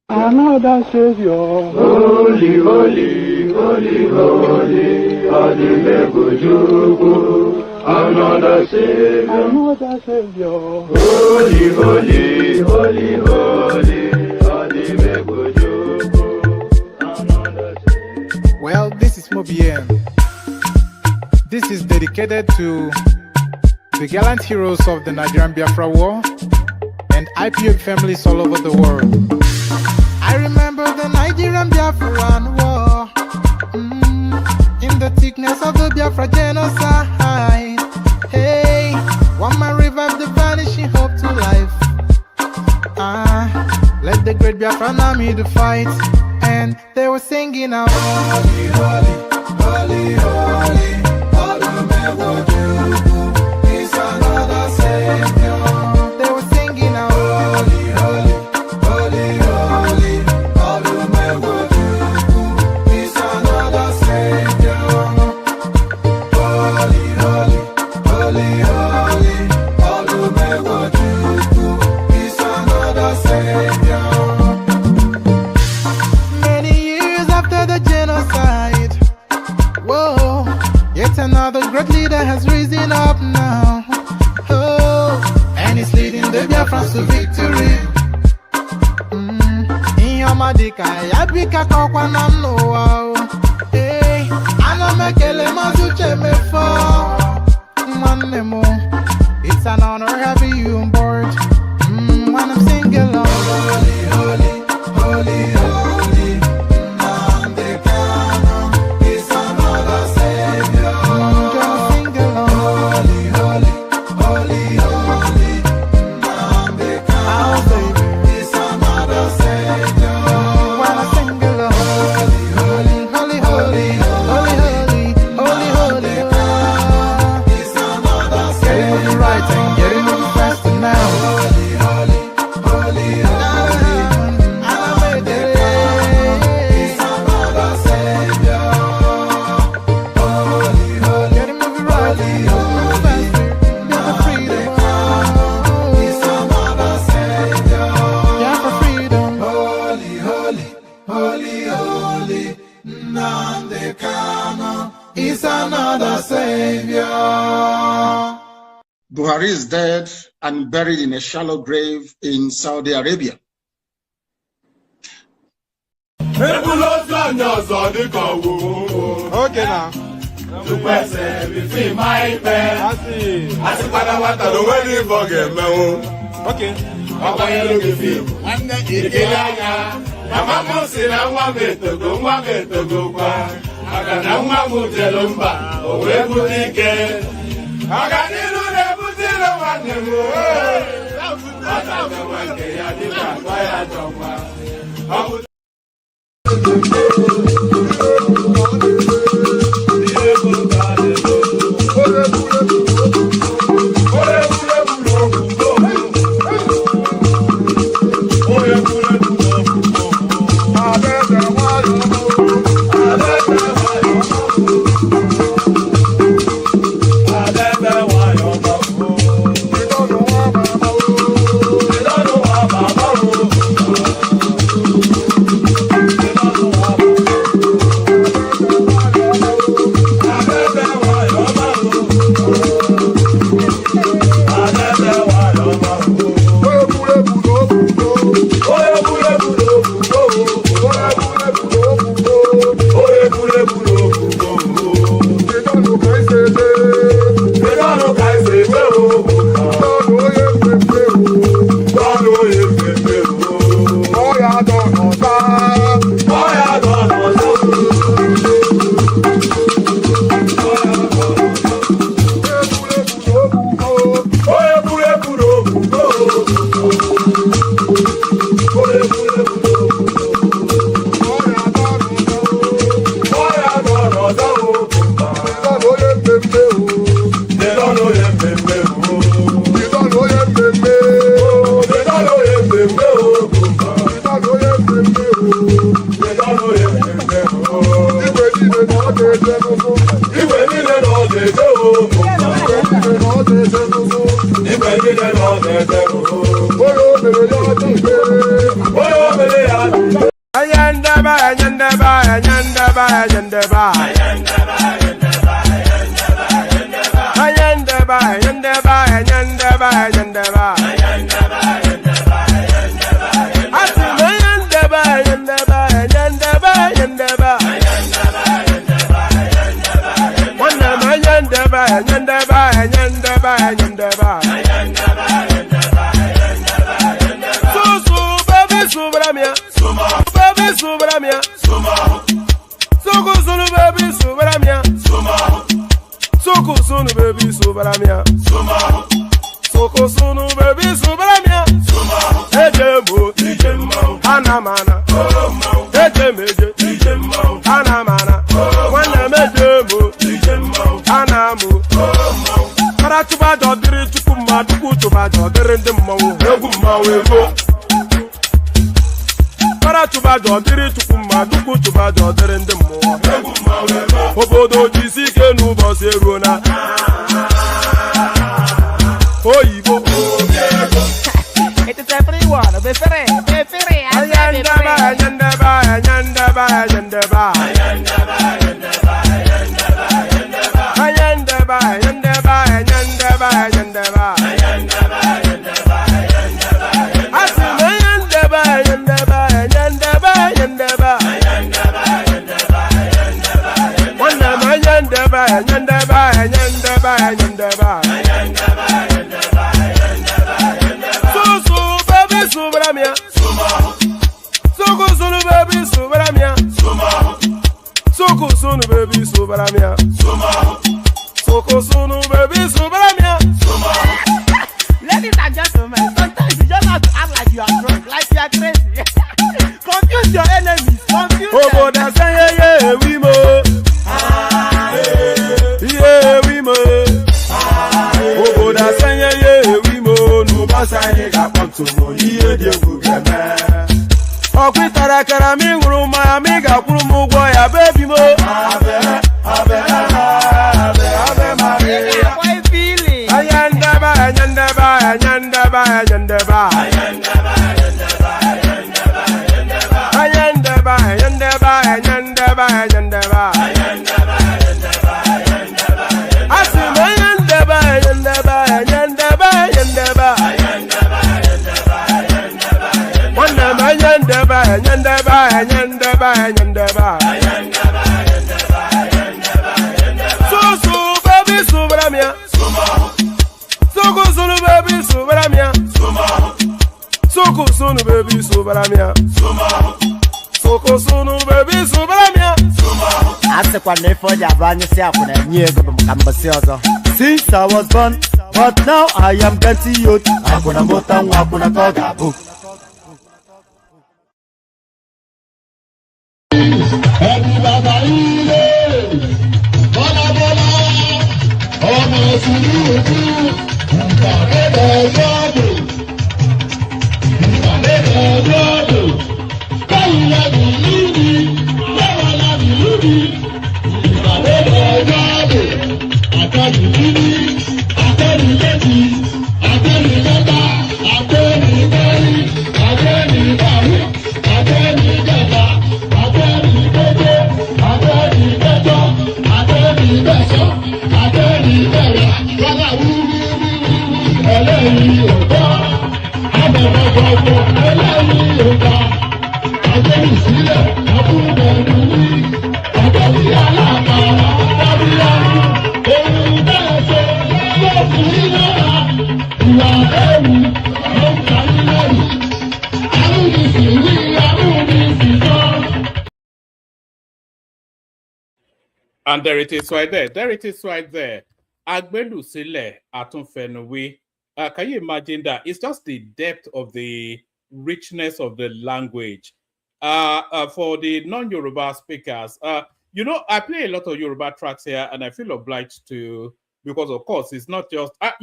Another Savior. Holy, holy, holy, holy, Adimebujuku. Another Savior. Another Savior. Holy, holy, holy, holy, Adimebujuku. Another Savior. Well, this is Mobien. This is dedicated to the gallant heroes of the Nigerian Biafra War and IPO families all over the world. I remember the Nigerian Biafran War, in the thickness of the Biafra genocide. Hey, one man revived the vanishing hope to life. Let the great Biafran army to fight, and they were singing out, holy, holy, holy, holy, Olumewojuku is another Savior. They were singing out, holy, holy, holy, holy, Olumewojuku is another Savior. Holy, holy, holy, holy, Olumewojuku is another Savior. Many years after the genocide, whoa, yet another great leader has risen up now. Oh, and he's leading the Biafrans to victory. Inyomadika yabika kwa namno. Hey, anamekele mazuche mefo. Manemo, it's an honor having you on board. When I'm singing along, holy, holy, holy, holy, Nandekano is another Savior. Just sing along, holy, holy, holy, holy, Nandekano is another Savior. When I sing along, holy, holy, holy, holy, holy, holy, holy, holy, is another Savior. Getting it right and getting it faster now. Holy, holy, holy, holy, is another Savior. Holy, holy, getting it right, holy, faster, get the freedom. Is another Savior. Yeah, for freedom. Holy, holy, holy, holy, Nandekano is another Savior. Buhari is dead and buried in a shallow grave in Saudi Arabia. Okay now. Okay. Since I was born, but now I am getting youth. Hakuna motangu, hakuna koga book. And there it is right there. There it is right there. Agbelu Sile Atunfenuwe. Can you imagine that? It's just the depth of the richness of the language. For the non-Yoruba speakers, you know, I play a lot of Yoruba tracks here, and I feel obliged to, because of course it's not just I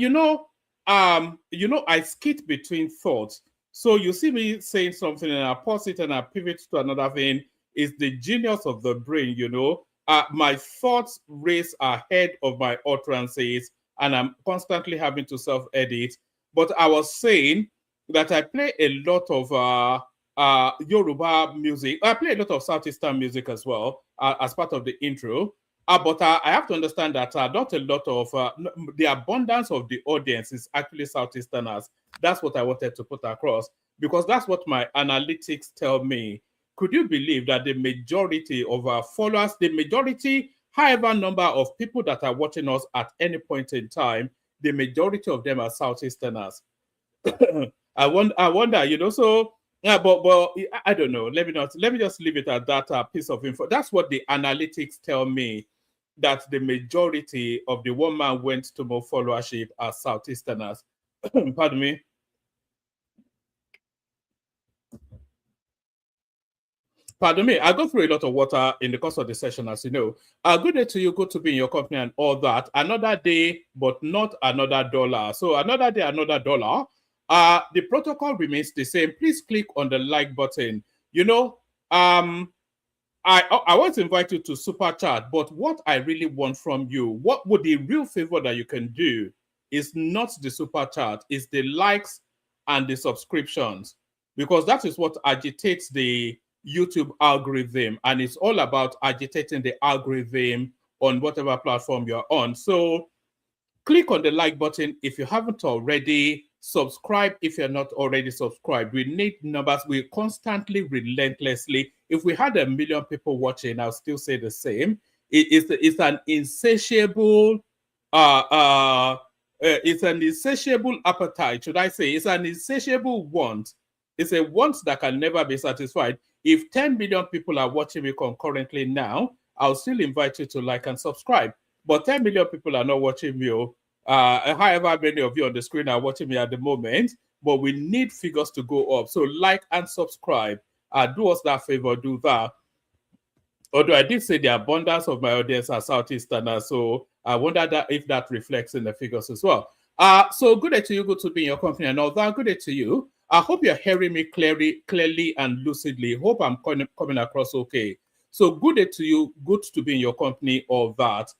skip between thoughts. So you see me saying something and I pause it and I pivot to another thing. It's the genius of the brain, you know. My thoughts race ahead of my utterances, and I'm constantly having to self-edit. But I was saying that I play a lot of Yoruba music. I play a lot of Southeastern music as well as part of the intro. But I have to understand that not a lot of the abundance of the audience is actually Southeasterners. That's what I wanted to put across, because that's what my analytics tell me. Could you believe that the majority of our followers, the majority, however number of people that are watching us at any point in time, the majority of them are Southeasterners? I wonder, you know, so yeah, but I don't know. Let me just leave it at that piece of info. That's what the analytics tell me, that the majority of the 1 man went to more followership are Southeasterners. Pardon me. Pardon me, I go through a lot of water in the course of the session, as you know. Good day to you, good to be in your company and all that. Another day, but not another dollar. So another day, another dollar. The protocol remains the same. Please click on the like button. You know, I want to invite you to super chat, but what I really want from you, what would the real favor that you can do is not the super chat, is the likes and the subscriptions, because that is what agitates the YouTube algorithm, and it's all about agitating the algorithm on whatever platform you're on. So click on the like button if you haven't already. Subscribe if you're not already subscribed. We need numbers. We constantly, relentlessly. If we had 1 million people watching, I'll still say the same. It's an insatiable it's an insatiable appetite, should I say. It's an insatiable want. It's a want that can never be satisfied. If 10 million people are watching me concurrently now, I'll still invite you to like and subscribe. But 10 million people are not watching me. However many of you on the screen are watching me at the moment, but we need figures to go up. So like and subscribe. Do us that favor, do that. Although I did say the abundance of my audience are Southeasterners, so I wonder that if that reflects in the figures as well. So good day to you, good to be in your company and all that. Good day to you. I hope you're hearing me clearly and lucidly. Hope I'm coming across okay. So good day to you, good to be in your company, all that.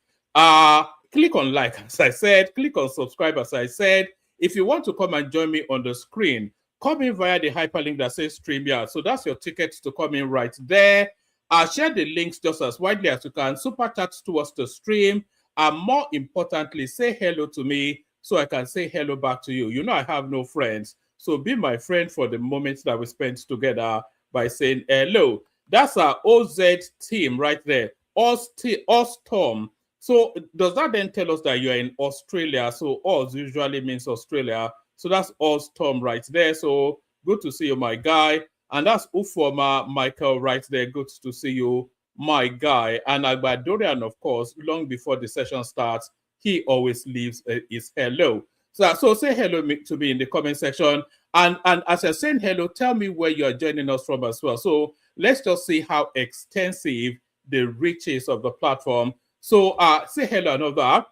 Click on like, as I said. Click on subscribe, as I said. If you want to come and join me on the screen, come in via the hyperlink that says StreamYard. So that's your ticket to come in right there. Share the links just as widely as you can. Super chat towards the stream. And more importantly, say hello to me so I can say hello back to you. You know I have no friends. So be my friend for the moments that we spent together by saying hello. That's our OZ team right there. Us Tom. So does that then tell us that you're in Australia? So Oz usually means Australia. So that's Oz Tom right there. So good to see you, my guy. And that's Ufoma Michael right there. Good to see you, my guy. And Agbadorian, of course, long before the session starts, he always leaves his hello. So say hello to me in the comment section. And as you're saying hello, tell me where you're joining us from as well. So let's just see how extensive the reach is of the platform. So say hello and all that.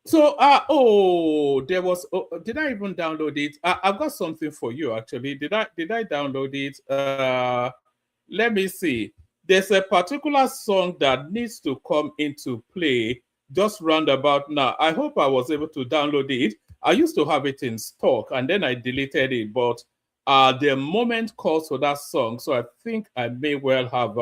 So there was did I even download it? I've got something for you actually. Did I download it? Let me see. There's a particular song that needs to come into play just round about now. I hope I was able to download it. I used to have it in stock and then I deleted it, but the moment calls for that song. So I think I may well have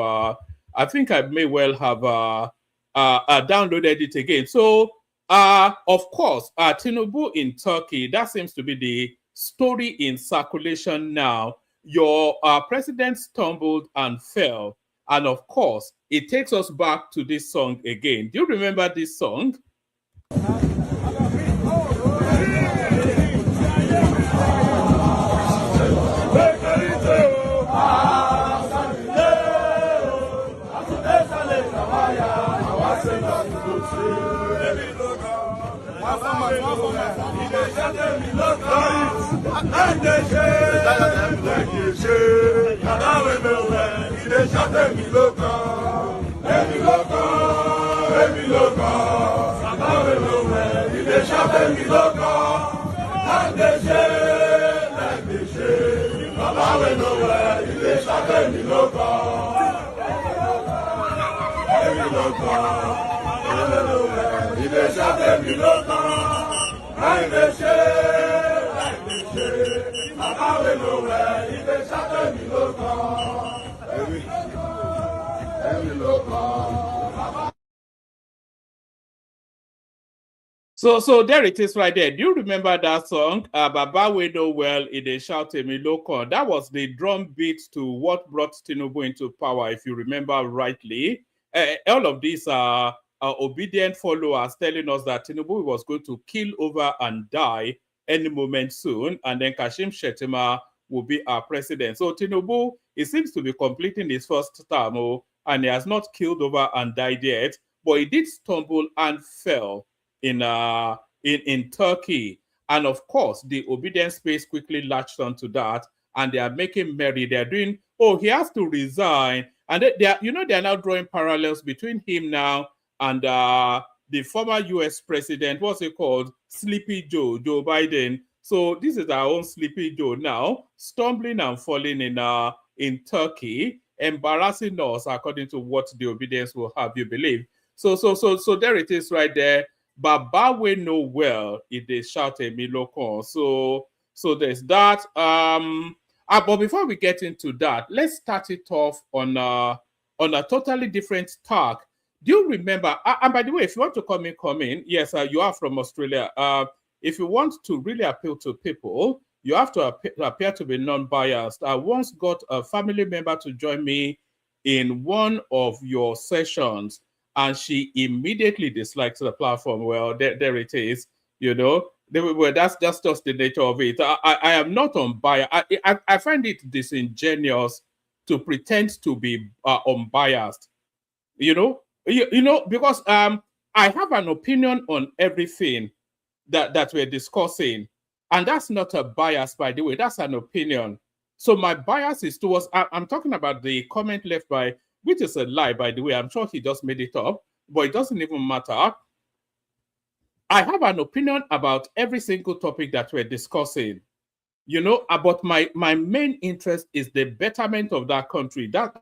downloaded it again. So of course, Tinubu in Turkey, that seems to be the story in circulation now. Your president stumbled and fell. And of course, it takes us back to this song again. Do you remember this song? So there it is right there. Do you remember that song? Baba we know well, it is shout me local. That was the drum beat to what brought Tinubu into power, if you remember rightly. All of these are obedient followers telling us that Tinubu was going to kill over and die any moment soon, and then Kashim Shettima will be our president. So Tinubu, he seems to be completing his first term, and he has not killed over and died yet, but he did stumble and fell in Turkey. And of course, the obedience space quickly latched onto that, and they are making merry. They're doing, oh, he has to resign. And they're now drawing parallels between him now and the former US president, what's it called? Sleepy Joe Biden. So this is our own Sleepy Joe now, stumbling and falling in Turkey, embarrassing us according to what the obedience will have you believe. So there it is right there. Baba we know well, it they shout a milokon. So there's that. But before we get into that, let's start it off on a totally different tack. Do you remember? And by the way, if you want to come in. Yes, you are from Australia. If you want to really appeal to people, you have to appear to be non-biased. I once got a family member to join me in one of your sessions, and she immediately dislikes the platform. Well, there it is. Well, that's just the nature of it. I am not unbiased. I find it disingenuous to pretend to be unbiased. Because I have an opinion on everything that we're discussing, and that's not a bias, by the way. That's an opinion. So my bias is towards. I'm talking about the comment left by, which is a lie, by the way. I'm sure he just made it up, but it doesn't even matter. I have an opinion about every single topic that we're discussing, but my main interest is the betterment of that country. That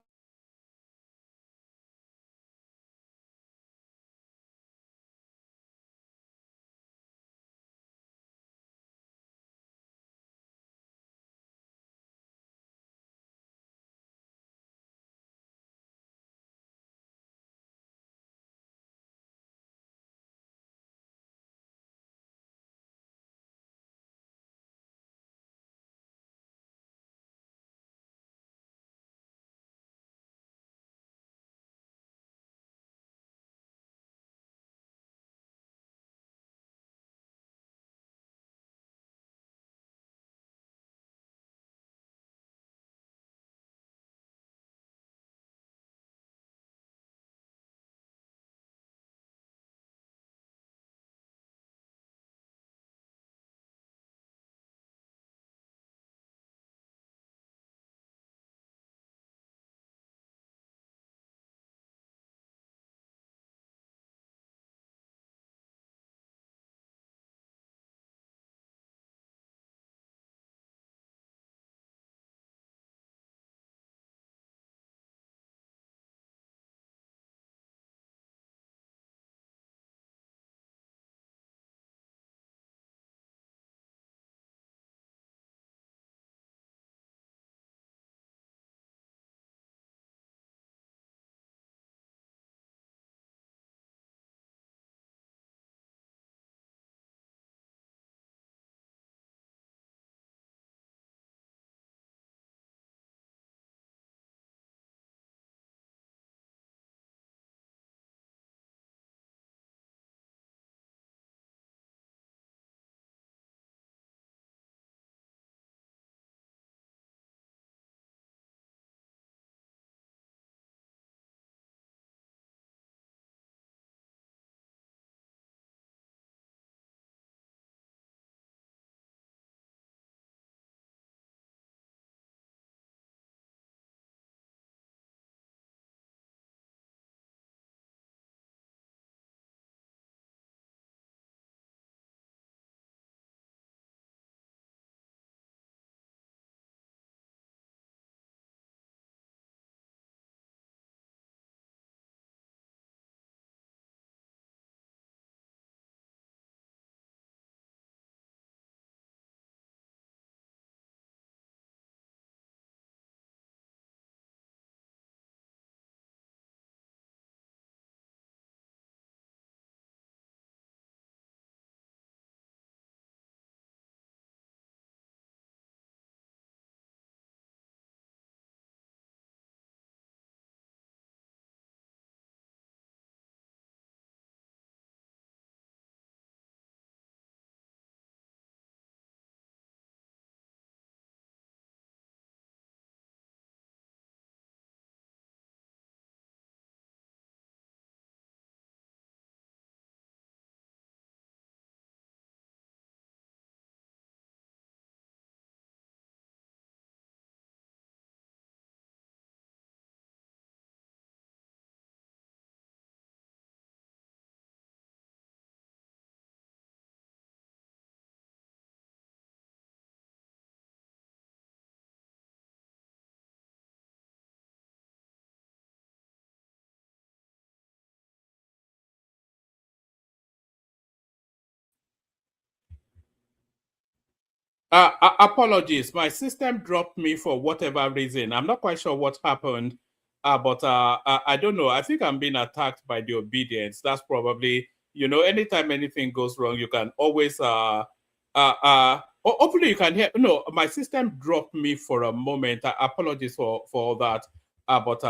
Apologies. My system dropped me for whatever reason. I'm not quite sure what happened, but I don't know. I think I'm being attacked by the obedience. That's probably, anytime anything goes wrong, you can always, hopefully you can hear. No, my system dropped me for a moment. Apologies for all that. But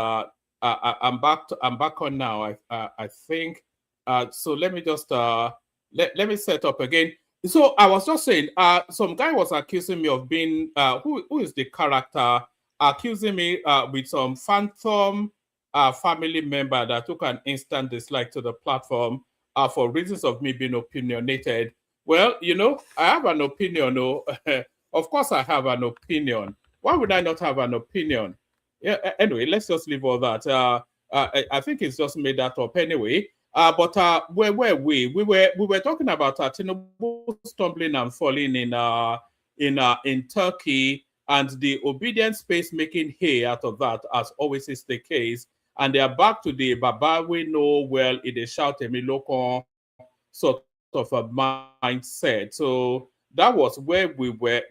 I'm back. I'm back on now. I think. So let me just let me set up again. So I was just saying, some guy was accusing me of being who is the character, accusing me with some phantom family member that took an instant dislike to the platform for reasons of me being opinionated. Well, I have an opinion. Oh, of course, I have an opinion. Why would I not have an opinion? Yeah. Anyway, let's just leave all that. I think it's just made that up anyway. But where were we? We were talking about Tinubu stumbling and falling in Turkey, and the obedience space making hay out of that, as always is the case. And they are back to the Baba we know well in the shout Emilokon sort of a mindset. So that was where we were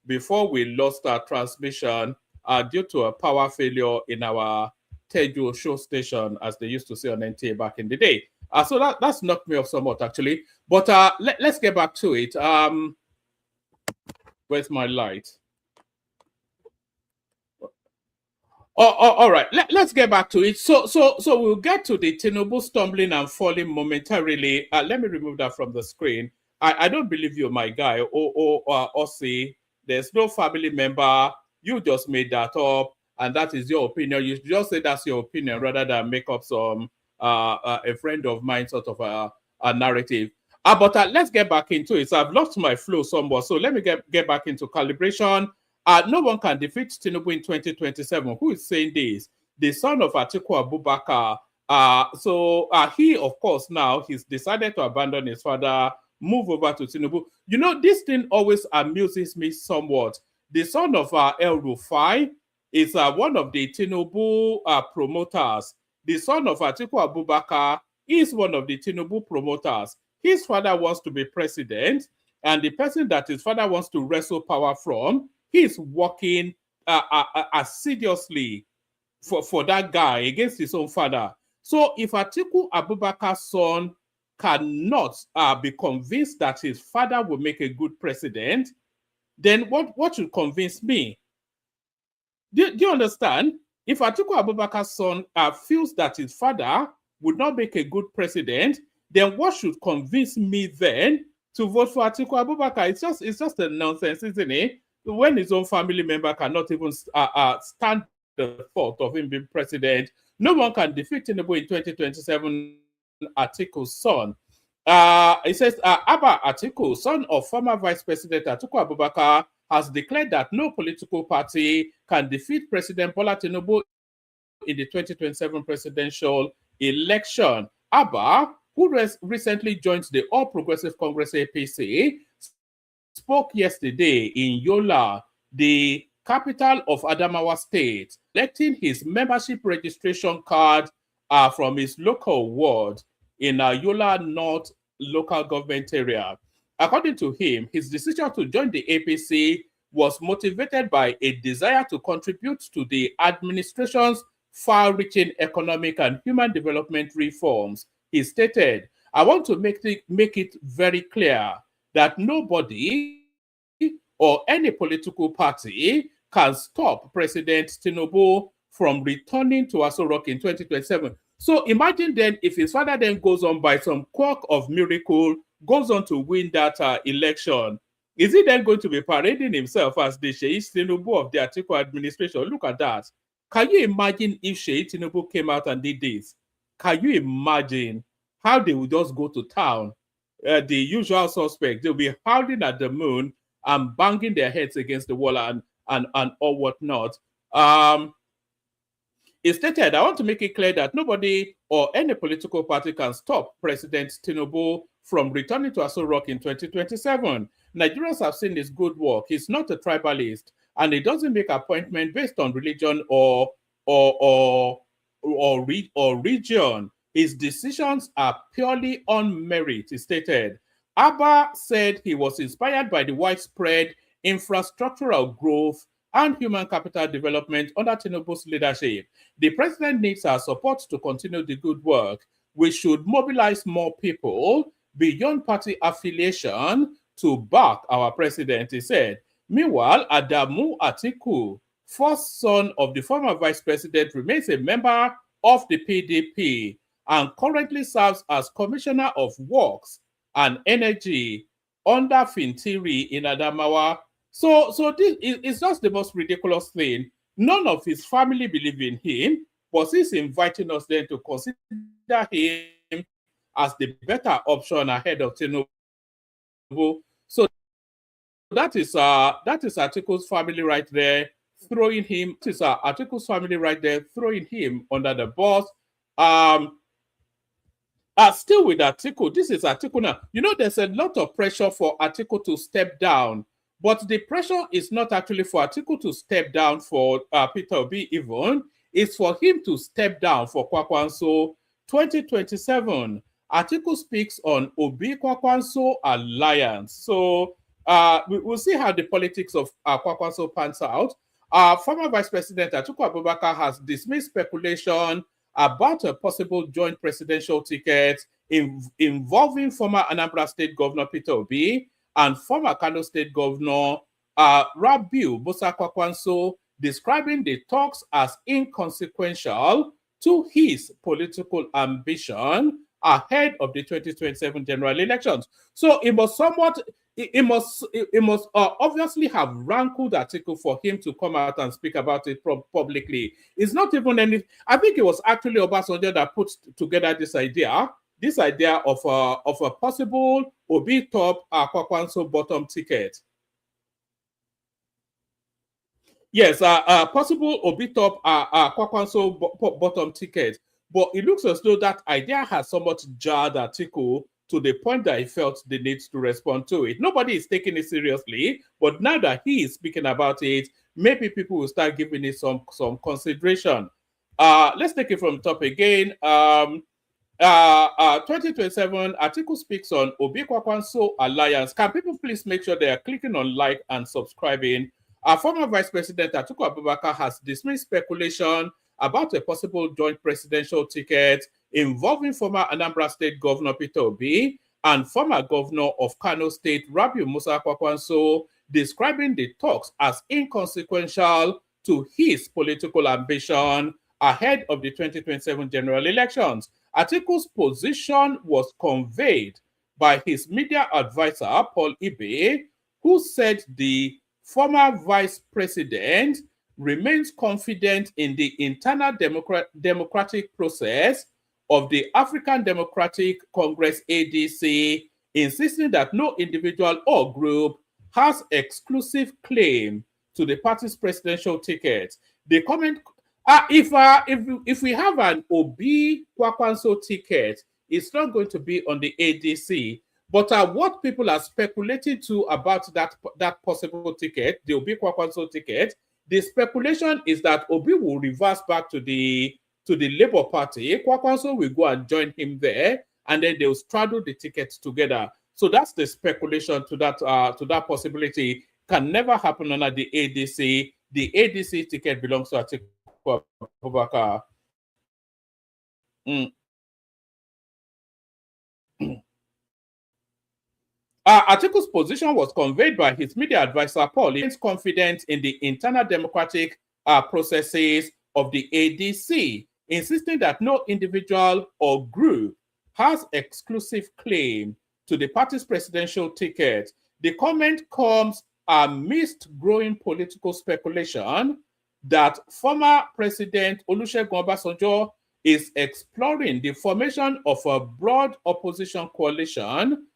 before we lost our transmission due to a power failure in our Tejo show station, as they used to say on NTA back in the day. So that's knocked me off somewhat, actually. But let's get back to it. Where's my light? All right. Let's get back to it. So we'll get to the Tinubu stumbling and falling momentarily. Let me remove that from the screen. I don't believe you, my guy. Ossie, there's no family member. You just made that up, and that is your opinion. You just say that's your opinion rather than make up some a friend of mine sort of a narrative. But let's get back into it. So I've lost my flow somewhat. So let me get back into calibration. No one can defeat Tinubu in 2027. Who is saying this? The son of Atiku Abubakar. He, of course, now he's decided to abandon his father, move over to Tinubu. This thing always amuses me somewhat. The son of El Rufai is one of the Tinubu promoters. The son of Atiku Abubakar is one of the Tinubu promoters. His father wants to be president, and the person that his father wants to wrestle power from, he's working assiduously for that guy against his own father. So if Atiku Abubakar's son cannot be convinced that his father will make a good president, then what should convince me? Do you understand? If Atiku Abubakar's son feels that his father would not make a good president, then what should convince me then to vote for Atiku Abubakar? It's just a nonsense, isn't it? When his own family member cannot even stand the thought of him being president, no one can defeat Tinubu in 2027, Atiku's son. It says, Abba Atiku, son of former Vice President Atiku Abubakar, has declared that no political party can defeat President Bola Tinubu in the 2027 presidential election. Abba, who recently joined the All Progressive Congress APC, spoke yesterday in Yola, the capital of Adamawa State, collecting his membership registration card from his local ward in Yola North local government area. According to him, his decision to join the APC was motivated by a desire to contribute to the administration's far-reaching economic and human development reforms. He stated, I want to make it very clear that nobody or any political party can stop President Tinubu from returning to Aso Rock in 2027. So imagine then if his father then goes on by some quirk of miracle, goes on to win that election, is he then going to be parading himself as the Sheikh Tinubu of the Atiku administration? Look at that. Can you imagine if Sheikh Tinubu came out and did this? Can you imagine how they would just go to town? The usual suspects, they'll be howling at the moon and banging their heads against the wall and all whatnot. He stated, I want to make it clear that nobody or any political party can stop President Tinubu from returning to Aso Rock in 2027. Nigerians have seen his good work. He's not a tribalist, and he doesn't make appointments based on religion or region. His decisions are purely on merit, he stated. Abba said he was inspired by the widespread infrastructural growth and human capital development under Tinubu's leadership. The president needs our support to continue the good work. We should mobilize more people beyond party affiliation to back our president, he said. Meanwhile, Adamu Atiku, first son of the former vice president, remains a member of the PDP and currently serves as Commissioner of Works and Energy under Fintiri in Adamawa. So this is just the most ridiculous thing. None of his family believe in him, but he's inviting us then to consider him as the better option ahead of Tinubu. So that is Atiku's family right there throwing him. That is Atiku's family right there throwing him under the bus. Still with Atiku, this is Atiku now. You know, there's a lot of pressure for Atiku to step down, but the pressure is not actually for Atiku to step down for Peter Obi even. It's for him to step down for Kwakwanso 2027. Atiku speaks on Obi Kwakwanso alliance. So we'll see how the politics of Kwakwanso pans out. Former Vice President Atiku Abubakar has dismissed speculation about a possible joint presidential ticket involving former Anambra State Governor Peter Obi and former Kano State Governor Rabiu Musa Kwakwanso, describing the talks as inconsequential to his political ambition ahead of the 2027 general elections. So it must obviously have rankled Atiku for him to come out and speak about it publicly. It's not even any. I think it was actually Obasanjo that put together this idea of a possible Obi top Kwakwanso bottom ticket. Yes, possible Obi top Kwakwanso bottom ticket. But it looks as though that idea has somewhat jarred Atiku to the point that he felt the need to respond to it. Nobody is taking it seriously, but now that he is speaking about it, maybe people will start giving it some consideration. Let's take it from the top again. 2027, Atiku speaks on Obi Kwakwanso alliance. Can people please make sure they are clicking on like and subscribing? Our former Vice President Atiku Abubakar has dismissed speculation about a possible joint presidential ticket involving former Anambra State Governor Peter Obi and former Governor of Kano State Rabiu Musa Kwakwanso, describing the talks as inconsequential to his political ambition ahead of the 2027 general elections. Atiku's position was conveyed by his media advisor, Paul Ibe, who said the former vice president remains confident in the internal democratic process of the African Democratic Congress ADC, insisting that no individual or group has exclusive claim to the party's presidential ticket. The comment, if we have an Obi Kwakwanso ticket, it's not going to be on the ADC. But what people are speculating to about that possible ticket, the Obi Kwakwanso ticket, the speculation is that Obi will reverse back to the Labour Party. Kwakwanso will go and join him there, and then they'll straddle the tickets together. So that's the speculation to that possibility. Can never happen under the ADC. The ADC ticket belongs to Atiku Abubakar. Atiku's position was conveyed by his media advisor, Paul. He is confident in the internal democratic processes of the ADC, insisting that no individual or group has exclusive claim to the party's presidential ticket. The comment comes amidst growing political speculation that former President Olusegun Obasanjo is exploring the formation of a broad opposition coalition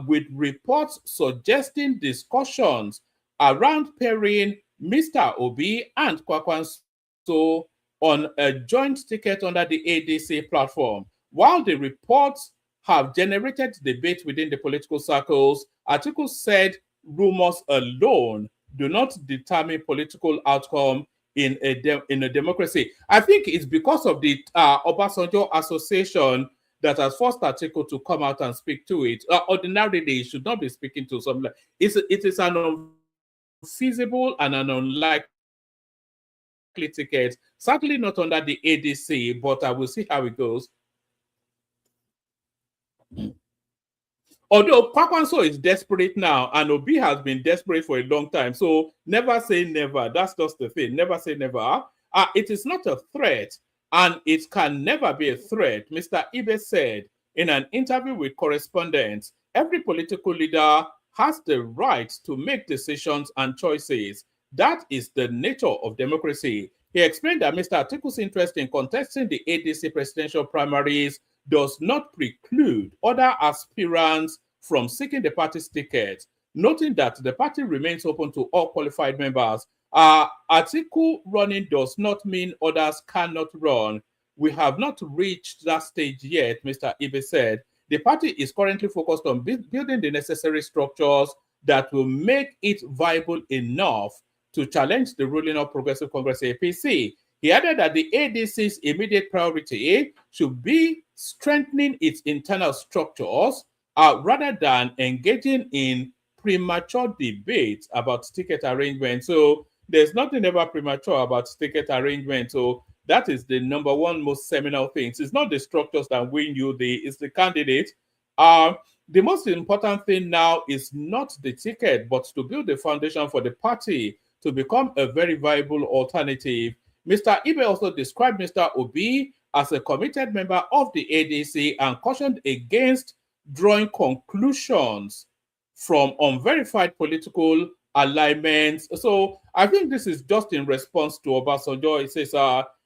with reports suggesting discussions around pairing Mr. Obi and Kwakwanso on a joint ticket under the ADC platform. While the reports have generated debate within the political circles, Atiku said rumors alone do not determine political outcome in a democracy. I think it's because of the Obasanjo Association that has forced Atiku to come out and speak to it. Ordinarily, he should not be speaking to something. It is an unfeasible and an unlikely ticket. Certainly not under the ADC, but I will see how it goes. Although Kwakwanso is desperate now, and Obi has been desperate for a long time, so never say never. That's just the thing. Never say never. It is not a threat, and it can never be a threat. Mr. Ibe said in an interview with correspondents, every political leader has the right to make decisions and choices. That is the nature of democracy. He explained that Mr. Atiku's interest in contesting the ADC presidential primaries does not preclude other aspirants from seeking the party's ticket, noting that the party remains open to all qualified members. Atiku running does not mean others cannot run. We have not reached that stage yet, Mr. Ibe said. The party is currently focused on building the necessary structures that will make it viable enough to challenge the ruling of Progressive Congress APC. He added that the ADC's immediate priority should be strengthening its internal structures rather than engaging in premature debates about ticket arrangement. So there's nothing ever premature about ticket arrangement. So that is the number one most seminal thing. It's not the structures that win you, it's the candidate. The most important thing now is not the ticket, but to build the foundation for the party to become a very viable alternative. Mr. Ibe also described Mr. Obi as a committed member of the ADC and cautioned against drawing conclusions from unverified political alignments. So I think this is just in response to Obasanjo. It says,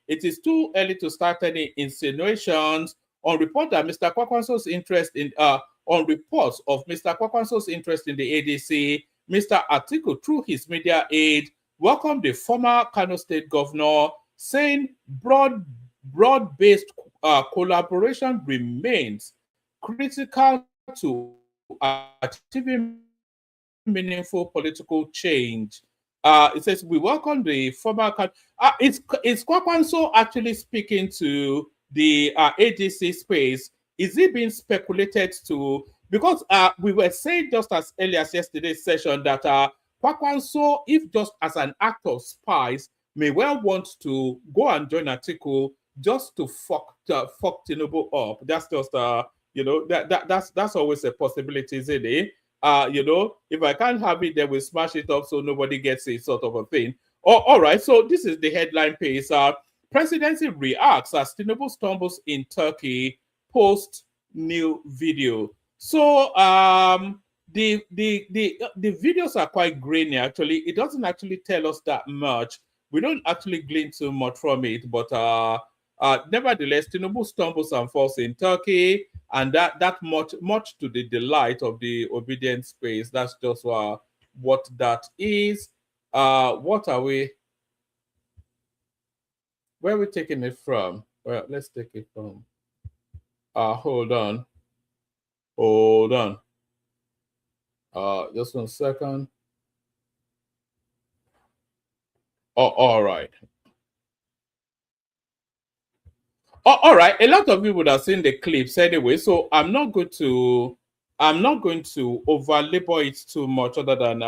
it is too early to start any insinuations on report that Mr. Kwakwanso's interest in, on reports of Mr. Kwakwanso's interest in the ADC. Mr. Atiku, through his media aide, welcomed the former Kano State governor, saying broad-based collaboration remains critical to achieving meaningful political change. It says, we welcome the former... Is Kwakwanso actually speaking to the ADC space? Is it being speculated to... Because we were saying just as early as yesterday's session that Kwakwanso, if just as an act of spice, may well want to go and join Atiku just to fuck Tinubu up. That's just that's always a possibility, isn't it? If I can't have it, then we smash it up so nobody gets it, sort of a thing. All right, so this is the headline page. Presidency reacts as Tinubu stumbles in Turkey, post new video. So the videos are quite grainy, actually. It doesn't actually tell us that much. We don't actually glean too much from it, but nevertheless, Tinubu stumbles and falls in Turkey, and that much to the delight of the obedient space. That's just what that is. What are we? Where are we taking it from? Well, let's take it from. Hold on. Just 1 second. All right. All right. A lot of you would have seen the clips anyway, so I'm not going to over-labor it too much, other than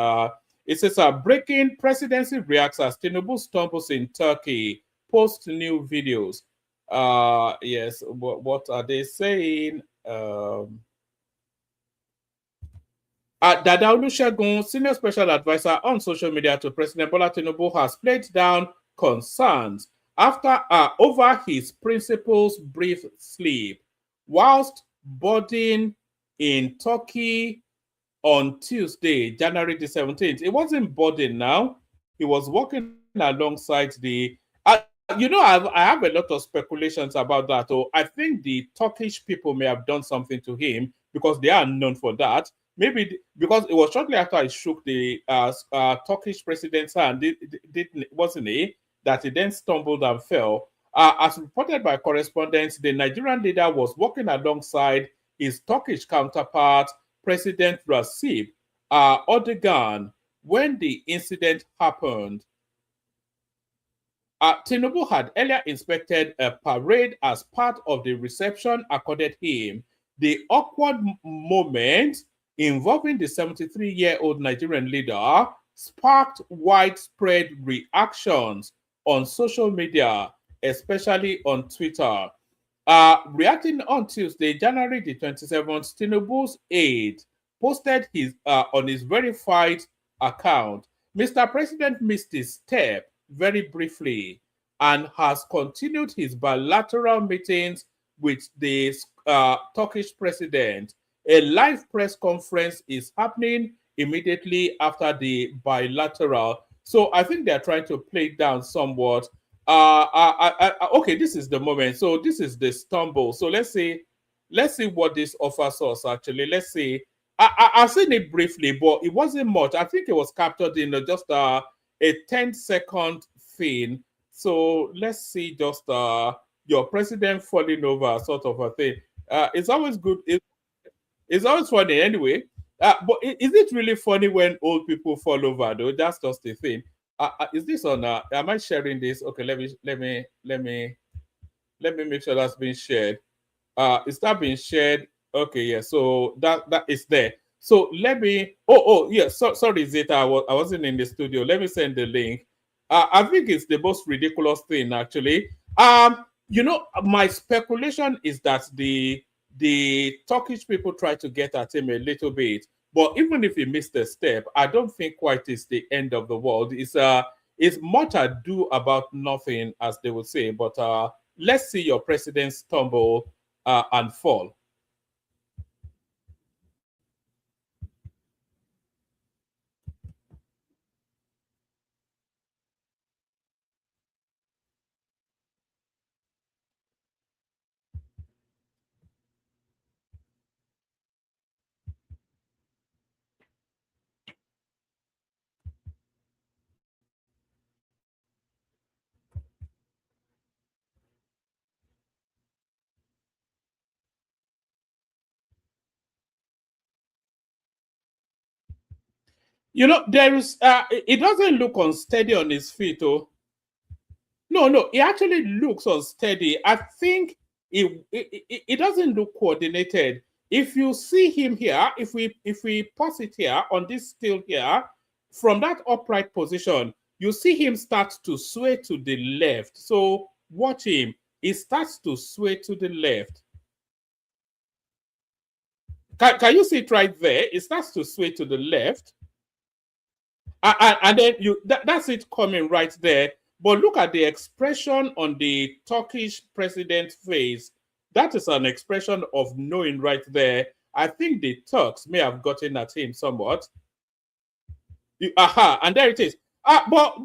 it says breaking presidency reacts as Tinubu stumbles in Turkey, post new videos. Yes, what are they saying? Dada Olusegun, senior special advisor on social media to President Bola Tinubu, has played down concerns after over his principal's brief sleep whilst boarding in Turkey on Tuesday, January the 17th. It wasn't boarding now. He was walking alongside the... I have a lot of speculations about that. I think the Turkish people may have done something to him because they are known for that. Maybe because it was shortly after he shook the Turkish president's hand, wasn't he, that he then stumbled and fell. As reported by correspondents, the Nigerian leader was walking alongside his Turkish counterpart, President Recep Erdogan, when the incident happened. Tinubu had earlier inspected a parade as part of the reception accorded him. The awkward moment involving the 73-year-old Nigerian leader sparked widespread reactions on social media, especially on Twitter. Reacting on Tuesday, January the 27th, Tinubu's aide posted on his verified account. Mr. President missed his step very briefly and has continued his bilateral meetings with the Turkish president. A live press conference is happening immediately after the bilateral. So I think they're trying to play it down somewhat. Okay, this is the moment. So this is the stumble. So let's see what this offers us actually. Let's see. I've seen it briefly, but it wasn't much. I think it was captured in just a 10-second thing. So let's see just your president falling over sort of a thing. It's always good. It's always funny anyway. But is it really funny when old people fall over though? That's just the thing. Is this on? Am I sharing this? Okay, let me make sure that's being shared. Is that being shared? Okay, yeah. So that is there. So let me. Yeah. Sorry, Zeta. I wasn't in the studio. Let me send the link. I think it's the most ridiculous thing actually. My speculation is that the Turkish people try to get at him a little bit. But even if he missed a step, I don't think quite it's the end of the world. It's much ado about nothing, as they would say. But let's see your president stumble and fall. There is it doesn't look unsteady on his feet, oh. No, it actually looks unsteady. I think it doesn't look coordinated. If you see him here, if we pause it here on this still here, from that upright position, you see him start to sway to the left. So watch him. He starts to sway to the left. Can you see it right there? It starts to sway to the left. And then that's it coming right there. But look at the expression on the Turkish president's face. That is an expression of knowing right there. I think the Turks may have gotten at him somewhat. And there it is. But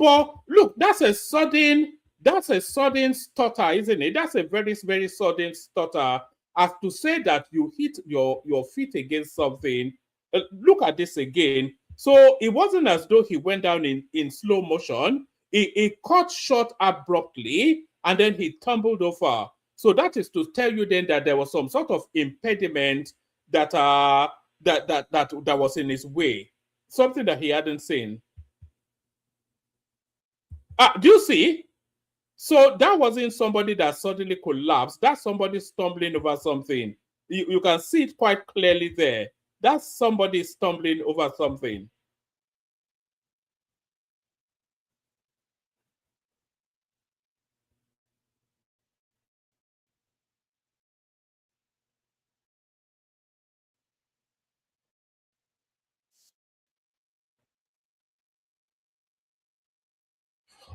look, that's a sudden stutter, isn't it? That's a very, very sudden stutter. As to say that you hit your feet against something. Look at this again. So it wasn't as though he went down in slow motion. He cut short abruptly and then he tumbled over. So that is to tell you then that there was some sort of impediment that was in his way, something that he hadn't seen. Do you see? So that wasn't somebody that suddenly collapsed. That's somebody stumbling over something. You can see it quite clearly there. That's somebody stumbling over something.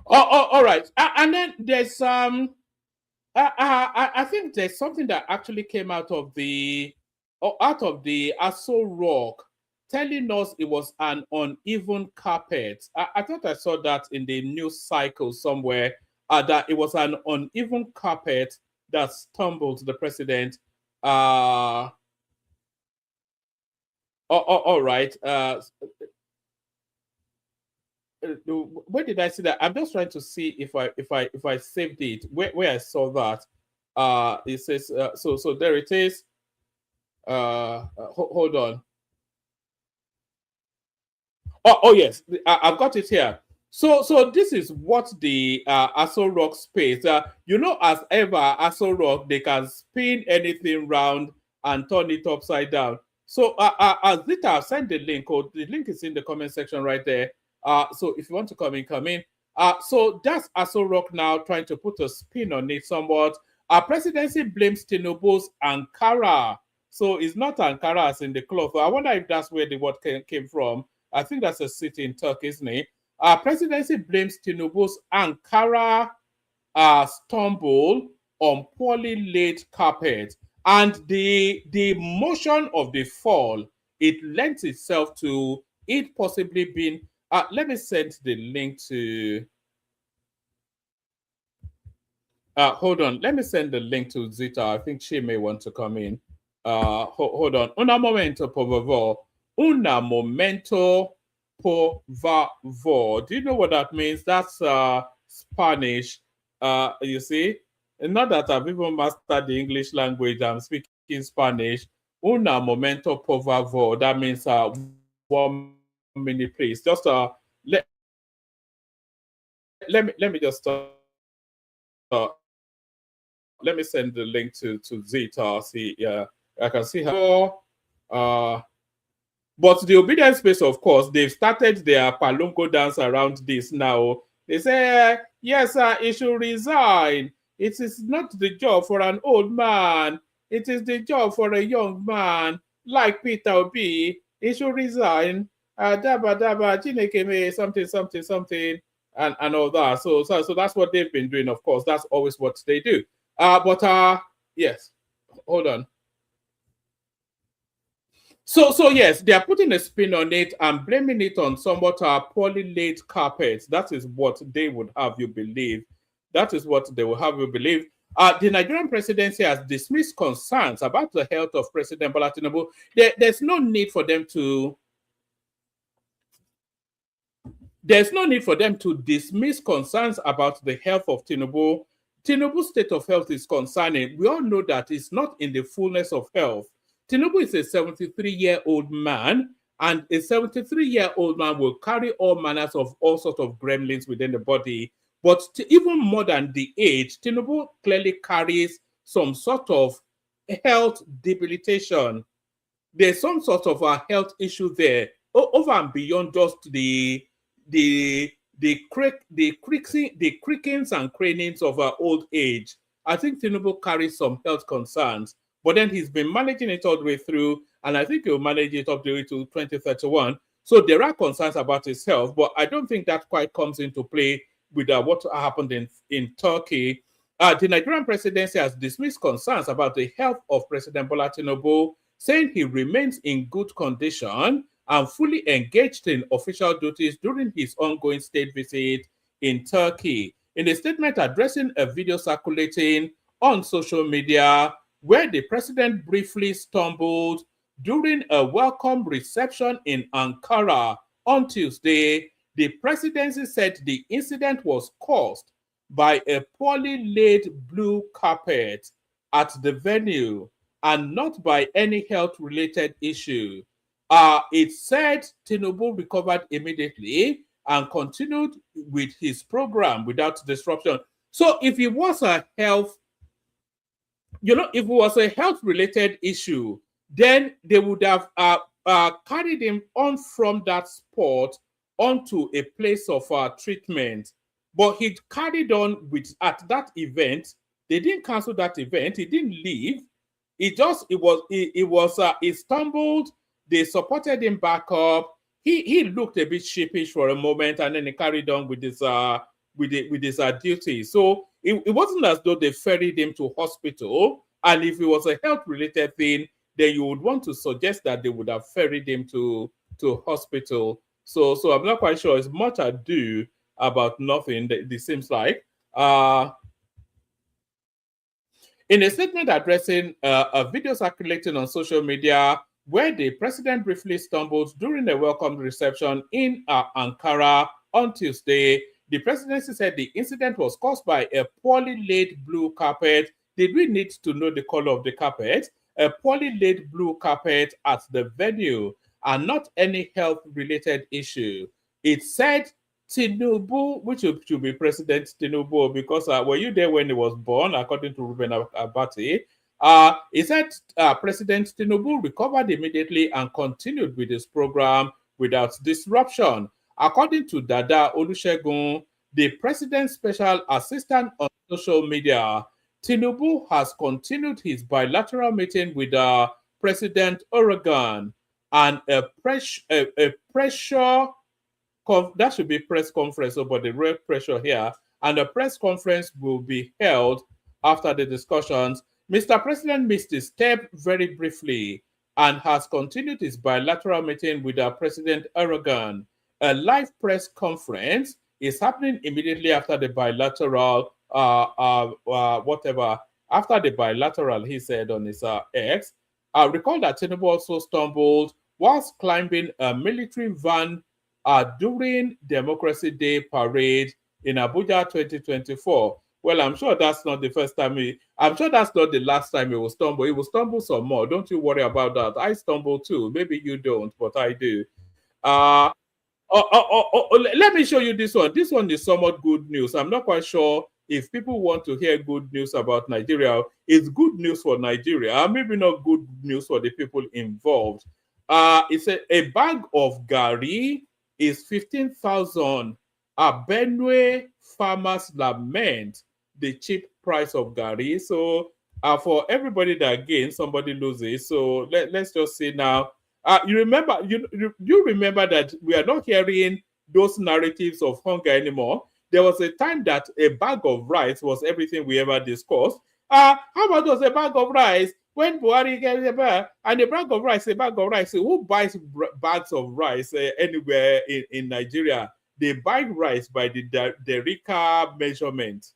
All right. And then there's I think there's something that actually came out of the Aso Rock, telling us it was an uneven carpet. I thought I saw that in the news cycle somewhere, that it was an uneven carpet that stumbled the president. All right. Where did I see that? I'm just trying to see if I saved it. Where I saw that. It says so there it is. Hold on. Oh yes, I've got it here. So this is what the Aso Rock space. You know, as ever, Aso Rock, they can spin anything round and turn it upside down. So as Zita, I've sent the link. Oh, the link is in the comment section right there. So if you want to come in, come in. So that's Aso Rock now trying to put a spin on it somewhat. Our presidency blames Tinubu's Ankara. So it's not Ankara as in the cloth. I wonder if that's where the word came from. I think that's a city in Turkey, isn't it? Our presidency blames Tinubu's Ankara stumble on poorly laid carpet. And the motion of the fall, it lends itself to it possibly being... let me send the link to... hold on. Let me send the link to Zita. I think she may want to come in. Hold on. Una momento, por favor. Una momento, por favor. Do you know what that means? That's Spanish. You see? Not that I've even mastered the English language. I'm speaking Spanish. Una momento, por favor. That means 1 minute, please. Just let me just let me send the link to Zita. See, yeah, I can see her. But the obedience space, of course, they've started their palongo dance around this now. They say, yes, he should resign. It is not the job for an old man. It is the job for a young man like Peter Obi. He should resign. Daba daba, Chineke something, and all that. So that's what they've been doing. Of course, that's always what they do. But yes, hold on. So yes, they are putting a spin on it and blaming it on somewhat poorly laid carpets. That is what they would have you believe. That is what they will have you believe. The Nigerian presidency has dismissed concerns about the health of President Bola Tinubu. There's no need for them to... There's no need for them to dismiss concerns about the health of Tinubu. Tinubu's state of health is concerning. We all know that it's not in the fullness of health. Tinubu is a 73-year-old man, and a 73-year-old man will carry all manners of all sorts of gremlins within the body. But even more than the age, Tinubu clearly carries some sort of health debilitation. There's some sort of a health issue there, over and beyond just the creakings and cranings of old age. I think Tinubu carries some health concerns, but then he's been managing it all the way through, and I think he'll manage it up the way to 2031. So there are concerns about his health, but I don't think that quite comes into play with what happened in Turkey. The Nigerian presidency has dismissed concerns about the health of President Bola Tinubu, saying he remains in good condition and fully engaged in official duties during his ongoing state visit in Turkey. In a statement addressing a video circulating on social media, where the president briefly stumbled during a welcome reception in Ankara on Tuesday, the presidency said the incident was caused by a poorly laid blue carpet at the venue and not by any health-related issue. It said Tinubu recovered immediately and continued with his program without disruption. So if it was a health, if it was a health-related issue, then they would have carried him on from that spot onto a place of treatment. But he carried on at that event. They didn't cancel that event. He didn't leave. He stumbled. They supported him back up. He looked a bit sheepish for a moment, and then he carried on with his duty. So it wasn't as though they ferried him to hospital. And if it was a health-related thing, then you would want to suggest that they would have ferried him to hospital. So I'm not quite sure. It's much ado about nothing. This seems like. In a statement addressing a video circulating on social media, where the president briefly stumbled during a welcome reception in Ankara on Tuesday, the presidency said the incident was caused by a poorly laid blue carpet. Did we need to know the color of the carpet? A poorly laid blue carpet at the venue and not any health-related issue. It said Tinubu, which should be President Tinubu, because were you there when he was born, according to Ruben Abati? He said President Tinubu recovered immediately and continued with his program without disruption. According to Dada Olusegun, the president's special assistant on social media, Tinubu has continued his bilateral meeting with President Oregon and a pressure that should be press conference about the real pressure here, and the press conference will be held after the discussions. Mr. President missed his step very briefly and has continued his bilateral meeting with our President Aragon. A live press conference is happening immediately after the bilateral, after the bilateral, he said on his X. Recall that Tinubu also stumbled whilst climbing a military van during Democracy Day parade in Abuja 2024. Well, I'm sure that's not the first time I'm sure that's not the last time he will stumble. He will stumble some more. Don't you worry about that. I stumble too. Maybe you don't, but I do. Uh, let me show you this one. This one is somewhat good news. I'm not quite sure if people want to hear good news about Nigeria. It's good news for Nigeria, maybe not good news for the people involved. It's a bag of gari is 15,000. Benue farmers lament the cheap price of gari. So for everybody that gains, somebody loses. So let's just see now. You remember, you remember that we are not hearing those narratives of hunger anymore. There was a time that a bag of rice was everything we ever discussed. How much was a bag of rice? When Buhari gets a bag, and a bag of rice, a bag of rice. Who buys bags of rice anywhere in Nigeria? They buy rice by the Derica measurement.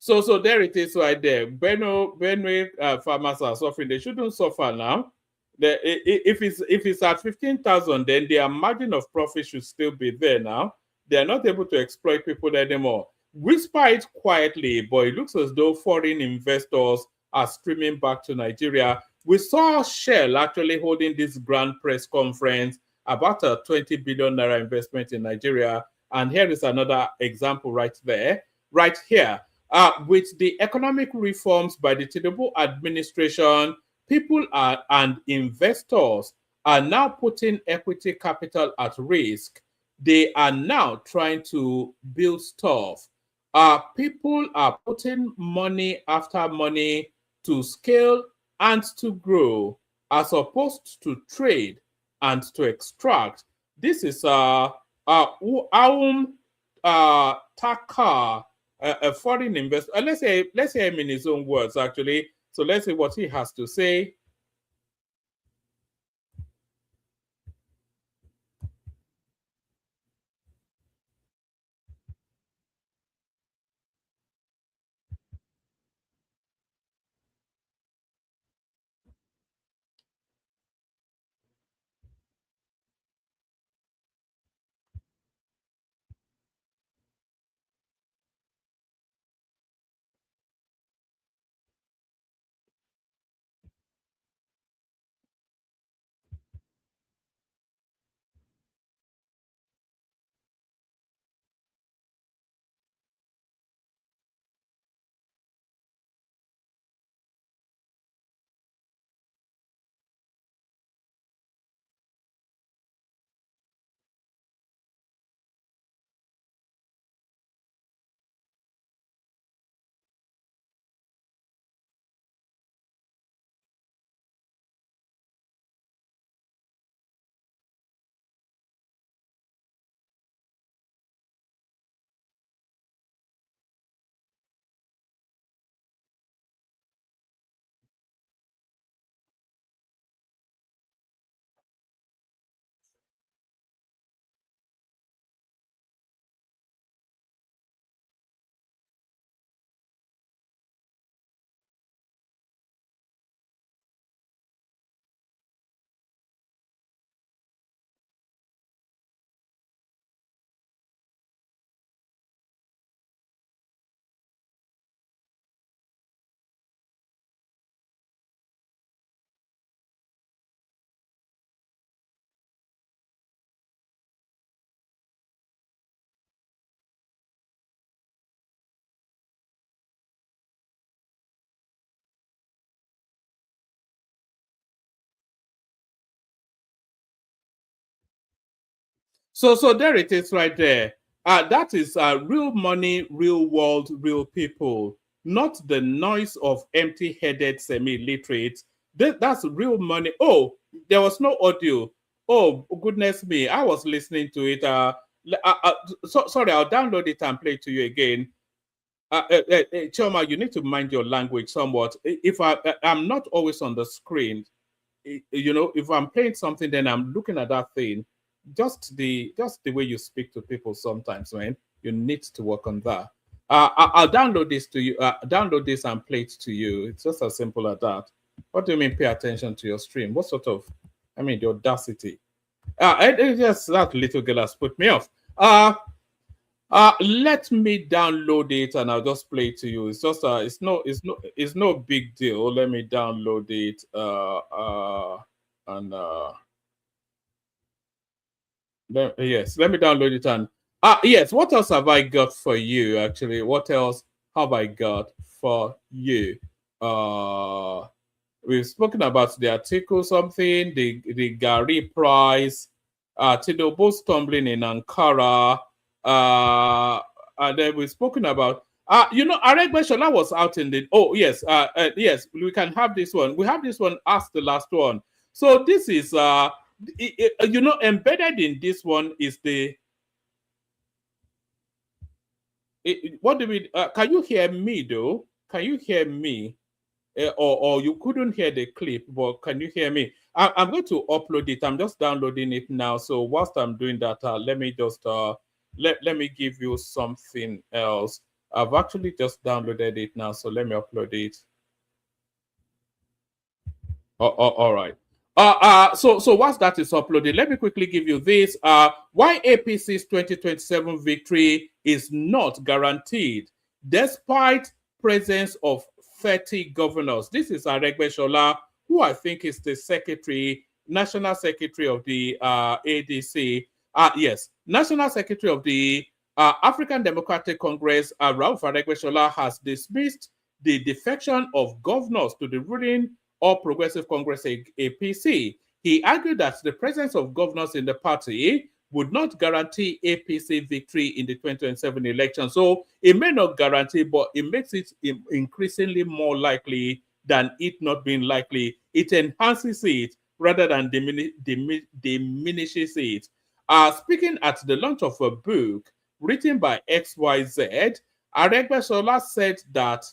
So there it is right there. Benue farmers are suffering. They shouldn't suffer now. If it's at 15,000, then their margin of profit should still be there now. They are not able to exploit people anymore. Whisper it quietly, but it looks as though foreign investors are streaming back to Nigeria. We saw Shell actually holding this grand press conference about a 20 billion naira investment in Nigeria. And here is another example right there, right here. With the economic reforms by the Tinubu administration, people and investors are now putting equity capital at risk. They are now trying to build stuff. People are putting money after money to scale and to grow, as opposed to trade and to extract. This is Aum Taka, a foreign investor. Let's hear him in his own words, actually. So let's see what he has to say. So there it is right there. That is real money, real world, real people, not the noise of empty-headed semi-literate. That's real money. Oh, there was no audio. Oh, goodness me. I was listening to it. Sorry, I'll download it and play it to you again. Choma, you need to mind your language somewhat. If I'm not always on the screen, you know, if I'm playing something, then I'm looking at that thing. Just the way you speak to people sometimes, man. You need to work on that. I'll download this to you. Download this and play it to you. It's just as simple as that. What do you mean? Pay attention to your stream. What sort of? I mean, the audacity. Yes, that little girl has put me off. Let me download it and I'll just play it to you. It's just it's no big deal. Let me download it yes, let me download it and yes, what else have I got for you actually? What else have I got for you? We've spoken about the article something, the Gary price, Tinubu stumbling in Ankara. And then we've spoken about you know, Aregbesola was out in the yes, yes, we can have this one. We have this one as the last one. So this is you know, embedded in this one is the what do we can you hear me though? Can you hear me? Or you couldn't hear the clip, but can you hear me? I'm going to upload it. I'm just downloading it now. So whilst I'm doing that, let me just let me give you something else. I've actually just downloaded it now, so let me upload it. All right. So once that is uploaded, let me quickly give you this. Why APC's 2027 victory is not guaranteed, despite presence of 30 governors. This is Aregbesola, who I think is the national secretary of the ADC. Yes, national secretary of the African Democratic Congress, Rauf Aregbesola, has dismissed the defection of governors to the ruling All Progressive Congress APC. He argued that the presence of governors in the party would not guarantee APC victory in the 2027 election. So it may not guarantee, but it makes it increasingly more likely than it not being likely. It enhances it rather than diminishes it. Speaking at the launch of a book written by XYZ, Aregbesola said that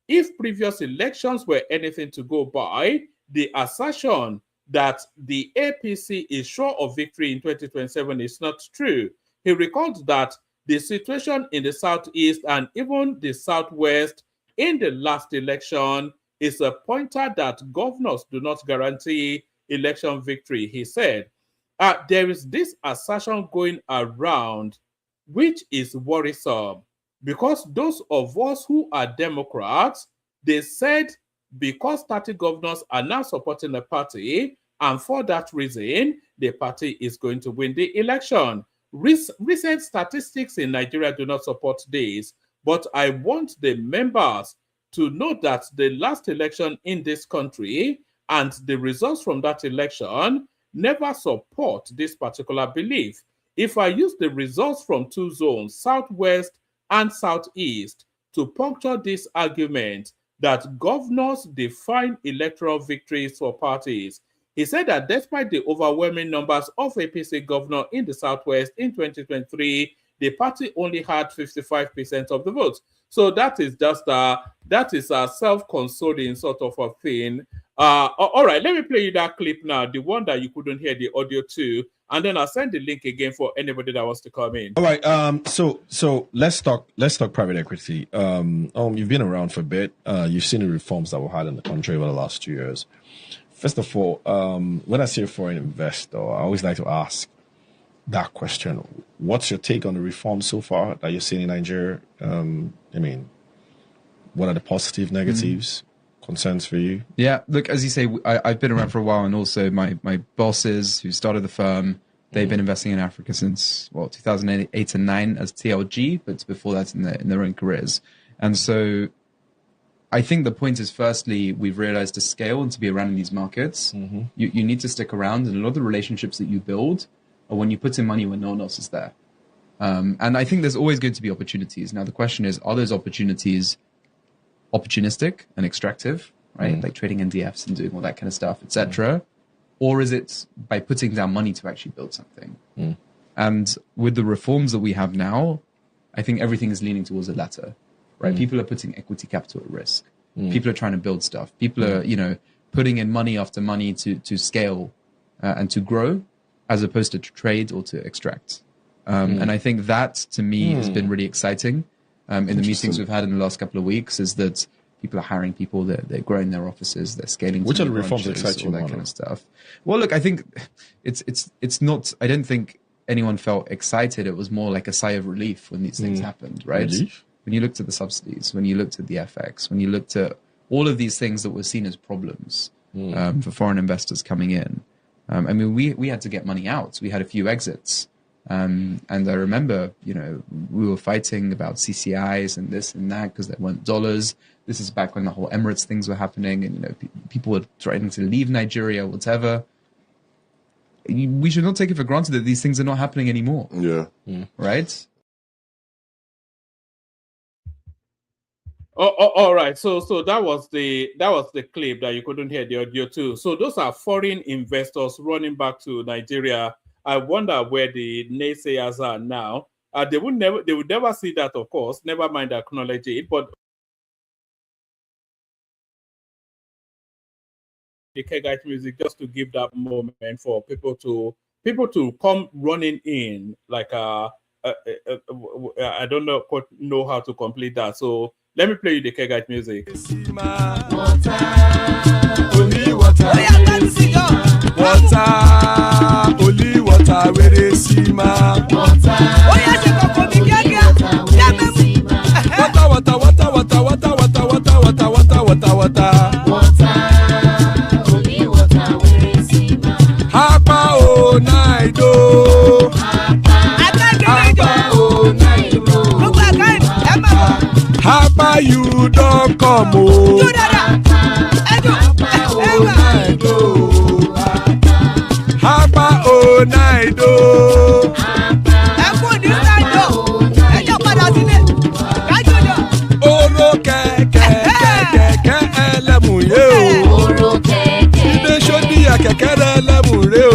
if previous elections were anything to go by, the assertion that the APC is sure of victory in 2027 is not true. He recalled that the situation in the Southeast and even the Southwest in the last election is a pointer that governors do not guarantee election victory. He said, there is this assertion going around which is worrisome because those of us who are Democrats, they said because 30 governors are now supporting the party, and for that reason, the party is going to win the election. Recent statistics in Nigeria do not support this, but I want the members to know that the last election in this country and the results from that election never support this particular belief. If I use the results from two zones, Southwest and Southeast, to puncture this argument that governors define electoral victories for parties, he said that despite the overwhelming numbers of APC governor in the Southwest in 2023, the party only had 55% of the votes. So that is just a self-consoling sort of a thing. All right, let me play you that clip now, the one that you couldn't hear the audio to, and then I'll send the link again for anybody that wants to come in. All right. So let's talk private equity. You've been around for a bit. You've seen the reforms that were had in the country over the last 2 years. First of all, when I say a foreign investor, I always like to ask that question. What's your take on the reforms so far that you're seeing in Nigeria? I mean, what are the positive, negatives, concerns for you? Yeah, look, as you say, I've been around for a while, and also my bosses who started the firm, they've been investing in Africa since, 2008 and 9 as TLG, but before that in their own careers. And so I think the point is, firstly, we've realized to scale and to be around in these markets, you need to stick around, and a lot of the relationships that you build or when you put in money when no one else is there. And I think there's always going to be opportunities. Now the question is, are those opportunities opportunistic and extractive, right? Like trading NDFs and doing all that kind of stuff, etc. Or is it by putting down money to actually build something? And with the reforms that we have now, I think everything is leaning towards the latter, right? People are putting equity capital at risk. People are trying to build stuff. People are, putting in money after money to scale and to grow, as opposed to trade or to extract. And I think that, to me, has been really exciting. In the meetings we've had in the last couple of weeks, is that people are hiring people, they're growing their offices, they're scaling. Which are the reforms that excite you, all that kind of stuff? Well, look, I think it's not. I don't think anyone felt excited. It was more like a sigh of relief when these things happened, right? Relief? When you looked at the subsidies, when you looked at the FX, when you looked at all of these things that were seen as problems for foreign investors coming in. I mean, we had to get money out. We had a few exits. And I remember, we were fighting about CCIs and this and that because there weren't dollars. This is back when the whole Emirates things were happening, and people were threatening to leave Nigeria, whatever. We should not take it for granted that these things are not happening anymore. Yeah. Right? All right. So that was the clip that you couldn't hear the audio too. So those are foreign investors running back to Nigeria. I wonder where the naysayers are now. They would never see that, of course. Never mind acknowledge it, but the Kegite music just to give that moment for people to come running in. Like I don't know how to complete that. So let me play you the Kegite music. Only water, where they see ma. Water, only water, where they see ma. Hapa o naido. Hapa you don't come o. Hapa o naido. Oro keke elemu ye o. Ide shodi ya kekere elemu re o.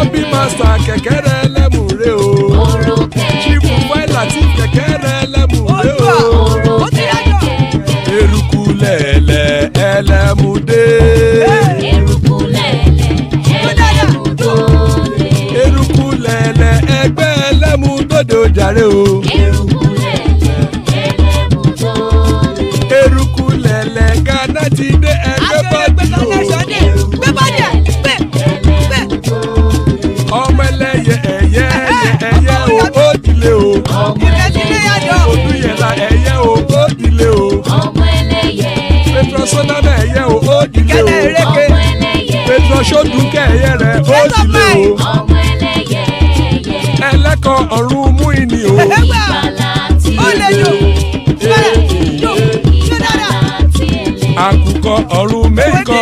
Obi master kekere elemu re o. Chifu Latif kekere elemu re o. Eruku lele elemu de. Ẹgbẹ́ ẹlẹ́mu dòdò jàre o. Eruku lẹ̀lẹ̀ Ghana ti dé ẹgbẹ́ bọ́dì o. Ọmọ ẹlẹ́yẹ ẹ̀yẹ o ó dìle o. Odúyẹ̀lá ẹ̀yẹ o ó dìle o. Petrosonana ẹ̀yẹ o ó dìle o. Petrosodúnkẹ́ ẹ̀yẹ rẹ̀ ó dìle o. Ẹlẹ́kọ̀ ọ̀run mú ìní o. Àkùkọ ọ̀run mẹ́kọ̀.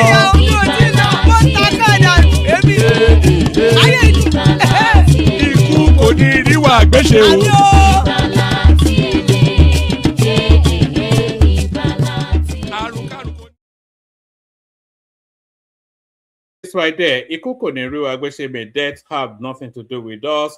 Ikú kò ní ríwà gbéṣe o. Right there, Ikuko Neru Agweshime, death have nothing to do with us.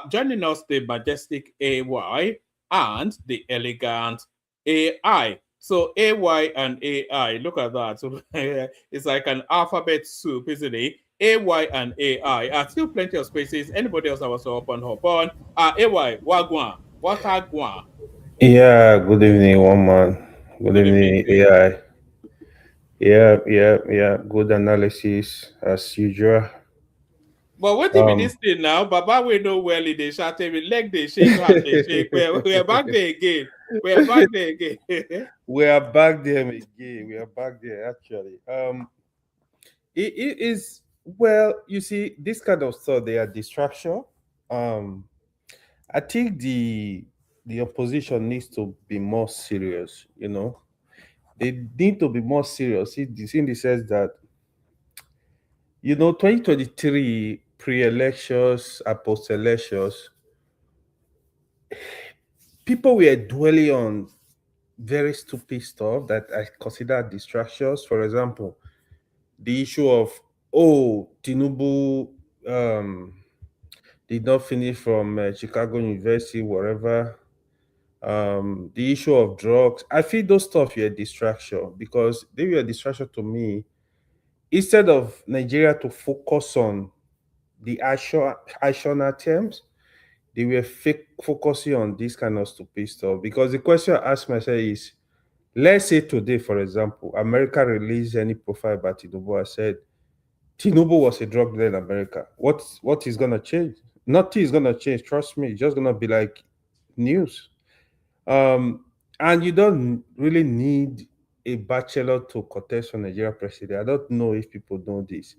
Joining us, the majestic AY and the elegant AI. So AY and AI, look at that. So it's like an alphabet soup, isn't it? AY and AI. Still plenty of spaces. Anybody else that was to hop on? AY, Wagwan, Watagwan. Yeah, good evening, one man. Good evening, AI. Yeah. Good analysis as usual. But what if this thing now? Baba we know well in the shot, leg they shake, hand they shake. We're back there again. We are back there Actually. It is, well, you see, this kind of stuff, they are distraction. I think the opposition needs to be more serious, They need to be more serious in the sense that, 2023 pre-elections and post-elections, people were dwelling on very stupid stuff that I consider distractions. For example, the issue of, oh, Tinubu did not finish from Chicago University, wherever. The issue of drugs. I feel those stuff were a distraction because they were a distraction to me. Instead of Nigeria to focus on the action attempts, they were focusing on this kind of stupid stuff. Because the question I ask myself is, let's say today, for example, America released any profile about Tinubu. I said Tinubu was a drug dealer in America. What is gonna change? Nothing is gonna change. Trust me. It's just gonna be like news. Um, and you don't really need a bachelor to contest for Nigeria president. I don't know if people know this.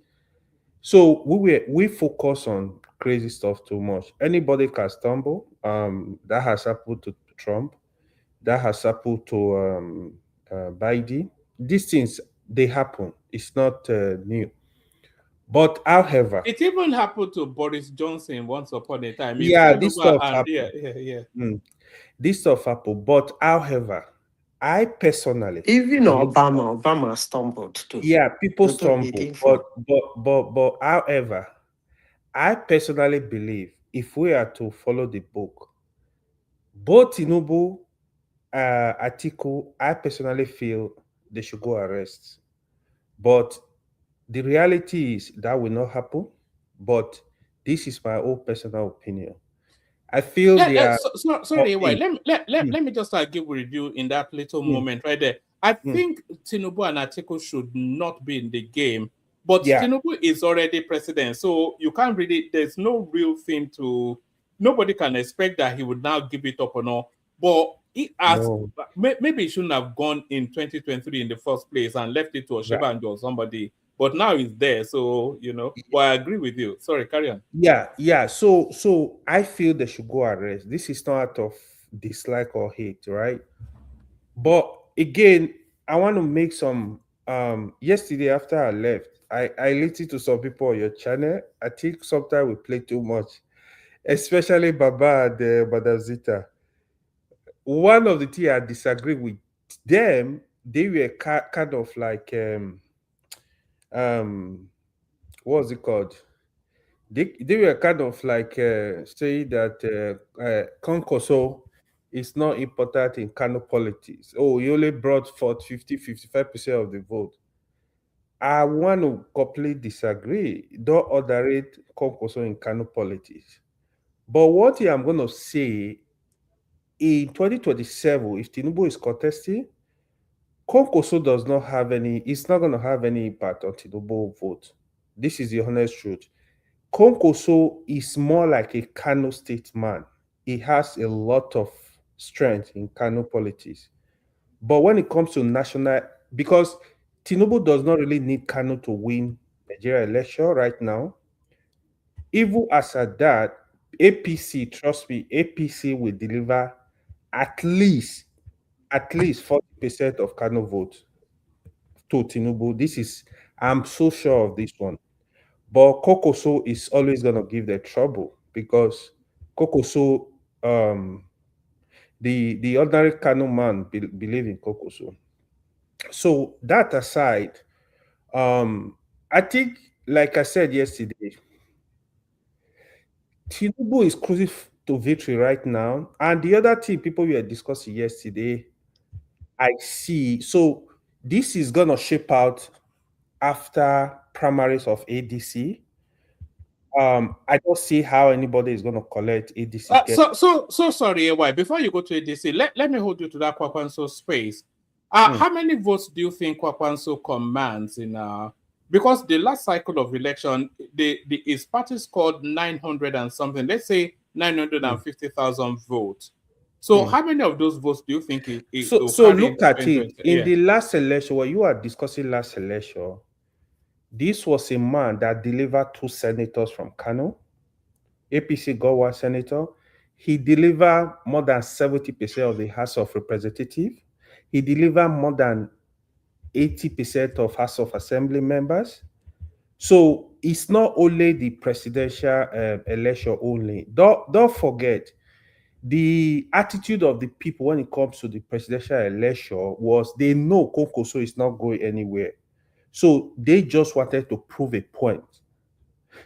So we focus on crazy stuff too much. Anybody can stumble. That has happened to Trump. That has happened to Biden. These things they happen. It's not new. But however, It even happened to Boris Johnson once upon a time. He yeah, fell this over stuff and happen. yeah. This stuff happen. But however, I personally Even believe, Obama stumbled too. yeah, people Although he stumble. didn't fall. But however, I personally believe if we are to follow the book, both Tinubu, Atiku, I personally feel they should go arrest. But the reality is that will not happen. But this is my own personal opinion. I feel they are Sorry, why? in. Let me just give a review in that little Mm, moment right there. I mm. think Tinubu and Atiku should not be in the game, but Yeah, Tinubu is already president, so you can't really. There's no real thing to. Nobody can expect that he would now give it up or not. But he has no, maybe he shouldn't have gone in 2023 in the first place and left it to right. Oshibanjo or somebody. But now he's there, so you know. But I agree with you. Sorry, carry on. Yeah. So I feel they should go arrest. This is not out of dislike or hate, right? But again, I want to make some yesterday after I left, I listened to some people on your channel. I think sometimes we play too much, especially Baba and Badazita. One of the things I disagree with them, they were kind of like um what's it called? They were kind of like saying that Concoso is not important in Kano politics. Oh, he only brought forth 55% of the vote. I want to completely disagree. Don't underrate Concoso in Kano politics. But one thing I'm going to say, in 2027, if Tinubu is contesting, Concoso does not have any, it's not going to have any impact on Tinubu vote. This is the honest truth. Konkoso is more like a Kano state man. He has a lot of strength in Kano politics. But when it comes to national, because Tinubu does not really need Kano to win Nigeria election right now. Even as at that, APC, trust me, APC will deliver at least 40% of Kano votes to Tinubu. I'm so sure of this one. But Kokoso is always gonna give them trouble because Kokoso, the ordinary Kano man believe in Kokoso. So that aside, I think, like I said yesterday, Tinubu is cruising to victory right now. And the other thing people were discussing yesterday, I see. So this is gonna shape out after primaries of ADC. I don't see how anybody is going to collect ADC. So sorry, why? Before you go to ADC, let me hold you to that Kwakwanso space. How many votes do you think Kwakwanso commands in because the last cycle of election, his party scored 900 and something, let's say 950,000 votes. So how many of those votes do you think he will So carry look at it. In Yeah. the last election, what you are discussing last election, this was a man that delivered 2 senators from Kano. APC got 1 senator. He delivered more than 70% of the House of Representatives. He delivered more than 80% of House of Assembly members. So it's not only the presidential election only. Don't forget the attitude of the people when it comes to the presidential election was they know Konkoso is not going anywhere. So they just wanted to prove a point,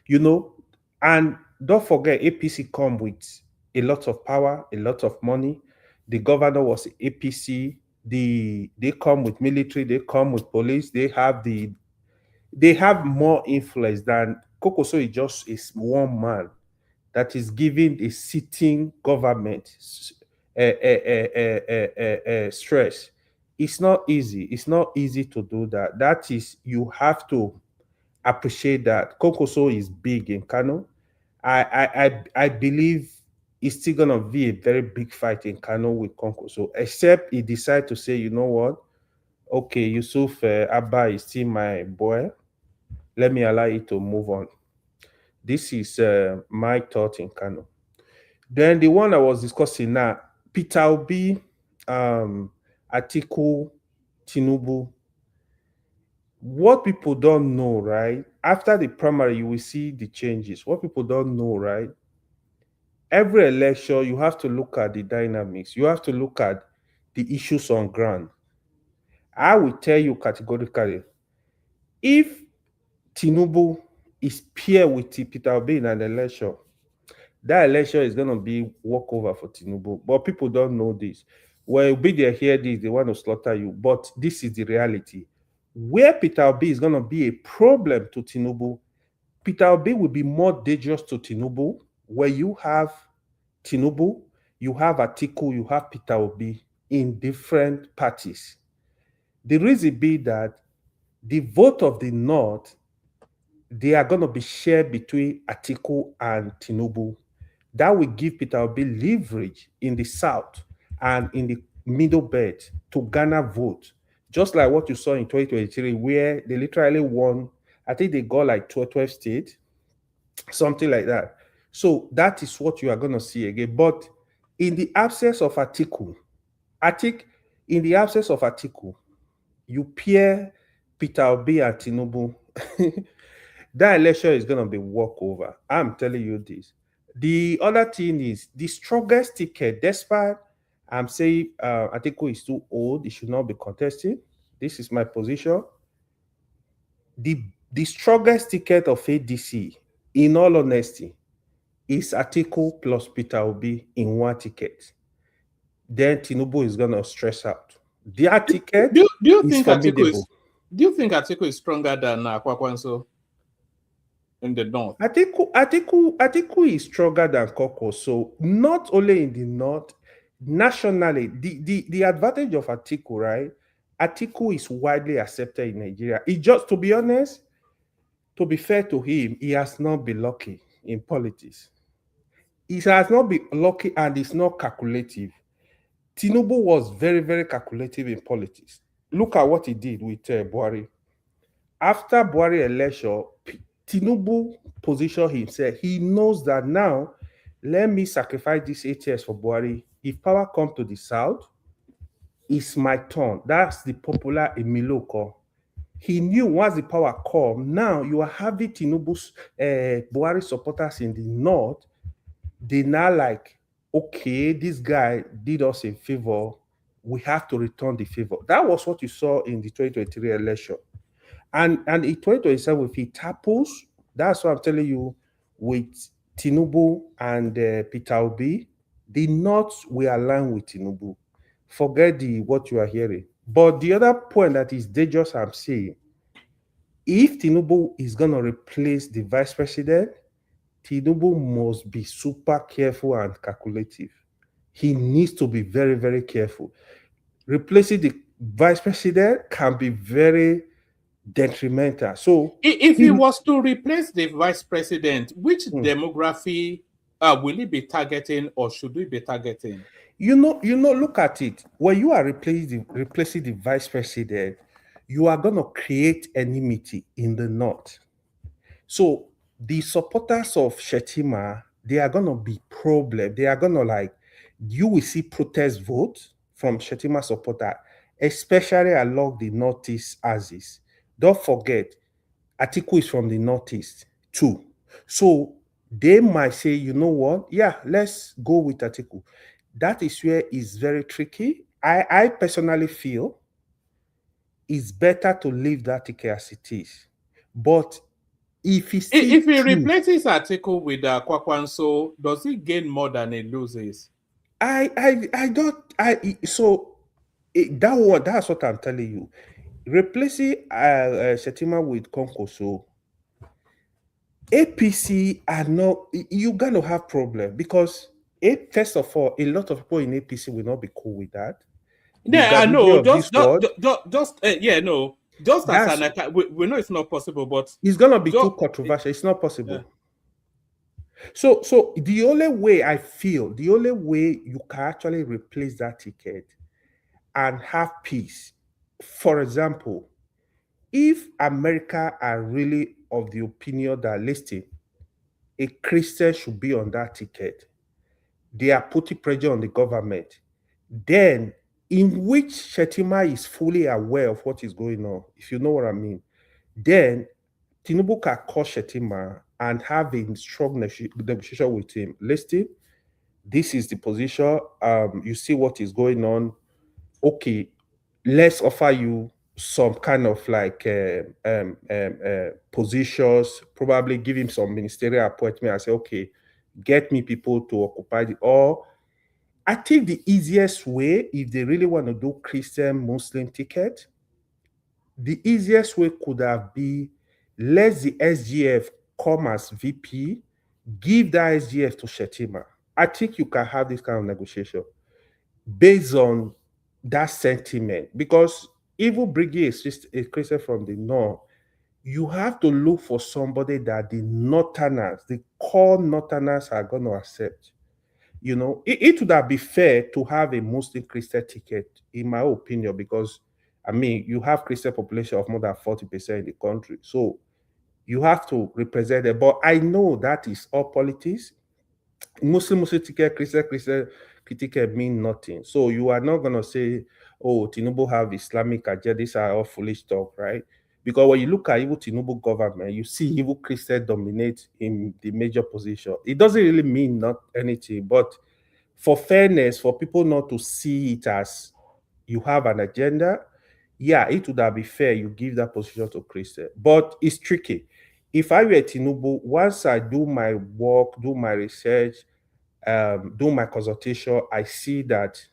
you know. And don't forget, APC come with a lot of power, a lot of money. The governor was APC. They come with military, they come with police, they have more influence than Kokoso is just one man that is giving a sitting government stress. It's not easy. It's not easy to do that. That is, you have to appreciate that Kokoso is big in Kano. I believe it's still gonna be a very big fight in Kano with Kokoso, except he decide to say, you know what? Okay, Yusuf Abba is still my boy. Let me allow you to move on. This is my thought in Kano. Then the one I was discussing now, Peter Obi, Atiku, Tinubu. What people don't know, right? After the primary, you will see the changes. What people don't know, right? Every election, you have to look at the dynamics. You have to look at the issues on ground. I will tell you categorically, if Tinubu is peer with Peter Obi in an election, that election is going to be walkover for Tinubu. But people don't know this. Well, be there, hear this, they want to slaughter you. But this is the reality. Where Peter Obi is going to be a problem to Tinubu, Peter Obi will be more dangerous to Tinubu, where you have Tinubu, you have Atiku, you have Peter Obi in different parties. The reason be that the vote of the North, they are going to be shared between Atiku and Tinubu. That will give Peter Obi leverage in the South and in the middle belt to garner vote. Just like what you saw in 2023, where they literally won, I think they got like 12 states, something like that. So that is what you are going to see again. But in the absence of Atiku, in the absence of Atiku, you pair Peter Obi and Tinubu, that election is going to be walkover. I'm telling you this. The other thing is the strongest ticket, despite I'm saying Atiku is too old, he should not be contesting. This is my position. The strongest ticket of ADC, in all honesty, is Atiku plus Peter Obi in one ticket. Then Tinubu is gonna stress out. Their ticket do you is think formidable. Do you think Atiku is stronger than Kwakwanso in the north? Atiku is stronger than Koko. So not only in the north, nationally, the advantage of Atiku, right? Atiku is widely accepted in Nigeria. It just, to be honest, to be fair to him, he has not been lucky in politics. He has not been lucky and it's not calculative. Tinubu was very, very calculative in politics. Look at what he did with Buhari. After Buhari election, Tinubu positioned himself. He knows that now, let me sacrifice these 8 years for Buhari. If power comes to the south, it's my turn. That's the popular Emiloko. He knew once the power come, now you are having Tinubu's Buhari supporters in the north. They now like, okay, this guy did us a favor. We have to return the favor. That was what you saw in the 2023 election. And in 2027, if he tapples, that's what I'm telling you, with Tinubu and Peter Obi, the North will align with Tinubu. Forget what you are hearing. But the other point that is dangerous, I'm saying, if Tinubu is going to replace the vice president, Tinubu must be super careful and calculative. He needs to be very, very careful. Replacing the vice president can be very detrimental. So if he was to replace the vice president, which demography will he be targeting, or should we be targeting? You know, look at it. When you are replacing the vice president, you are going to create enmity in the north. So the supporters of Shetima, they are going to be problem. They are going to you will see protest votes from Shetima supporter, especially along the northeast axis. Don't forget, Atiku is from the Northeast too. So they might say, you know what? Yeah, let's go with Atiku. That is where it's very tricky. I personally feel it's better to leave that ticket as it is. But if he still If he choose, replaces Atiku with Kwakwanso, does he gain more than he loses? I don't so that's what I'm telling you. Replacing Shetima with Konkoso, APC are not, you're gonna have problem because first of all, a lot of people in APC will not be cool with that. The Yeah, I Ganduje know. of this world, Just as that's we know it's not possible, but it's gonna be just, too controversial. It's not possible. So the only way I feel, the only way you can actually replace that ticket and have peace, for example, if America are really of the opinion that listen, a Christian should be on that ticket, they are putting pressure on the government, then in which Shetima is fully aware of what is going on, if you know what I mean, then Tinubu can call Shetima and have a strong negotiation with him. Listen, this is the position. You see what is going on. Okay, let's offer you some kind of like positions, probably give him some ministerial appointment and say, okay, get me people to occupy the, or I think the easiest way, if they really want to do Christian Muslim ticket, the easiest way could have been let the SGF come as VP, give that SGF to Shetima. I think you can have this kind of negotiation based on that sentiment, because even bringing a Christian from the north, you have to look for somebody that the northerners, the core northerners are going to accept. You know, it would have been fair to have a Muslim Christian ticket, in my opinion, because I mean, you have Christian population of more than 40% in the country. So you have to represent it. But I know that is all politics. Muslim ticket, Christian ticket mean nothing. So you are not gonna say, oh, Tinubu have Islamic agenda. These are all foolish talk, right? Because when you look at even Tinubu government, you see even Christian dominate in the major position. It doesn't really mean not anything, but for fairness, for people not to see it as you have an agenda, yeah, it would have been fair. You give that position to Christian, but it's tricky. If I were Tinubu, once I do my work, do my research, do my consultation, I see that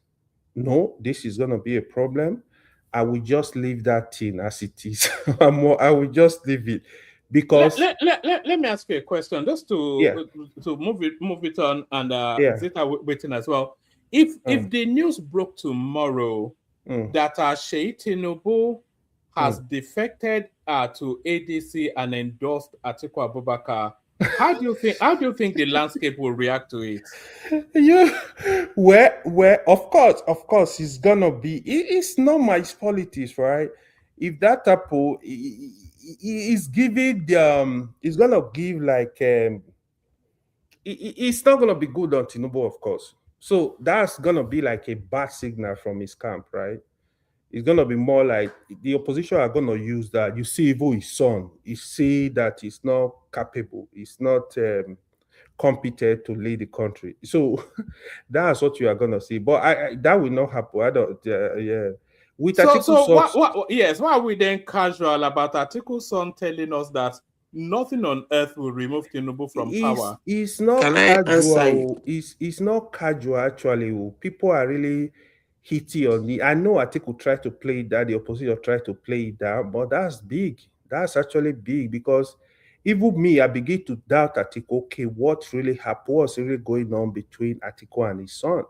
no, this is going to be a problem, I will just leave that thing as it is. I will just leave it because let me ask you a question, just yeah, to move it on, and yeah, Zeta waiting as well. If the news broke tomorrow that Sheikh Tinubu has defected to ADC and endorsed Atiku Abubakar, how do you think the landscape will react to it? yeah, where of course it's gonna be, it's not my politics, right? If that apple is giving it's gonna give like it's not gonna be good on Tinubu, of course. So that's gonna be like a bad signal from his camp, right? It's gonna be more like the opposition are gonna use that. You see, even his son, you see that he's not capable, he's not competent to lead the country. So that's what you are gonna see. But I that will not happen. I don't. Yeah. With So Atiku why are we then casual about Atiku's son telling us that nothing on earth will remove Tinubu from power? It's not Can I answer you? casual. It's not casual actually. People are really hitty on the. I know Atiku tried to play that, the opposition tried to play it down, but that's big. That's actually big because even me, I begin to doubt Atiku. Okay, what really happened? What's really going on between Atiku and his son?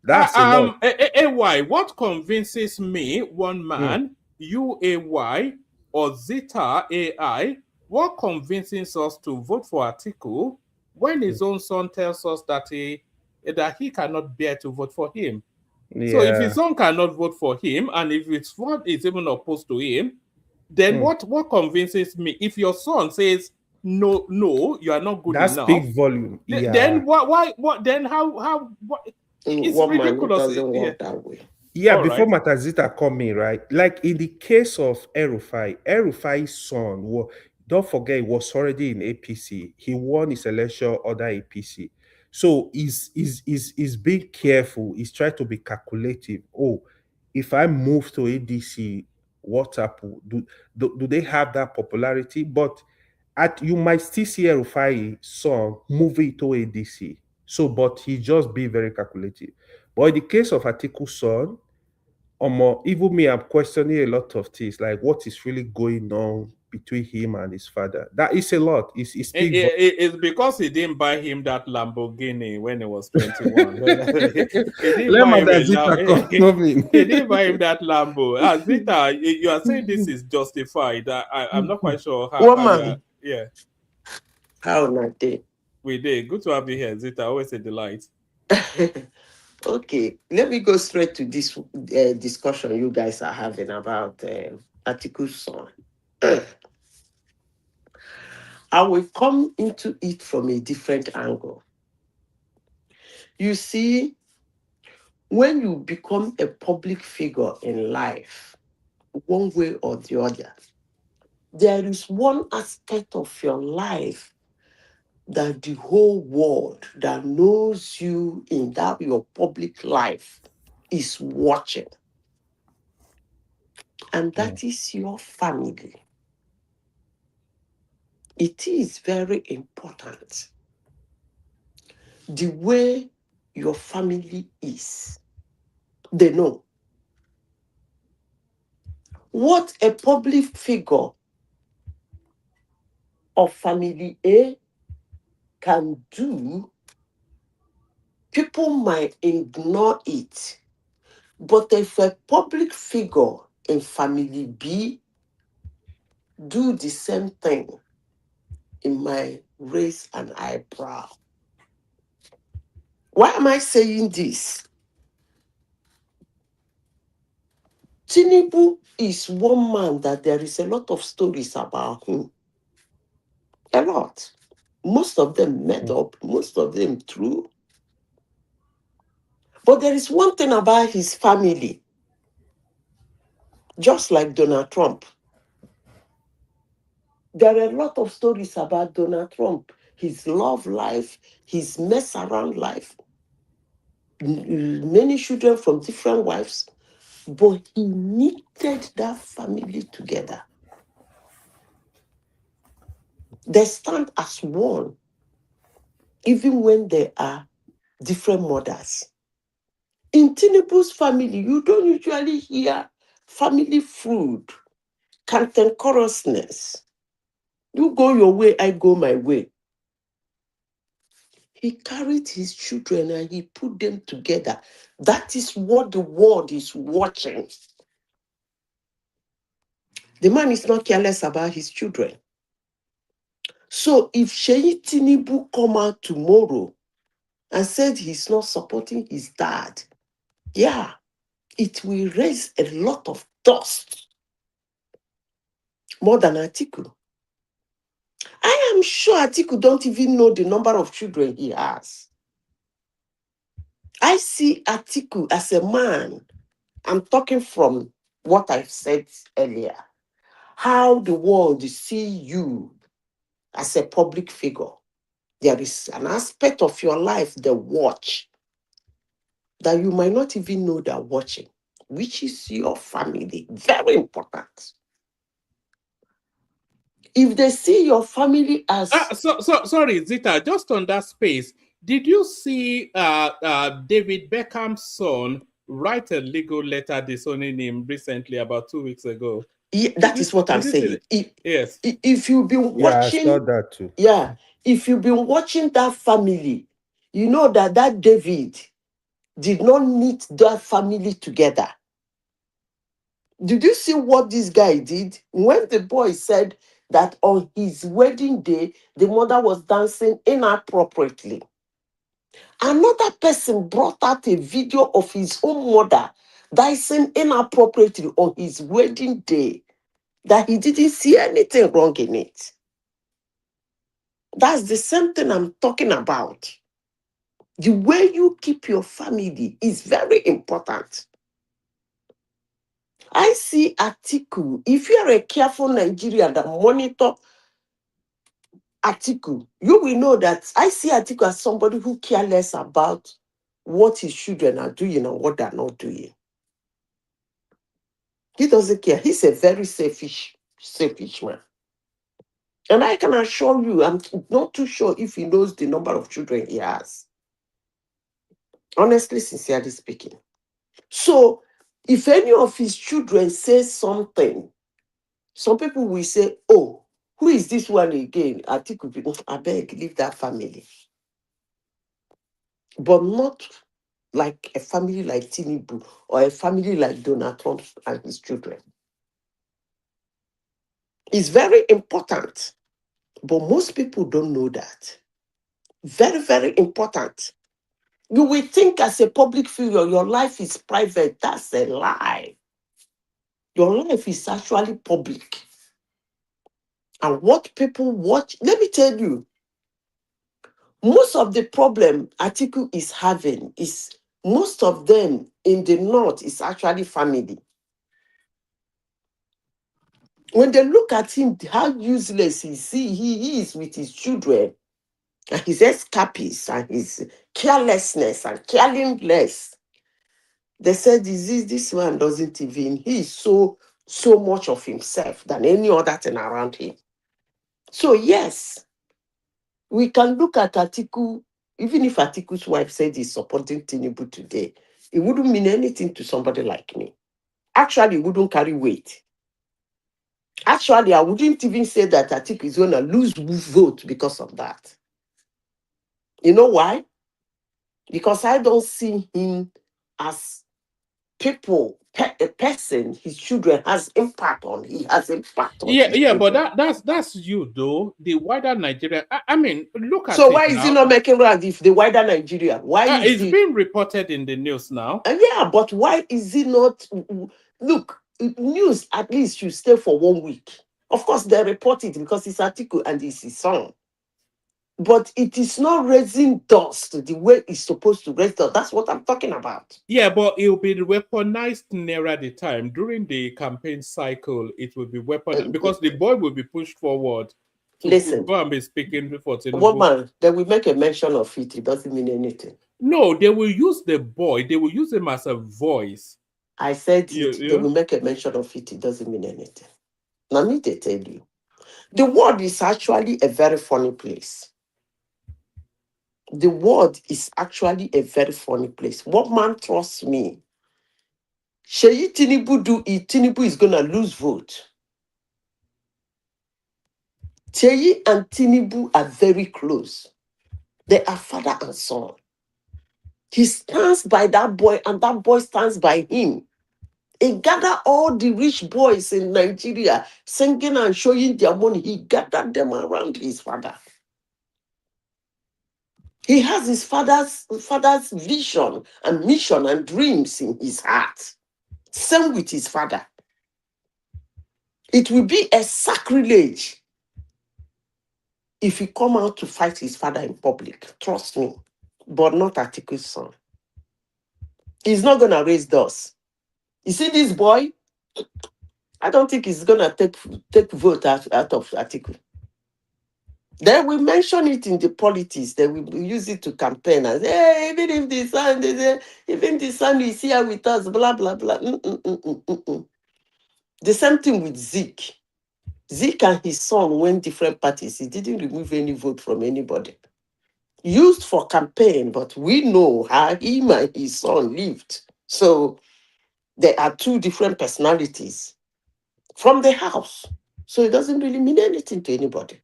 That's a lot. AY, what convinces me, one man, you AY, or Zeta AI, what convinces us to vote for Atiku when his own son tells us that he cannot bear to vote for him? Yeah. So if his son cannot vote for him, and if his son is even opposed to him, then what convinces me? If your son says no, you are not good That's enough. big volume. Then what? Then how? What? It's One man, it ridiculous. doesn't work that way. Yeah, All before right. Matazita come in, right? Like in the case of Erufai's son, don't forget he was already in APC. He won his election under APC. So he's being careful. He's trying to be calculative. Oh, if I move to ADC, what happened? Do they have that popularity? But you might still see a Rufai son moving to ADC. So, but he just be very calculative. But in the case of Atiku's son, even me, I'm questioning a lot of things, like what is really going on between him and his father. That is a lot. It's because he didn't buy him that Lamborghini when he was 21. He didn't Let buy him Madam Zita come in. He didn't buy him that Lambo. Zita, you are saying this is justified. I'm not quite sure how you are. Yeah. How not day? We did. Good to have you here, Zita. Always a delight. Okay, let me go straight to this discussion you guys are having about Atiku's son. I will come into it from a different angle. You see, when you become a public figure in life, one way or the other, there is one aspect of your life that the whole world that knows you in that your public life is watching. And that is your family. It is very important the way your family is. They know what a public figure of family A can do. People might ignore it, but if a public figure in family B do the same thing, it might raise an eyebrow. Why am I saying this? Tinubu is one man that there is a lot of stories about him. A lot. Most of them made up, most of them true. But there is one thing about his family, just like Donald Trump. There are a lot of stories about Donald Trump, his love life, his mess around life, many children from different wives, but he knitted that family together. They stand as one, even when they are different mothers. In Tinubu's family, you don't usually hear family feud, cantankerousness. You go your way, I go my way. He carried his children and he put them together. That is what the world is watching. The man is not careless about his children. So if Sheyi Tinubu come out tomorrow and said he's not supporting his dad, yeah, it will raise a lot of dust. More than Atiku. I am sure Atiku don't even know the number of children he has. I see Atiku as a man. I'm talking from what I said earlier. How the world see you as a public figure. There is an aspect of your life they watch that you might not even know they're watching, which is your family. Very important. If they see your family as... Sorry, Zita, just on that space, did you see David Beckham's son write a legal letter disowning him recently, about 2 weeks ago? Yeah, that is what I'm saying. Yes. If you've been watching... Yeah, I saw that too. Yeah, if you've been watching that family, you know that David did not knit that family together. Did you see what this guy did? When the boy said that on his wedding day, the mother was dancing inappropriately, another person brought out a video of his own mother dancing inappropriately on his wedding day, that he didn't see anything wrong in it. That's the same thing I'm talking about. The way you keep your family is very important. I see Atiku, if you are a careful Nigerian that monitor Atiku, you will know that I see Atiku as somebody who cares less about what his children are doing and what they're not doing. He doesn't care. He's a very selfish man. And I can assure you, I'm not too sure if he knows the number of children he has. Honestly, sincerely speaking. So, if any of his children says something, some people will say, oh, who is this one again? Atiku, I beg, leave that family. But not like a family like Tinubu or a family like Donald Trump and his children. It's very important, but most people don't know that. Very, very important. You will think as a public figure, your life is private. That's a lie. Your life is actually public. And what people watch, let me tell you, most of the problem Atiku is having is most of them in the north is actually family. When they look at him, how useless he is with his children, and his escapees and his carelessness and caringless, they said this man doesn't even, he is so much of himself than any other thing around him. So yes, we can look at Atiku, even if Atiku's wife said he's supporting Tinubu today, it wouldn't mean anything to somebody like me. Actually, it wouldn't carry weight. Actually, I wouldn't even say that Atiku is going to lose vote because of that. You know why? Because I don't see him as a person his children has impact on. He has impact on his Yeah, but children. that's you though. The wider Nigeria. I mean, look at So it why is he now. not making rounds if the wider Nigeria? Why is It's he? being reported in the news now. Yeah, but why is he not? Look, news at least should stay for 1 week. Of course, they report it because it's article and it's his son. But it is not raising dust the way it's supposed to raise dust. That's what I'm talking about. Yeah, but it will be weaponized nearer the time. During the campaign cycle, it will be weaponized because the boy will be pushed forward to Listen, go and be speaking for Tinubu. woman, they will make a mention of it. It doesn't mean anything. No, they will use the boy. They will use him as a voice. I said it. Yeah. They will make a mention of it. It doesn't mean anything. Now, me to tell you, the world is actually a very funny place. The world is actually a very funny place. What man trusts me? Sheyi Tinubu do it, Tinubu is going to lose vote. Sheyi and Tinubu are very close. They are father and son. He stands by that boy and that boy stands by him. He gathered all the rich boys in Nigeria singing and showing their money. He gathered them around his father. He has his father's vision and mission and dreams in his heart. Same with his father. It will be a sacrilege if he come out to fight his father in public. Trust me. But not Atiku's son. He's not going to raise dust. You see this boy? I don't think he's going to take vote out of Atiku. They will mention it in the politics. They will use it to campaign and say, hey, even if the son is here with us, blah, blah, blah. The same thing with Zeke. Zeke and his son went different parties. He didn't remove any vote from anybody. Used for campaign, but we know how him and his son lived. So there are two different personalities from the house. So it doesn't really mean anything to anybody.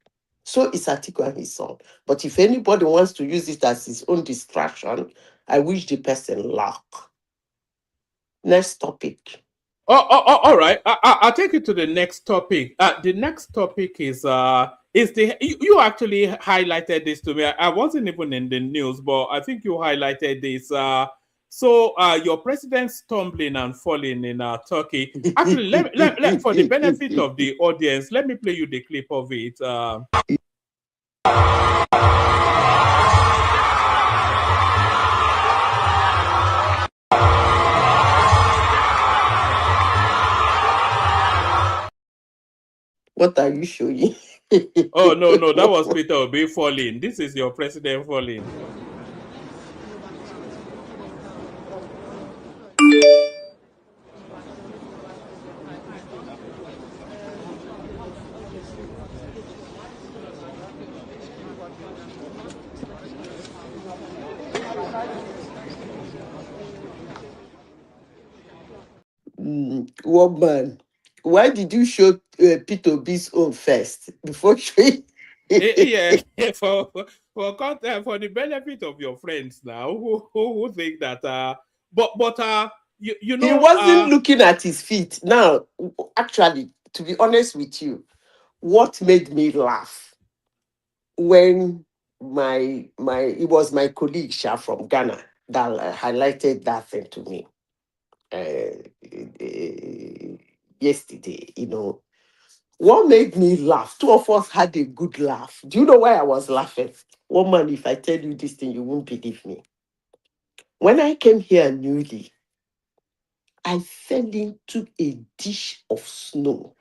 So it's Atiku and his son. But if anybody wants to use it as his own distraction, I wish the person luck. Next topic. All right. I'll take you to the next topic. The next topic is you actually highlighted this to me. I wasn't even in the news, but I think you highlighted this. So your president stumbling and falling in Turkey. Actually, let for the benefit of the audience, let me play you the clip of it. What are you showing? Oh, no, that was Peter Obi falling. This is your president falling. Woman, why did you show Peter Obi's own first before showing? Yeah, for the benefit of your friends now who think that but you He know wasn't looking at his feet. Now, actually, to be honest with you, what made me laugh when it was my colleague Sha from Ghana that highlighted that thing to me yesterday. What made me laugh? Two of us had a good laugh. Do you know why I was laughing? Woman, if I tell you this thing, you won't believe me. When I came here newly, I fell into a dish of snow.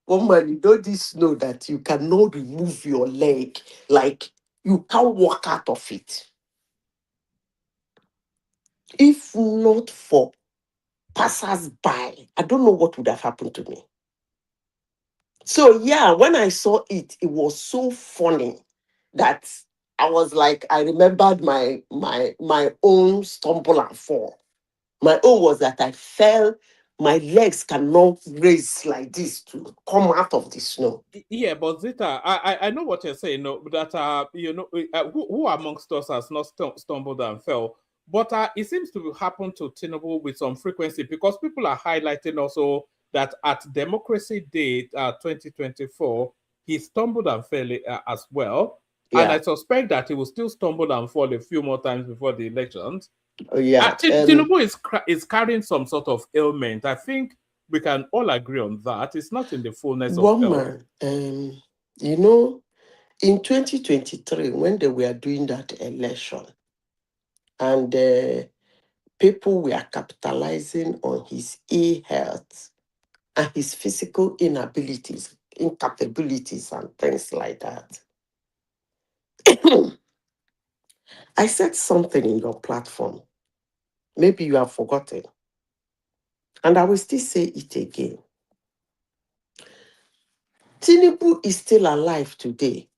Woman, you know this snow that you cannot remove your leg, like you can't walk out of it. If not for passers-by, I don't know what would have happened to me. So yeah, when I saw it, it was so funny that I was like, I remembered my own stumble and fall. My own was that I fell, my legs cannot raise like this to come out of the snow. yeah, but Zita, I know what you're saying. No, that who amongst us has not stumbled and fell, but it seems to happen to Tinubu with some frequency because people are highlighting also that at Democracy Day 2024 he stumbled and fell as well, and I Yeah. suspect that he will still stumble and fall a few more times before the elections. Oh, yeah. Tinubu is carrying some sort of ailment. I think we can all agree on that. It's not in the fullness of health. Woman, in 2023, when they were doing that election, and people were capitalizing on his health and his physical incapabilities, and things like that. I said something in your platform. Maybe you have forgotten. And I will still say it again. Tinubu is still alive today.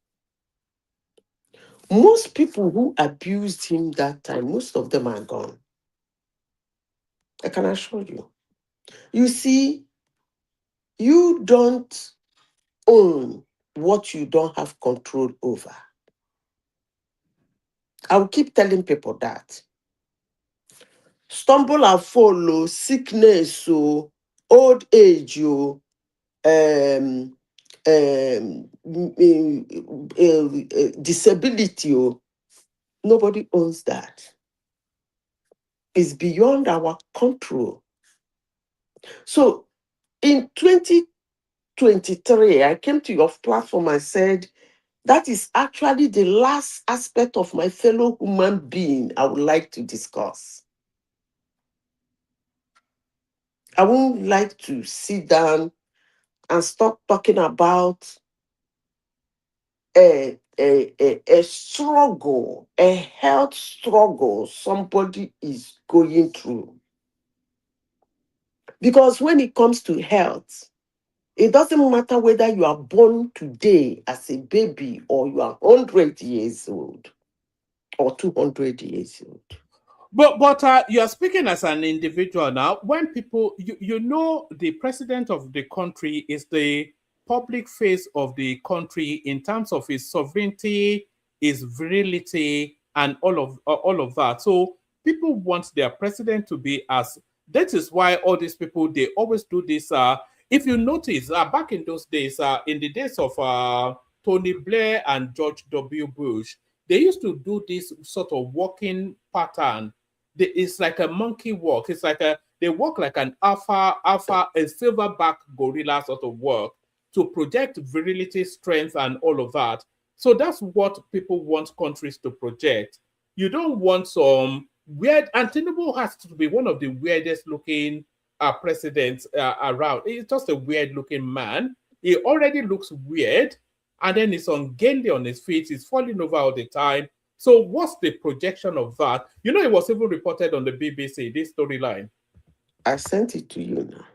Most people who abused him that time, most of them are gone. I can assure you. You see, you don't own what you don't have control over. I will keep telling people that. Stumble and fall, sickness, old age, disability, nobody owns that. It's beyond our control. So in 2023, I came to your platform and said, that is actually the last aspect of my fellow human being I would like to discuss. I wouldn't like to sit down and stop talking about a struggle, a health struggle somebody is going through. Because when it comes to health, it doesn't matter whether you are born today as a baby or you are 100 years old or 200 years old. But you are speaking as an individual now. When people, the president of the country is the public face of the country in terms of his sovereignty, his virility, and all of that. So people want their president to be as. That is why all these people they always do this. If you notice, back in those days, in the days of Tony Blair and George W. Bush, they used to do this sort of walking pattern. It's like a monkey walk. It's like they walk like an a silverback gorilla sort of walk to project virility, strength, and all of that. So that's what people want countries to project. You don't want some weird, and Tinubu has to be one of the weirdest looking president around. He's just a weird looking man. He already looks weird, and then he's ungainly on his feet. He's falling over all the time. So what's the projection of that? You know, it was even reported on the BBC, this storyline. I sent it to you now.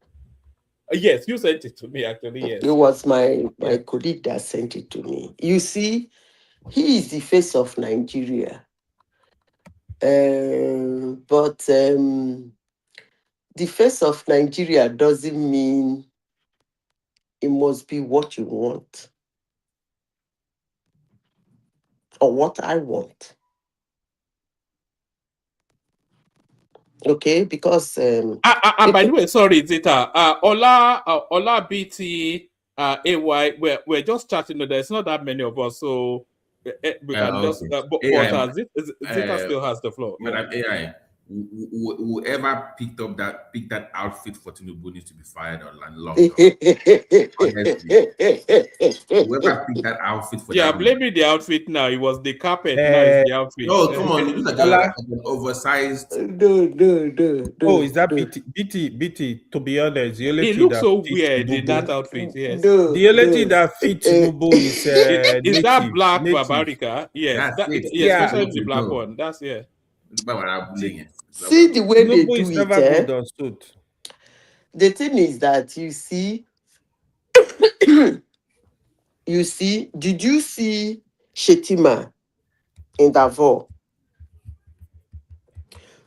Yes, you sent it to me, actually, yes. It was my colleague that sent it to me. You see, he is the face of Nigeria. But the face of Nigeria doesn't mean it must be what you want or what I want. Okay, because by the way, sorry, Zita. Ola BT AY, we're just chatting. There's not that many of us, so we can just. But Zita still has the floor. Madam AI, whoever picked that outfit for Tinubu needs to be fired or locked up. Honestly, whoever picked that outfit for blaming the outfit now. It was the carpet. Now it's the outfit. No, come on, you look like an oversized. No. Oh, is that BT? To be honest, the only he thing looks that so fits weird in Tinubu- that outfit. Yes. The only thing that fits Tinubu is Is that native, black native. Barbarica? Yes. That's it. Yeah, especially the black one. That's See the way they Tinubu do is it. never good on suit. The thing is that you see, did you see Shetima in Davao?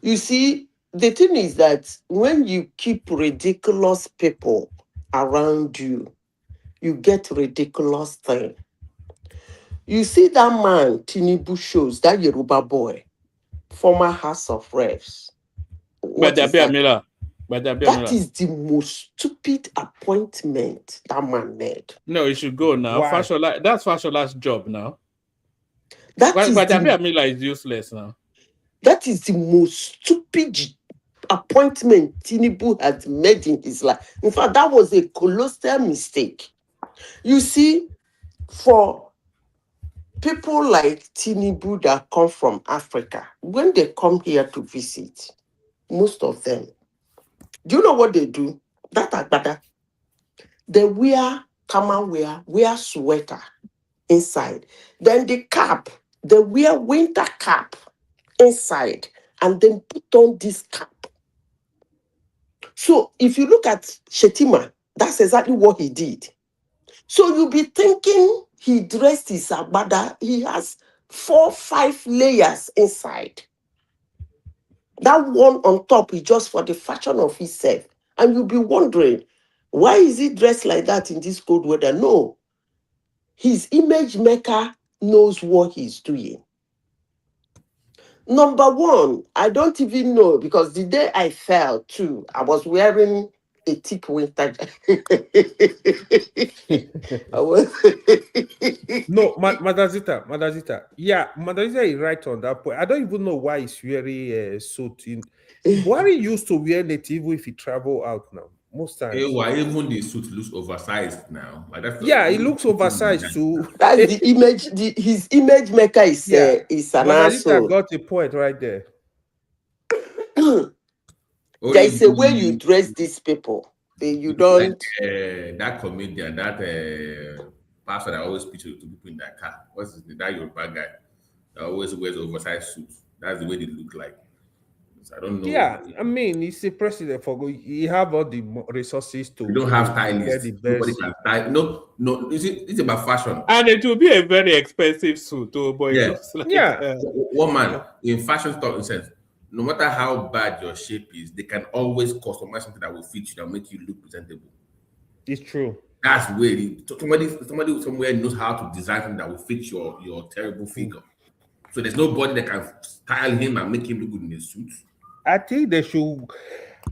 You see, the thing is that when you keep ridiculous people around you, you get ridiculous thing. You see that man, Tinubu shows, that Yoruba boy, former House of Reps. What is that? That is the most stupid appointment that man made. No, he should go now. Why? That's Fashola's job now. But Amila is useless now. That is the most stupid appointment Tinubu has made in his life. In fact, that was a colossal mistake. You see, for people like Tinubu that come from Africa, when they come here to visit, most of them, do you know what they do? That agbada. They wear wear sweater inside. Then the cap, they wear winter cap inside and then put on this cap. So if you look at Shetima, that's exactly what he did. So you'll be thinking he dressed his agbada, he has 4-5 layers inside. That one on top is just for the fashion of himself. And you'll be wondering, why is he dressed like that in this cold weather? No. His image maker knows what he's doing. Number one, I don't even know, because the day I fell too, I was wearing a thick winter jacket. No, Madazita. Yeah, Madazita is right on that point. I don't even know why he's wearing suit. Buhari used to wear native if he travel out now. Most times. Even the suit looks oversized now. Like it looks oversized too. That's the image. His image maker is an asshole. Got a point right there. There is a way you dress these people. You don't. Like, that comedian, that pastor that always speaks to people in that car. What's his name? That Yoruba guy that always wears oversized suits. That's the way they look like. I don't know. Yeah, I mean, he's the president for he have all the resources to. You don't have stylists. Nobody can style. No. It's about fashion. And it will be a very expensive suit, too, but it looks like one man in fashion store, in sense, no matter how bad your shape is, they can always customize something that will fit you, that will make you look presentable. It's true. That's where somebody somewhere knows how to design something that will fit your terrible figure. So there's nobody that can style him and make him look good in a suit. I think they should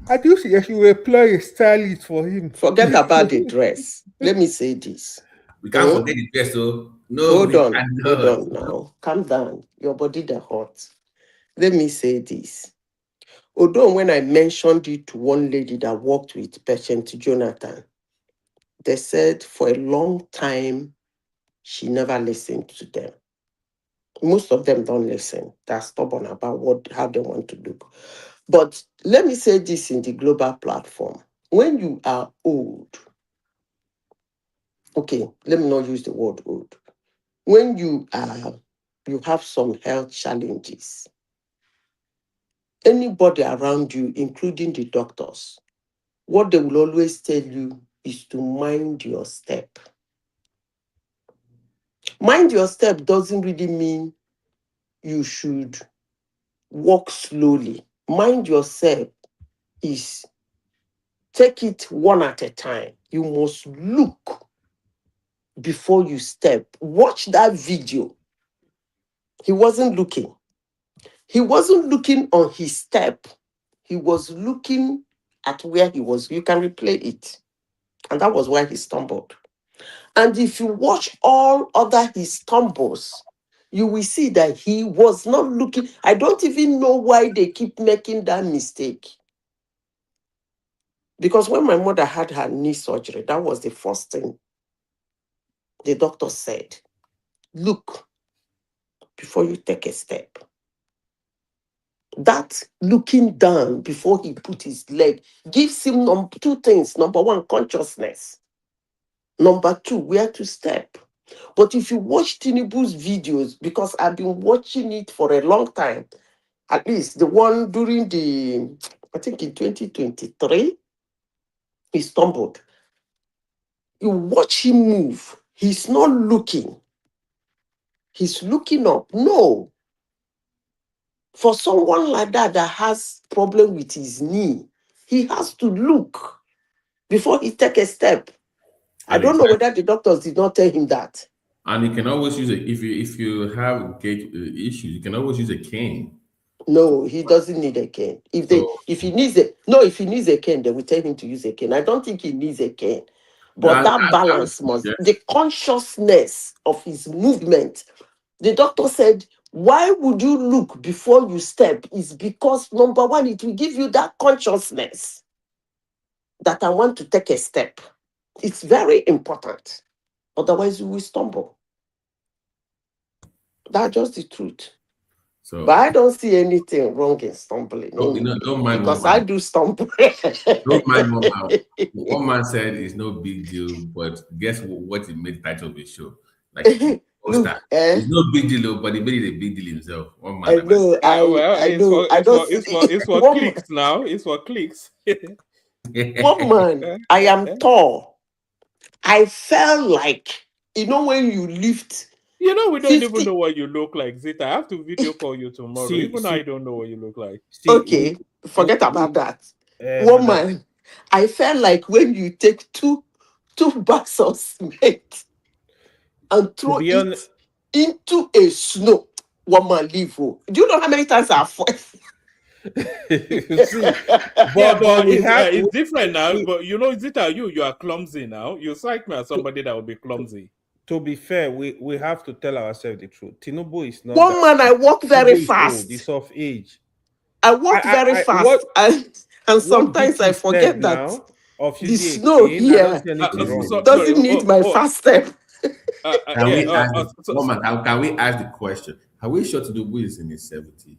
employ a stylist for him. Forget about the dress. Let me say this. We can't forget the dress, so no. Hold on now. Calm down. Your body the hot. Let me say this. Although when I mentioned it to one lady that worked with President Jonathan, they said for a long time she never listened to them. Most of them don't listen. They're stubborn about how they want to do. But let me say this in the global platform. When you are old, okay, let me not use the word old. When you have some health challenges, anybody around you, including the doctors, what they will always tell you is to mind your step. Mind your step doesn't really mean you should walk slowly. Mind yourself is take it one at a time. You must look before you step. Watch that video. He wasn't looking. He wasn't looking on his step. He was looking at where he was. You can replay it. And that was why he stumbled. And if you watch all other his stumbles, you will see that he was not looking. I don't even know why they keep making that mistake. Because when my mother had her knee surgery, that was the first thing the doctor said. Look before you take a step. That looking down before he put his leg gives him two things. Number one, consciousness. Number two, where to step. But if you watch Tinubu's videos, because I've been watching it for a long time, at least the one during I think in 2023, he stumbled. You watch him move, he's not looking. He's looking up. No. For someone like that has problem with his knee, he has to look before he take a step. I don't know whether the doctors did not tell him that. And you can always use it if you have gait issues. You can always use a cane. No, he doesn't need a cane. If he needs a cane, they will tell him to use a cane. I don't think he needs a cane. But that balance the consciousness of his movement. The doctor said, why would you look before you step? Is because number one, it will give you that consciousness that I want to take a step. It's very important. Otherwise, you will stumble. That's just the truth. So, but I don't see anything wrong in stumbling. Don't mind because I do stumble. Don't mind one man. One man said it's no big deal, but guess what he made the title of the show? Like poster. It's no big deal, but he made it a big deal himself. One man. I know. It's for clicks now. It's for clicks. One man, I am tall. I felt like, when you lift. We don't even know what you look like, Zita. I have to video call you tomorrow. I don't know what you look like. Okay, forget about that. One man, I felt like when you take two bags of cement and throw it into a snow, one man leave. Do you know how many times I've fallen? It's different now. But Zita, you are clumsy now. You cite me as somebody that will be clumsy. To be fair, we have to tell ourselves the truth. Tinubu is not. One man, I walk very fast. He's of age. I walk very fast, and sometimes I forget that now of the snow here doesn't need my fast step. Can we ask the question? Are we sure Tinubu is in his 70s?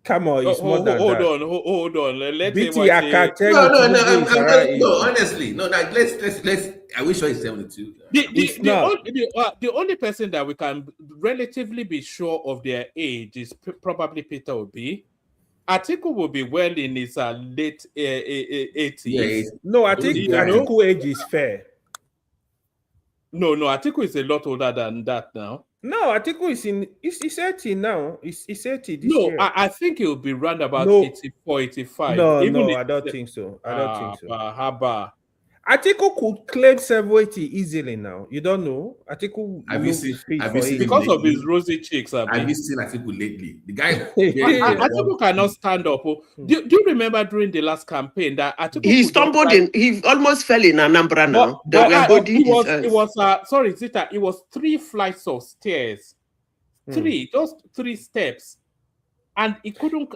Come on, it's more than hold that. Hold on. Let's BT, I can tell you. No, honestly, no. Like, let's. Are we sure he's 72? The only person that we can relatively be sure of their age is probably Peter Obi. Atiku will be well in his late 80s. Yeah, no, I think Atiku age is fair. No, Atiku is a lot older than that now. No, Atiku is 80 now. He's 80 this year. I think he'll be round about 84, 85. No, I don't think so. Haba. Atiku could claim 70 easily now. You don't know? Atiku because of his rosy cheeks. Have you seen Atiku lately? The guy Atiku cannot stand up. Do you remember during the last campaign that Atiku he stumbled he almost fell in Anambra now. It was Zita, it was 3 flights of stairs. Just 3 steps. And he couldn't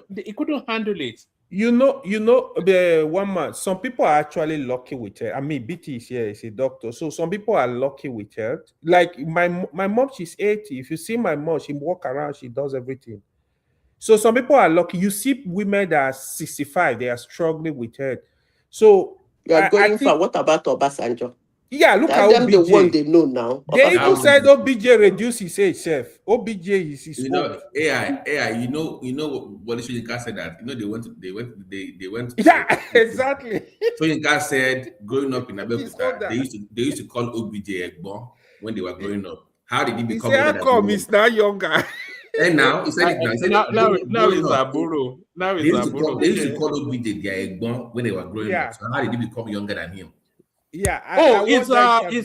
handle it. The one man, some people are actually lucky with it. I mean, BT is here, is a doctor. So some people are lucky with it. Like my mom, she's 80. If you see my mom, she walk around, she does everything. So some people are lucky. You see women that are 65, they are struggling with health. So You are I going think, for what about Obasanjo? yeah, look Tell at them the one OBJ. they know now. They even Obasanjo. said OBJ reduced his age self. OBJ is his You own. know, AI. You know what Soyinka said that. You know, they went. Yeah, exactly. Soyinka said, growing up in He's older. Abeokuta, they used to call OBJ Egbon when they were growing up. How did he He become said, older how than come him? he's now younger? And now he said it now. He said it Now growing it's up. Aburo. Now They it's used to call Aburo. OBJ their Egbon when they were growing up. Yeah. So how did he become younger than him? Yeah, I Oh, watched that interview.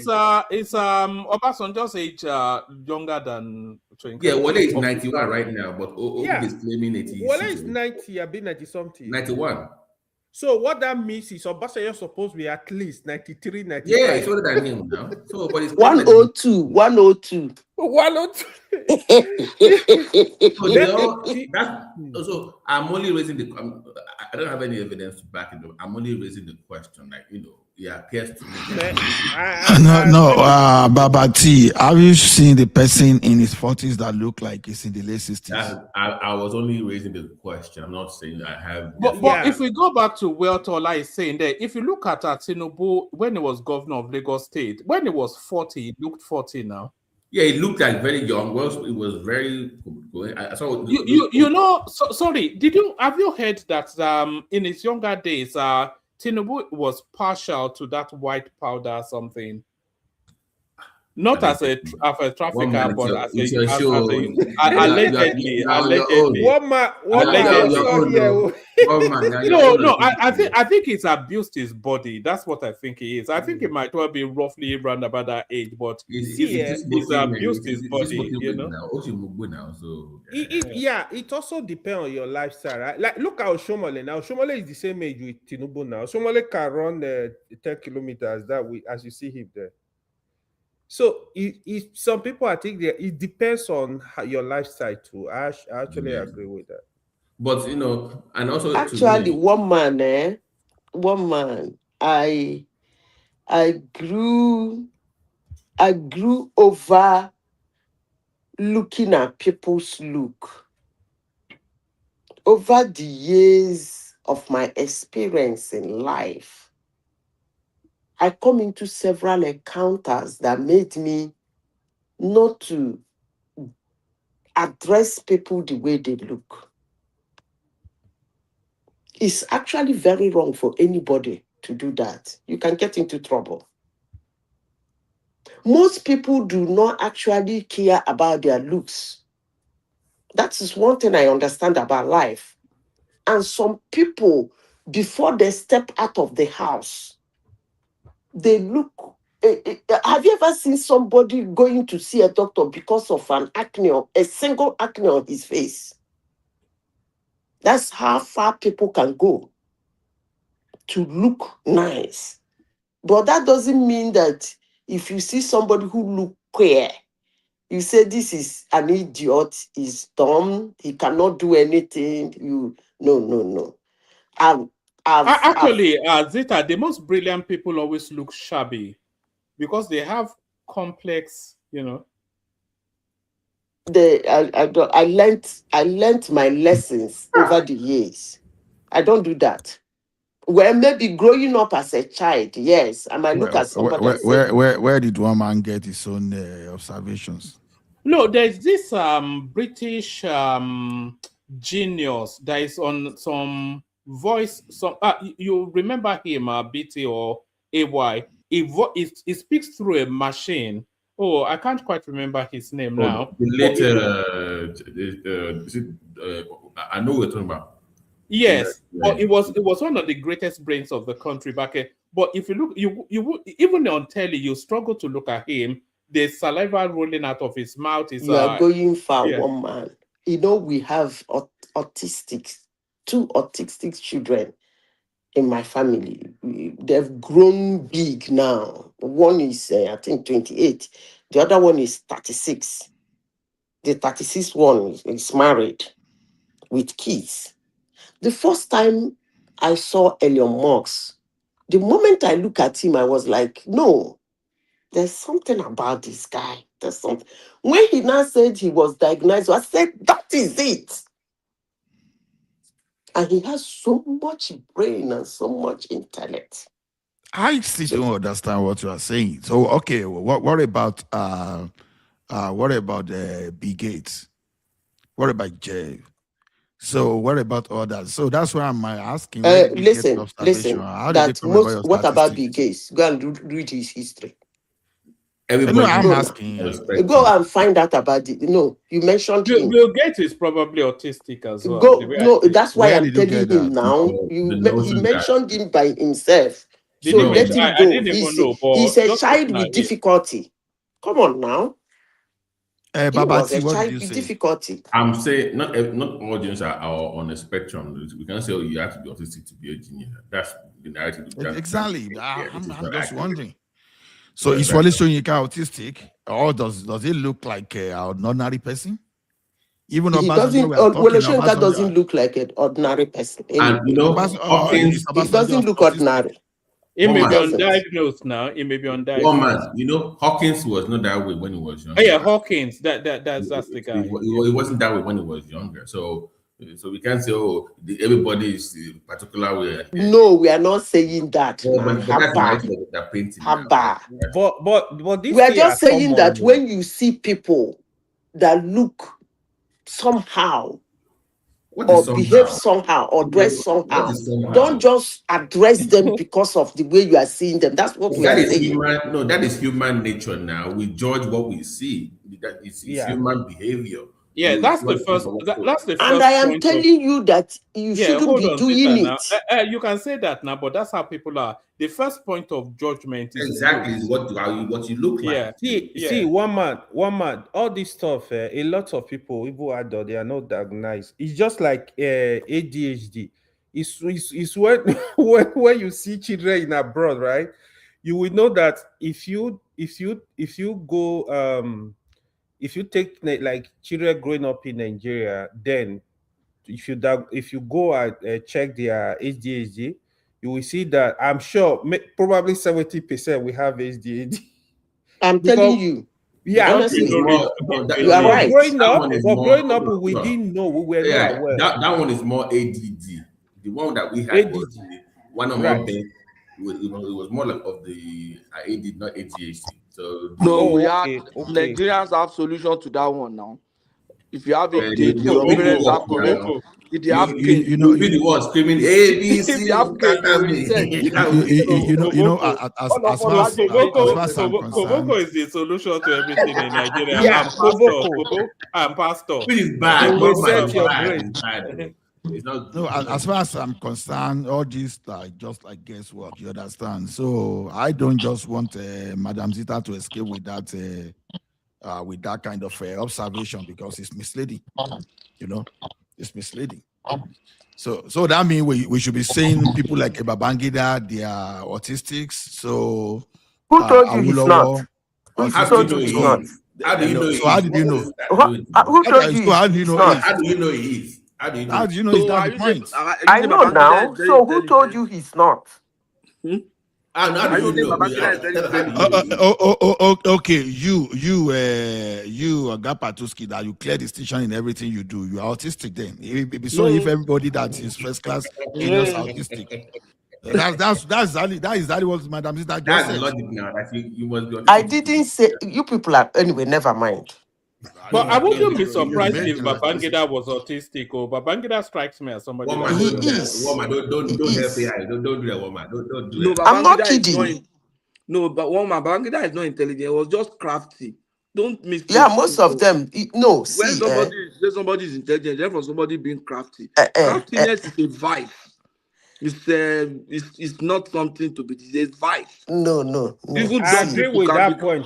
it's Obasanjo's age younger than Yeah, Twinkle. Wale is Of 91 right now, but OBJ Yeah. is claiming Wale 86 is or 90, I've been 90 something. 91. So what that means is Obasanjo supposed to be at least 93, 95. Yeah, he's older than him now. So, but he's claiming that 102, 102. 102. so they all that's also I'm only raising the I don't have any evidence to back it up. I'm only raising the question, like it appears to me. Baba T, have you seen the person in his 40s that look like he's in the late 60s? I was only raising the question. I'm not saying I have. But if we go back to where Tola is saying there, if you look at Tinubu when he was governor of Lagos State, when he was 40, he looked 40 now. Yeah, he looked like very young. Well, it was very. I saw. You know. Sorry, have you heard that in his younger days, Tinubu was partial to that white powder or something? Not as a trafficker, but as allegedly. One man saw here. No. I think he's abused his body. That's what I think he is. I think he might well be roughly around about that age, but he's abused his body. You know. It also depends on your lifestyle, right? Like look at Oshomole now. Oshomole is the same age with Tinubu now. Oshomole can run 10 kilometers as you see him there. So some people, I think it depends on your lifestyle too. I actually agree with that. But and also actually, one man, I grew over looking at people's look. Over the years of my experience in life, I come into several encounters that made me not to address people the way they look. It's actually very wrong for anybody to do that. You can get into trouble. Most people do not actually care about their looks. That is one thing I understand about life. And some people, before they step out of the house, they look. Have you ever seen somebody going to see a doctor because of a single acne on his face? That's how far people can go to look nice. But that doesn't mean that if you see somebody who look queer, you say this is an idiot, he's dumb, he cannot do anything. No. Actually, Zita, the most brilliant people always look shabby because they have complex, I learned my lessons over the years. I don't do that. Well, maybe growing up as a child, yes, I might look at somebody and say, where did one man get his own observations? No, there's this British genius that is on some voice. You remember him, BT or AY? He speaks through a machine. Oh, I can't quite remember his name now. I know what you're talking about. Yes, but it was one of the greatest brains of the country back then. But if you look, you even on telly, you struggle to look at him. The saliva rolling out of his mouth is. You are going for one man. We have two autistic children in my family. They've grown big now. One is, I think, 28. The other one is 36. The 36 one is married with kids. The first time I saw Elon Musk, the moment I look at him, I was like, no, there's something about this guy. There's something. When he now said he was diagnosed, I said, that is it. And he has so much brain and so much intellect. I still don't understand what you are saying. So, okay, what about Bill Gates? What about Jeff? So, what about others? So that's why I'm asking, where did you get the observation? How did they come about your What about statistics? Bill Gates? Go and read his history. No, I'm asking. Go and find out about it. No, you mentioned him. Bill Gates is probably autistic as well. That's why Where I'm did you telling get him that? now. He mentioned him by himself. So let him I go. didn't even know, but He's a just child looking with at it. difficulty. Come on now. He was Babati, a what did child you with say? difficulty. I'm saying not all geniuses are on a spectrum. We can say, oh, you have to be autistic to be a genius. That's the narrative. Exactly. Yeah, I'm not just accurate. wondering. So is Wale Soyinka autistic, or does it look like an ordinary person? Even He doesn't. we are talking Soyinka doesn't look like an ordinary person. And you know, he doesn't look ordinary. He may be undiagnosed now. He may be undiagnosed. One man, you know, Hawkins was not that way when he was younger. Oh, yeah, Hawkins. That's the guy. He wasn't that way when he was younger. So we can't say, oh, everybody is a particular way. No, we are not saying that. But that's the they're painting. But this we are thing just has saying come that on. when you see people that look somehow, or behave somehow, or dress somehow, don't just address them because of the way you are seeing them. That's what we are saying. That is human nature now. We judge what we see. That is human behavior. Yeah, that's the first. That's the first. And I am telling you that you shouldn't be doing it. You can say that now, but that's how people are. The first point of judgment is exactly what you look like. Yeah. See, one man, all this stuff. A lot of people, even adult, they are not diagnosed. It's just like ADHD. It's when you see children in abroad, right? You will know that if you go if you take like children growing up in Nigeria, then if you go and check their ADHD, you will see that I'm sure probably 70% we have ADHD. I'm telling you. Yeah, honestly, you are right. Growing up, we didn't know. We were not aware. That one is more ADD. The one that we had was one on one bed. It was more like of the ADD, not ADHD. So no, Nigerians have solution to that one now. If you have a date, your parents have to. If they have kids, you be the one screaming A B C. If you have kids, as far as I'm concerned, Koboko is the solution to everything in Nigeria. Yeah, I'm pastor. It is bad. They will set your brain. No, as far as I'm concerned, all this just like guesswork. You understand? So I don't just want Madam Zita to escape with that kind of observation, because it's misleading. It's misleading. So that means we should be saying people like Babangida, they are autistics. So who told you he's not? Who told you he's not? How do you know? So how did you know? Who told you? How do you know? How do you know he is? How do you know? Is that the point? I know now. So who told you he's not? Okay, you Agapatuski, that you clear distinction in everything you do. You are autistic then. So if everybody that is first class is autistic. That's exactly what Madam Zita just said. Logic now. You must be autistic. I didn't say you people are anyway, never mind. But I wouldn't be surprised if Babangida was autistic. Or Babangida strikes me as somebody. Woman, don't help AI. Don't do that, woman. Don't do that. I'm not kidding. No, but Babangida is not intelligent. It was just crafty. Don't miss. Yeah, most of them. No, when somebody is intelligent, then for somebody being crafty. Craftiness is a vibe. It's not something to be. It's a vibe. No. Even I agree with that point.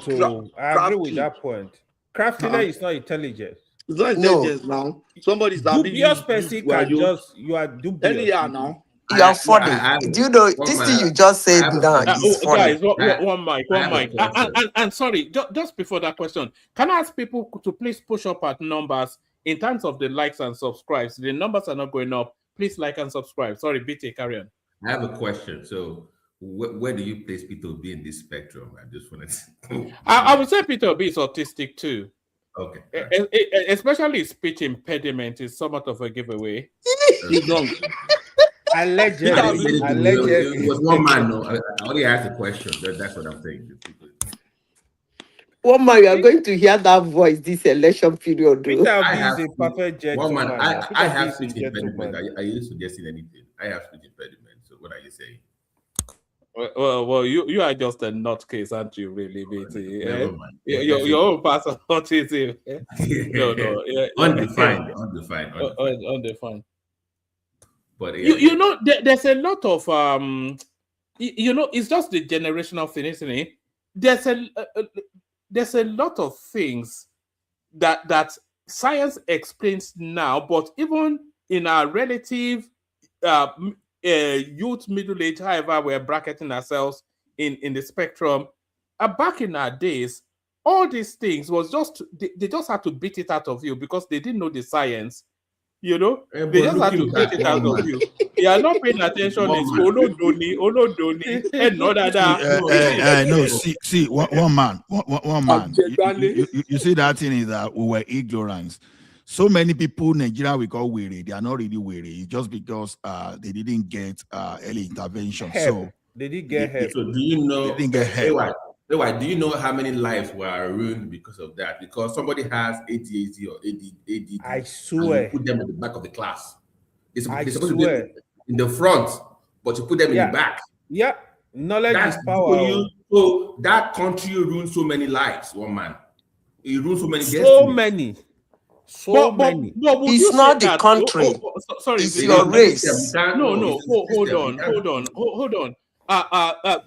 I agree with that point. Craftiness is not intelligence. It's not intelligence now. Somebody's dubious person can just you are dubious. Anyhow now. You are funny. Do you know this thing you just said now is funny? Guys, one mic. And sorry, just before that question, can I ask people to please push up at numbers in terms of the likes and subscribes? The numbers are not going up. Please like and subscribe. Sorry, BT, carry on. I have a question. So, where do you place Peter B in this spectrum? I just want to. I would say Peter B is autistic too. Okay. Especially speech impediment is somewhat of a giveaway. He's wrong. Allegedly. It was one man. No, I only asked a question. That's what I'm saying. One man, you are going to hear that voice this election period. Though. Peter B is a perfect One gentleman. man, I have Peter speech B is a impediment. gentleman. Are you suggesting anything? I have speech impediment. So what are you saying? Well, you are just a nutcase, aren't you? Really, BT? Never mind. Your own personal autism. No. Undefined. Undefined. But you know, there's a lot of it's just the generational thing, isn't it? There's a lot of things that science explains now, but even in our relative youth, middle age, however we're bracketing ourselves in the spectrum, back in our days, all these things was just they just had to beat it out of you because they didn't know the science. You know, they just had to beat it out of you. You are not paying attention in school. Olodoni, and no that. No, see, one man. You see that thing is that we were ignorant. So many people in Nigeria we call weary. They are not really weary. It's just because they didn't get early intervention. Help. So they didn't get help. So do you know? They didn't get help. Do you know how many lives were ruined because of that? Because somebody has ADHD or ADD. I swear. You put them in the back of the class. They're supposed to swear. be in the front, but you put them in the back. Yeah. Knowledge That's is power. So that country ruined so many lives, one man. It ruined so many many. But it's not the country. Sorry, it's your race. No. Hold on.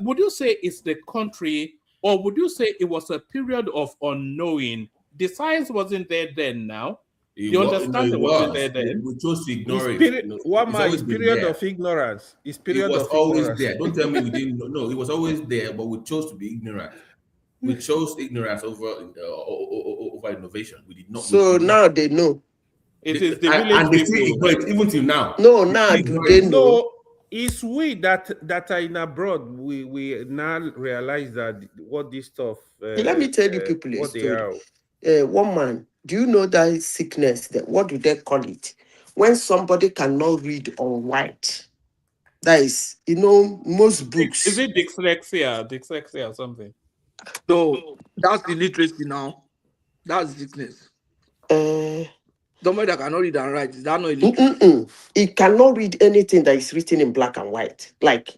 Would you say it's the country, or would you say it was a period of unknowing? The science wasn't there then. Now you understand it wasn't there then. We chose to ignore it. One man is period of ignorance. It's period of always ignorance. there. Don't tell me we didn't know. No, it was always there, but we chose to be ignorant. We chose ignorance over innovation. We did not. So now they know. It is the village they still ignore it even till now. No, now do they know? No, it's we that are in abroad. We now realize that what this stuff. Let me tell you people a what story. One man, do you know that sickness? That what do they call it? When somebody cannot read on white. That is, most books. Is it dyslexia or something? No, that's illiteracy now. That's sickness. Somebody that cannot read and write, is that not illiteracy? It cannot read anything that is written in black and white. Like,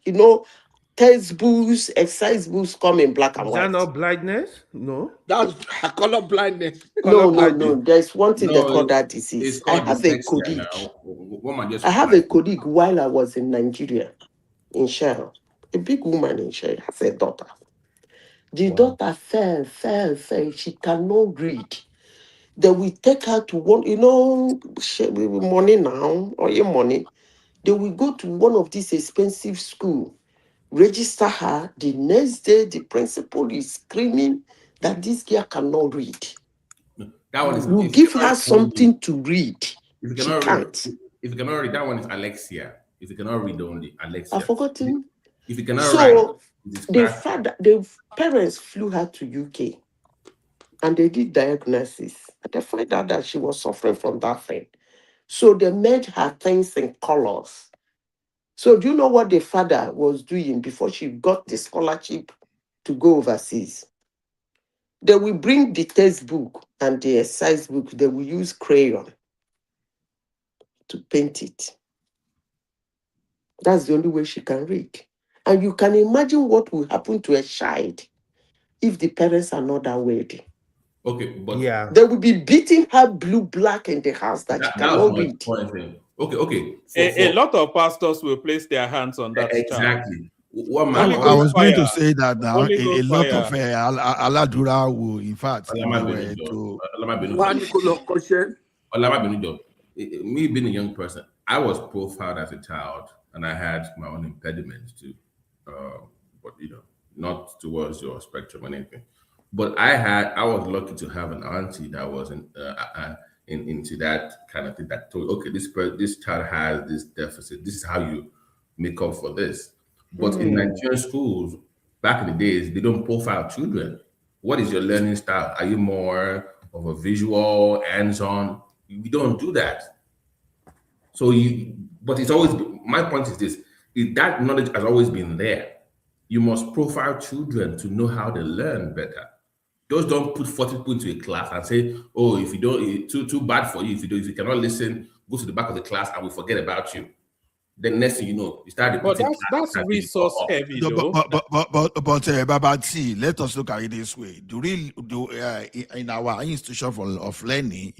textbooks, exercise books come in black and white. Is that not blindness? No. That's color blindness. No. There's one thing they call that disease. I have a colleague. I have a colleague while I was in Nigeria, in Shell. A big woman in Shell has a daughter. The daughter fell. She cannot read. They will take her to one, money now, or your money. They will go to one of these expensive schools, register her. The next day, the principal is screaming that this girl cannot read. You give her something to read. If you cannot read, that one is Alexia. If you cannot read only, Alexia. I've forgotten. If you cannot write, the parents flew her to UK and they did diagnosis. And they find out that she was suffering from that thing. So they made her things in colors. So do you know what the father was doing before she got the scholarship to go overseas? They will bring the textbook and the exercise book. They will use crayon to paint it. That's the only way she can read. And you can imagine what will happen to a child if the parents are not that worthy. Okay, but they will be beating her black in the house that she cannot read. Okay. A lot of pastors will place their hands on that exactly. Child. I was going to say that now. A lot of Aladura will, in fact, me being a young person, I was profiled as a child, and I had my own impediments too. But not towards your spectrum or anything. But I was lucky to have an auntie that was into that kind of thing, that told, okay, this child has this deficit. This is how you make up for this. But in Nigerian schools, back in the days, they don't profile children. What is your learning style? Are you more of a visual, hands-on. We don't do that. So but it's always, my point is this, that knowledge has always been there. You must profile children to know how they learn better. Just don't put 40 people into a class and say, oh, if you don't, it's too bad for you. If you cannot listen, go to the back of the class and we forget about you. Then next thing you know, you start repeating. But that's resource heavy, though. But see, let us look at it this way. In our institution of learning,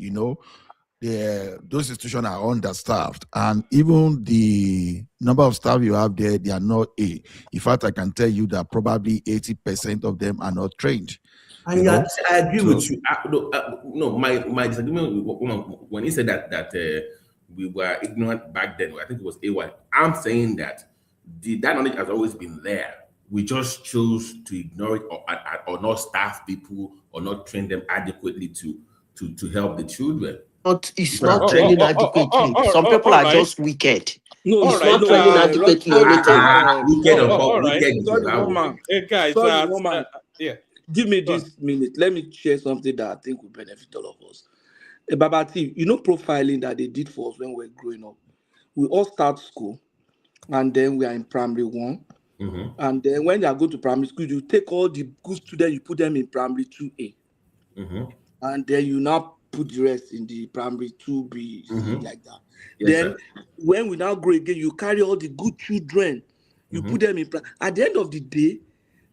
those institutions are understaffed, and even the number of staff you have there, they are not In fact, I can tell you that probably 80% of them are not trained. And I agree with you. No, my disagreement when he said that we were ignorant back then, I think it was AY. I'm saying that that knowledge has always been there. We just chose to ignore it or not staff people or not train them adequately to help the children. It's not training adequately. Some people are just wicked. No, it's not training adequately. Sorry, woman. Give me this minute. Let me share something that I think will benefit all of us. Babati, profiling that they did for us when we were growing up. We all start school, and then we are in primary 1. Mm-hmm. And then when they are going to primary school, you take all the good students, you put them in primary 2A. Mm-hmm. And then you now put the rest in the primary 2B, mm-hmm. like that. Yes, Then sir. when we now grow again, you carry all the good children, you put them in primary. At the end of the day,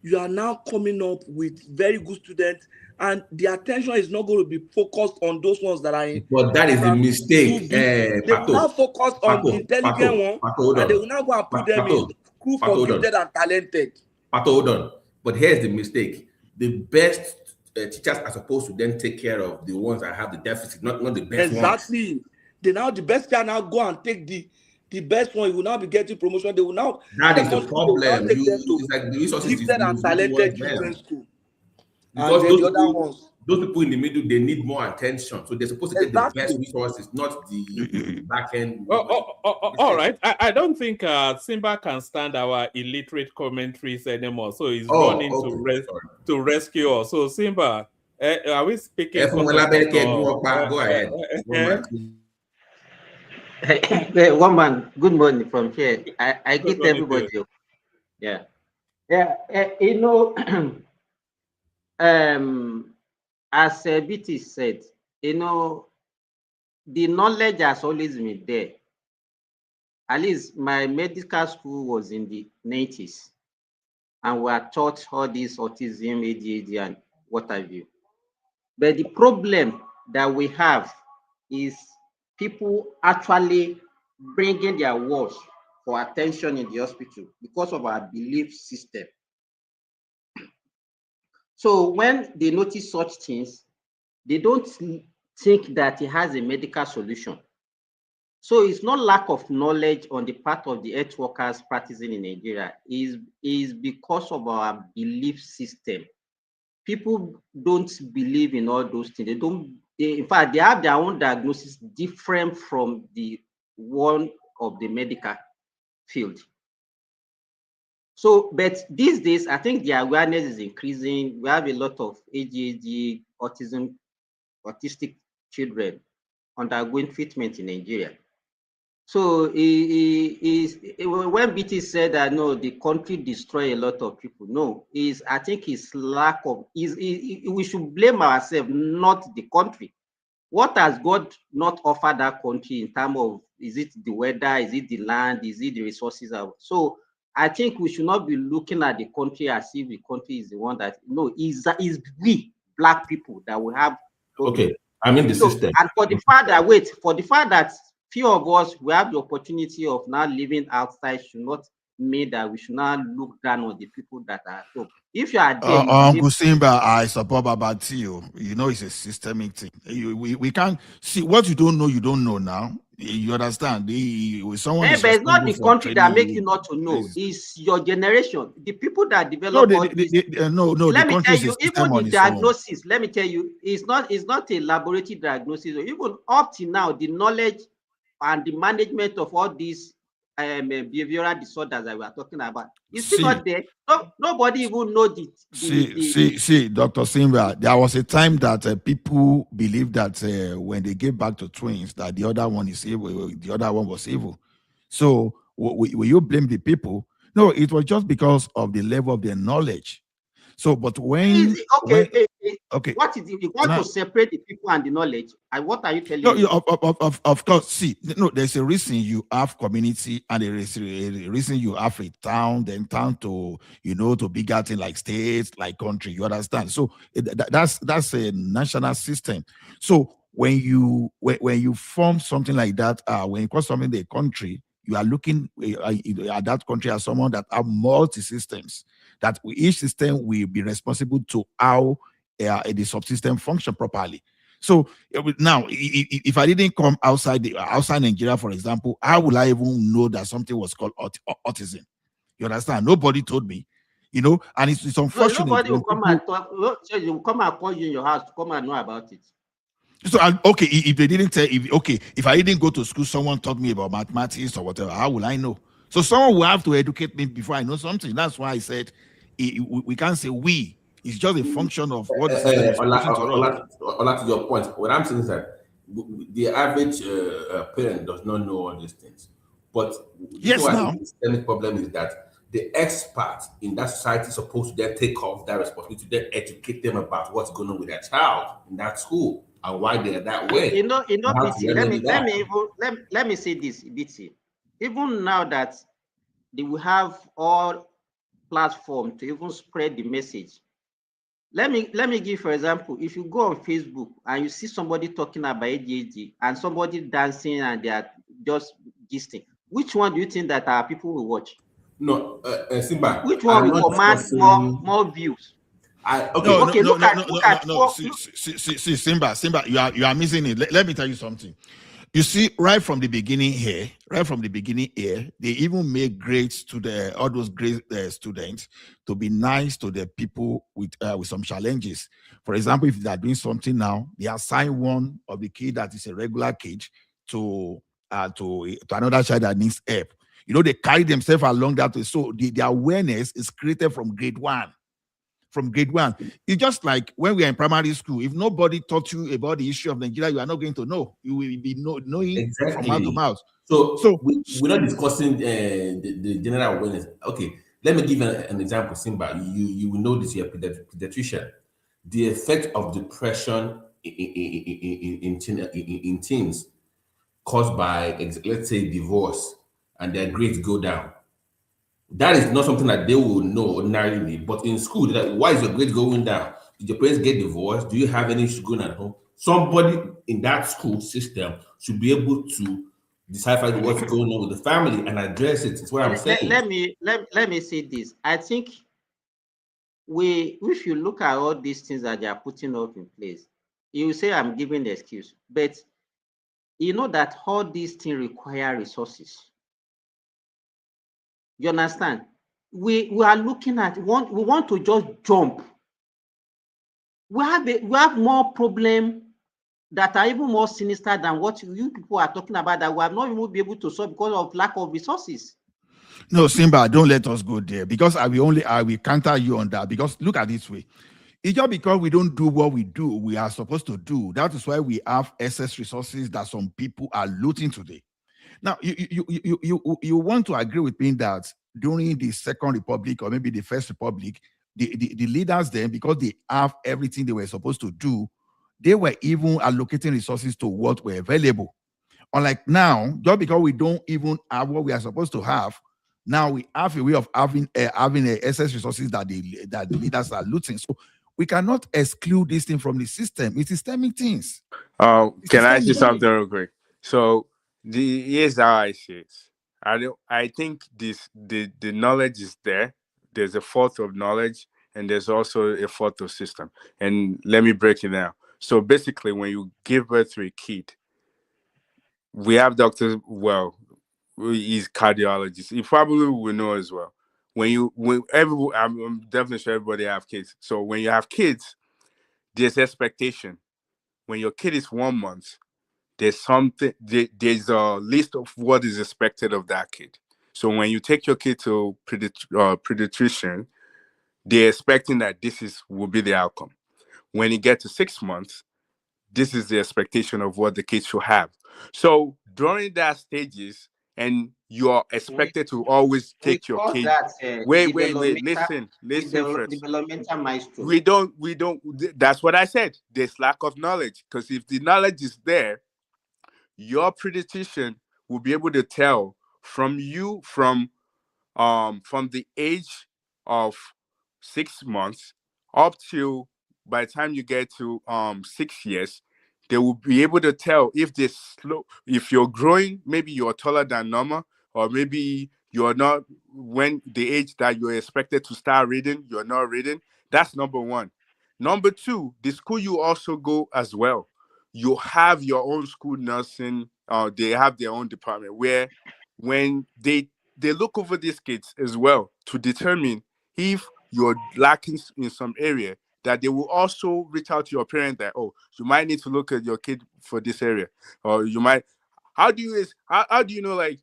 you are now coming up with very good students, and the attention is not going to be focused on those ones that are in. But that is a mistake. They will now focus on the intelligent one, and they will now go and put them in school for gifted and talented. Hold on. But here's the mistake. The best teachers are supposed to then take care of the ones that have the deficit, not the best ones. Exactly. The best can now go and take the best one. You will now be getting promotion. They will now. That is the problem. It's like the resources gifted and talented children's school. Because and then the other ones. Those people in the middle, they need more attention. So they're supposed to get the best resources, not the back end. All right. I don't think Simba can stand our illiterate commentaries anymore. So he's running to rescue us. So Simba, are we speaking? Go ahead. One man, good morning from here. I greet everybody. Yeah. As BT said, the knowledge has always been there. At least my medical school was in the 90s, and we are taught all this autism, ADHD, and what have you. But the problem that we have is people actually bringing their words for attention in the hospital because of our belief system. So when they notice such things, they don't think that it has a medical solution. So it's not lack of knowledge on the part of the health workers practicing in Nigeria. Is because of our belief system. People don't believe in all those things. In fact, they have their own diagnosis different from the one of the medical field. So, but these days, I think the awareness is increasing. We have a lot of ADHD, autistic children undergoing treatment in Nigeria. So, when BT said that no, the country destroy a lot of people, no, I think it's lack of. We should blame ourselves, not the country. What has God not offered that country in terms of, is it the weather, is it the land, is it the resources? So I think we should not be looking at the country as if the country is the one that, no, is we black people that will have. Okay, I mean the system. And for the fact that few of us we have the opportunity of now living outside should not mean that we should not look down on the people that are at home. If you are there, Uncle Simba, I support Babati. It's a systemic thing. We can't see what you don't know now. You understand? But it's not the country that make you not to know. It's your generation. The people that develop Let me tell you, even the diagnosis, let me tell you, it's not a laboratory diagnosis. Even up to now, the knowledge and the management of all these behavioral disorders that we are talking about. It's still not there. Nobody even knows it. See, Dr. Simba, there was a time that people believed that when they gave back to twins, that the other one is evil, the other one was evil. So will you blame the people? No, it was just because of the level of their knowledge. So, but when okay, what is it? You want to separate the people and the knowledge? And what are you telling no, me? of course. See, no, there's a reason you have community, and there is a reason you have a town, then town to to bigger thing like states, like country. You understand? So that's a national system. So when you form something like that, when you call something the country, you are looking at that country as someone that have multi systems. That each system will be responsible to how the subsystem function properly. So now, if I didn't come outside Nigeria, for example, how would I even know that something was called autism? You understand? Nobody told me, and it's unfortunate. No, nobody will come and talk. So you will come and call you in your house to come and know about it. So okay, if they didn't tell, if I didn't go to school, someone taught me about mathematics or whatever, how will I know? So someone will have to educate me before I know something. That's why I said we can't say we. It's just a function of what the system is pushing to us. To your point, what I'm saying is that the average parent does not know all these things. But the systemic problem is that the experts in that society is supposed to then take off that responsibility to then educate them about what's going on with their child in that school and why they're that way. BT, let me say this, BT. Even now that they will have all platforms to even spread the message. Let me give, for example, if you go on Facebook and you see somebody talking about ADHD and somebody dancing and they are just gisting, which one do you think that our people will watch? No, Simba. Which one will command more views? Look at Simba, you are missing it. Let me tell you something. You see, right from the beginning here, they even make grades to all those great students to be nice to the people with some challenges. For example, if they are doing something now, they assign one of the kid that is a regular kid to another child that needs help. They carry themselves along that way. So the awareness is created from grade one. It's just like when we are in primary school. If nobody taught you about the issue of Nigeria, you are not going to know. You will be knowing from mouth to mouth. So we're not discussing the general awareness. Okay, let me give an example. Simba, you will know this. You're a pediatrician. The effect of depression in teens caused by, let's say, divorce, and their grades go down. That is not something that they will know ordinarily. But in school, why is your grade going down? Did your parents get divorced? Do you have any issues going on at home? Somebody in that school system should be able to decipher what's going on with the family and address it. It's what I'm saying. Let me say this. I think if you look at all these things that they are putting up in place, you will say I'm giving the excuse, but you know that all these things require resources. You understand? We are looking at we want to just jump. We have more problem that are even more sinister than what you people are talking about that we have not even be able to solve because of lack of resources. No, Simba, don't let us go there, because I will counter you on that. Because look at it this way. It's just because we don't do what we are supposed to do. That is why we have excess resources that some people are looting today. Now, you want to agree with me that during the Second Republic or maybe the First Republic, the leaders then, because they have everything they were supposed to do, they were even allocating resources to what were available. Unlike now, just because we don't even have what we are supposed to have, now we have a way of having excess resources that the leaders are looting. So we cannot exclude this thing from the system. It's systemic things. Can I say something real quick? So here's how I see it. I think the knowledge is there. There's a fault of knowledge, and there's also a fault of system. And let me break it down. So basically, when you give birth to a kid, we have doctors. Well, he's cardiologist. He probably will know as well. I'm definitely sure everybody have kids. So when you have kids, there's expectation. When your kid is 1 month, there's a list of what is expected of that kid. So when you take your kid to pediatrician, they're expecting that will be the outcome. When you get to 6 months, this is the expectation of what the kid should have. So during that stages, and you are expected to always We take your call kid. that Wait, listen first. developmental milestone. We don't. That's what I said. There's lack of knowledge, because if the knowledge is there, your pediatrician will be able to tell from the age of 6 months up to, by the time you get to 6 years, they will be able to tell if you're growing, maybe you're taller than normal, or maybe you're not, when the age that you're expected to start reading, you're not reading. That's number one. Number two, the school you also go as well, you have your own school nursing. They have their own department where, when they look over these kids as well to determine if you're lacking in some area, that they will also reach out to your parent that, oh, you might need to look at your kid for this area, or you might. How do you know, like,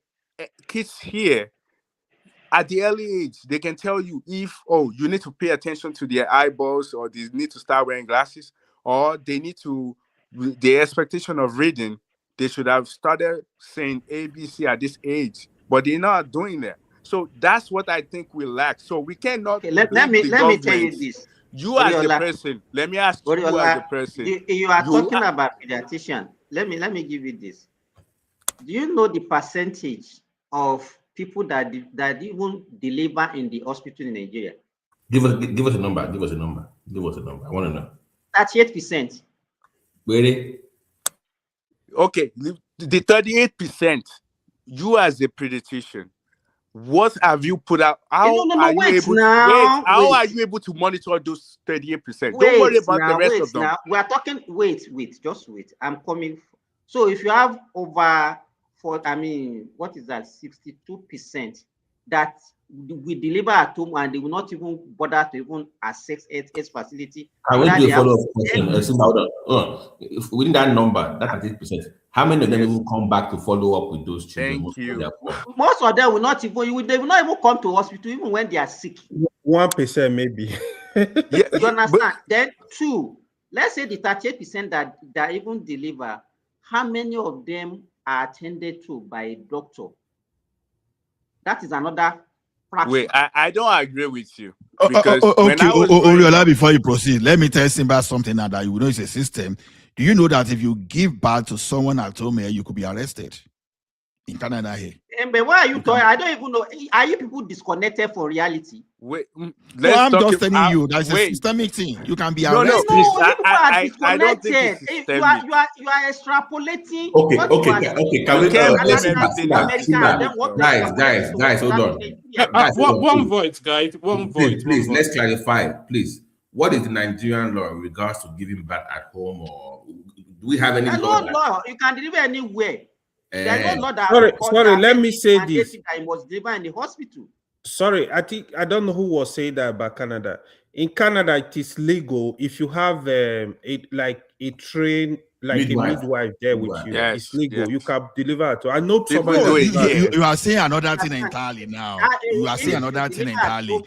kids here at the early age, they can tell you if, oh, you need to pay attention to their eyeballs, or they need to start wearing glasses, or they need to, the expectation of reading, they should have started saying ABC at this age, but they're not doing that. So that's what I think we lack. So we cannot Okay, let blame me the let me tell you government. this. You as a Oriola, person, let me ask you as a person. you are talking about pediatrician. Let me give you this. Do you know the percentage of people that even deliver in the hospital in Nigeria? Give us a number. Give us a number. I want to know. 38%. Really? Okay, the 38%. You as a pediatrician, what have you put out? How are you able to monitor those 38%? Don't worry about the rest of them. Now we are talking. Wait. Just wait. I'm coming. So if you have over what is that? 62% that we deliver at home, and they will not even bother to even access its facility. I will do a follow-up question. Hold on. If within that number, that 30%, how many of them will come back to follow up with those children? Thank you. Most of them will not even. They will not even come to hospital even when they are sick. 1% maybe. You understand? Then two. Let's say the 38% that even deliver. How many of them are attended to by a doctor? That is another fraction. Wait, I don't agree with you. Because Oriola, before you proceed, let me tell Simba something now that you know it's a system. Do you know that if you give birth to someone at home here, you could be arrested in Canada here? But why are you talking? I don't even know. Are you people disconnected from reality? Wait, I'm just telling you that's a systemic thing. You can be arrested. No, you people are disconnected. I don't think it's systemic. You are extrapolating. Okay. Can we guys, hold on. One voice, guys. One voice. Please, let's clarify, please. What is the Nigerian law in regards to giving birth at home, or do we have any law? You can deliver anywhere. There's no law that sorry, let me say this. That was delivered in the hospital. Sorry, I don't know who was saying that about Canada. In Canada, it is legal if you have a trained midwife there with you. Yes, it's legal. Yes. You can deliver to. I know somebody. You are saying another thing entirely now. You are saying another thing entirely.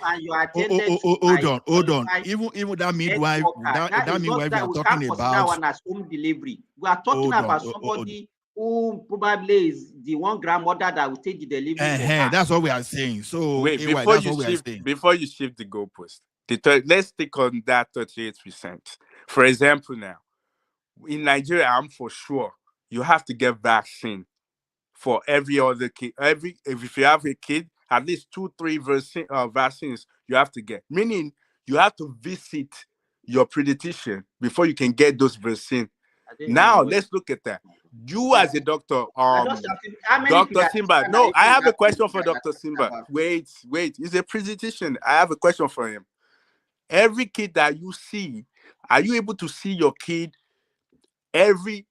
Hold on. Even that midwife, that midwife you are talking about. That one as home delivery. We are talking about somebody who probably is the one grandmother that will take the delivery. That's what we are saying. So wait, before you shift the goalpost, let's stick on that 38%. For example, now in Nigeria, I'm for sure you have to get vaccine for every other kid. If you have a kid, at least 2-3 vaccines you have to get. Meaning you have to visit your pediatrician before you can get those vaccines. Now let's look at that. You as a doctor, Dr. Simba. No, I have a question for Dr. Simba. Wait, he's a pediatrician. I have a question for him. Every kid that you see, are you able to see your kid every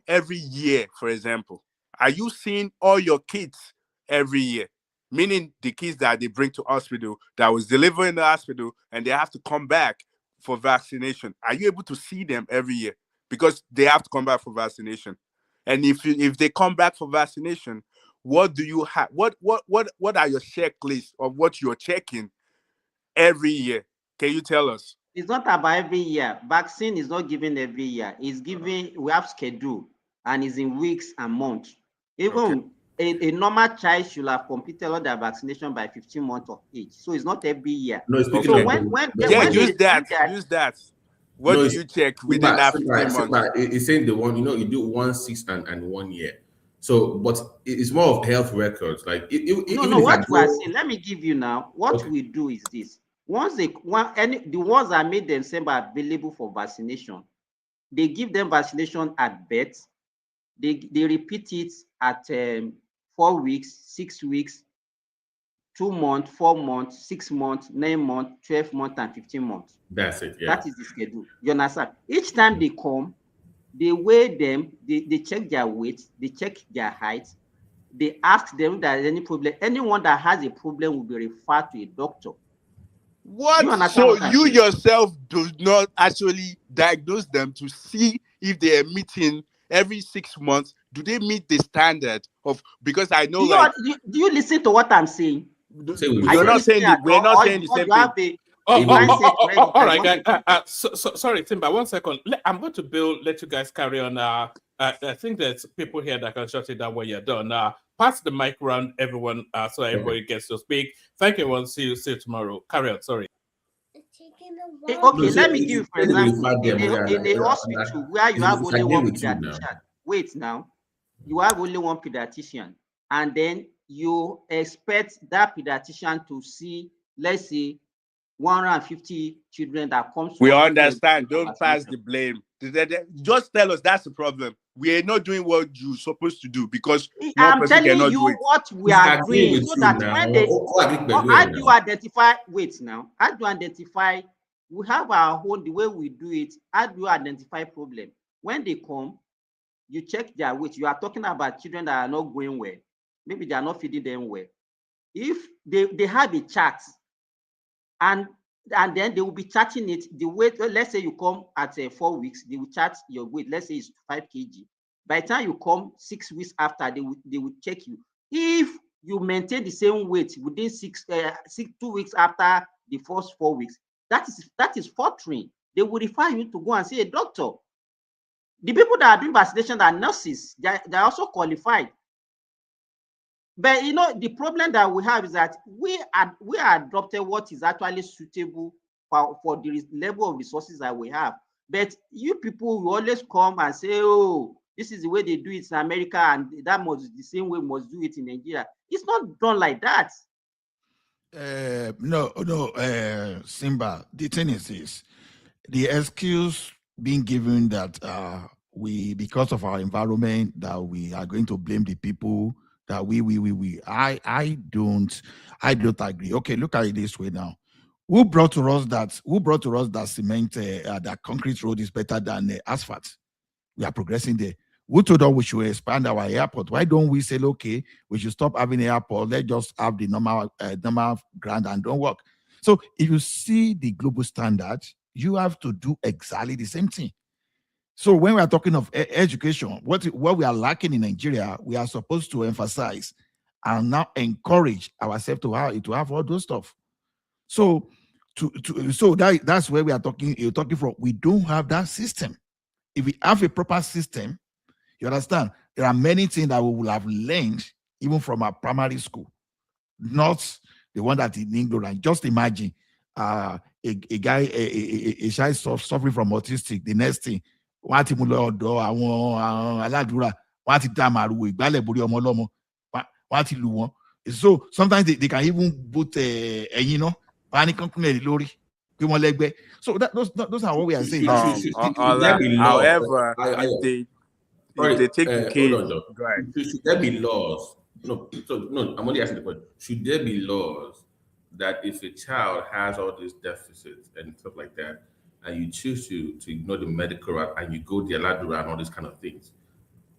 year, for example? Are you seeing all your kids every year? Meaning the kids that they bring to hospital that was delivered in the hospital and they have to come back for vaccination. Are you able to see them every year? Because they have to come back for vaccination. And if they come back for vaccination, what do you have? What are your checklists of what you're checking every year? Can you tell us? It's not about every year. Vaccine is not given every year. It's given, we have schedule, and it's in weeks and months. Even a normal child should have completed all their vaccination by 15 months of age. So it's not every year. No, speaking so of when use that. What do you check within that 15 months? It's saying the one, you do 1, 6, and 1 year. So, but it's more of health records. Like, what we are saying, let me give you now. What we do is this. Once the ones that made themselves available for vaccination, they give them vaccination at birth. They repeat it at 4 weeks, 6 weeks, 2 months, 4 months, 6 months, 9 months, 12 months, and 15 months. That's it. Yeah. That is the schedule. You understand? Each time they come, they weigh them, they check their weight, they check their height, they ask them if there is any problem. Anyone that has a problem will be referred to a doctor. What? So you yourself do not actually diagnose them to see if they are meeting every 6 months? Do they meet the standard of? Because I know, do you listen to what I'm saying? We're not saying the same thing. All right, guys. Sorry, Timba. 1 second. I'm going to let you guys carry on. I think there's people here that can shut it down when you're done. Pass the mic around, everyone, so everybody gets to speak. Thank you, everyone. See you tomorrow. Carry on. Sorry. Okay, let me give you, for example, in the hospital where you have only one pediatrician. Wait now. You have only one pediatrician, and then you expect that pediatrician to see, let's say, 150 children that comes. We understand. Don't pass the blame. Just tell us that's the problem. We are not doing what you're supposed to do because I'm telling you what we are doing, so that when they, how do you identify? Wait now. How do you identify? We have our own, the way we do it. How do you identify problem? When they come, you check their weight. You are talking about children that are not going well. Maybe they are not feeding them well. If they have a chart, and then they will be charting it, the weight. Let's say you come at 4 weeks, they will chart your weight. Let's say it's 5 kg. By the time you come 6 weeks after, they will check you. If you maintain the same weight within 2 weeks after the first 4 weeks, that is faltering. They will refer you to go and see a doctor. The people that are doing vaccination are nurses. They're also qualified. But the problem that we have is that we adopted what is actually suitable for the level of resources that we have. But you people will always come and say, oh, this is the way they do it in America, and that must the same way we must do it in Nigeria. It's not done like that. No, Simba, the thing is this, the excuse being given that because of our environment, that we are going to blame the people, that I don't agree. Okay, look at it this way now. Who brought to us that cement, that concrete road is better than asphalt? We are progressing there. Who told us we should expand our airport? Why don't we say, okay, we should stop having an airport, let's just have the normal ground and don't work? So if you see the global standard, you have to do exactly the same thing. So when we are talking of education, what we are lacking in Nigeria, we are supposed to emphasize and now encourage ourselves to have all those stuff. So that's where we are talking. You're talking from. We don't have that system. If we have a proper system, you understand, there are many things that we will have learned even from our primary school, not the one that in England. Just imagine a child suffering from autistic. The next thing, so sometimes they can even put so those are what we are saying. However, if they take the case, should there be laws? No, I'm only asking the question. Should there be laws that if a child has all these deficits and stuff like that, and you choose to ignore the medical route and you go the Aladura and all these kind of things,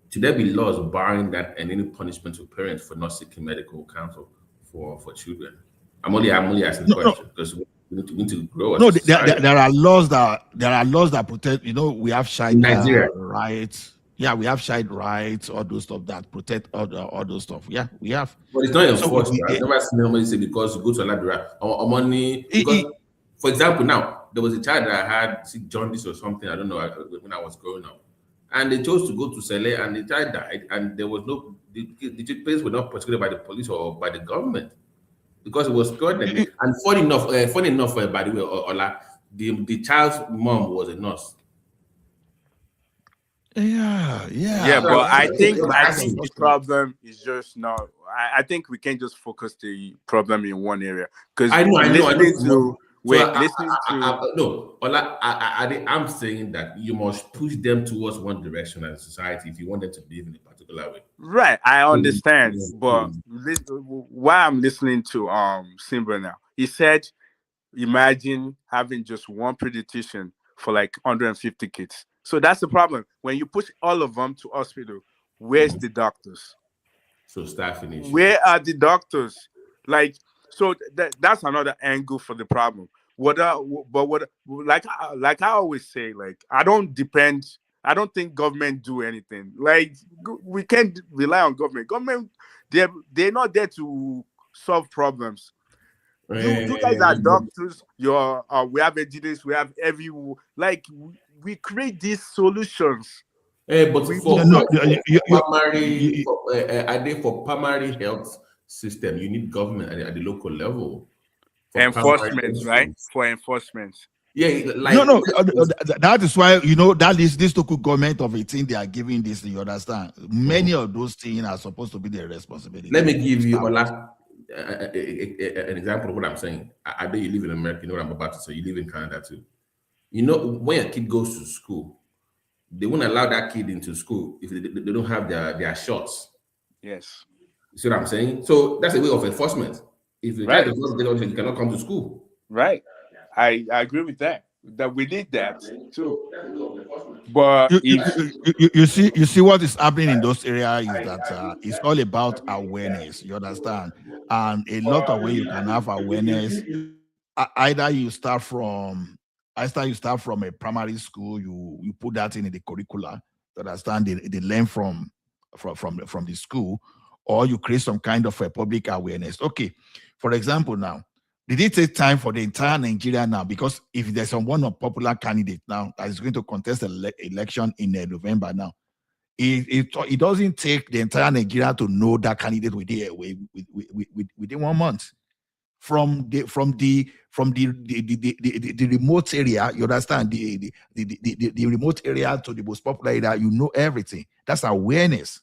should there be laws barring that and any punishment to parents for not seeking medical counsel for children? I'm only asking the question because we need to grow. There are laws that protect. We have child rights. Yeah, we have child rights, all those stuff that protect all those stuff. Yeah, we have. But it's not So enforced. I've never seen somebody say because you go to a library or money. Because, for example, now there was a child that I had jaundice or something. I don't know when I was growing up, and they chose to go to Sele, and the child died, and there was no the place were not prosecuted by the police or by the government because it was cured. And funny enough, by the way, Ola, the child's mom was a nurse. Yeah, but I think asking. the problem is just not. I think we can't just focus the problem in one area because I know. listening to no, Ola, I'm saying that you must push them towards one direction as a society if you want them to behave in a particular way. right. I understand, but while I'm listening to Simba now, he said, imagine having just one pediatrician for like 150 kids. So that's the problem. When you push all of them to hospital, where's the doctors? So staffing issue. Where are the doctors? Like, so that's another angle for the problem. Like I always say, like I don't think government do anything. Like we can't rely on government. Government, they're not there to solve problems. You guys are doctors. We have engineers. We have we create these solutions. But for primary health system, you need government at the local level. Enforcement, right? For enforcement. Yeah, that is why that is this local government of 18 they are giving this. You understand? Many of those things are supposed to be their responsibility. Let me give you an example of what I'm saying. I know you live in America. You know what I'm about to say. You live in Canada too. When a kid goes to school, they won't allow that kid into school if they don't have their shots. Yes. You see what I'm saying? So that's a way of enforcement. If the child does not get on, he cannot come to school. Right. I agree with that. That we need that too. But you see what is happening in those areas is that it's all about awareness. You understand? And a lot of ways you can have awareness. Either you start from a primary school, you put that in the curricula to understand they learn from the school, or you create some kind of a public awareness. Okay, for example, now, did it take time for the entire Nigeria now? Because if there's one popular candidate now that is going to contest the election in November now, it doesn't take the entire Nigeria to know that candidate within 1 month. From the remote area, you understand, the remote area to the most popular area, you know everything. That's awareness.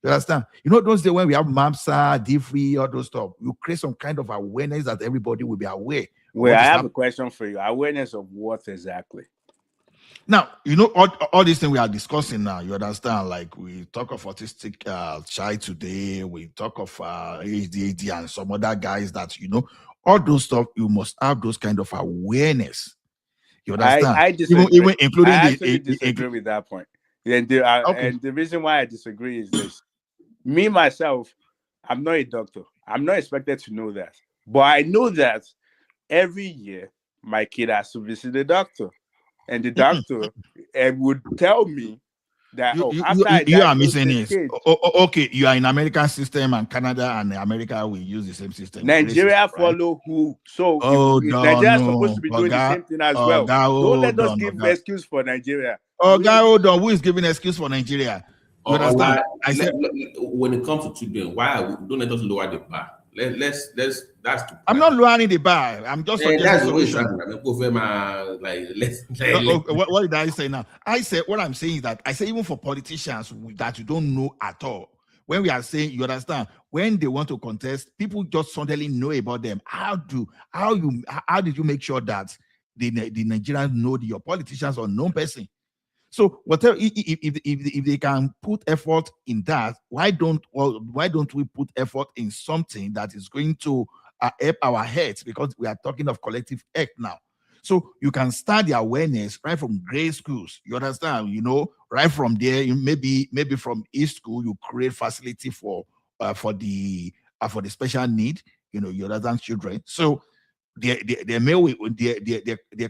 You understand? Those days when we have MAPSA, D3, all those stuff, you create some kind of awareness that everybody will be aware. Well, I have a question for you. Awareness of what exactly? Now, all these things we are discussing now, you understand, like we talk of autistic child today, we talk of ADHD and some other guys that, all those stuff, you must have those kind of awareness. You understand? I disagree. Even including I actually disagree with that point. And the reason why I disagree is this. Me, myself, I'm not a doctor. I'm not expected to know that. But I know that every year, my kid has to visit the doctor. And the doctor would tell me that you are missing it. Okay, you are in American system, and Canada and America will use the same system. Nigeria follow who? So Nigeria is supposed to be doing the same thing as well. Don't let us give excuse for Nigeria. Hold on. Who is giving excuse for Nigeria? You understand? When it comes to children, don't let us lower the bar. Let's I'm not lowering the bar. I'm just suggesting solution. What did I say now? I said what I'm saying is that I say even for politicians that you don't know at all. When we are saying, you understand, when they want to contest, people just suddenly know about them. How did you make sure that the Nigerians know your politicians or known person? So whatever, if they can put effort in that, why don't we put effort in something that is going to help our heads? Because we are talking of collective health now. So you can start the awareness right from grade schools. You understand? Right from there, maybe from East school, you create facility for the special need. You understand, children. So their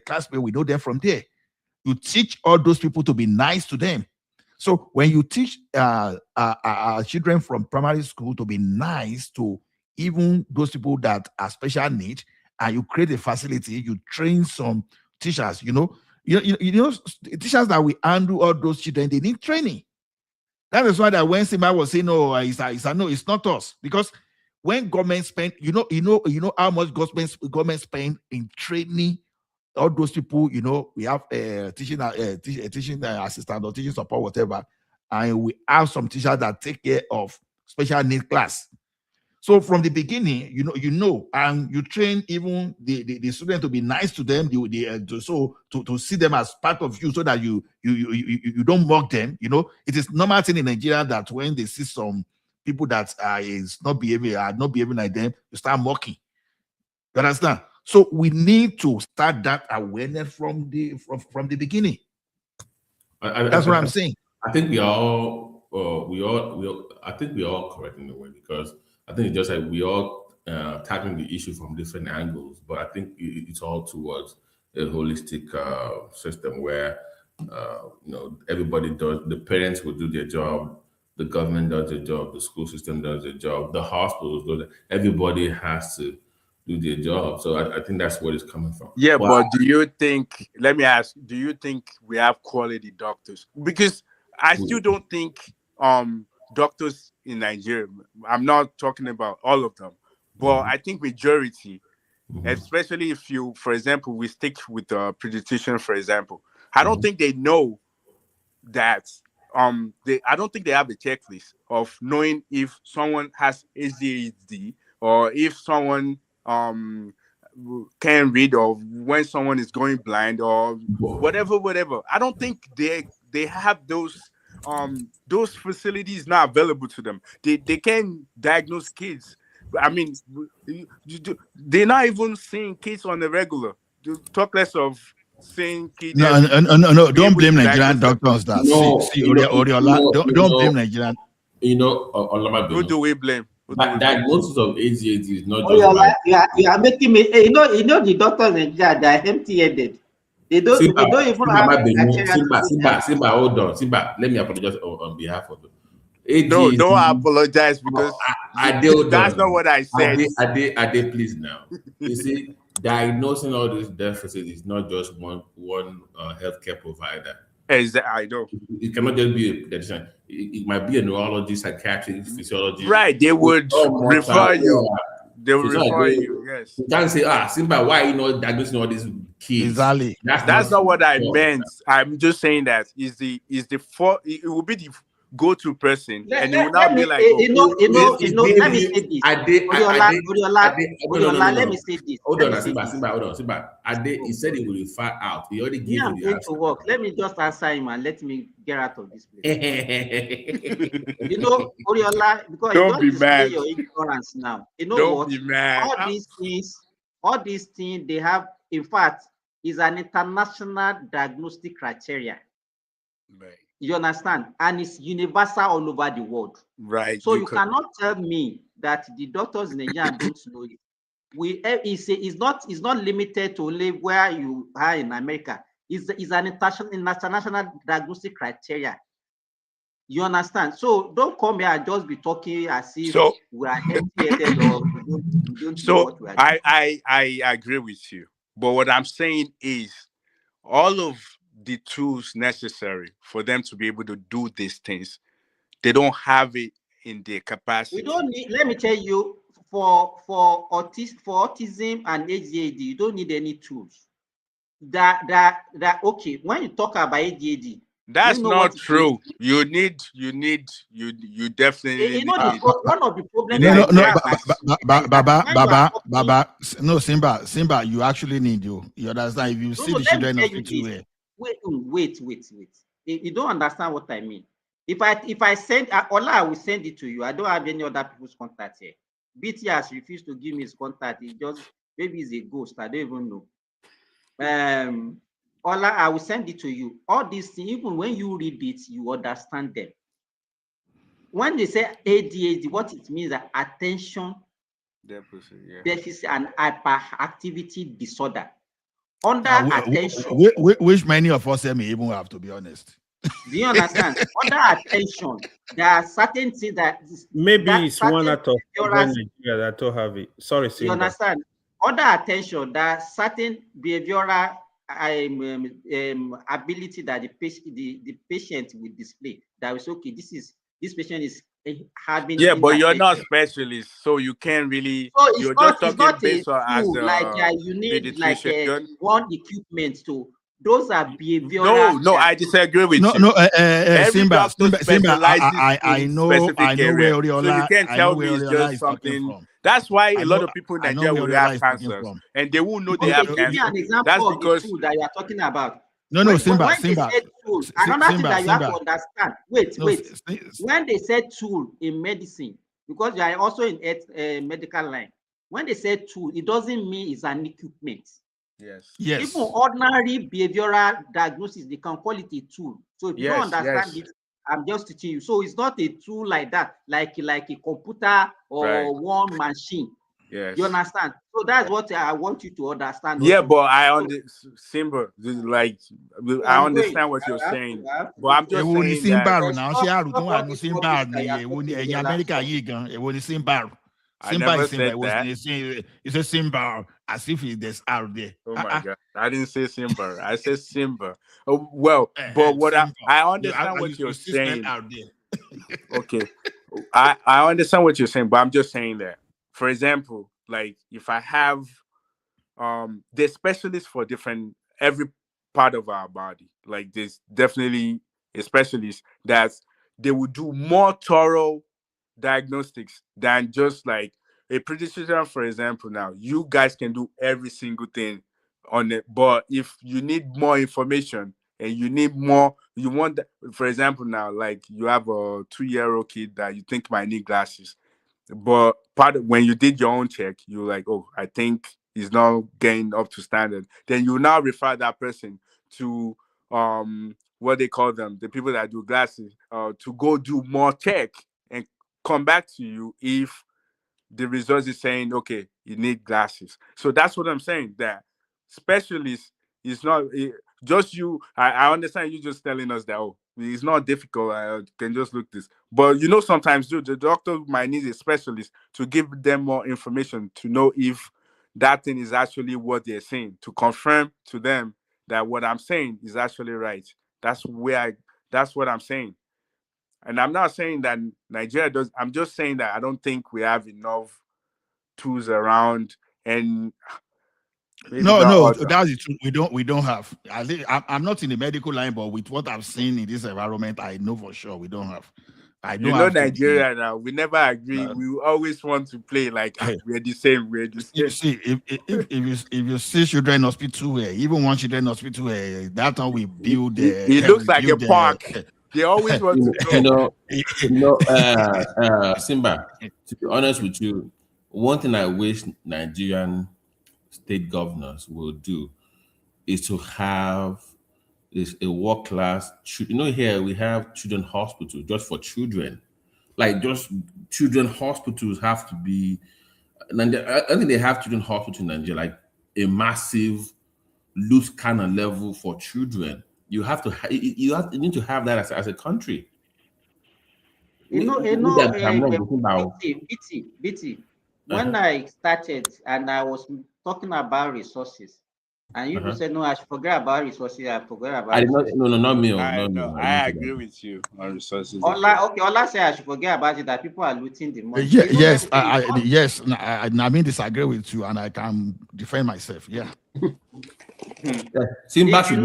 classmates, we know them from there. You teach all those people to be nice to them. So when you teach children from primary school to be nice to even those people that are special needs, and you create a facility, you train some teachers, teachers that will handle all those children, they need training. That is why that when Simba was saying, no, no, it's not us. Because when government spend, you know how much government spend in training all those people. We have teaching assistant or teaching support, whatever, and we have some teachers that take care of special need class. So from the beginning, and you train even the student to be nice to them, to see them as part of you, so that you don't mock them. It is normal thing in Nigeria that when they see some people that are not behaving like them, you start mocking. You understand? So we need to start that awareness from the beginning. That's what I'm saying. I think we all I think we are all correct in a way, because I think it's just like we all tackling the issue from different angles, but I think it's all towards a holistic system where everybody does. The parents will do their job, the government does their job, the school system does their job, the hospitals do it. Everybody has to do their job. So I think that's where it's coming from. Yeah, but do you think? Let me ask. Do you think we have quality doctors? Because I still don't think doctors in Nigeria. I'm not talking about all of them, but I think majority, especially if you, for example, we stick with the pediatrician, for example. I don't think they know that. I don't think they have a checklist of knowing if someone has ADHD or if someone can read, or when someone is going blind, or whatever. I don't think they have those facilities not available to them. They can diagnose kids. I mean, they're not even seeing kids on the regular. Talk less of seeing kids. No. Don't blame Nigerian doctors. That don't blame Nigerian. Who do we blame? Diagnosis of ADHD is not just. You are making me. You know the doctors in Nigeria, they are empty-headed. They don't even have. Simba, hold on. Simba, let me apologize on behalf of them. No, don't apologize, because that's not what I said. Ade, please now. You see, diagnosing all these deficits is not just one healthcare provider. Exactly, I know. It cannot just be a pediatrician. It might be a neurologist, psychiatrist, physiologist. Right, they would refer you. They will refer you. Yes. You can't say, Simba, why are you not diagnosing all these kids? Exactly. That's not what I meant. I'm just saying that it will be the go-to person, and it will not be like, let me say this. Let me say this. Hold on, Simba. Ade, he said he will refer out. He already gave you the answer. To work. Let me just answer him and let me get out of this place. Oriola, because don't be mad. Your ignorance now. Don't what? Be mad. All these things they have, in fact, is an international diagnostic criteria. Right. You understand? And it's universal all over the world. Right. So you cannot tell me that the doctors in Nigeria don't know it. It's not limited to only where you are in America. It's an international diagnostic criteria. You understand? So don't come here and just be talking as if we are empty-headed or we don't know what we are doing. I agree with you. But what I'm saying is all of the tools necessary for them to be able to do these things, they don't have it in their capacity. We don't need, let me tell you, for autism and ADHD, you don't need any tools. That okay, when you talk about ADHD, that's not true. You definitely need one of the problems. No, Simba, you actually need you understand. If you see the children of people. Wait. You don't understand what I mean. If I send Ola, I will send it to you. I don't have any other people's contact here. BT has refused to give me his contact. He just, maybe he's a ghost. I don't even know. Ola, I will send it to you. All these things, even when you read it, you understand them. When they say ADHD, what it means is attention deficit and hyperactivity disorder. Under attention, which many of us may even have, to be honest. Do you understand? Under attention, there are certain things that maybe that it's one certain out of behavioral. Nigeria that don't have it. Sorry, You Simba. understand? Under attention, there are certain behavioral ability that the patient will display. That is okay. This patient is having. Yeah, but you're inattention. not specialist, so you can't really. So it's You're not just talking a based on as tool like you need like pediatrician. one equipment to. Those are behavioral. No, I disagree with you. No, Every Simba, doctor specializes I in know specific where area, so you Oriola, can't I know tell where me it's Oriola just is talking something. from. That's why a lot know- of people in I know Nigeria where will Oriola have is talking cancers, from. and they won't know they Okay, have give me cancer. an example That's of the because tool that you are talking about. No, When they said tool, another thing that you have to Simba. understand. Wait. When they said tool in medicine, because you are also in medical line, when they say tool, it doesn't mean it's an equipment. Yes. Even ordinary behavioral diagnosis, they can call it a tool. So if you don't understand it, I'm just teaching you. So it's not a tool like that, like a computer or one machine. Yes. You understand? So that's what I want you to understand. Yeah, also. but I understand, Simba. Like, I understand what you're saying, but I'm just saying Simba that. now. Ṣé àrùtún wà nù Simba ni èwo ni ẹ̀yin Amẹ́ríkà yìí gan? Èwo ni Simba? Simba never is Simba. said that. It's a Simba as if there's out there. Oh my God! I didn't say Simba. I said Simba. Oh, well, but what Simba. I understand what you're saying. Out there. Okay, I understand what you're saying, but I'm just saying that, for example, like if I have there's specialists for every part of our body. Like there's definitely a specialist that they will do more thorough diagnostics than just like a pediatrician, for example. Now you guys can do every single thing on it, but if you need more information and you need more, you want for example, now like you have a 2-year-old kid that you think might need glasses, but when you did your own check, you're like, oh, I think he's not getting up to standard. Then you now refer that person to what they call them, the people that do glasses, to go do more check and come back to you if the results is saying, okay, you need glasses. So that's what I'm saying. That specialist is not just you. I understand you just telling us that, oh, it's not difficult. I can just look this. But sometimes the doctor might need a specialist to give them more information to know if that thing is actually what they're saying, to confirm to them that what I'm saying is actually right. That's what I'm saying. And I'm not saying that Nigeria does. I'm just saying that I don't think we have enough tools around, and No, that's the truth. We don't have. I'm not in the medical line, but with what I've seen in this environment, I know for sure we don't have. I don't have Nigeria now. We never agree. We always want to play like we're the same. We're the same. You see, if you see children hospital here, even one children hospital here, that time we build. It looks like a park. They always want to go. Simba. To be honest with you, one thing I wish Nigerian state governors will do is to have a world class. Here we have children hospitals just for children. Like just children hospitals have to be. I think they have children hospitals in Nigeria, like a massive, loose kind of level for children. You need to have that as a country. BT, when I started and I was talking about resources, and you said, no, I should forget about resources. I forgot about resources. Not me. I agree with you on resources. Ola said I should forget about it, that people are looting the money. Yes, I mean, disagree with you, and I can defend myself. Yeah. Simba should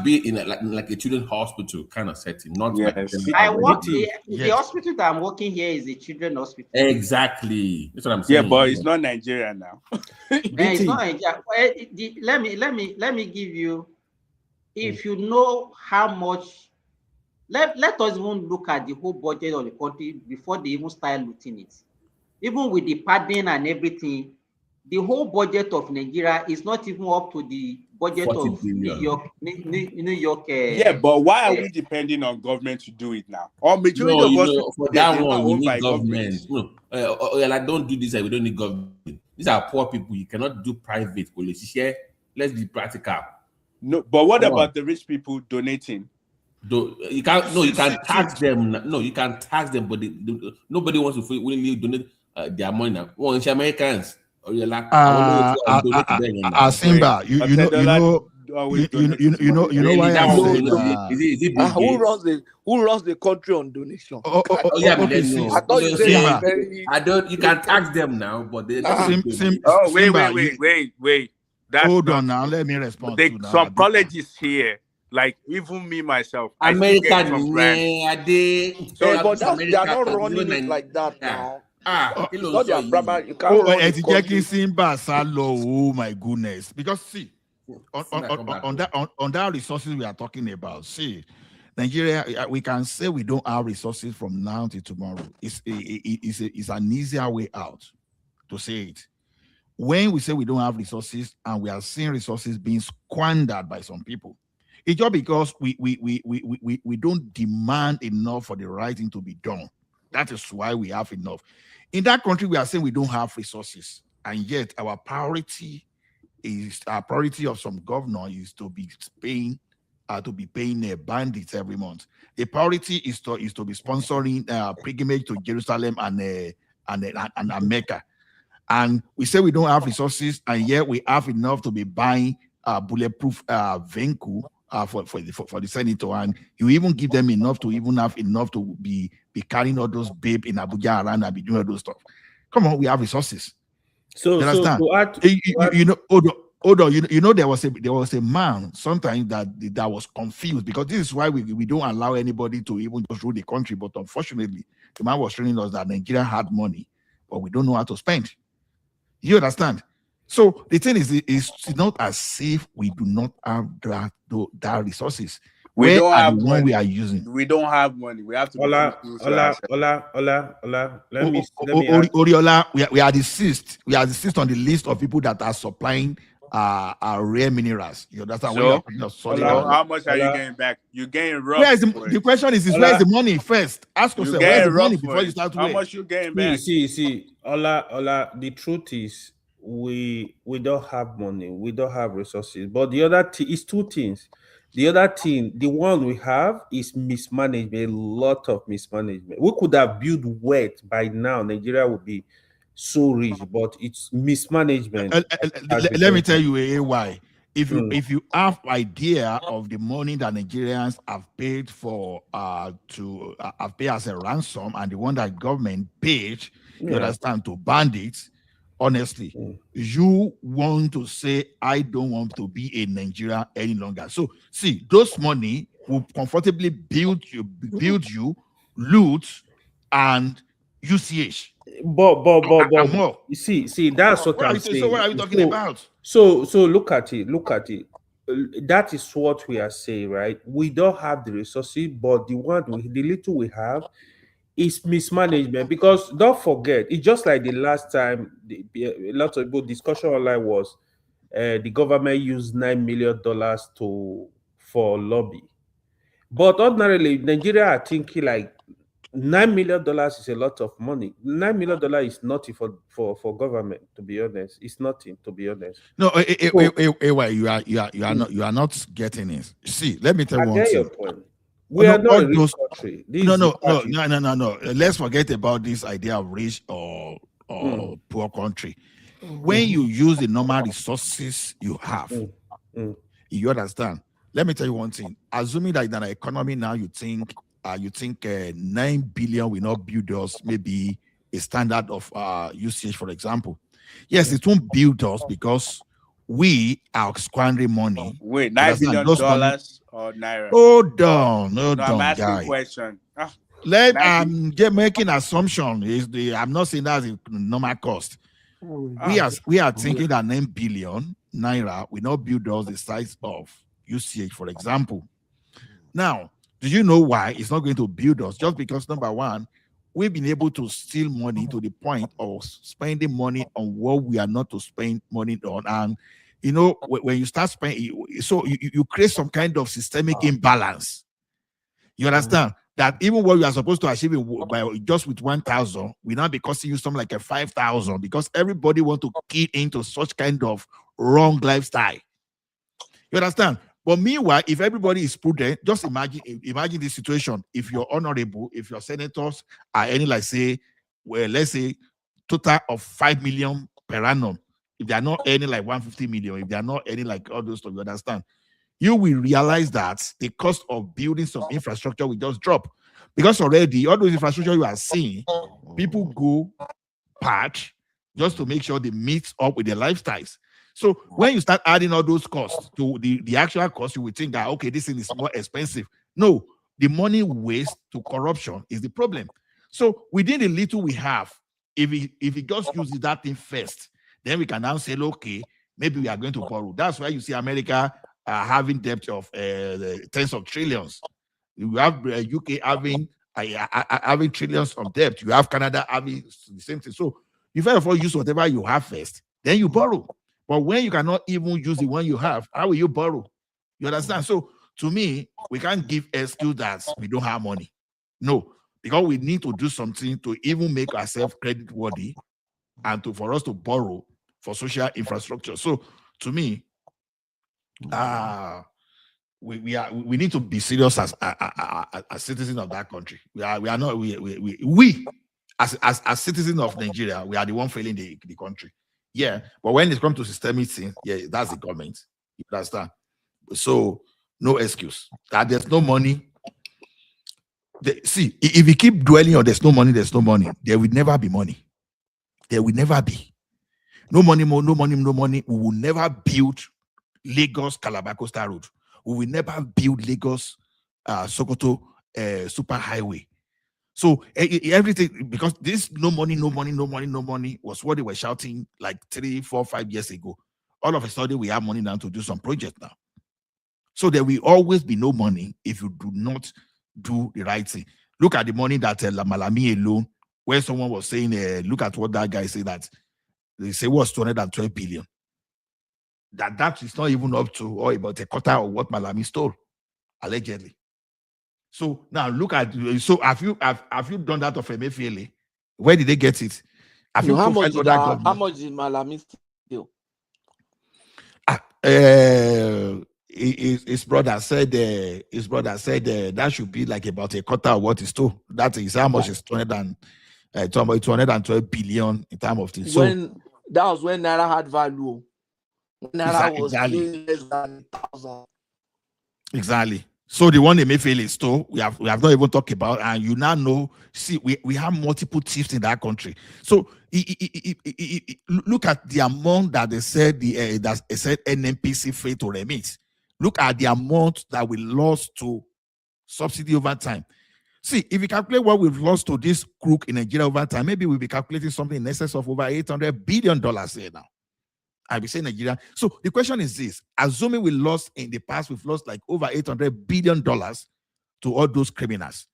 be in like a children's hospital kind of setting, not like the hospital that I'm working here is a children's hospital. Exactly, that's what I'm saying. Yeah, but it's not Nigeria now. It's not Nigeria. Let me give you, if you know how much. Let us even look at the whole budget of the country before they even start looting it. Even with the padding and everything, the whole budget of Nigeria is not even up to the budget of New York. Yeah, but why are we depending on government to do it now? Or majority of us for that one, we need government. Don't do this. We don't need government. These are poor people. You cannot do private. Let's be practical. No, but what about the rich people donating? You can't. No, you can tax them. No, you can tax them, but nobody wants to willingly donate their money now. Well, it's Americans. Or you're like, I will donate to them now. Simba, you know why I said is it Bill who Gates? runs the country on donation? Yeah, okay, I thought you said Simba. I don't. You can tax them now, but they. Wait. Hold on now. Let me respond. Some colleges here, like even me myself, American, but they are not running it like that now. It's not their brother. You can't run the country. Simba Salo. Oh my goodness! Because see, on that resources we are talking about. See, Nigeria, we can say we don't have resources from now till tomorrow. It's an easier way out to say it. When we say we don't have resources and we are seeing resources being squandered by some people, it's just because we don't demand enough for the right thing to be done. That is why we have enough. In that country, we are saying we don't have resources, and yet our priority of some governor is to be paying bandits every month. The priority is to be sponsoring pilgrimage to Jerusalem and Mecca. And we say we don't have resources, and yet we have enough to be buying bulletproof vehicle for the senator, and you even give them enough to even have enough to be carrying all those babe in Abuja around and be doing all those stuff. Come on, we have resources. So, you understand? You know, there was a man sometimes that was confused, because this is why we don't allow anybody to even just rule the country. But unfortunately, the man was telling us that Nigeria had money, but we don't know how to spend. You understand? So the thing is, it's not as if we do not have that resources. We don't have the money. One we are using. We don't have money. We have to. Ola. Let me. Oriola, we are the sixth. We are the sixth on the list of people that are supplying rare minerals. You understand? So how much are you getting back? You're getting rough. The question is where's the money first? Ask yourself, where's the money before you start to How much you getting back? See, Ola. The truth is, we don't have money. We don't have resources. But the other is two things. The other thing, the one we have is mismanagement, a lot of mismanagement. We could have built wealth by now. Nigeria would be so rich, but it's mismanagement. Let me tell you why. If you have idea of the money that Nigerians have paid for to pay as a ransom, and the one that government paid, you understand, to bandits. Honestly, you want to say, I don't want to be in Nigeria any longer. So see, those money will comfortably build you, loot, and UCH. But you see, that's what I'm saying. So what are you talking about? So look at it. That is what we are saying, right? We don't have the resources, but the little we have is mismanagement. Because don't forget, it's just like the last time a lot of people discussion online was the government used $9 million for lobby. But ordinarily, Nigeria are thinking like $9 million is a lot of money. $9 million is nothing for government, to be honest. It's nothing, to be honest. No, you are not getting it. See, let me tell you one thing. I get your point. We are not a rich country. No. Let's forget about this idea of rich or poor country. When you use the normal resources you have, you understand. Let me tell you one thing. Assuming that in an economy now, you think 9 billion will not build us maybe a standard of usage, for example. Yes, it won't build us because we are squandering money. Wait, $9 billion or naira? Hold on, I'm asking guy. a question. I'm just making assumption. I'm not saying that's a normal cost. We are thinking that 9 billion naira will not build us the size of UCH, for example. Now, do you know why it's not going to build us? Just because, number one, we've been able to steal money to the point of spending money on what we are not to spend money on. And, you know, when you start spending, so you create some kind of systemic imbalance. You understand? That even what you are supposed to achieve by just with 1,000 will now be costing you something like a 5,000, because everybody want to key into such kind of wrong lifestyle. You understand? But meanwhile, if everybody is prudent, just imagine this situation. If you're honorable, if your senators are any, like say, well, let's say total of 5 million per annum, if they are not earning like 150 million, if they are not earning like all those stuff, you understand, you will realize that the cost of building some infrastructure will just drop. Because already all those infrastructure you are seeing, people go patch just to make sure they meet up with their lifestyles. So when you start adding all those costs to the actual cost, you will think that, okay, this thing is more expensive. No, the money waste to corruption is the problem. So within the little we have, if we just use that thing first, then we can now say, okay, maybe we are going to borrow. That's why you see America having debt of tens of trillions. You have UK having trillions of debt. You have Canada having the same thing. So you first of all use whatever you have first, then you borrow. But when you cannot even use the one you have, how will you borrow? You understand? So to me, we can't give excuse that we don't have money. No, because we need to do something to even make ourselves credit worthy and for us to borrow for social infrastructure. So to me, we need to be serious as citizens of that country. We are not as citizens of Nigeria, we are the one failing the country. Yeah, but when it comes to systemic things, yeah, that's the government. You understand? So no excuse that there's no money. See, if we keep dwelling on there's no money, there will never be money. There will never be no money, no money. We will never build Lagos Calabar Coastal Road. We will never build Lagos Sokoto super highway. So everything, because this no money was what they were shouting like 3, 4, 5 years ago. All of a sudden, we have money now to do some project now. So there will always be no money if you do not do the right thing. Look at the money that Malami alone, where someone was saying, look at what that guy said, that they say was 212 billion. That is not even up to or about a quarter of what Malami stole, allegedly. So now look at, so have you done that of Emefiele? Where did they get it? Have you how much did Malami steal? His brother said that should be like about a quarter of what he stole. That is how much is 212 billion in terms of things. So That was when Naira had value. Naira was exactly. less than 1,000. Exactly. So the one they may fail is store, we have not even talked about, and you now know. See, we have multiple chiefs in that country. So look at the amount that they said that they said NNPC failed to remit. Look at the amount that we lost to subsidy over time. See, if we calculate what we've lost to this crook in Nigeria over time, maybe we'll be calculating something in excess of over $800 billion here now. I will say Nigeria. So the question is this: assuming we lost in the past, we've lost like over $800 billion to all those criminals.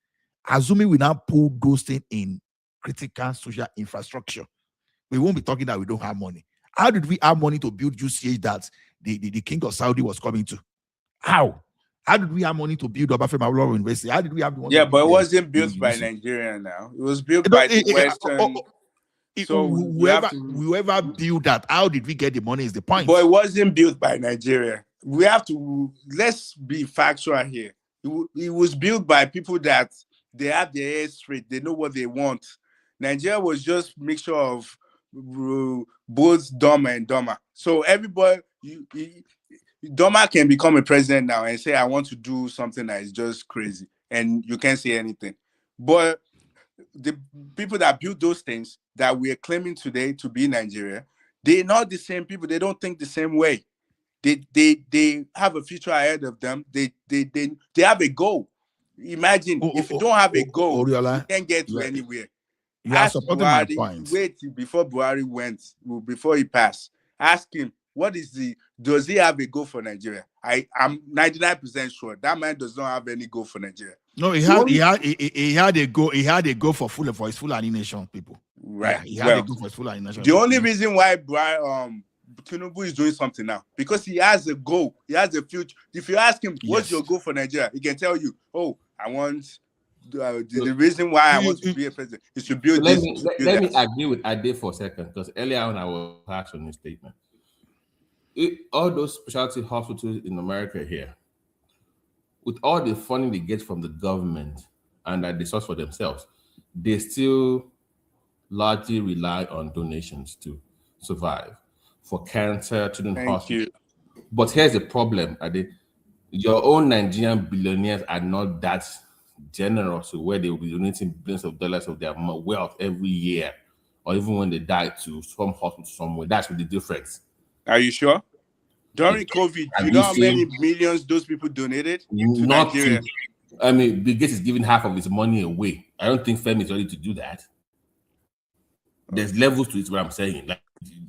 Assuming we now pull those things in critical social infrastructure, we won't be talking that we don't have money. How did we have money to build UCH that the king of Saudi was coming to? How did we have money to build Obafemi Awolowo University? How did we have the money? Yeah, but it wasn't built by Nigeria now. It was built by the Western. So whoever built that, how did we get the money is the point. But it wasn't built by Nigeria. Let's be factual here. It was built by people that they have their head straight. They know what they want. Nigeria was just a mixture of both dumber and dumber. So everybody, dumber can become a president now and say, I want to do something that is just crazy. And you can't say anything. But the people that built those things that we are claiming today to be Nigeria, they're not the same people. They don't think the same way. They have a future ahead of them. They have a goal. Imagine if you don't have a goal, you can't get to anywhere. You are supporting my point. Wait before Buhari before he passed. Ask him, does he have a goal for Nigeria? I'm 99% sure that man does not have any goal for Nigeria. No, he had a goal. He had a goal for his full alienation, people. Right. Yeah, he had a goal for his full alienation. The only reason why Tinubu is doing something now, because he has a goal. He has a future. If you ask him, what's your goal for Nigeria? He can tell you, I want the reason why I want to be a president is to build let this. Let me agree with Ade for a second, because earlier on I was harsh on his statement. All those specialty hospitals in America here, with all the funding they get from the government and that they source for themselves, they still largely rely on donations to survive for cancer, children's Thank hospital. you. But here's the problem, Ade. Your own Nigerian billionaires are not that generous where they will be donating billions of dollars of their wealth every year, or even when they die to some hospital somewhere. That's the difference. Are you sure? During COVID, Have you know you how seen many millions those people donated to not Nigeria? I mean, Bill Gates is giving half of his money away. I don't think Femi is ready to do that. There's levels to it, what I'm saying. Like,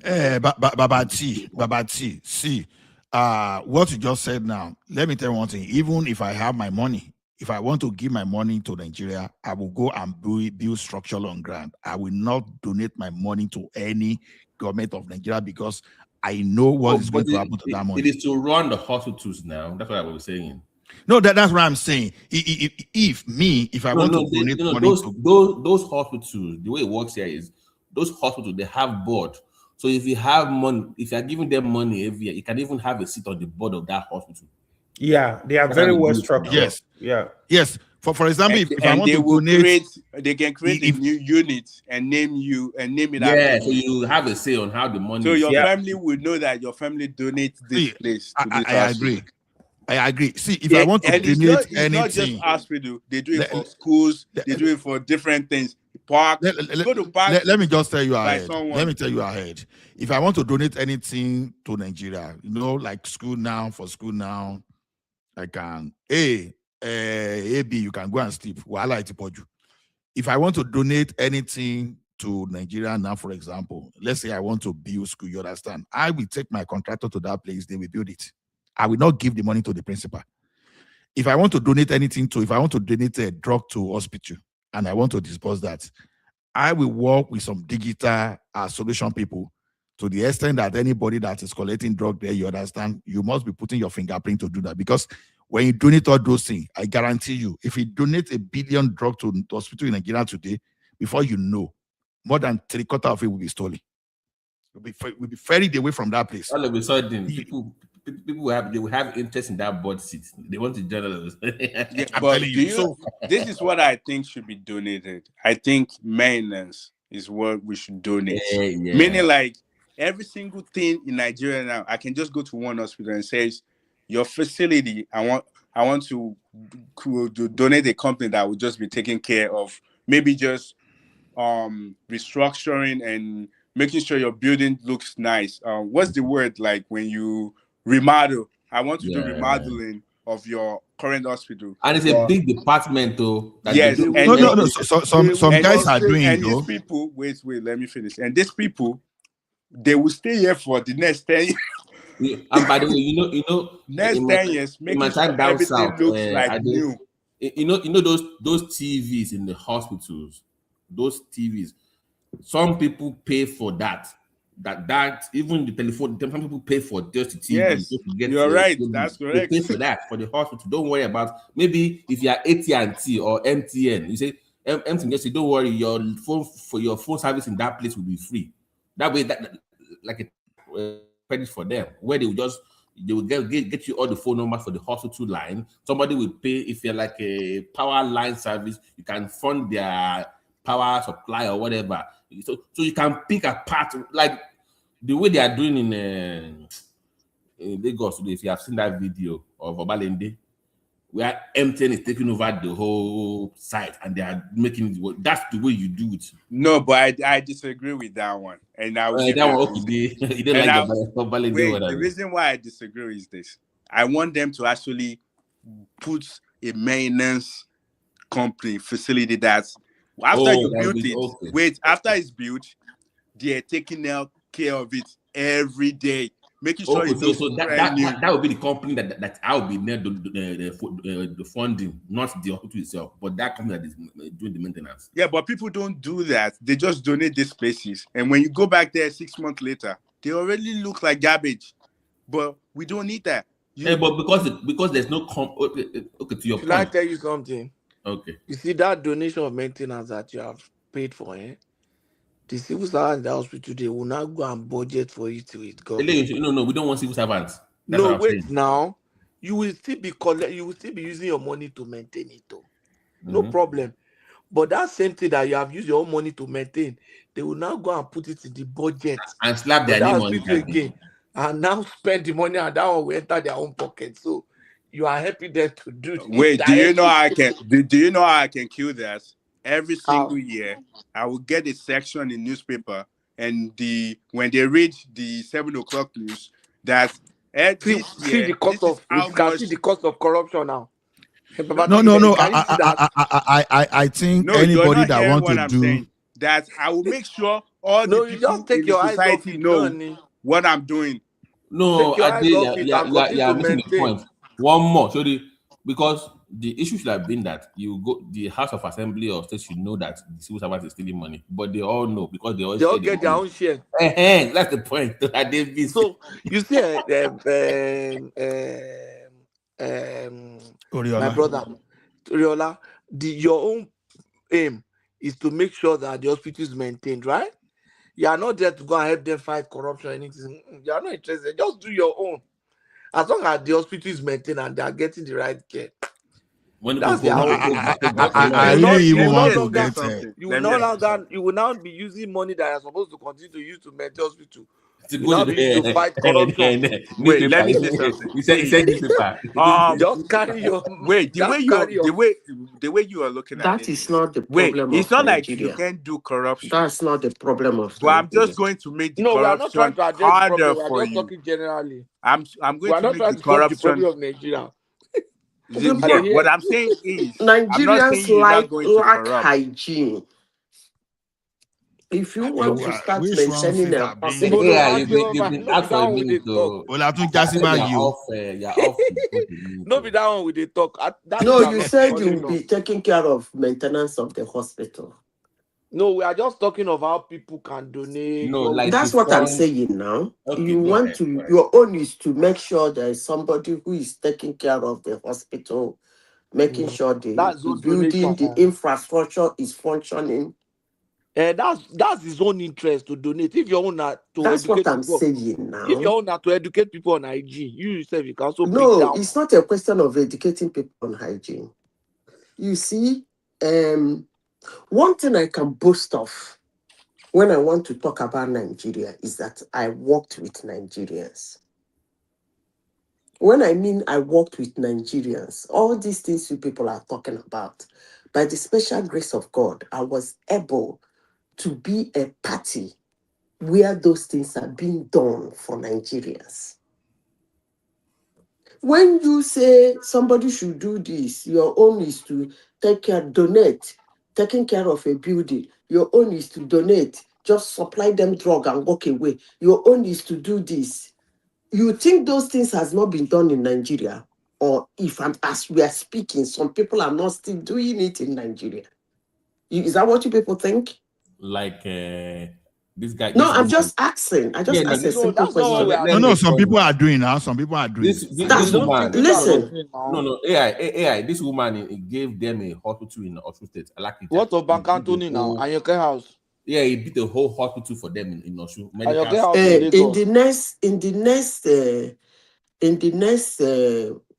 Babati, see, what you just said now, let me tell you one thing. Even if I have my money, if I want to give my money to Nigeria, I will go and build structure on ground. I will not donate my money to any government of Nigeria because I know what is going to happen to that money. It is to run the hospitals now. That's what I was saying. No, that's what I'm saying. If I want to donate money those hospitals, the way it works here is those hospitals, they have board. So if you have money, if you're giving them money every year, you can even have a seat on the board of that hospital. Yeah, they are very well structured. Yes. Yeah. Yes. For example, if I want they to will donate, they can create a new unit and name it Yeah, after so you. you have a say on how the money So is. your family would know that your family donates this place to this I agree. I agree. See, if Yeah, I want to and donate it's not just anything, hospital. They do it for schools. They do it for different things. Parks. Go to parks. let me just tell you by ahead. someone. Let me tell you ahead. If I want to donate anything to Nigeria, like school now, I can. AB, you can go and sleep. If I want to donate anything to Nigeria now, for example, let's say I want to build school, you understand? I will take my contractor to that place, they will build it. I will not give the money to the principal. If I want to donate if I want to donate a drug to hospital and I want to disperse that, I will work with some digital solution people to the extent that anybody that is collecting drug there, you understand, you must be putting your fingerprint to do that. Because when you donate all those things, I guarantee you, if you donate 1 billion drug to hospital in Nigeria today, before you know, more than 3/4 of it will be stolen. We'll be ferried away from that place. All of a sudden, people will have interest in that board seat. They want to join us. Yeah, but this is what I think should be donated. I think maintenance is what we should donate. Yeah. Meaning, like every single thing in Nigeria now, I can just go to one hospital and say, "Your facility, I want to donate a company that will just be taking care of maybe just restructuring and making sure your building looks nice. What's the word like when you remodel? I want to do remodeling of your current hospital. And it's a big department, though. Yes. No. Some guys are doing it, these people, wait, let me finish. And these people, they will stay here for the next 10 years. Yeah. And by the way, you know, next 10 years, making sure everything looks like new. You know those TVs in the hospitals, those TVs. Some people pay for that. That even the telephone, some people pay for just the TV. Yes, just to get you're right. TV. That's correct. They pay for that for the hospital. Don't worry about maybe if you are AT&T or MTN. You say MTN just say, don't worry, your phone service in that place will be free. That way, that like a credit for them, where they will get you all the phone numbers for the hospital line. Somebody will pay if you're like a power line service. You can fund their power supply or whatever. So you can pick apart like the way they are doing in Lagos today. If you have seen that video of Obalende, where MTN is taking over the whole site and they are making it. That's the way you do it. No, but I disagree with that one. And I will the reason why I disagree is this. I want them to actually put a maintenance company facility that's after you build it. After it's built, they're taking care of it every day, making sure it looks brand new. That would be the company that I will be near the funding, not the hospital itself, but that company that is doing the maintenance. Yeah, but people don't do that. They just donate these places, and when you go back there 6 months later, they already look like garbage. But we don't need that. But because there's no okay to your point. Can I tell you something? Okay. You see that donation of maintenance that you have paid for, the civil servants in the hospital, they will not go and budget for it to it. No, we don't want civil servants. No, wait now. you will still be you will still be using your money to maintain it though. No Mhm. problem. But that same thing that you have used your own money to maintain, they will now go and put it in the budget And slap for their that name on hospital it. again, and now spend the money, and that one will enter their own pocket. So you are helping them to do this Wait, do you know directly. how I can do you know how I can kill that? Every single How? year, I will get a section in newspaper, and when they read the 7 o'clock news, that this See year, the cost this is of, we how can see much. the cost of corruption now. No, no, no. Can you see that? I think No, you're anybody not that hearing want to what I'm do. saying. That I will make sure all the No, you just people take in the your eyes off society it, know Nani. what I'm doing. No, Take your eyes Ade, off it and continue you're to missing the maintain. point. One more, because the issue should have been that the House of Assembly or state should know that the civil servant is stealing money, but they all know because they all They all share the get their money. own share. That's the point. Ade miss. So you see, my Oriola. brother, Riola, your own aim is to make sure that the hospital is maintained, right? You are not there to go and help them fight corruption or anything. You are not interested. Just do your own. As long as the hospital is maintained and they are getting the right care, When that's people their when own. people backstake their Okay, I You will colleagues, not. really You even will no want let to me say longer. get. something. You will Let me no just say longer. something. You will now be using money that you are supposed to continue to use to maintain hospital. to You go now to be using to fight corruption. Wait, newspaper. let me say something. He See, said newspaper. Just carry your. wait, Just carry your. the way you are looking at That it is is, not the wait, problem it's of not like you Nigeria. can do corruption, That's not the problem of but I'm Nigeria. just going to make the No, we are not trying corruption to address the harder problem. We are for just you. talking generally. I'm We going are to not make trying the to solve the corruption. problem of Nigeria. The I dey What hear. I'm saying is, I'm not saying Nigerians you're not going to lack corrupt. hygiene. If you want to start Which one maintaining fit a that No, be? hospital, no, Yeah, Ajioma, you've been no be out for that a one we dey minute. talk. Olatun I think Jasiba you. you're off for a minute. No be that one we dey talk. That no, thing I'm you not said you will calling on. be taking care of maintenance of the hospital. No, we are just talking of how people can donate. No, What we like can. to That's what I'm fund. saying now. Okay, You go want ahead. to, your own is to make sure there is somebody who is taking care of the hospital, making sure the That's own building, donation. the infrastructure is functioning. That's his own interest to donate. If your own are to That's what educate I'm people, saying if now. your own are to educate people on hygiene, you yourself you can also bring No, down. it's not a question of educating people on hygiene. You see, one thing I can boast of when I want to talk about Nigeria is that I worked with Nigerians. When I mean I worked with Nigerians, all these things you people are talking about, by the special grace of God, I was able to be a party where those things are being done for Nigerians. When you say somebody should do this, your own is to donate, taking care of a building. Your own is to donate, just supply them drug and walk away. Your own is to do this. You think those things has not been done in Nigeria? Or if I'm as we are speaking, some people are not still doing it in Nigeria. Is that what you people think? Like this guy, No, this I'm woman. just asking. I Yeah, just no, asked a No, simple that's not what no. we question. are Let No, me saying. some explain people it. are doing now. Some people are doing. This I don't woman. think people are Listen. doing No, now. no, AI. This woman gave them a hospital in Osun State. I like it. What of He Bank built a Anthony now? whole- And your care house? Yeah, he built a whole hospital for them in Osun. And your Medical care house in school. In Lagos? the next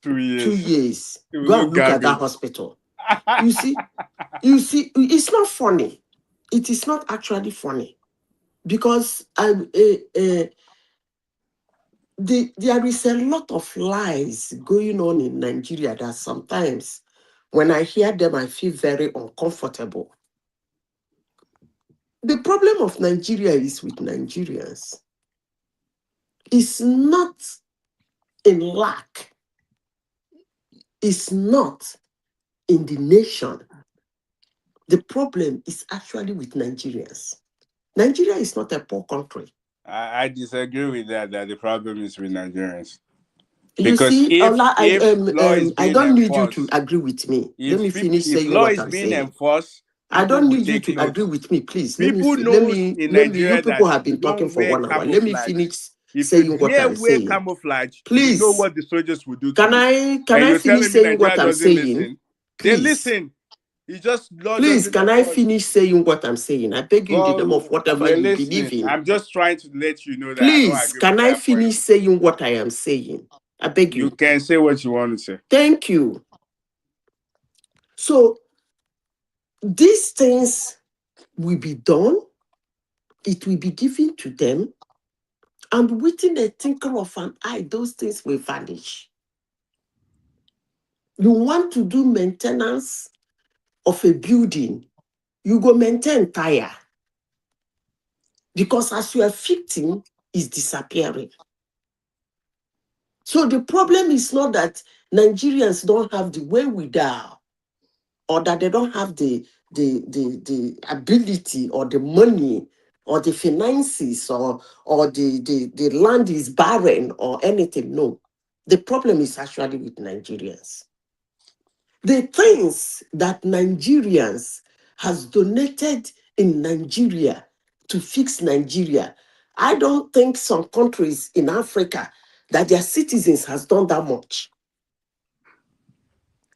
2 2 years. years, It will go look and look at that garbage. hospital. You see, it's not funny. It is not actually funny because there is a lot of lies going on in Nigeria that sometimes when I hear them, I feel very uncomfortable. The problem of Nigeria is with Nigerians. It's not in lack. It's not in the nation. The problem is actually with Nigerians. Nigeria is not a poor country. I disagree with that. That the problem is with Nigerians. You Because see, if Ola, law is I being don't need you to enforced, agree with me. Let me finish if saying law what is I'm being saying. enforced, I people don't will need you take to note. agree with me, please. People knows in You Nigeria people that have been talking don't for wear 1 hour. Let me camouflage. finish If you saying what dare I'm wear saying. camouflage, you know Please, what the soldiers will do to can you. I And you're finish telling me saying what Nigeria I'm doesn't saying? listen. They Please. listen. It's just law Please, doesn't can I enforce. finish saying what I'm saying? I beg you in the name of whatever we're you listening. believe in. I'm just trying to let you know that I don't Please, agree with can I that point. finish saying what I am saying? I beg you. You can say what you want to say. Thank you. So these things will be done, it will be given to them, and within a twinkle of an eye, those things will vanish. You want to do maintenance of a building, you go maintain tire. Because as you are fixing, it's disappearing. So the problem is not that Nigerians don't have the wherewithal, or that they don't have the ability or the money or the finances or the land is barren or anything. No. The problem is actually with Nigerians. The things that Nigerians has donated in Nigeria to fix Nigeria, I don't think some countries in Africa that their citizens has done that much.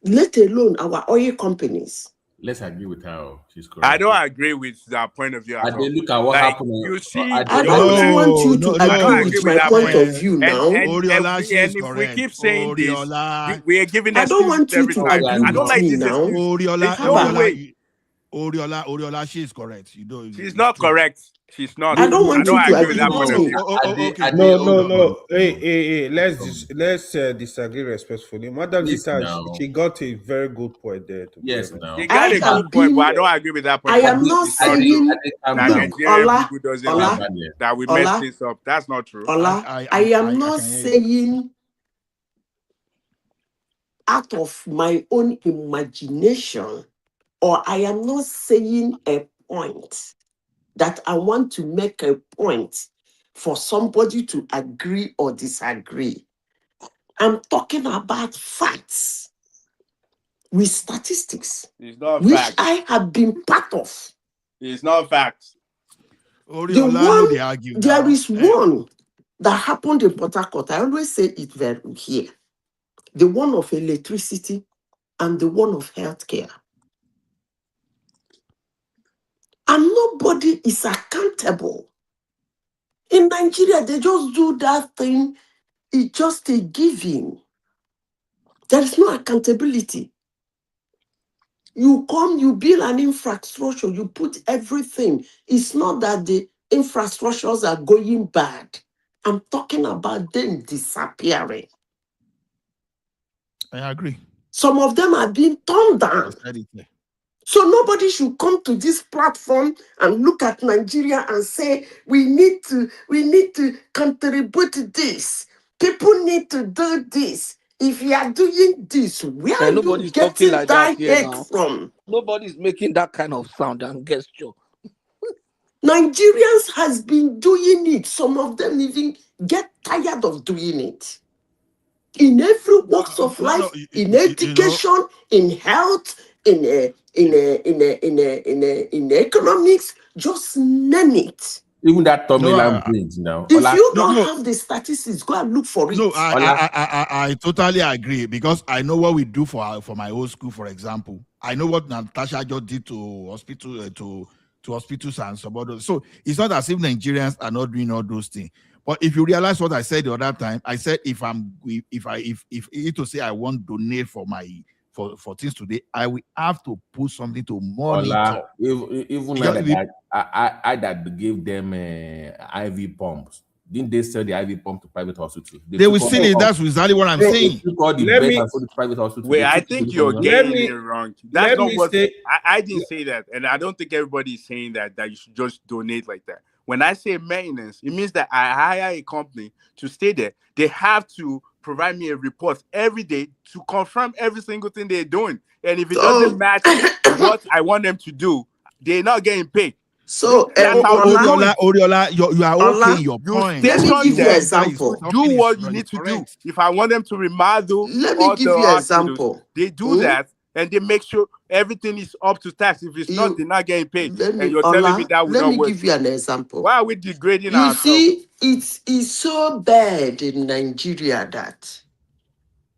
Let alone our oil companies. Let's agree with her. She's correct. I don't agree with that point of view at And all. they look at what Like, happened. you see, I don't want you to I don't agree agree with with my that point point. of view now. And if we keep saying this, we are giving I don't excuses want you every to time. agree I don't with like me this now. excuse. Oriola, There's no Haba. way. Oriola, she is correct. You know, She's not correct. She's not. I don't want I don't you to agree with agree that point with of me. view. Okay, No. Hey, let's disagree respectfully. Madam Yes, Zita, now. she got a very good point there. To be Yes, honest. now. She got I a have good point, but I been, don't agree with that point. I am not It's not true. saying, That look, Nigerian Ola, people doesn't have that we mess Ola, things up. That's not true. Ola, I am not saying out of my own imagination, or I am not saying a point that I want to make a point for somebody to agree or disagree. I'm talking about facts with statistics, It's not which fact. I have been part of. It's not fact. The one, there is one that happened in Port Harcourt. I always say it very here. The one of electricity and the one of healthcare. And nobody is accountable. In Nigeria, they just do that thing. It's just a giving. There is no accountability. You come, you build an infrastructure, you put everything. It's not that the infrastructures are going bad. I'm talking about them disappearing. I agree. Some of them are being torn down. So nobody should come to this platform and look at Nigeria and say, we need to contribute this. People need to do this. If you are doing this, where are And you nobody's talking getting like that that here head now. from? Nobody's making that kind of sound and gesture. Nigerians has been doing it. Some of them even get tired of doing it. In every walks of life, in education, in health, in economics, just name it. Even that Tommy Lamb bridge now. If you don't have the statistics, go and look for it. No, I totally agree, because I know what we do for my old school, for example. I know what Natasha just did to hospital to hospitals and some others. So it's not as if Nigerians are not doing all those things. But if you realize what I said the other time, I said if it to say I want to donate for for things today, I will have to put something to monitor. Even Because now I that gave them IV pumps. Didn't they sell the IV pump to private hospitals? They will sell it. That's exactly what I'm saying. They took all the Let beds me- and sold it to private hospitals. Wait, They I took think the you're money. getting it wrong. That's let not me what say- I didn't say that, and I don't think everybody is saying that you should just donate like that. When I say maintenance, it means that I hire a company to stay there. They have to provide me a report every day to confirm every single thing they're doing. And if it doesn't match what I want them to do, they're not getting paid. So, That's how you do it. Oriola, you are okay in your You point. Let me station give you them, an example. do what you need to do. If I want them to remodel Let me all give the you an hospitals, example. they do that, and they make sure everything is up to tax. If it's not, they're not getting paid. And you're telling me that would let not me work. give you an example. Why are we degrading You ourselves? see, it's so bad in Nigeria that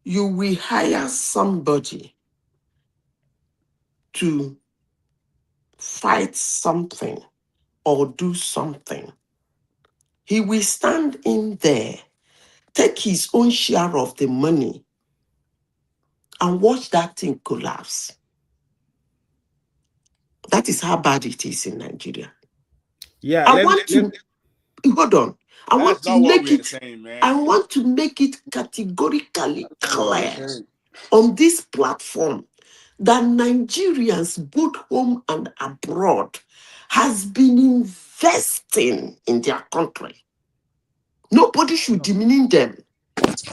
you will hire somebody to fight something or do something. He will stand in there take his own share of the money and watch that thing collapse. That is how bad it is in Nigeria. Yeah, I want to hold on. I want That's to not what make we're it. saying, man. I want to make it categorically That's not what we're clear saying. on this platform that Nigerians, both home and abroad, has been investing in their country. Nobody should demean them.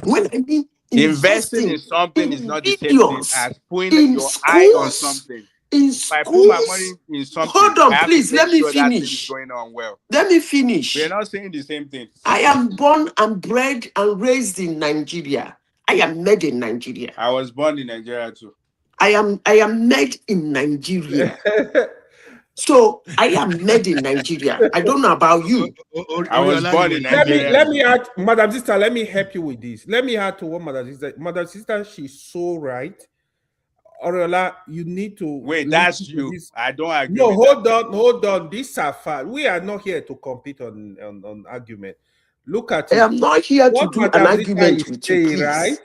When I mean Investing in investing something is in not the same thing billions, as putting in your eye on schools, something. in If I put my money schools. in something, Hold I on, have to please, make let me sure that thing is finish. going on well. Let me We're finish. not saying the same thing. I am born and bred and raised in Nigeria. I am made in Nigeria. I was born in Nigeria too. I am made in Nigeria. So I am made in Nigeria. I don't know about you. I was born in Let Nigeria. me add, Madam Sister, let me help you with this. Let me add to what Madam Sister, she's so right. Oriola, you need to Wait, listen that's to you. this. I don't agree No, with that. hold on. These are facts. We are not here to compete on argument. Look at I it. am not here to What do an Madam Sister argument is with you, saying, right? please.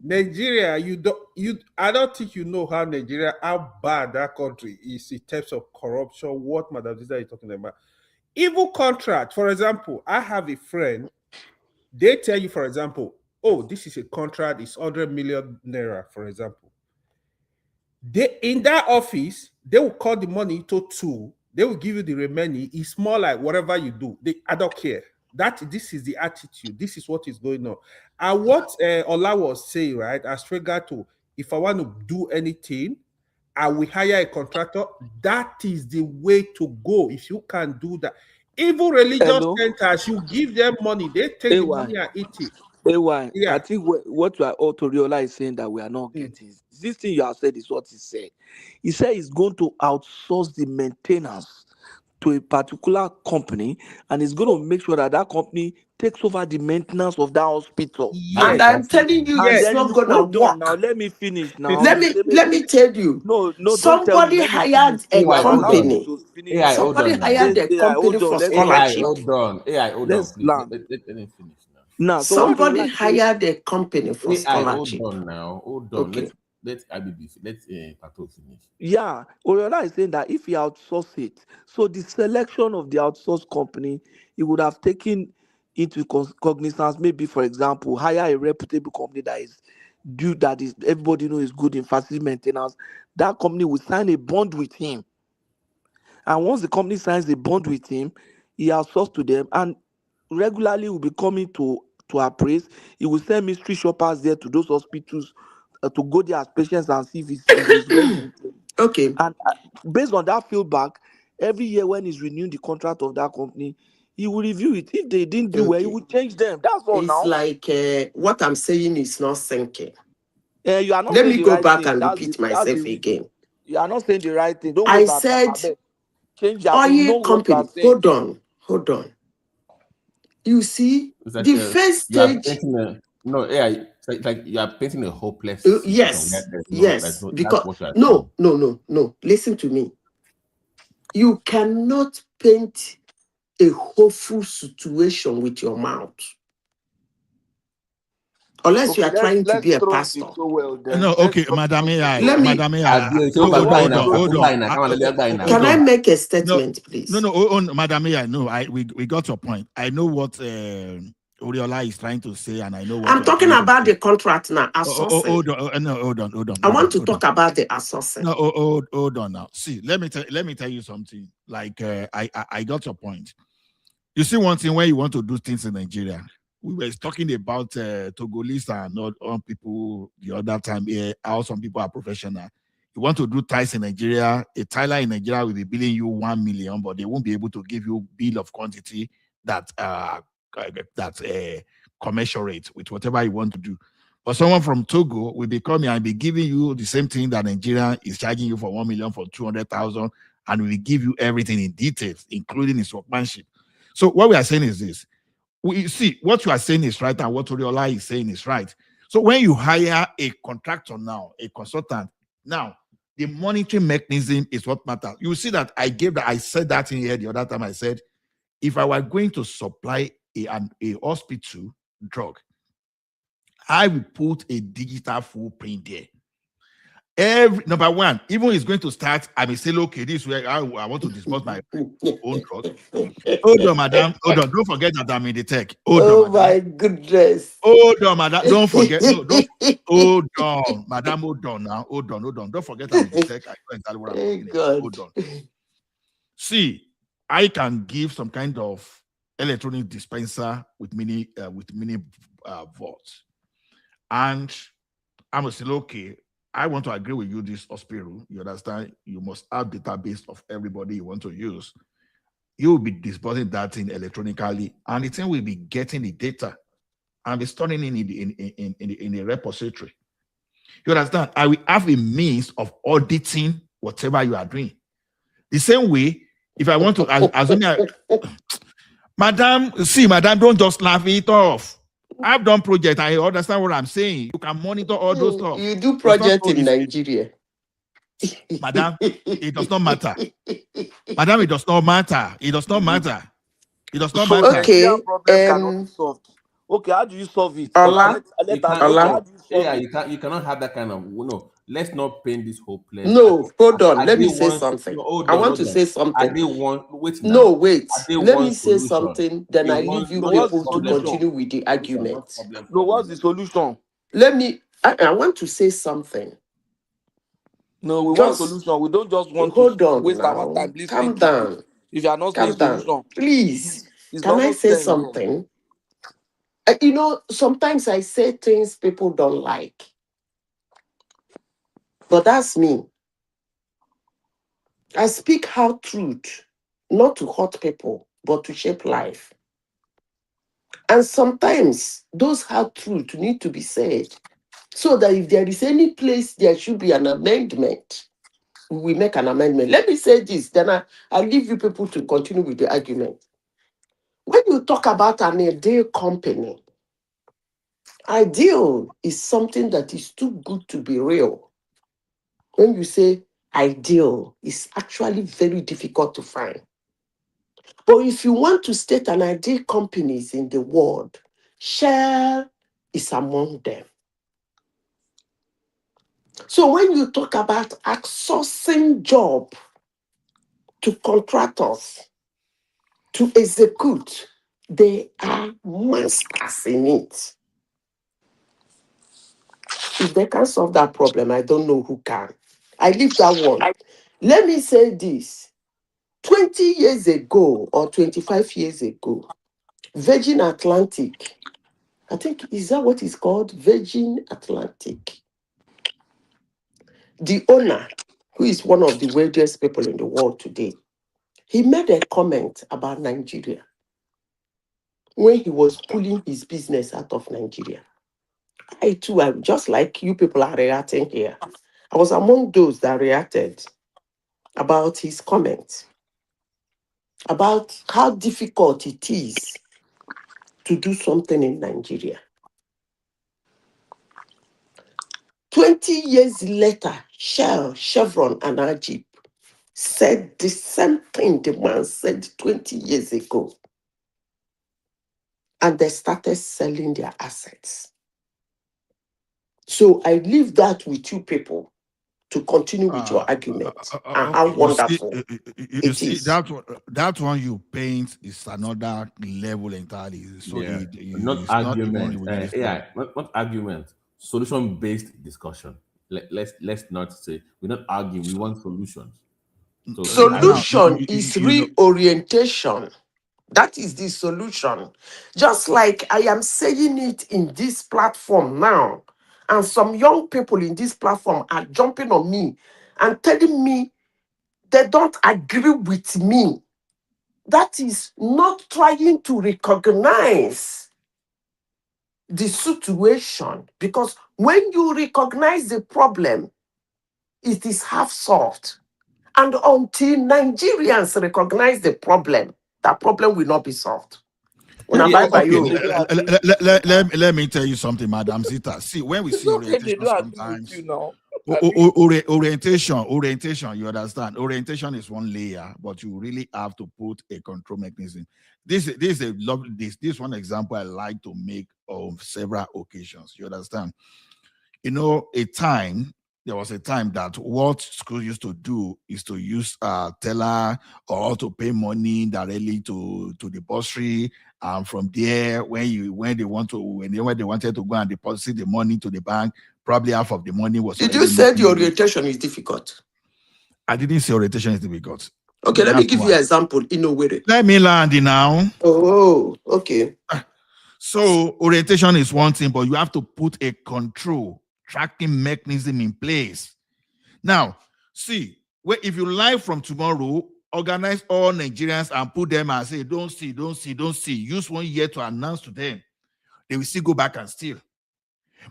Nigeria, I don't think you know how Nigeria, how bad that country is in terms of corruption. What Madam Sister is talking about. Even contract, for example, I have a friend, they tell you, for example, oh, this is a contract, it's 100 million naira, for example. They in that office, they will call the money to two, they will give you the remaining. It's more like whatever you do, I don't care. This is the attitude, this is what is going on. And what Ola was saying, right, as regard to if I want to do anything, I will hire a contractor. That is the way to go. If you can do that, even religious Hello? centers, you give them money, they take the money and eat it. AY, Yeah. I think what Toriola is saying that we are not getting. This thing you have said is what he said. He said he's going to outsource the maintenance to a particular company and he's going to make sure that that company takes over the maintenance of that hospital. And I'm telling you, And it's then not gonna hold on now. work. Let me finish now. Let me tell you. No, don't tell me. Somebody Let me finish. hired a Allow me company. to finish. AI, hold Somebody on now. hired a company Hold on. for Let's AI, scholarship. hold on. AI, hold on, Let's please. land. Let me finish now. Now, so what Somebody Toriola is saying, hired a company for AI, hold scholarship. on now. Hold on. Okay. Let's IBB. Let's Pato finish. yeah, Oriola is saying that if he outsourced it, so the selection of the outsourced company, he would have taken into cognizance, maybe, for example, hire a reputable company that is everybody knows is good in facility maintenance. That company will sign a bond with him. And once the company signs a bond with him, he outsources to them and regularly will be coming to appraise. He will send mystery shoppers there to those hospitals to go there as patients and see if it's well maintained. Okay. And based on that feedback, every year when he's renewing the contract of that company, he will review it. If they didn't do well, he will change them. That's all It's now. like what I'm saying is not sinking. You are not Let saying me the go right back thing. and That's repeat that's myself the again. you are not saying the right thing. Don't go I back. said, Abeg. Change your you oil know what you are company. saying. Hold on. You see, It's like the first you are stage. painting a no AI. It's like you are painting a hopeless situation where there's Yes, no. That's because what you are saying. no. Listen to me. You cannot paint a hopeful situation with your mouth. Unless you Okay, are trying to be a throw pastor. the towel then. No, okay, Madam AI. Hold on. Can I make a statement, please? No, Madam AI. No, we got your point. I know what Oriola is trying to say, and I know what I'm talking about the contract now. Hold on. I want to talk about the assessing. No, hold on now. See, let me tell you something. Like I got your point. You see one thing when you want to do things in Nigeria. We were talking about Togolese and all people the other time here, how some people are professional. You want to do ties in Nigeria, a tiler in Nigeria will be billing you 1 million, but they won't be able to give you bill of quantity that commensurate with whatever you want to do. But someone from Togo will be coming and be giving you the same thing that Nigeria is charging you for 1 million for 200,000, and will give you everything in details, including his workmanship. So what we are saying is this. We see what you are saying is right, and what Oriola is saying is right. So when you hire a contractor now, a consultant, now the monitoring mechanism is what matters. You see that I said that in here the other time. I said, if I were going to supply a hospital drug, I will put a digital footprint there. Every number one, even it's going to start, I may say, okay, this way I want to disburse my own trust. Hold on, madam. Hold on. Don't forget that I'm in the tech. Hold Oh on, my goodness. Hold on, madam. Don't forget. No, don't. Hold on, madam. Hold on now. Hold on. Don't forget I'm in the tech. I know exactly what I'm talking about. Hold on. See, I can give some kind of electronic dispenser with mini volts, and I'm gonna say, okay, I want to agree with you, this hospital. You understand? You must have database of everybody you want to use. You will be disbursing that thing electronically, and the thing will be getting the data and be storing in the repository. You understand? I will have a means of auditing whatever you are doing. The same way, if I want to, madam, don't just laugh it off. I've done project. I understand what I'm saying. You can monitor all those stuff. You do project in Nigeria. Madam, it does not matter. Madam, it does not matter. It does not matter. It does not matter. Okay. Problem cannot be solved. Okay, how do you solve it? Allah. You cannot have that kind of let's not paint this whole place. No, hold on. Let me say something. I want to say something. No, wait. Let me say something. Then I leave you people to continue with the argument. No, what's the solution? Let me. I want to say something. No, we want solution. We don't just want to waste our time. Calm down. If you are not saying solution, please. Can I say something? Sometimes I say things people don't like. But that's me. I speak hard truth, not to hurt people, but to shape life. And sometimes those hard truths need to be said so that if there is any place there should be an amendment, we make an amendment. Let me say this, then I'll leave you people to continue with the argument. When you talk about an ideal company, ideal is something that is too good to be real. When you say ideal, it's actually very difficult to find. But if you want to state an ideal companies in the world, Shell is among them. So when you talk about outsourcing job to contractors to execute, they are masters in it. If they can solve that problem, I don't know who can. I leave that one. Let me say this. 20 years ago or 25 years ago, Virgin Atlantic, I think, is that what it's called? Virgin Atlantic. The owner, who is one of the wealthiest people in the world today, he made a comment about Nigeria when he was pulling his business out of Nigeria. I too, I'm just like you people are reacting here. I was among those that reacted about his comment, about how difficult it is to do something in Nigeria. 20 years later, Shell, Chevron, and Ajib said the same thing the man said 20 years ago. And they started selling their assets. So I leave that with you people to continue with your argument and how wonderful you see, that one you paint is another level entirely. So not argument. Not argument. Solution-based discussion. Let's not say we don't argue. We want solutions. So solution is reorientation. That is the solution. Just like I am saying it in this platform now, and some young people in this platform are jumping on me and telling me they don't agree with me. That is not trying to recognize the situation, because when you recognize the problem, it is half solved. And until Nigerians recognize the problem, that problem will not be solved. Let me tell you something, Madam Zita. See, when we see orientation sometimes, Orientation, you understand? Orientation is one layer, but you really have to put a control mechanism. This is a lovely this one example I like to make of several occasions. You understand? You know, there was a time that what school used to do is to use teller or to pay money directly to the bursary, and from there when they wanted to go and deposit the money to the bank, probably half of the money was. Did you say the orientation is difficult? I didn't say orientation is difficult. Okay, let me give you an example in a way. Let me land now. Oh, okay. So orientation is one thing, but you have to put a control tracking mechanism in place. Now, see, if you lie from tomorrow, organize all Nigerians and put them and say, don't see. Use 1 year to announce to them. They will still go back and steal.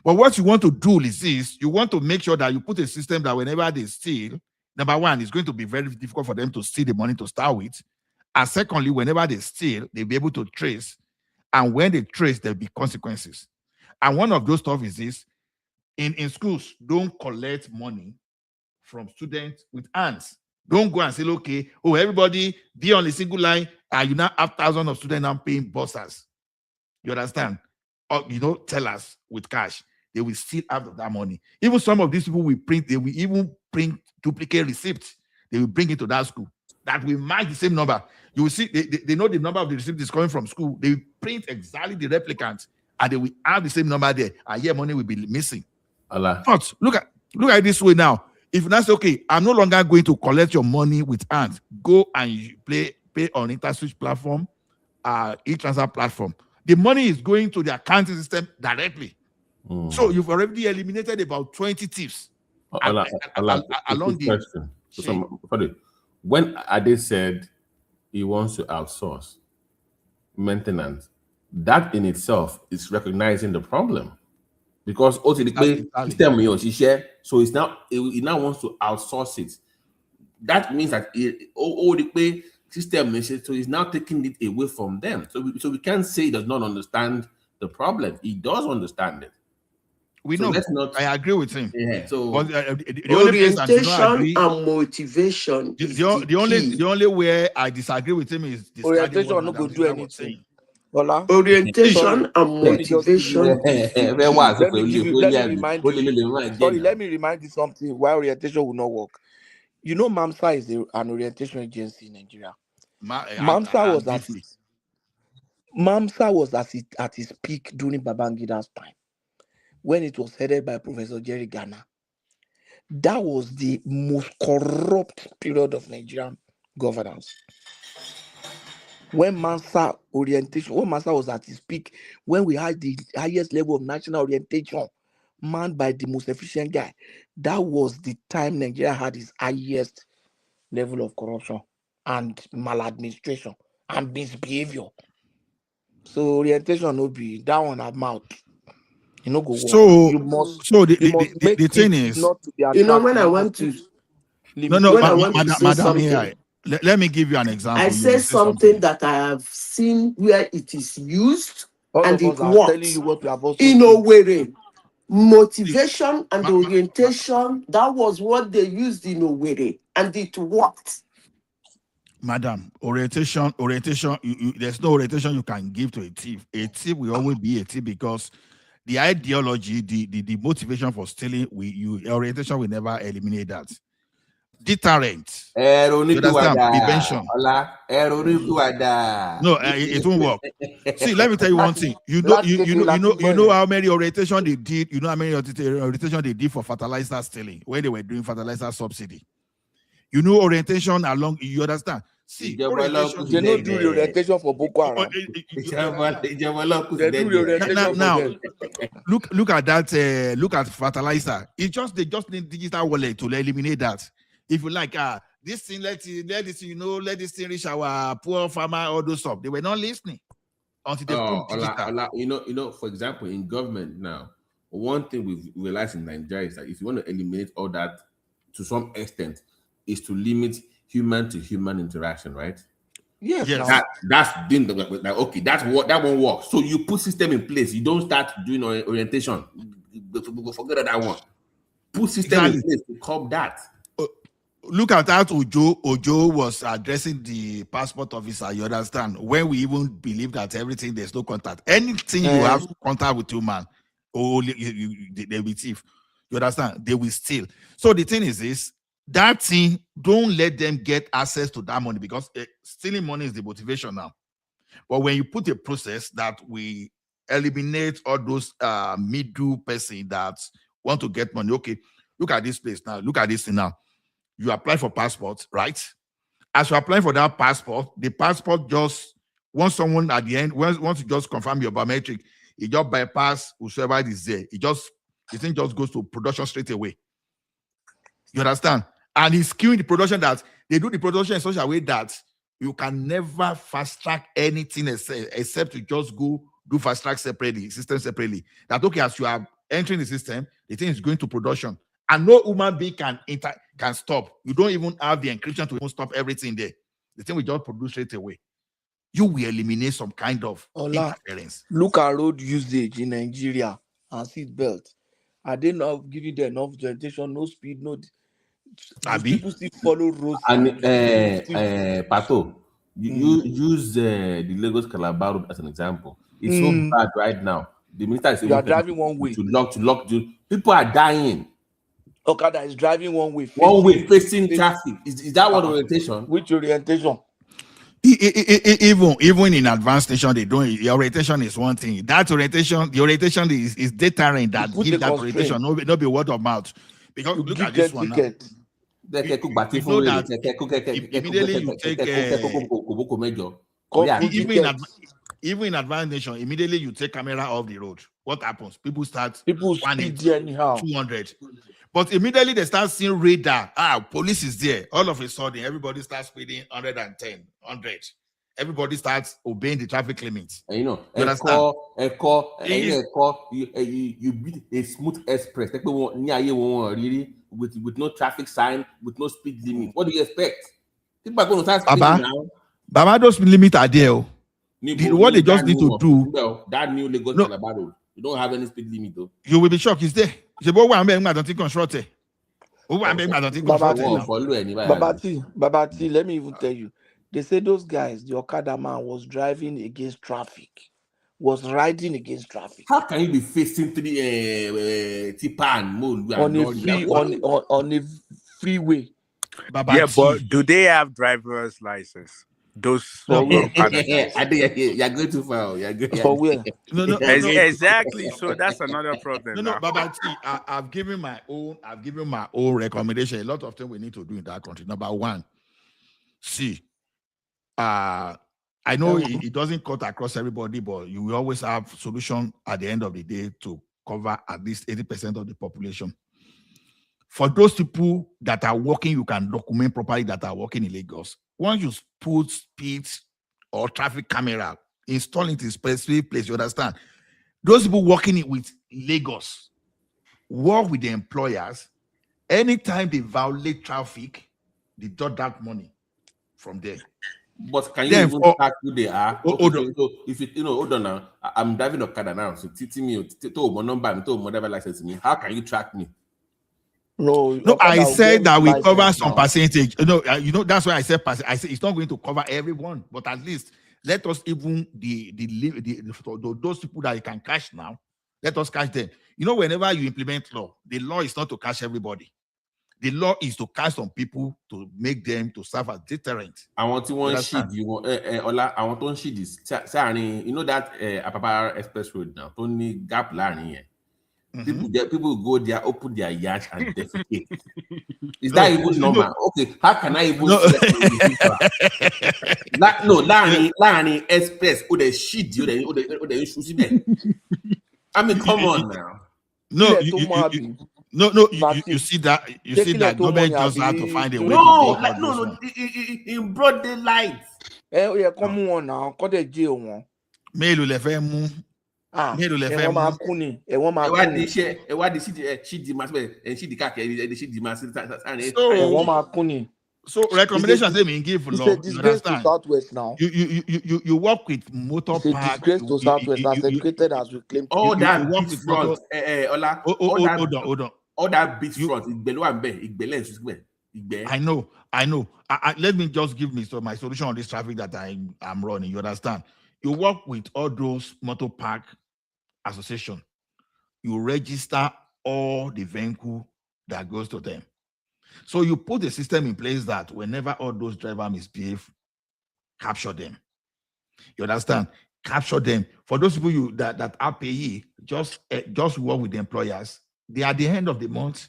But what you want to do is this: you want to make sure that you put a system that whenever they steal, number one, it's going to be very difficult for them to steal the money to start with. And secondly, whenever they steal, they'll be able to trace. And when they trace, there'll be consequences. And one of those stuff is this: in schools, don't collect money from students with hands. Don't go and say, okay, everybody be on a single line, and you now have thousands of students now paying bursars. You understand? Or, tell us with cash. They will still have that money. Even some of these people they will even print duplicate receipts. They will bring it to that school. That will match the same number. You will see, they know the number of the receipt is coming from school. They will print exactly the replicant, and they will have the same number there, and here money will be missing. But look at it this way now. If that's okay, I'm no longer going to collect your money with hands. Go and pay on InterSwitch platform, e-transfer platform. The money is going to the accounting system directly. So you've already eliminated about 20 thieves along the question. So, when Ade said he wants to outsource maintenance, that in itself is recognizing the problem. Because also the system so he now wants to outsource it. That means that the system, so he's now taking it away from them. So we can't say he does not understand the problem. He does understand it. We know. I agree with him. Yeah. So the orientation and motivation. The only way I disagree with him is orientation not going to do anything. Orientation and motivation. Let me remind you something why orientation will not work. You know, MAMSA is an orientation agency in Nigeria. MAMSA was at its peak during Babangida's time, when it was headed by Professor Jerry Ghana. That was the most corrupt period of Nigerian governance. When MAMSA was at its peak, when we had the highest level of national orientation manned by the most efficient guy, that was the time Nigeria had its highest level of corruption and maladministration and misbehavior. So orientation no be that one have mouth. You know, go so you must. The thing is, when I want to, Madam, let me give you an example. I say something that I have seen where it is used and it works. In a way, motivation and orientation, that was what they used in a way, and it worked. Madam, orientation, there's no orientation you can give to a thief. A thief will always be a thief because the ideology, the motivation for stealing, orientation will never eliminate that. Deterrent. Prevention. No, it won't work. See, let me tell you one thing. You know how many orientation they did. You know how many orientation they did for fertilizer stealing when they were doing fertilizer subsidy. You know orientation along. You understand? See, they don't do the orientation for Boko Haram. They do the orientation now, look at that. Look at fertilizer. They just need digital wallet to eliminate that. If you like, this thing, let this thing reach our poor farmer, all those stuff. They were not listening until they put digital. For example, in government now, one thing we've realized in Nigeria is that if you want to eliminate all that to some extent, is to limit human to human interaction, right? Yes. That's been like okay. That won't work. So you put system in place. You don't start doing orientation. Forget that one. put system in place to curb that. Look at that Ojo was addressing the passport officer, you understand? When we even believe that everything, there's no contact. Anything you have contact with human, they will thief. You understand? They will steal. So the thing is this, that thing, don't let them get access to that money, because stealing money is the motivation now. But when you put a process that we eliminate all those middle person that want to get money, okay, look at this place now, look at this thing now. You apply for passport, right? As you apply for that passport, the passport just, once someone at the end, once you just confirm your biometric, it just bypass whoever is there. The thing just goes to production straight away. You understand? And it's skewing the production that they do the production in such a way that you can never fast track anything except to just go do fast track separately, system separately. That okay, as you are entering the system, the thing is going to production. And no human being can stop. You don't even have the encryption to even stop everything there. The thing will just produce straight away. You will eliminate some kind of interference. Look at road usage in Nigeria and seat belt. Are they not giving them enough orientation, no speed, no? People still follow roads. And Pato, you use the Lagos Calabar road as an example. It's so bad right now. The minister is you are driving one way to lock. People are dying. Okada is driving one way. Facing traffic. Is that what orientation? Which orientation? Even in advanced station, they don't. The orientation is one thing. That orientation, the orientation is deterrent. That give that orientation, not be word of mouth. Because look at this one now. Immediately you take even in advanced nation, immediately you take camera off the road. What happens? People speed anyhow. 200. But immediately they start seeing radar. Police is there. All of a sudden, everybody starts speeding 110, 100. Everybody starts obeying the traffic limits. And you beat a smooth express with no traffic sign, with no speed limit. What do you expect? People are going to start speeding now. Baba, those limits are there. What they just need to do. That new Lagos Calabar road. You don't have any speed limit though. You will be shocked. It's there. Babati, let me even tell you. They say those guys, the Okada man was driving against traffic, was riding against traffic. How can you be facing Tipan mode on a freeway? Yeah, but do they have driver's license? Those you're going too far. You're going for where? No. Exactly. So that's another problem. No, Babati, I've given my own recommendation. A lot of things we need to do in that country. Number one, I know it doesn't cut across everybody, but you will always have solution at the end of the day to cover at least 80% of the population. For those people that are working, you can document properly that are working in Lagos. Once you put speed or traffic camera, install it in specific place, you understand? Those people working with Lagos work with the employers. Anytime they violate traffic, they got that money from there. But can you even track who they are? So if hold on now. I'm driving Okada now. So my number, whatever license me. How can you track me? No, I said that we cover some percentage. That's why I said it's not going to cover everyone, but at least let us even those people that you can catch now, let us catch them. Whenever you implement law, the law is not to catch everybody. The law is to catch some people to make them to serve as deterrent. I want to sheet. Ola, I want to sheet this. That Apapa Express Road now. Only gap learning here. People go there, open their yacht and defecate. Is that even normal? Okay, how can I even learning express or the shit you the issues there? I mean, come on now. No, you see that government just have to find a way no, in broad daylight. Come on now, call the jail one. Mélòó lẹ fẹ́ mú. Mélòó lẹ fẹ́ mú. So recommendations they mean give law. It's a disgrace to Southwest now. You work with motor park. It's a disgrace to Southwest as educated as we claim. All that work with front. Hold on. all that bit front. I know. Let me just give me my solution on this traffic that I'm running. You understand? You work with all those motor park association. You register all the vehicle that goes to them. So you put a system in place that whenever all those drivers misbehave, capture them. You understand? Capture them. For those people that are payee, just work with the employers. They at the end of the month,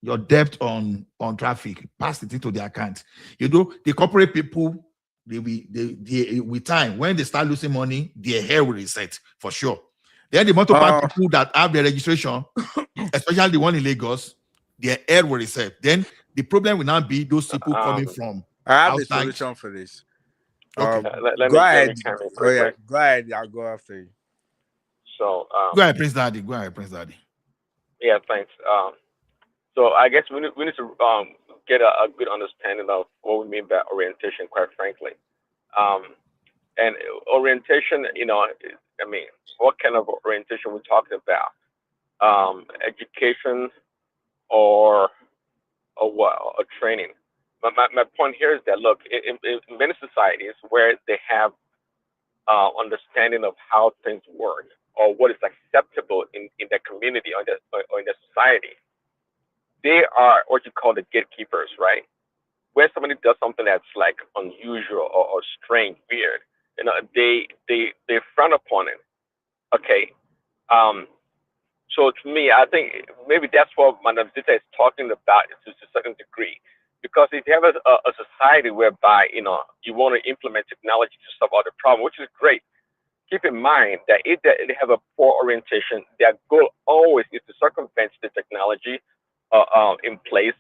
your debt on traffic, pass it into their account. You know, the corporate people, they with time, when they start losing money, their hair will reset for sure. Then the motor park people that have their registration, especially the one in Lagos, their hair will reset. Then the problem will not be those people coming from I have outside. a solution for this. Okay. Go ahead. Oh, yeah. Go ahead. I'll go after you. So go ahead, Prince Daddy. Go ahead, Prince Daddy. Yeah, thanks. So I guess we need to get a good understanding of what we mean by orientation, quite frankly. And orientation, you know, I mean, what kind of orientation we're talking about? Education or what? Or training? My point here is that, look, in many societies where they have understanding of how things work or what is acceptable in their community or in their society, they are what you call the gatekeepers, right? When somebody does something that's like unusual or strange, weird, you know, they frown upon it. Okay. So to me, I think maybe that's what Madam Zita is talking about to a certain degree. Because if you have a society whereby, you know, you want to implement technology to solve all the problem, which is great, keep in mind that if they have a poor orientation, their goal always is to circumvent the technology in place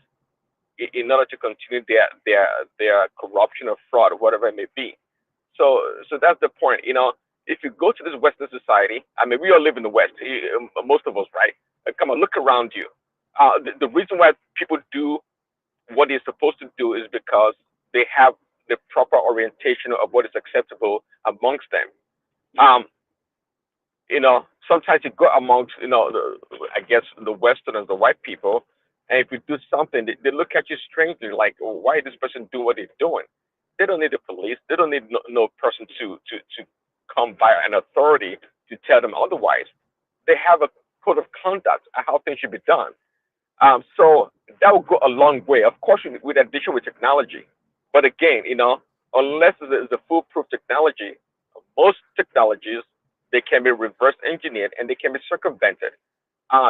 in order to continue their corruption or fraud, whatever it may be. So that's the point. You know, if you go to this Western society, I mean, we all live in the West, most of us, right? Come on, look around you. The reason why people do what they're supposed to do is because they have the proper orientation of what is acceptable amongst them. You know, sometimes you go amongst, you know, I guess the Westerners, the white people, and if you do something, they look at you strangely, like, oh, why is this person doing what they're doing? They don't need the police. They don't need no person to come by an authority to tell them otherwise. They have a code of conduct on how things should be done. So that will go a long way, of course, with addition with technology. But again, you know, unless it's a foolproof technology, most technologies, they can be reverse engineered and they can be circumvented.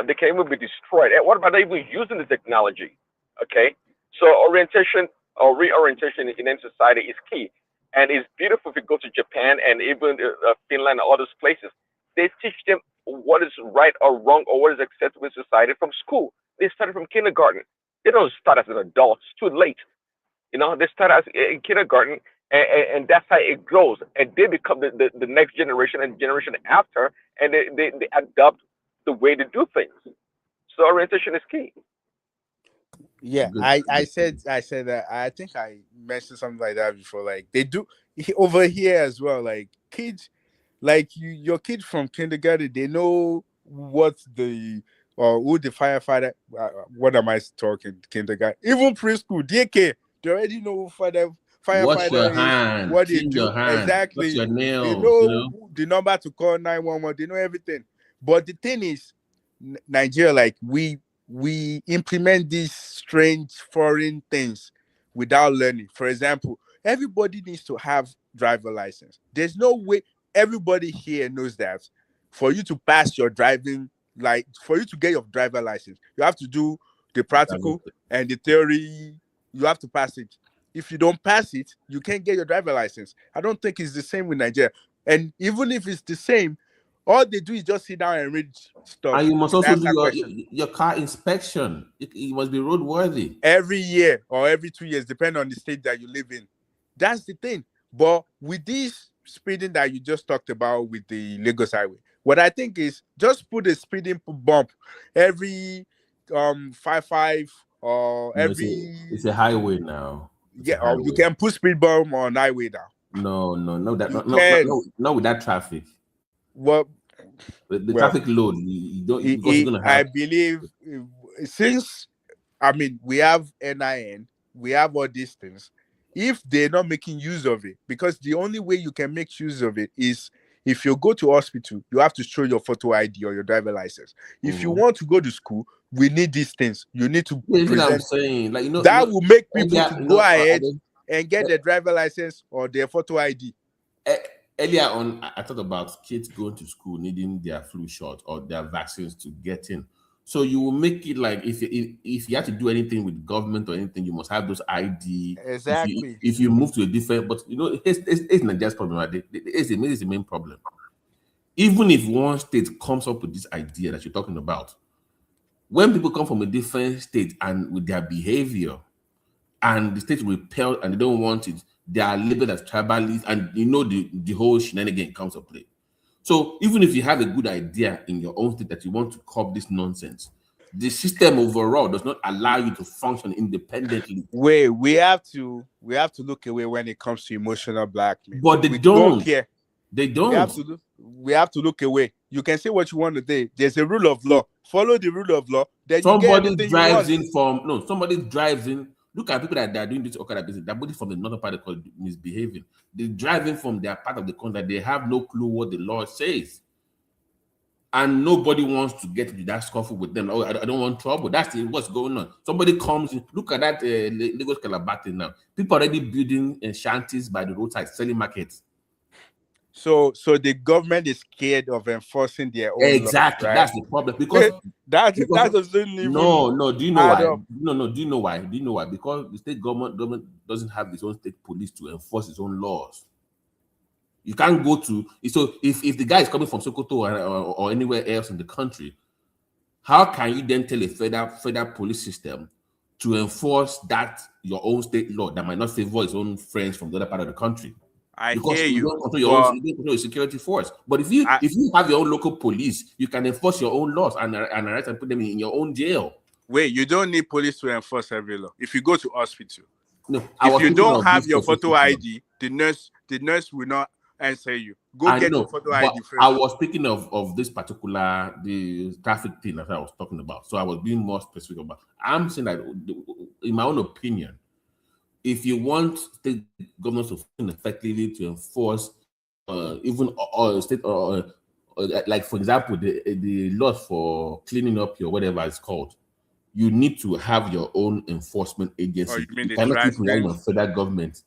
They can even be destroyed. And what about even using the technology? Okay, so orientation or reorientation in any society is key. And it's beautiful if you go to Japan and even Finland and all those places. They teach them what is right or wrong or what is acceptable in society from school. They start from kindergarten. They don't start as an adult. It's too late. You know, they start as in kindergarten, and that's how it grows. And they become the next generation and generation after, and they adopt the way to do things. So orientation is key. Yeah, I said that. I think I mentioned something like that before. Like they do over here as well. Like kids, like your kids from kindergarten, they know what the or who the firefighter. What am I talking? Kindergarten, even preschool, daycare. They already know who firefighter Wash your is, hand, what they clean do your hand, exactly. wash your nails. They know the number to call 911. They know everything. But the thing is, Nigeria, like we implement these strange foreign things without learning. For example, everybody needs to have driver license. There's no way everybody here knows that for you to pass your driving, like for you to get your driver license, you have to do the practical and the theory. You have to pass it. If you don't pass it, you can't get your driver license. I don't think it's the same with Nigeria. And even if it's the same, all they do is just sit down and read stuff. And you must also Answer do questions. your car inspection. It must be roadworthy. Every year or every 2 years, depending on the state that you live in. That's the thing. But with this speeding that you just talked about with the Lagos Highway, what I think is just put a speeding bump every 5-5 or No, every it's a highway now. yeah, or you can put speed bump on highway now. No, You no, can. no, with that traffic. Well, The traffic load, you don't. Because you're gonna I have. believe since I mean we have NIN, we have all these things. If they're not making use of it, because the only way you can make use of it is if you go to hospital, you have to show your photo ID or your driver license. If you want to go to school, we need these things. You need to That's what I'm present. saying. Like That will make people earlier, to go ahead and get eh, their driver license or their photo ID. earlier on, I thought about kids going to school needing their flu shot or their vaccines to get in. So you will make it like if you have to do anything with government or anything, you must have those ID. Exactly. If you move to a different, but it's not just problem. Right? It's the main problem. Even if one state comes up with this idea that you're talking about, when people come from a different state and with their behavior, and the state repel and they don't want it, they are labeled as tribalists, and the whole shenanigan comes to play. So even if you have a good idea in your own state that you want to curb this nonsense, the system overall does not allow you to function independently. Wait, we have to look away when it comes to emotional blackmail. But we don't care. They don't. We have to look away. You can say what you want to say. There's a rule of law. Follow the rule of law. Then somebody you get drives in from somebody drives in. Look at people that are doing this Okada business. They're both from the northern part of the country misbehaving. They drive in from their part of the country. They have no clue what the law says. And nobody wants to get into that scuffle with them. Oh, I don't want trouble. That's what's going on. Somebody comes in. Look at that Lagos Calabar thing now. People are already building shanties by the roadside, selling markets. So the government is scared of enforcing their own exactly laws, right? That's the problem, because that doesn't even no. Do you know why? up. No. Do you know why? Because the state government doesn't have its own state police to enforce its own laws. You can't go to so if the guy is coming from Sokoto or anywhere else in the country, how can you then tell a federal police system to enforce that your own state law that might not favor its own friends from the other part of the country? Because you don't control your security force. But if you have your own local police, you can enforce your own laws and arrest and put them in your own jail. Wait, you don't need police to enforce every law. If you go to hospital, if you don't have your photo ID, the nurse will not answer you. Go get your photo ID first. I was speaking of this particular the traffic thing that I was talking about. So I was being more specific about. I'm saying that in my own opinion, if you want state governments to function effectively to enforce even state like for example the laws for cleaning up your whatever it's called, you need to have your own enforcement agency. You cannot keep relying on federal government.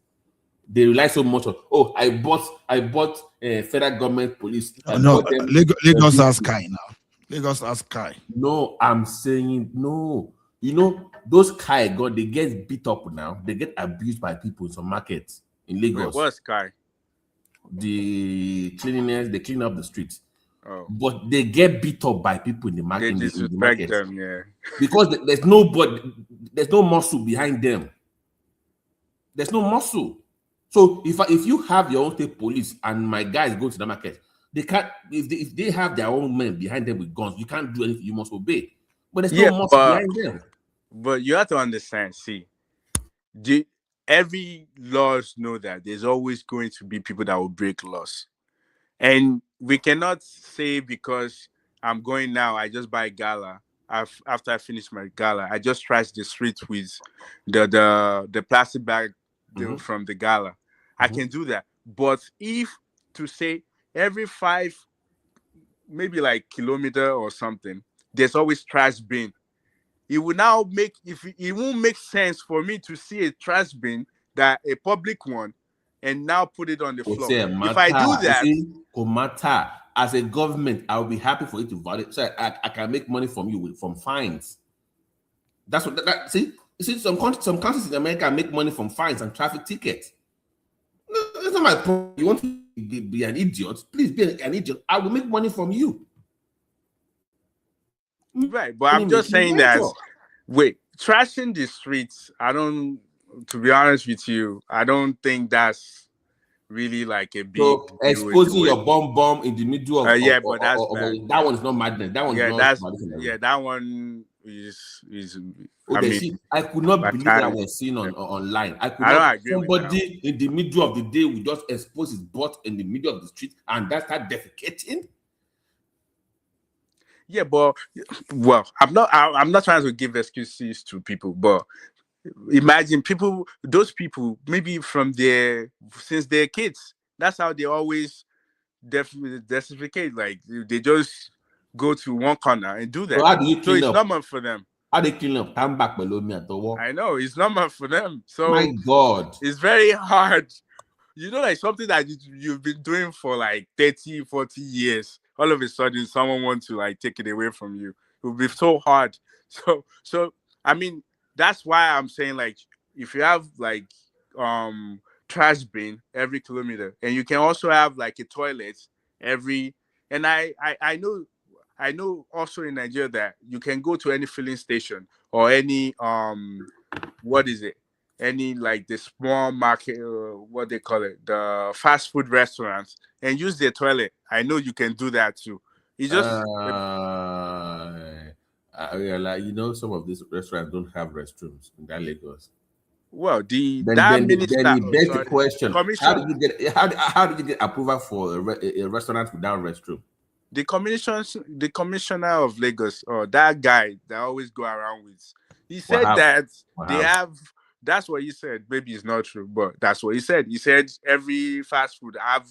They rely so much on I bought federal government police. No, Lagos has Kai now. Lagos has Kai. No, I'm saying no. You know, those Kai they get beat up now. They get abused by people in some markets in Lagos. What's Kai? The cleanliness, they clean up the streets. Oh. But they get beat up by people in the market. They disrespect them, yeah. Because there's no muscle behind them. There's no muscle. So if you have your own state police and my guys go to the market, they can't. If they have their own men behind them with guns, you can't do anything. You must obey. But there's no muscle behind them. But you have to understand. See, every laws know that there's always going to be people that will break laws, and we cannot say because I'm going now, I just buy gala. After I finish my gala, I just trash the street with the plastic bag from the gala. I can do that. But if to say every 5 maybe like kilometer or something, there's always trash bin. It will now it won't make sense for me to see a trash bin that a public one and now put it on the floor. If I do that, as a government, I will be happy for you to violate. So I can make money from you from fines. That's what see. Some countries in America make money from fines and traffic tickets. That's not my point. You want to be an idiot? Please be an idiot. I will make money from you. Right, but I'm just saying that. Wait, trashing the streets. To be honest with you, I don't think that's really like a big. So exposing your bomb in the middle of but that's bad. That one is not madness. That one that one is. I could not believe that I was seeing online. Somebody in the middle of the day will just expose his butt in the middle of the street and that start defecating. Yeah, but well, I'm not trying to give excuses to people, but imagine those people, maybe since they're kids, that's how they always desificate. Like they just go to one corner and do So that. how do you So clean it's up? normal for them. How they clean up? Come back below me at the wall. I know it's normal for them. My So God. it's very hard. Like something that you've been doing for like 30, 40 years. All of a sudden, someone wants to like take it away from you. It will be so hard. So I mean, that's why I'm saying like if you have like trash bin every kilometer, and you can also have like a toilet every. And I know also in Nigeria that you can go to any filling station or any what is it? Any like the small market, what they call it, the fast food restaurants, and use their toilet. I know you can do that too. It's just I realize, some of these restaurants don't have restrooms in that Lagos. Well, Then it begs the question: commission. How did you get approval for a restaurant without restroom? The commissioner of Lagos, or that guy that I always go around with, he said that they have. That's what he said. Maybe it's not true, but that's what he said. He said every fast food have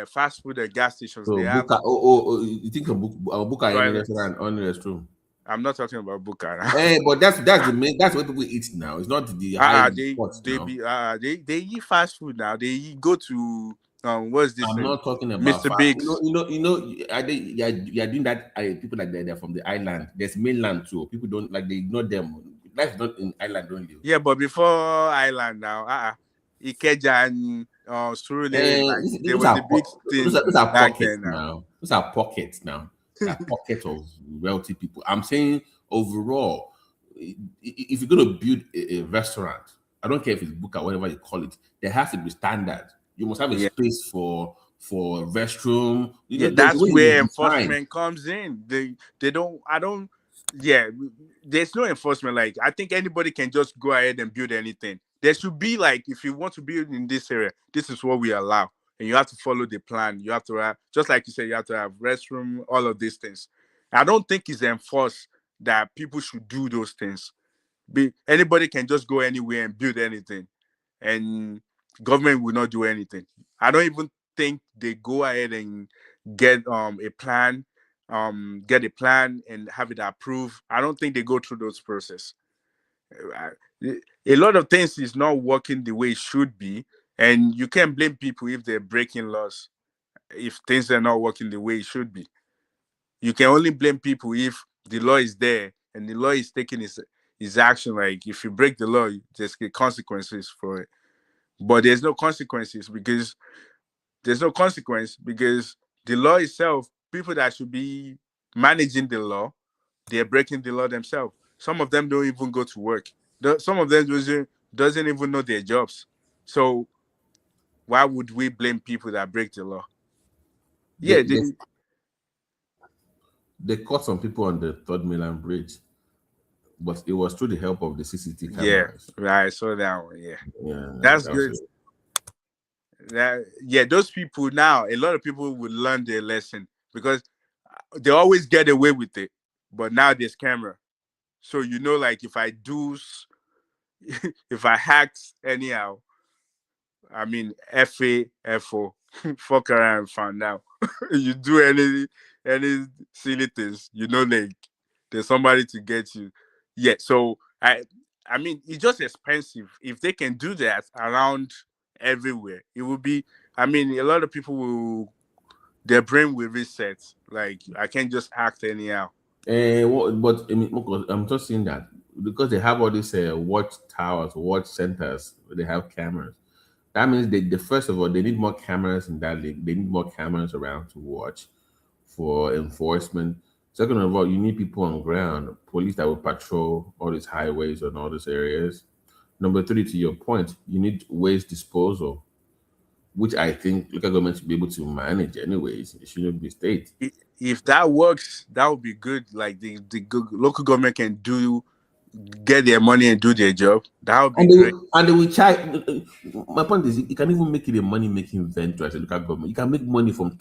fast food and gas stations. So they have. You think Buka any restaurant on the restroom? I'm not talking about Buka. Hey, but that's the main. That's what people eat now. It's not the high spots now. They eat fast food now. They go to what's this? I'm not talking about Mr. Biggs. You're doing that. People like they're from the island. There's mainland too. People don't like, they ignore them. Life is not in island only. Yeah, but before island now, Ikeja and Surulere, there was a big thing. Those are pockets now. Those are pockets now. They're pockets of wealthy people. I'm saying overall, if you're going to build a restaurant, I don't care if it's Buka, whatever you call it, there has to be standard. You must have a space for restroom. That's where enforcement comes in. They don't. I don't. Yeah, there's no enforcement. Like, I think anybody can just go ahead and build anything. There should be like, if you want to build in this area, this is what we allow, and you have to follow the plan. You have to have, just like you said, you have to have restroom, all of these things. I don't think it's enforced that people should do those things. Anybody can just go anywhere and build anything, and government will not do anything. I don't even think they go ahead and get a plan and have it approved. I don't think they go through those process. A lot of things is not working the way it should be, and you can't blame people if they're breaking laws, if things are not working the way it should be. You can only blame people if the law is there and the law is taking its action. Like, if you break the law, there's consequences for it. But there's no consequences because the law itself, people that should be managing the law, they're breaking the law themselves. Some of them don't even go to work. Some of them doesn't even know their jobs. So why would we blame people that break the law? Yeah, they caught some people on the Third Mainland Bridge, but it was through the help of the CCTV cameras. Yeah, right. I saw that one. Yeah, that's good. Those people now, a lot of people will learn their lesson because they always get away with it, but now there's camera, so like if I hacked anyhow, I mean, FO, fuck around and found out. You do any silly things, like there's somebody to get you. Yeah, so I mean, it's just expensive. If they can do that around everywhere, it will be. I mean, a lot of people their brain will reset. Like, I can't just act anyhow. But I mean, I'm just saying that because they have all these watch towers, watch centers, they have cameras. That means they first of all, they need more cameras in that league. They need more cameras around to watch for enforcement. Second of all, you need people on ground, police that will patrol all these highways and all these areas. Number three, to your point, you need waste disposal, which I think local government should be able to manage anyways. It shouldn't be state. If that works, that would be good. Like the local government can get their money and do their job. That would be great. And they will charge. My point is, you can even make it a money-making venture as a local government. You can make money from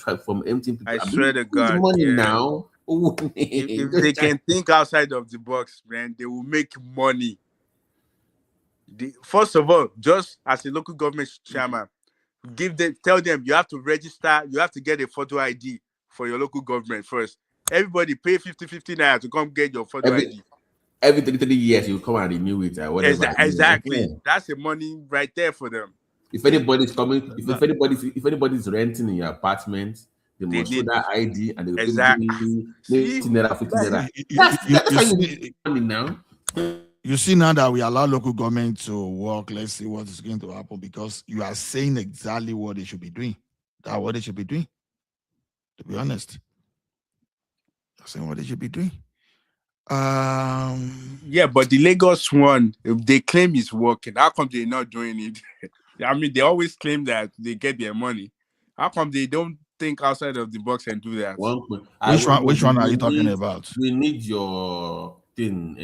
emptying people. I swear to God, money now. If they can think outside of the box, man, they will make money. First of all, just as a local government chairman, tell them you have to register, you have to get a photo ID for your local government first. Everybody pay 50 naira to come get your photo ID. Every 30 years you come and renew it or whatever. Exactly. That's the money right there for them. If anybody's coming, if anybody's renting in your apartment, they must show that ID and they will pay maybe 50 naira, 50 naira. That's how you make money now. You see now that we allow local government to work, let's see what is going to happen, because you are saying exactly what they should be doing. That's what they should be doing. To be honest, you're saying what they should be doing. Yeah, but the Lagos one, if they claim it's working, how come they're not doing it? I mean, they always claim that they get their money. How come they don't think outside of the box and do that? Which one are you talking about? We need your thing,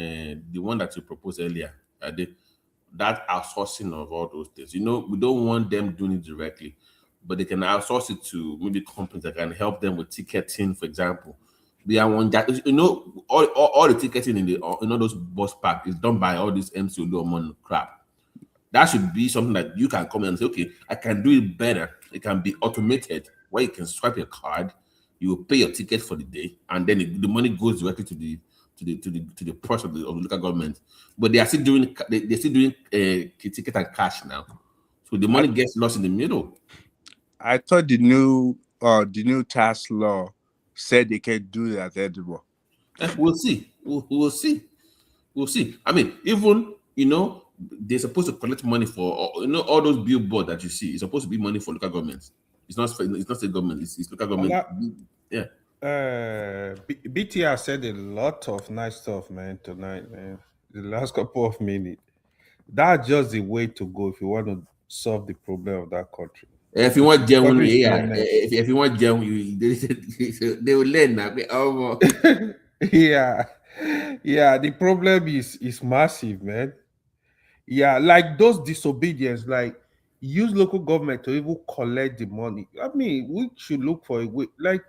the one that you proposed earlier. That outsourcing of all those things. We don't want them doing it directly, but they can outsource it to maybe companies that can help them with ticketing, for example. They are one that all the ticketing in all those bus parks is done by all this MCO crap. That should be something that you can come and say, okay, I can do it better. It can be automated where you can swipe your card, you will pay your ticket for the day, and then the money goes directly to the purse of the local government. But they are still doing ticket and cash now, so the money gets lost in the middle. I thought the new tax law said they can do that anymore. We'll see. We'll see. We'll see. I mean, even they're supposed to collect money for all those billboards that you see. It's supposed to be money for local governments. It's not state government. It's local government. Yeah. BTR said a lot of nice stuff, man, tonight, man. The last couple of minutes. That's just the way to go if you want to solve the problem of that country. If you want German, if you want German, they will learn now. Yeah. The problem is massive, man. Yeah, like those disobedience, like use local government to even collect the money. I mean, we should look for a way. Like,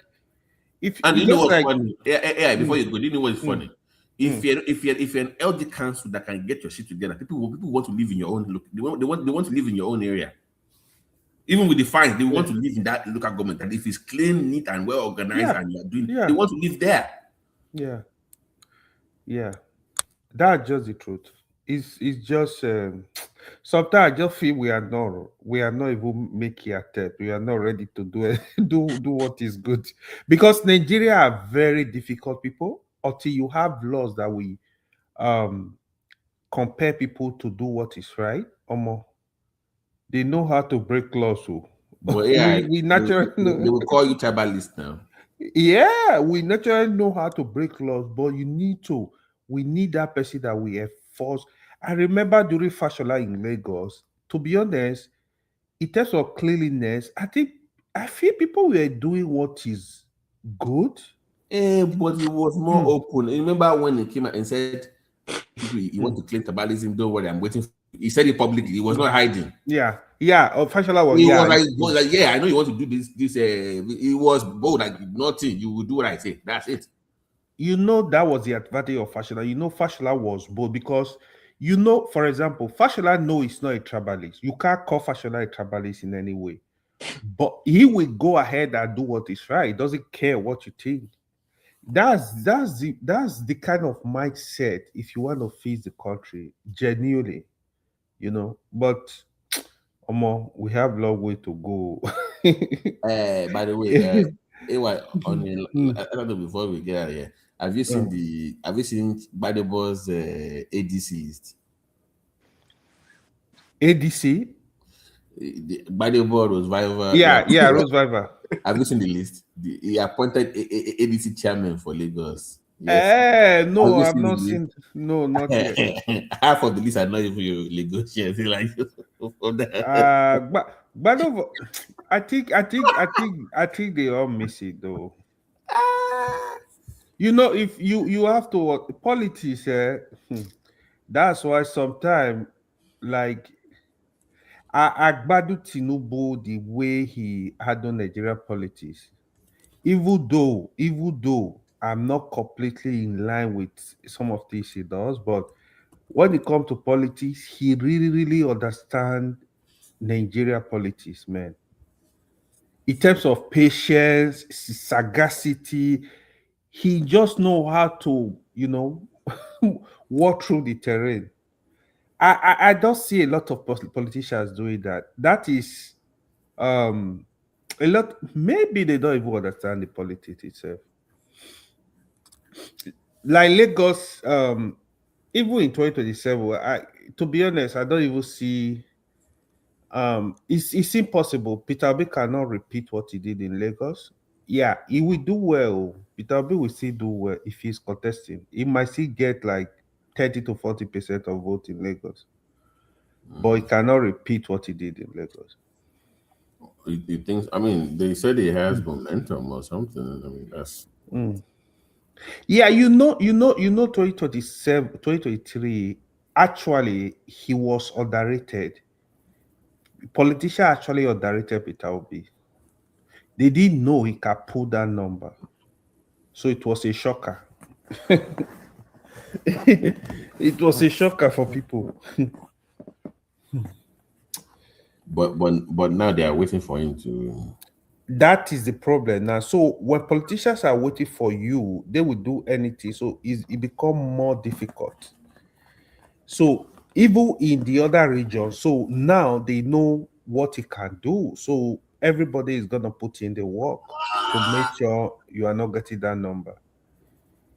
if and you know what's funny? Before you go, you know what's funny? If you're an elder council that can get your shit together, people want to live in your own look. They want to live in your own area. Even with the fines, they want to live in that local government. And if it's clean, neat, and well organized, and you're doing, they want to live there. Yeah. That's just the truth. It's just sometimes I just feel we are not even making a step. We are not ready to do it, do what is good, because Nigeria are very difficult people until you have laws that we compare people to do what is right. They know how to break laws. But we naturally they will call you tribalist now. Yeah, we naturally know how to break laws, but we need that person that we enforce. I remember during Fashola in Lagos, to be honest, in terms of cleanliness, I feel people were doing what is good. But it was more open. Remember when he came out and said, people, you want to claim tribalism, don't worry, I'm waiting for you. He said it publicly, he was not hiding. Yeah. Fashola was, was like, yeah, I know you want to do this. It was bold, like nothing. You will do what I say. That's it. That was the advantage of Fashola. Fashola was bold because, for example, Fashola know it's not a tribalist. You can't call Fashola a tribalist in any way. But he will go ahead and do what is right. He doesn't care what you think. That's the kind of mindset if you want to face the country genuinely, But we have a long way to go. By the way, I don't know, before we get out of here, have you seen Badebo's ADC list? ADC? Badebo Rose Viver. Yeah, Rose Viver. Have you seen the list? He appointed ADC chairman for Lagos. Yes. No, I've not seen. No, not yet. Half of the list are not even your Lagosians. Like, but I think they all miss it though. If you have to politics, that's why sometimes, like, Agbadu Tinubu, the way he handled Nigeria politics, even though I'm not completely in line with some of things he does, but when it comes to politics, he really, really understands Nigeria politics, man. In terms of patience, sagacity, he just know how to, walk through the terrain. I don't see a lot of politicians doing that. That is a lot. Maybe they don't even understand the politics itself. Like Lagos, even in 2027, to be honest, I don't even see. It's impossible. Peter Obi cannot repeat what he did in Lagos. Yeah, he will do well. Peter Obi will still do well if he's contesting. He might still get like 30 to 40% of vote in Lagos, but he cannot repeat what he did in Lagos. You think? I mean, they said he has momentum or something. I mean, that's. Yeah, 2027, 2023, actually, he was underrated. Politicians actually underrated Peter Obi. They didn't know he could pull that number. So it was a shocker. It was a shocker for people. But now they are waiting for him to. That is the problem now. So when politicians are waiting for you, they will do anything. So it become more difficult. So even in the other regions, so now they know what he can do. So everybody is gonna put in the work to make sure you are not getting that number.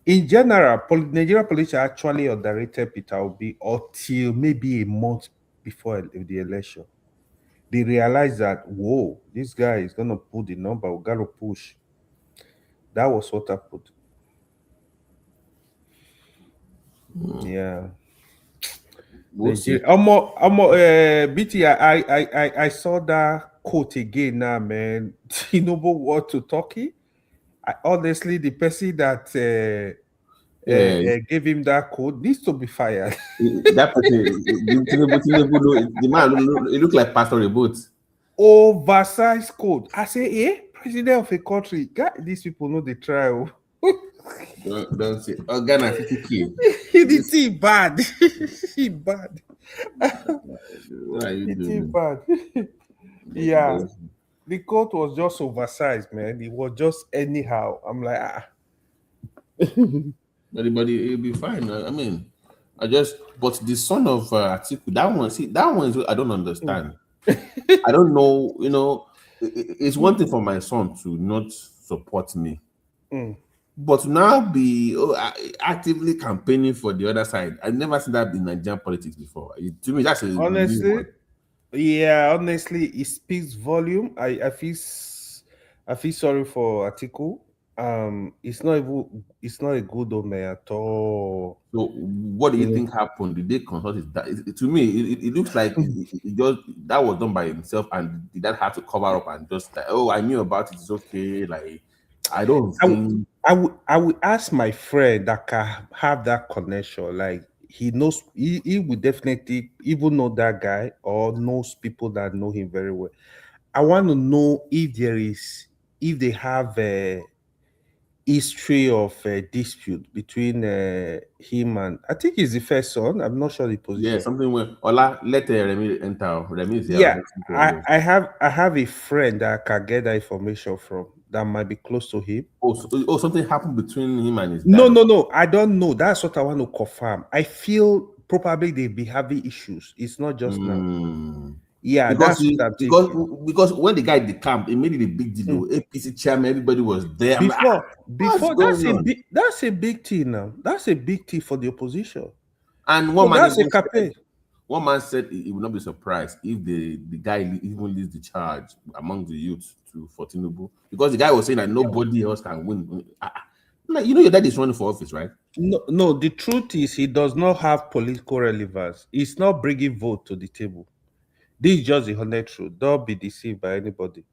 In general, Nigeria politicians actually underrated Peter Obi until maybe a month before the election. They realized that, whoa, this guy is gonna put the number, we gotta push. That was what happened. Yeah. We'll see. BT, I saw that quote again now, man. Tinubu what to Turkey. Honestly, the person that gave him that quote needs to be fired. That person, the man, he looked like Pastor Reboot. Oversized quote. I say, president of a country. God, these people know the trial. Don't say, Ghana 50K. He see bad. He bad. What are you doing? Bad. Yeah. The quote was just oversized, man. It was just anyhow. I'm like, But it'll be fine. I mean, but the son of Atiku, that one is I don't understand. I don't know, it's one thing for my son to not support me. But now be actively campaigning for the other side. I've never seen that in Nigerian politics before. To me, that's honestly, it speaks volume. I feel sorry for Atiku. It's not a good omen at all. So what do you think happened? Did they consult to me, it looks like it just that was done by himself, and did that have to cover up and just like, oh, I knew about it, it's okay. Like I don't think I would ask my friend that can have that connection. Like he knows, he would definitely even know that guy or knows people that know him very well. I want to know if they have a history of a dispute between him and I think he's the first son. I'm not sure the position. Yeah, something where Ola let Remy enter. Remy is yeah, I have a friend that I can get that information from that might be close to him. Something happened between him and his dad. No, I don't know. That's what I want to confirm. I feel probably they be having issues. It's not just now. Yeah, because that's what I'm thinking. Because when the guy at the camp, it made it a big deal. APC chairman, everybody was there. Before that's a big thing now. That's a big thing for the opposition. And one man said he would not be surprised if the guy even leads the charge among the youth for Tinubu, because the guy was saying that nobody else can win. Like, your dad is running for office, right? No. The truth is he does not have political relevance. He's not bringing vote to the table. This is just the honest truth. Don't be deceived by anybody.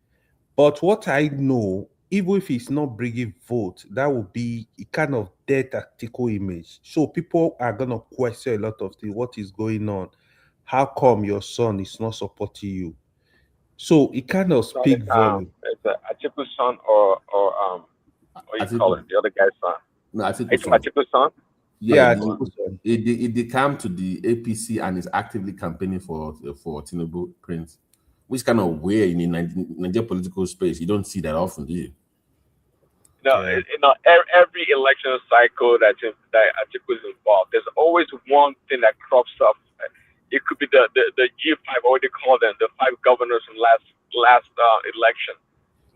But what I know, even if he's not bringing vote, that will be a kind of dead tactical image. So people are gonna question a lot of things. What is going on? How come your son is not supporting you? So it kind of speaks volume. It's Atiku's son or What do you call it? The other guy's son. No, Are you talking about Atiku's son? Yeah, Yeah, it decamped to the APC and is actively campaigning for Tinubu Prince, which kind of way in the Nigerian political space you don't see that often, do you? Every election cycle that Atiku is involved, there's always one thing that crops up. It could be the G5, or what they call them, the 5 governors from last election.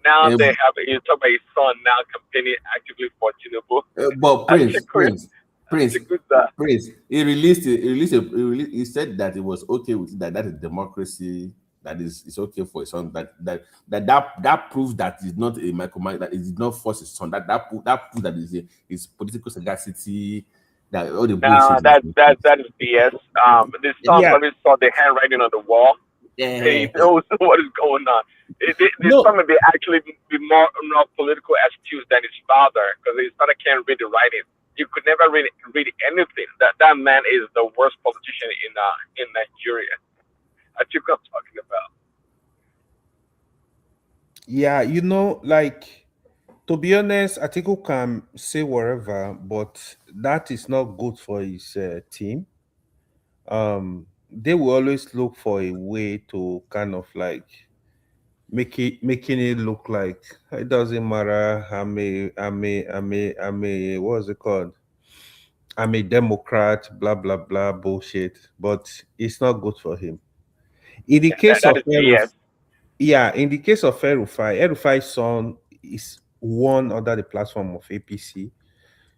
Now they have, you talk about his son now campaigning actively for Tinubu. But Prince, he said that it was okay with that is democracy, that it's okay for his son, that proves that he's not a micromanage, that he did not force his son, that proves that his political sagacity, that all the bullshit. That is BS. The son probably saw the handwriting on the wall. He knows what is going on. The son may actually be more political astute than his father, because his father can't read the writing. You could never read anything. That man is the worst politician in Nigeria. That's what I'm talking about. Yeah, like, to be honest, Atiku can say whatever, but that is not good for his team. They will always look for a way to kind of like making it look like it doesn't matter. What's it called? I'm a Democrat, blah blah blah bullshit. But it's not good for him. In the case that of is BS. in the case of Erufai's son is one under the platform of APC.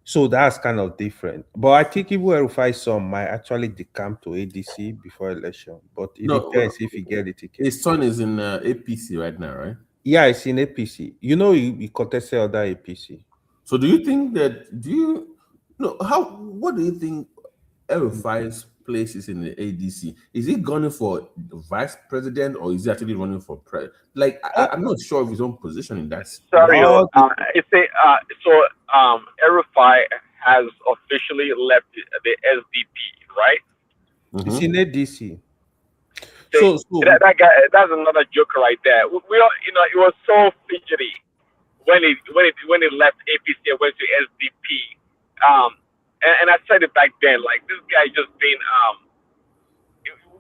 So that's kind of different. But I think even Erufai's son might actually decamp to ADC before election. But it depends if he get the ticket. His son is in APC right now, right? Yeah, it's in APC. He contested other APC. So do you think that what do you think Erufai's place is in the ADC? Is he gunning for the vice president, or is he actually running for president? Like, I'm not sure of his own position in that. Sorry, Erufai has officially left the SDP, right? It's in ADC. So that guy, that's another joker right there. We all, it was so fidgety when he left APC and went to SDP. And I said it back then, like, this guy just being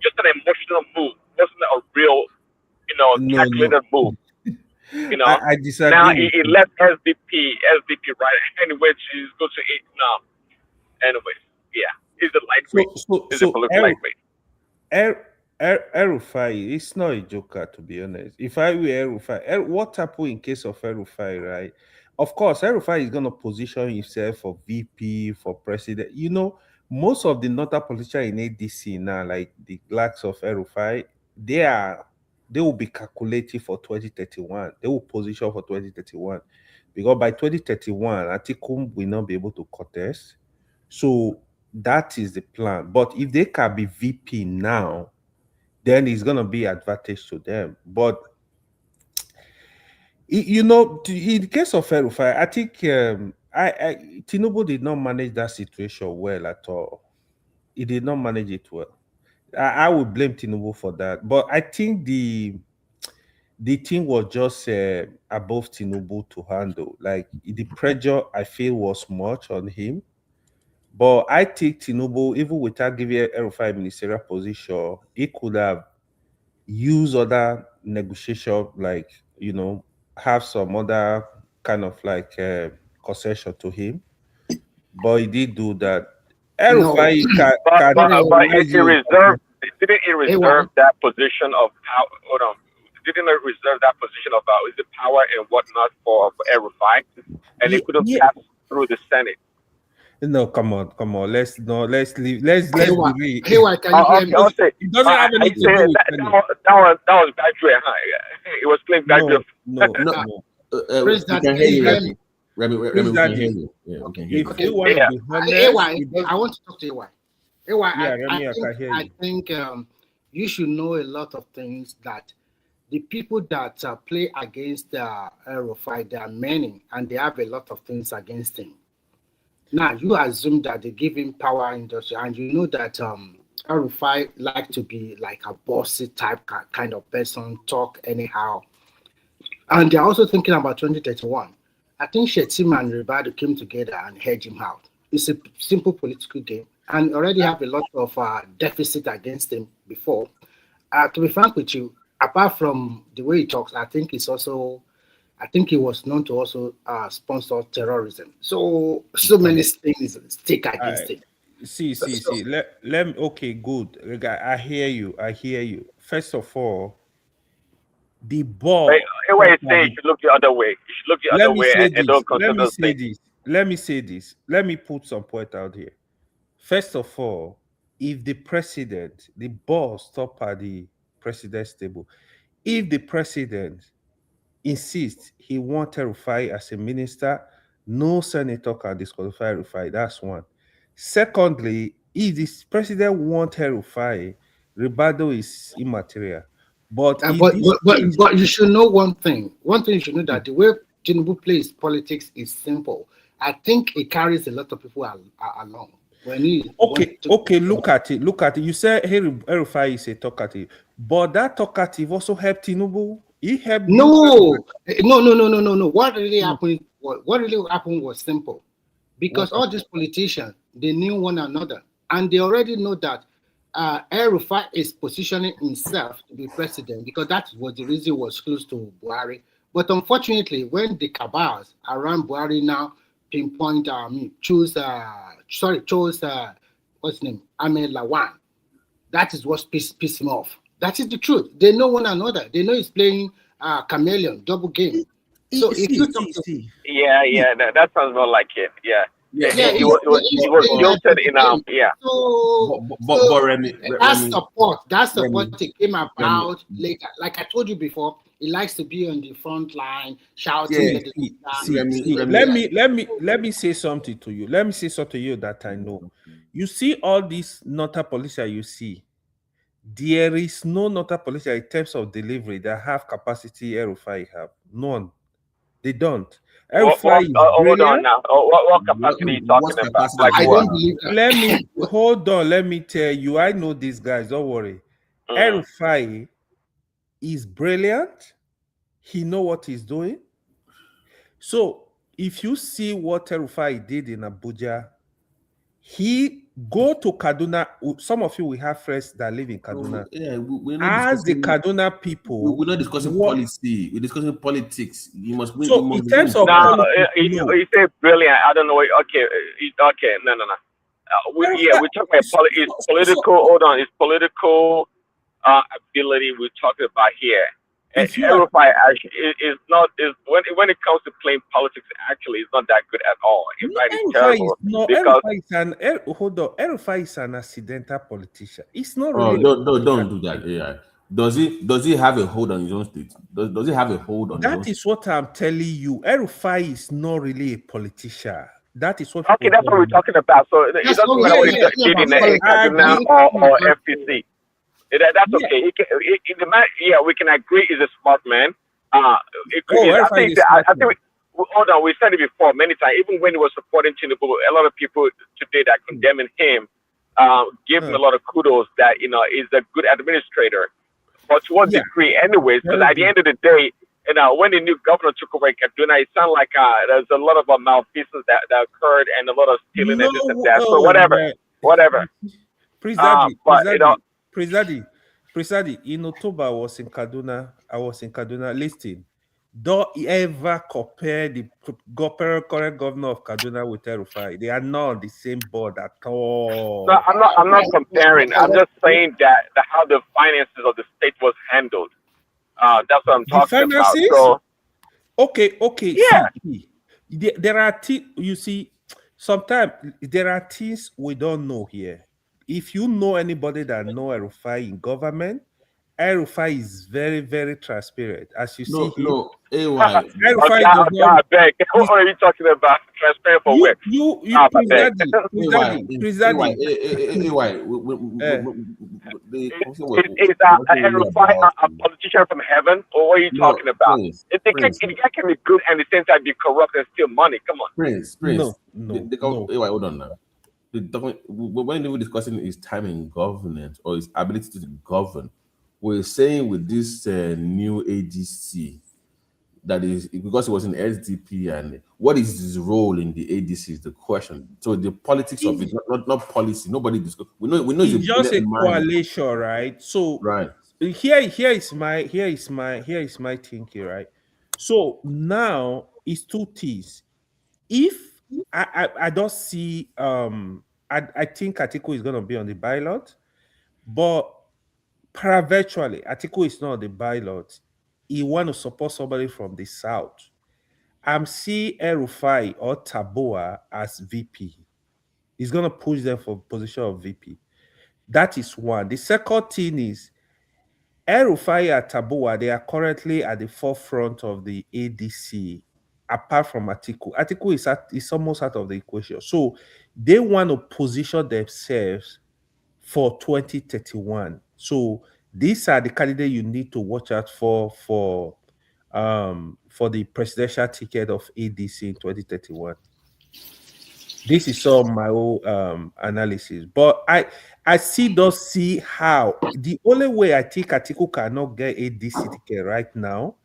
just an emotional move, wasn't a real, calculated move. I disagree. Now he left SDP right, and he went to go to it now. Anyways, yeah, he's a lightweight. He's a political lightweight. Erufai, it's not a joker, to be honest. If I were Erufai, what happened in case of Erufai, right? Of course, Erufai is going to position himself for VP, for president. Most of the northern politicians in ADC now, like the likes of Erufai, they will be calculating for 2031. They will position for 2031. Because by 2031, Atiku will not be able to contest. So that is the plan. But if they can be VP now, then it's going to be advantage to them. But, in the case of Erufai, I think Tinubu did not manage that situation well at all. He did not manage it well. I would blame Tinubu for that. But I think the thing was just above Tinubu to handle. Like, the pressure, I feel, was much on him. But I think Tinubu, even without giving Erufai a ministerial position, he could have used other negotiation, like, have some other kind of like concession to him. But he did do that. Erufai didn't he reserve that position of power? Hold on. Didn't he reserve that position of is it power and whatnot for Erufai, and he couldn't pass through the Senate? No, come on. Let's leave. Let's be real. It doesn't have anything to do with that was graduate, huh? It was playing graduate. No. We can hear you, Remy. We can hear you. Yeah, we can hear you. I want to talk to AY. I think you should know a lot of things that the people that play against Erufai, there are many, and they have a lot of things against him. Now, you assume that they give him power industry, and you know that Erufai like to be like a bossy type kind of person, talk anyhow. And they're also thinking about 2031. I think Shetima and Ribadu came together and hedged him out. It's a simple political game, and already have a lot of deficit against him before. To be frank with you, apart from the way he talks, I think he was known to also sponsor terrorism. So many things stick against him. See. Let me. Okay, good. I hear you. I hear you. First of all, the ball. Anyway, you say you should look the other way. You should look the Let other me way say and this. don't Let consider me those say things. this. Let me say this. Let me put some point out here. First of all, if the president, the ball stop at the president's table, if the president insists he wants Rufai as a minister, no senator can disqualify Rufai. That's one. Secondly, if the president wants Rufai, Ribado is immaterial. But in this case, But you should know one thing. One thing you should know that the way Tinubu plays politics is simple. I think it carries a lot of people along. When he okay, look at it. You say Rufai is a talkative, but that talkative also helped Tinubu. He helped. No. What really happened? What really happened was simple, because all these politicians, they knew one another, and they already know that El-Rufai is positioning himself to be president, because that was the reason he was close to Buhari. But unfortunately, when the cabals around Buhari now pinpoint, chose what's his name, Ahmed Lawan, that is what pissed him off. That is the truth. They know one another. They know he's playing chameleon, double game. So if you talk to that sounds more like it. He he's was playing jilted that in double game. yeah. But Remy, that support came about later. Like I told you before, he likes to be on the front line shouting. Let me say something to you. Let me say something to you that I know. You see all these nota policia you see. There is no nota policia in terms of delivery that have capacity El-Rufai have. None. They don't. Hold on now. What capacity are you talking about? Like I what? don't believe that. Let me hold on. Let me tell you. I know these guys. Don't worry. El-Rufai is brilliant. He know what he's doing. So if you see what El-Rufai did in Abuja, he go to Kaduna. Some of you will have friends that live in Kaduna. We're not As the Kaduna people, we're not discussing policy. We're discussing politics. You must win. So in terms of you say brilliant. I don't know. Okay, no. We're talking about it's political. Hold on, it's political ability we're talking about here. El-Rufai is not when it comes to playing politics. Actually, it's not that good at all. In fact, it's terrible. El-Rufai is an accidental politician. It's not really. Don't do that. AI. Does he have a hold on his own state? Does he have a hold on? That is what I'm telling you. El-Rufai is not really a politician. That is what. Okay, that's what we're talking about. So it doesn't matter what he did in Kaduna or FPC. That's okay. We can agree he's a smart man. I think hold on, we said it before many times. Even when he was supporting Tinubu, a lot of people today that condemning him give him a lot of kudos that he's a good administrator. But to what degree, anyways? Because at the end of the day, when the new governor took over in Kaduna, it sounded like there's a lot of malfeasance that occurred and a lot of stealing and this and that. So whatever. Precisely, in October, I was in Kaduna listening. Don't ever compare the current governor of Kaduna with El-Rufai. They are not on the same board at all. No, I'm not comparing. I'm just saying that how the finances of the state was handled. That's what I'm talking about. So, okay. Yeah. See, there are you see, sometimes there are things we don't know here. If you know anybody that know El-Rufai in government, El-Rufai is very, very transparent. As you see here. No, El-Rufai I beg. What are you talking about? Transparent for what? Is El-Rufai a politician from heaven, or what are you talking about? The guy can be good and at the same time be corrupt and steal money. Come on. Prince. No. Hold on now. When we were discussing his time in governance or his ability to govern, we're saying with this new AGC, that is because he was in SDP, and what is his role in the ADC is the question. So the politics of it, not policy. Nobody discuss. We know he's a It's just a brilliant mind. coalition, right? So Right. here is my thinking, right? So now it's two things. If I don't see I think Atiku is gonna be on the ballot, but virtually Atiku is not on the ballot. He want to support somebody from the south. I'm seeing Erufai or Taboa as VP. He's gonna push them for position of VP. That is one. The second thing is Erufai and Taboa, they are currently at the forefront of the ADC, apart from Atiku. Atiku is almost out of the equation. So they want to position themselves for 2031. So these are the candidates you need to watch out for the presidential ticket of ADC in 2031. This is all my own analysis, but I still don't see how. The only way I think Atiku cannot get a DC ticket right now,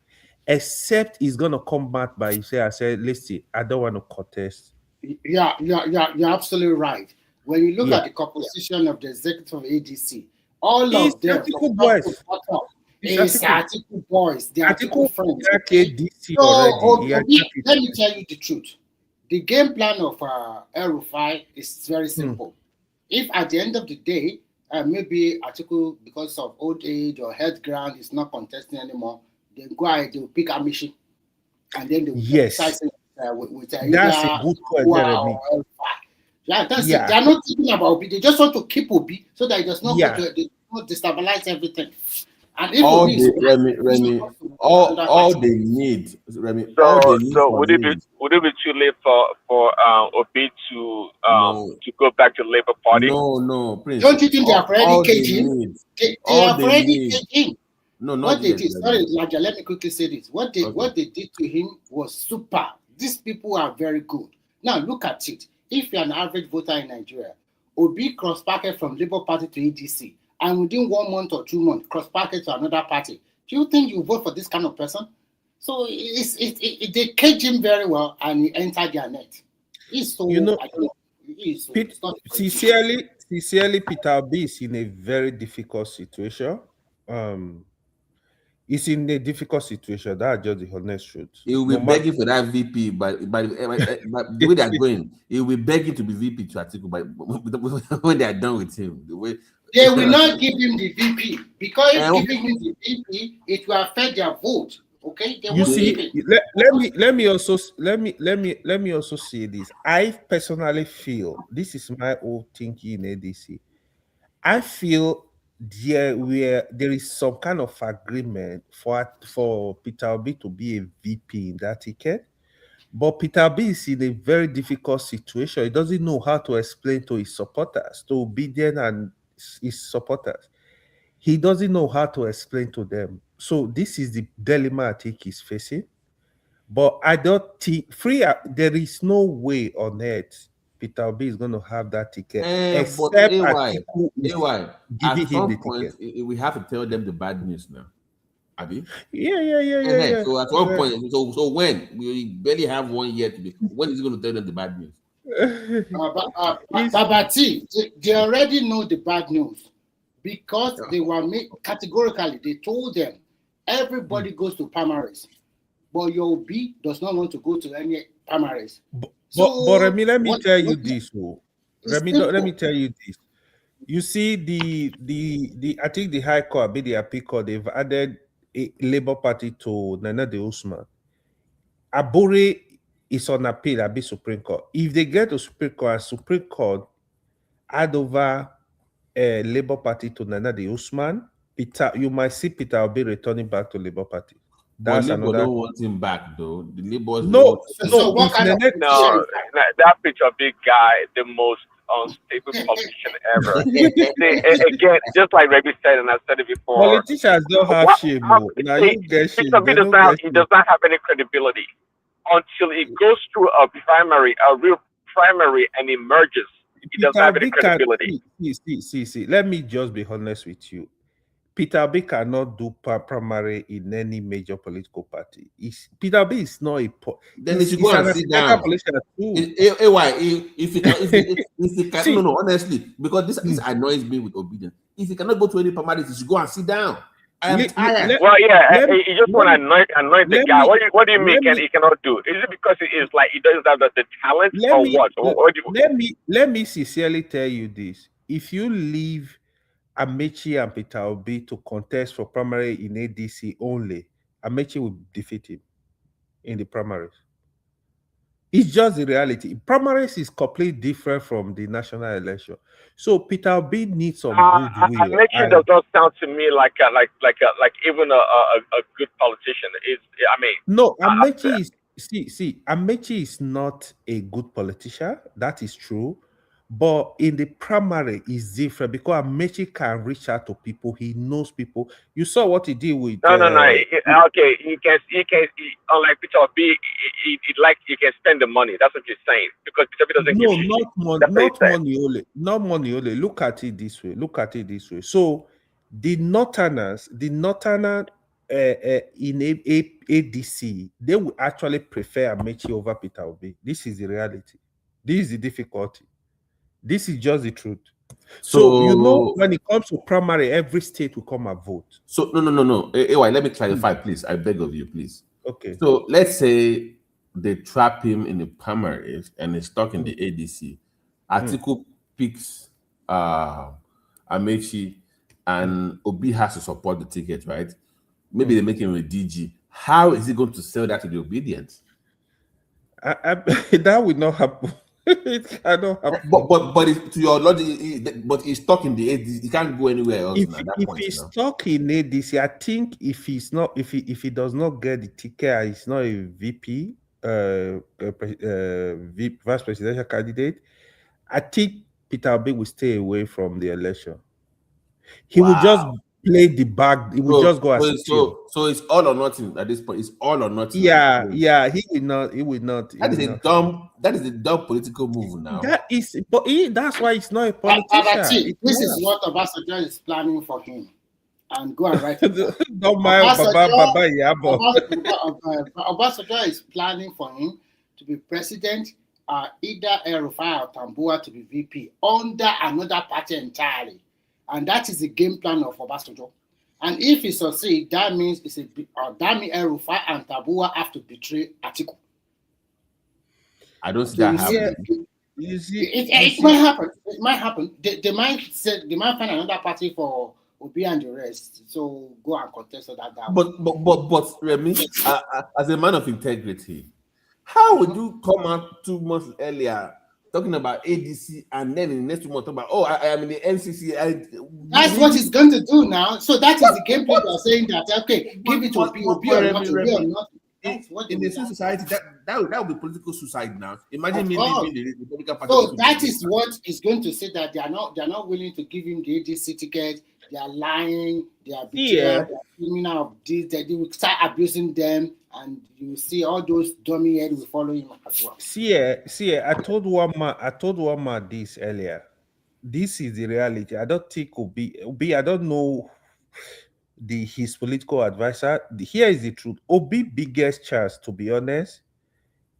except he's gonna come back by say, I said, listen, I don't want to contest. You're absolutely right. When you look at the composition of the executive ADC, all It's of them Atiku from top boys. to bottom It's is Atiku. Atiku boys. They are Atiku Atiku friends. ADC So, already. He Obi, attacked it. let me tell you the truth. The game plan of El-Rufai is very simple. If at the end of the day, maybe Atiku, because of old age or health ground, is not contesting anymore, then go ahead, they'll pick a mission, and then they will Yes. decide with That's a good point, Jeremy. Yeah, that's Yeah. it. They're not thinking about Obi. They just want to keep Obi so that it does not Yeah. go to, they don't destabilize everything. And if All Obi is Remy, all they need, Remy, So, all they need so from would it him be is too late for Obi to go back to Labour Party? no, Prince. Don't you think they have all already they caged him? need, They all have they already need. caged him. No, not What they yet. did, sorry, Laja, let me quickly say this. What they did to him was super. These people are very good. Now look at it. If you're an average voter in Nigeria, Obi cross-packet from Labour Party to ADC, and within 1 month or 2 months, cross-packet to another party. Do you think you vote for this kind of person? So they cage him very well, and he entered their net. He's so, You know, I don't know. He's so, it's not sincerely, Peter Obi is in a very difficult situation. He's in a difficult situation. That's just the honest truth. He will be begging for that VP, but the way they're going, he will be begging to be VP to Atiku, but when they are done with him, the way they will not give him the VP because if okay. giving him the VP, it will affect their vote. Okay, they You won't see, give it. let me also say this. I personally feel this is my old thinking in ADC. I feel there is some kind of agreement for Peter Obi to be a VP in that ticket. But Peter Obi is in a very difficult situation. He doesn't know how to explain to his supporters, to Obedient and his supporters. He doesn't know how to explain to them. So this is the dilemma I think he's facing. But I don't think there is no way on earth Peter Obi is going to have that ticket, But except AY, Atiku is giving at him the some point, ticket. we have to tell them the bad news now. Abi? Yeah. So at one point, so when we barely have 1 year to be, when is he going to tell them the bad news? Babati, they already know the bad news because they were made categorically. They told them everybody goes to primaries, but your B does not want to go to any primaries. But Remy, let me tell you this. Remy, let me tell you this. You see, the I think the High Court, the Appeal Court, they've added a Labour Party to Nana de Usman. Abure is on appeal at the Supreme Court. If they get to Supreme Court, and Supreme Court add over Labour Party to Nana de Usman, you might see Peter Obi returning back to Labour Party. That's but Labour don't want him back though. The Labour So what kind of that picture big guy, the most unstable politician ever. Again, just like Remy said, and I said it before. Politicians don't have shame. Now you get shame. He does not have any credibility until he goes through a real primary, and emerges. He doesn't have any credibility. See. Let me just be honest with you. Peter Obi cannot do primary in any major political party. Peter Obi is not then he should go he's and an sit aspirational down. politician too. If he can, if he can, See, no, honestly, because this annoys me with obedience. If he cannot go to any primaries, he should go and sit down. I am tired. Well, yeah, you just want to anoint the guy. What do you mean he cannot do? Is it because he is like he doesn't have the talent, or what? Let me sincerely tell you this: if you leave Amechi and Peter Obi to contest for primary in ADC only, Amechi will defeat him in the primaries. It's just the reality. Primaries is completely different from the national election. So Peter Obi needs some goodwill. Amechi does not sound to me like even a good politician. No, Amechi is Amechi is not a good politician. That is true. But in the primary is different because Amechi can reach out to people. He knows people. You saw what he did with No. Okay, he can. Unlike Peter Obi, he like you can spend the money. That's what you're saying because Peter Obi doesn't give you. Not money only. Not money only. Look at it this way. So the Northerners in ADC, they will actually prefer Amechi over Peter Obi. This is the reality. This is the difficulty. This is just the truth. So you know, when it comes to primary, every state will come and vote. So no. Let me clarify, please. I beg of you, please. Okay. So let's say they trap him in the primaries and he's stuck in the ADC. Atiku picks Amechi and Obi has to support the ticket, right? Maybe they make him a DG. How is he going to sell that to the obedience? That will not happen. It cannot happen. But to your logic, but he's stuck in the ADC. He can't go anywhere else. If he's stuck in ADC, I think if he does not get the ticket, he's not a VP, vice presidential candidate, I think Peter Obi will stay away from the election. He will just play the bag. He will just go as so it's all or nothing at this point. It's all or nothing. Yeah. He will not. That is a dumb political move now. That's why it's not a politician. This is what Obasanjo is planning for him. And go and write it down. Don't mind Baba Yabo. Obasanjo is planning for him to be president, either El-Rufai or Tambua to be VP under another party entirely. And that is the game plan of Obasanjo. And if he succeeds, that means El-Rufai and Tambua have to betray Atiku. I don't see that happening. It might happen. It might happen. They might find another party for Obi and the rest. So go and contest so that. But Remy, as a man of integrity, how would you come out 2 months earlier talking about ADC and then in the next 2 months talk about I am in the NCC? That's what he's going to do now. So that is the game plan. They're saying that give it to Obi or not, Obi or not. In the civil society, that would be political suicide now. Imagine me leaving the Republican Party. So that is what is going to say that they are not willing to give him the ADC ticket. They are lying. They are betrayal. They are criminal of this. They will start abusing them, and you will see all those dummy heads will follow him as well. See, I told one man this earlier. This is the reality. I don't think Obi. I don't know his political advisor. Here is the truth. Obi biggest chance, to be honest,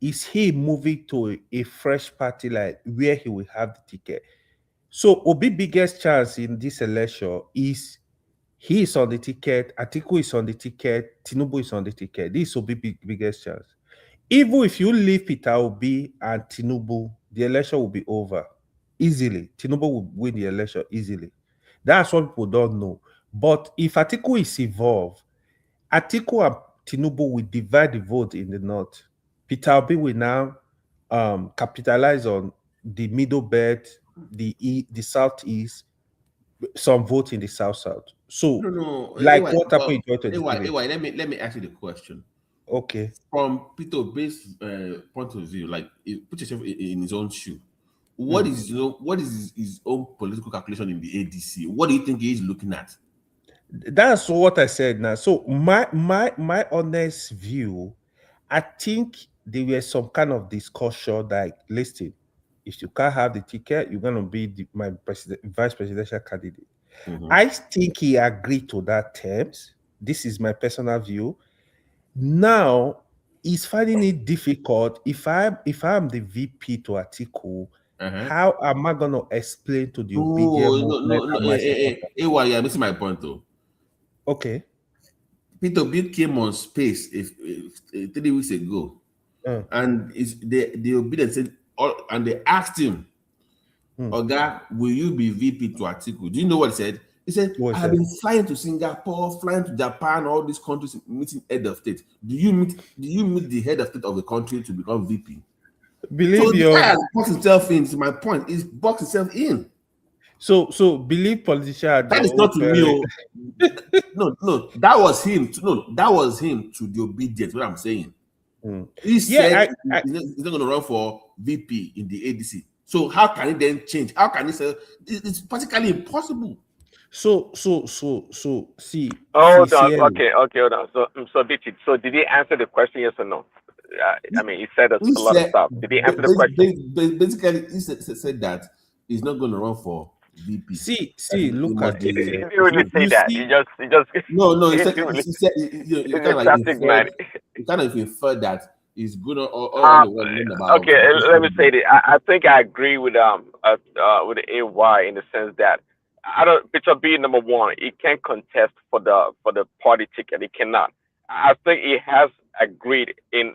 is he moving to a fresh party like where he will have the ticket. So Obi biggest chance in this election is he is on the ticket, Atiku is on the ticket, Tinubu is on the ticket. This is Obi biggest chance. Even if you leave Peter Obi and Tinubu, the election will be over easily. Tinubu will win the election easily. That's what people don't know. But if Atiku is involved, Atiku and Tinubu will divide the vote in the north. Peter Obi will now capitalize on the middle belt, the southeast, some vote in the south. So, what happened in 2023? Let me ask you the question. Okay. From Peter Obi's point of view, put yourself in his own shoe. What is his own political calculation in the ADC? What do you think he is looking at? That's what I said now. So my honest view, I think there was some kind of discussion like, listen, if you can't have the ticket, you're going to be my vice presidential candidate. I think he agreed to that terms. This is my personal view. Now he's finding it difficult. If I'm the VP to Atiku, how am I going to explain to the obedient movement and my supporters? You're missing my point though. Okay. Peter Obi came on space 3 weeks ago, and the obedient said, and they asked him, Oga, will you be VP to Atiku? Do you know what he said? He said, I've been flying to Singapore, flying to Japan, all these countries, meeting head of state. Do you meet the head of state of the country to become VP? Believe the guy has boxed himself in. To my point, he's boxed himself in. So believe politicians. That is not to me. No, that was him. That was him to the obedience. What I'm saying. He said he's not going to run for VP in the ADC. So how can he then change? How can he say it's practically impossible? So see. Hold on. Okay, hold on. So Bichi, so did he answer the question, yes or no? I mean, he said a lot of stuff. Did he answer the question? Basically, he said that he's not going to run for VP. See, look at it. He didn't really say that. He just no. He said you kind of infer that he's good okay, let me say this. I think I agree with the AY in the sense that Peter B, number one, he can't contest for the party ticket. He cannot. I think he has agreed in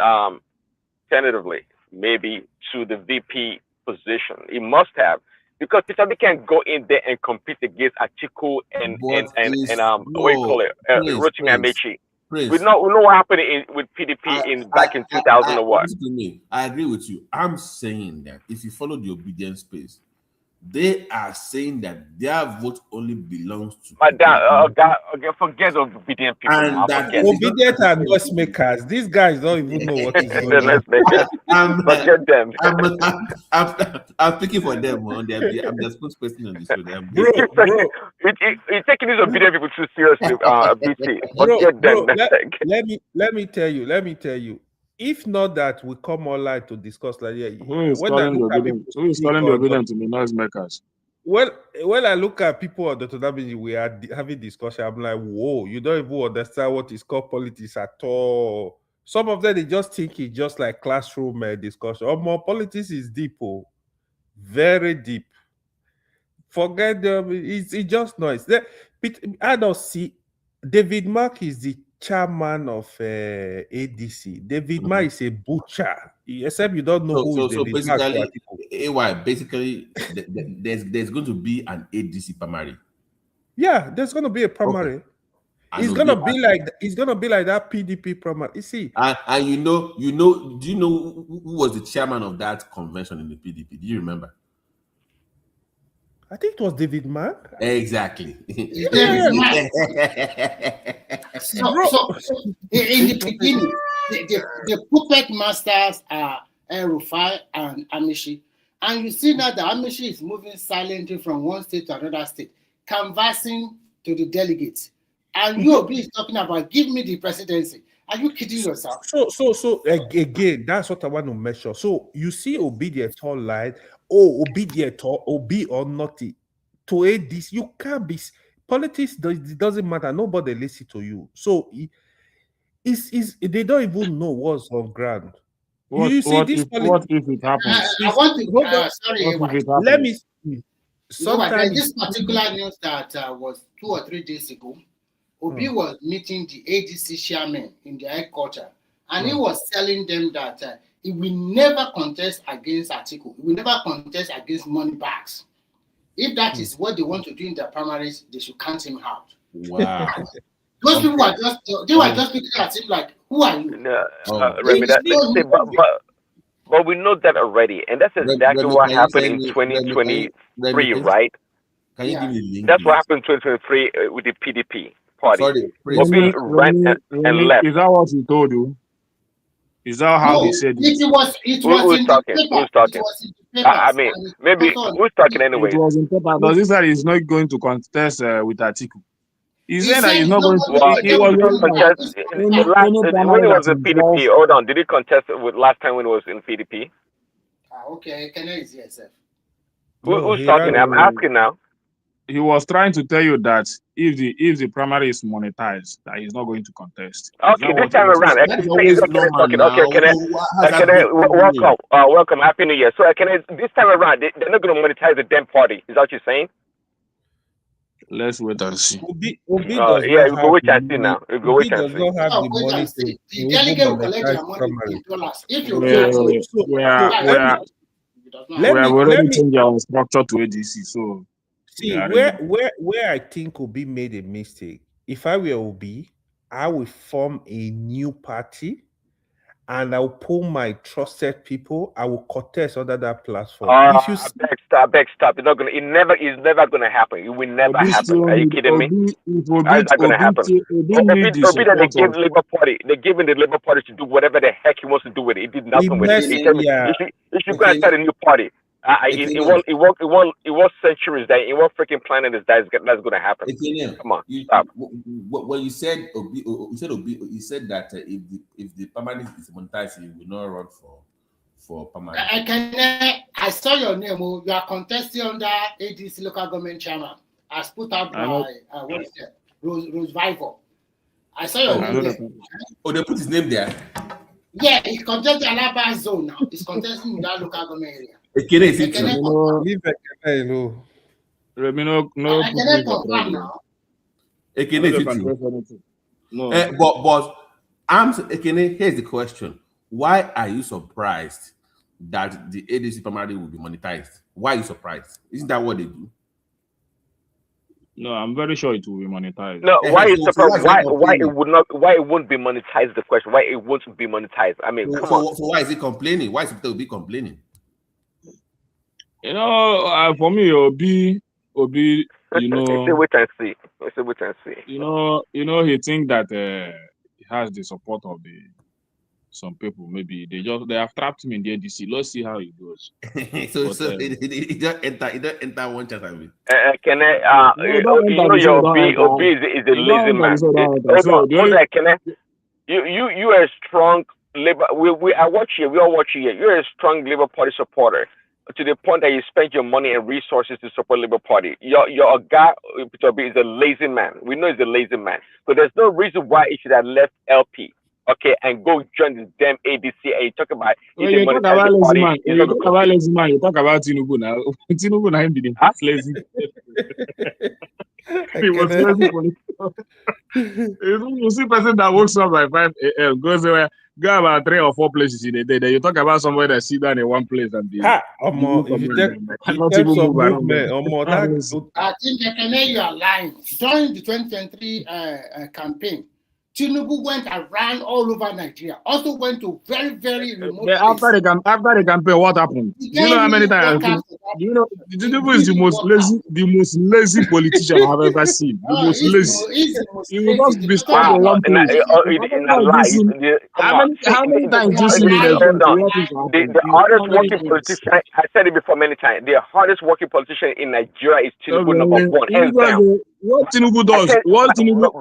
tentatively maybe to the VP position. He must have, because Peter B can't go in there and compete against Atiku and what do you call it, Rotimi Amechi. We know what happened with PDP back in 2000 or what. I agree with you. I'm saying that if you follow the obedience space, they are saying that their vote only belongs to. But forget obedient people. And that obedient are noise makers. These guys don't even know what is going on. Forget them. I'm speaking for them. I'm the spokesperson on the show. You're taking these obedient people too seriously, BT. Forget them. Let me tell you. If not that we come online to discuss like who is calling the obedient to be noise makers? When I look at people on the Todabiji, we are having discussion. I'm like, whoa, you don't even understand what is called politics at all. Some of them they just think it's just like classroom discussion. Or more politics is deep, very deep. Forget them. It's just noise. I don't see. David Mark is the chairman of ADC. David Ma is a butcher. Except you don't know who is David Mark. Basically, there's going to be an ADC primary. Yeah, there's going to be a primary. Okay. It's gonna be like that PDP primary. You see, and do you know who was the chairman of that convention in the PDP? Do you remember? I think it was David Mark. Exactly. So in the beginning, the puppet masters are Rufai and Amishi. And you see now that Amishi is moving silently from one state to another state, canvassing to the delegates. And UOB is talking about, give me the presidency. Are you kidding yourself? So again, that's what I want to measure. So you see Obedient all line, Obedient or Obi or not to aid this. You can't be politics. It doesn't matter. Nobody listens to you. So they don't even know what's on ground. What if it happens? I want to sorry. Let me see. Sometimes this particular news that was 2 or 3 days ago, Obi was meeting the ADC chairman in their headquarters, and he was telling them that he will never contest against Atiku. He will never contest against money bags. If that is what they want to do in their primaries, they should count him out. Wow. Those people were just looking at him like, who are you? Remy, but we know that already, and that's exactly what happened in 2023, right? Can you give me the link? That's what happened in 2023 with the PDP party. Obi ran and left. Is that what he told you? Is that how he said it? Who's talking? I mean, maybe who's talking anyway? It was in paper. Does this that he's not going to contest with Atiku? He said that he's not going to. He was contest when he was in PDP. Hold on, did he contest with last time when he was in PDP? Okay, can I see yourself? Who's talking? I'm asking now. he was trying to tell you that if the primary is monetized, that he's not going to contest. Okay, this time around, That's always normal now. okay, welcome, welcome, Happy New Year. So, this time around, they're not going to monetize the damn party. Is that what you're saying? Let's wait and see. Obi Yeah, we go wait and see now. We go wait and does see. not have the money to The even delegate will collect monetize their money primary. in dollars. If you We Let have me already changed our structure to ADC, so see we are ready. where I think Obi made a mistake. If I were Obi, I will form a new party and I'll pull my trusted people. I will contest under that platform. If you see, beg stop. It's not gonna. It's never gonna happen. It will never happen. Are you kidding me? That's not gonna happen. Obi that they gave Labour Party, they gave the Labour Party to do whatever the heck he wants to do with it. He did nothing with it. He told me, if you go and start a new party, it was centuries that it was freaking planet that's gonna happen. Come on, stop. When you said Obi, you said that if the permanent is monetized, you will not run for permanent. I saw your name. You are contesting under ADC local government chairman, as put out by what is it, Rose Vival. I saw your name there. Oh, they put his name there. Yeah, he's contesting Alaba zone now. He's contesting in that local government area. Ekene is it true? Leave Ekene alone. Ekene confirm now. Ekene is it true? No. But Ekene, here's the question. Why are you surprised that the ADC primary will be monetized? Why are you surprised? Isn't that what they do? No, I'm very sure it will be monetized. No, why is surprised? Why it would not? Why it won't be monetized? The question. Why it won't be monetized? I mean, come on. So why is he complaining? Why is he be complaining? You know, for me, Obi, you know, wait and see. Wait and see. You know, he think that he has the support of some people. Maybe they have trapped him in the ADC. Let's see how it goes. He don't enter one chance. I mean, can your Obi is a lazy man. You are a strong Labour. I watch you. We all watch you here. You're a strong Labour Party supporter, to the point that you spend your money and resources to support Labour Party. Your guy Peter Obi is a lazy man. We know he's a lazy man. So there's no reason why he should have left LP. Okay, and go join this damn ADC. And you talk about you talk about lazy man. You talk about lazy man. You talk about Tinubu now. Tinubu now didn't lazy. He was lazy for you see person that wakes up by 5 a.m. goes away. Go about 3 or 4 places in a day. Then you talk about somebody that sit down in one place and be. If you take movement, I think you are lying. During the 2023 campaign, Tinubu went around all over Nigeria. Also went to very, very remote after the campaign, what happened? Do you know how many times? Do you know Tinubu is the most lazy politician I've ever seen. The most lazy. He will just be stuck in one place. How many times do you see me? The hardest working politician. I said it before many times. The hardest working politician in Nigeria is Tinubu, number one. Hands down. What Tinubu does? What Tinubu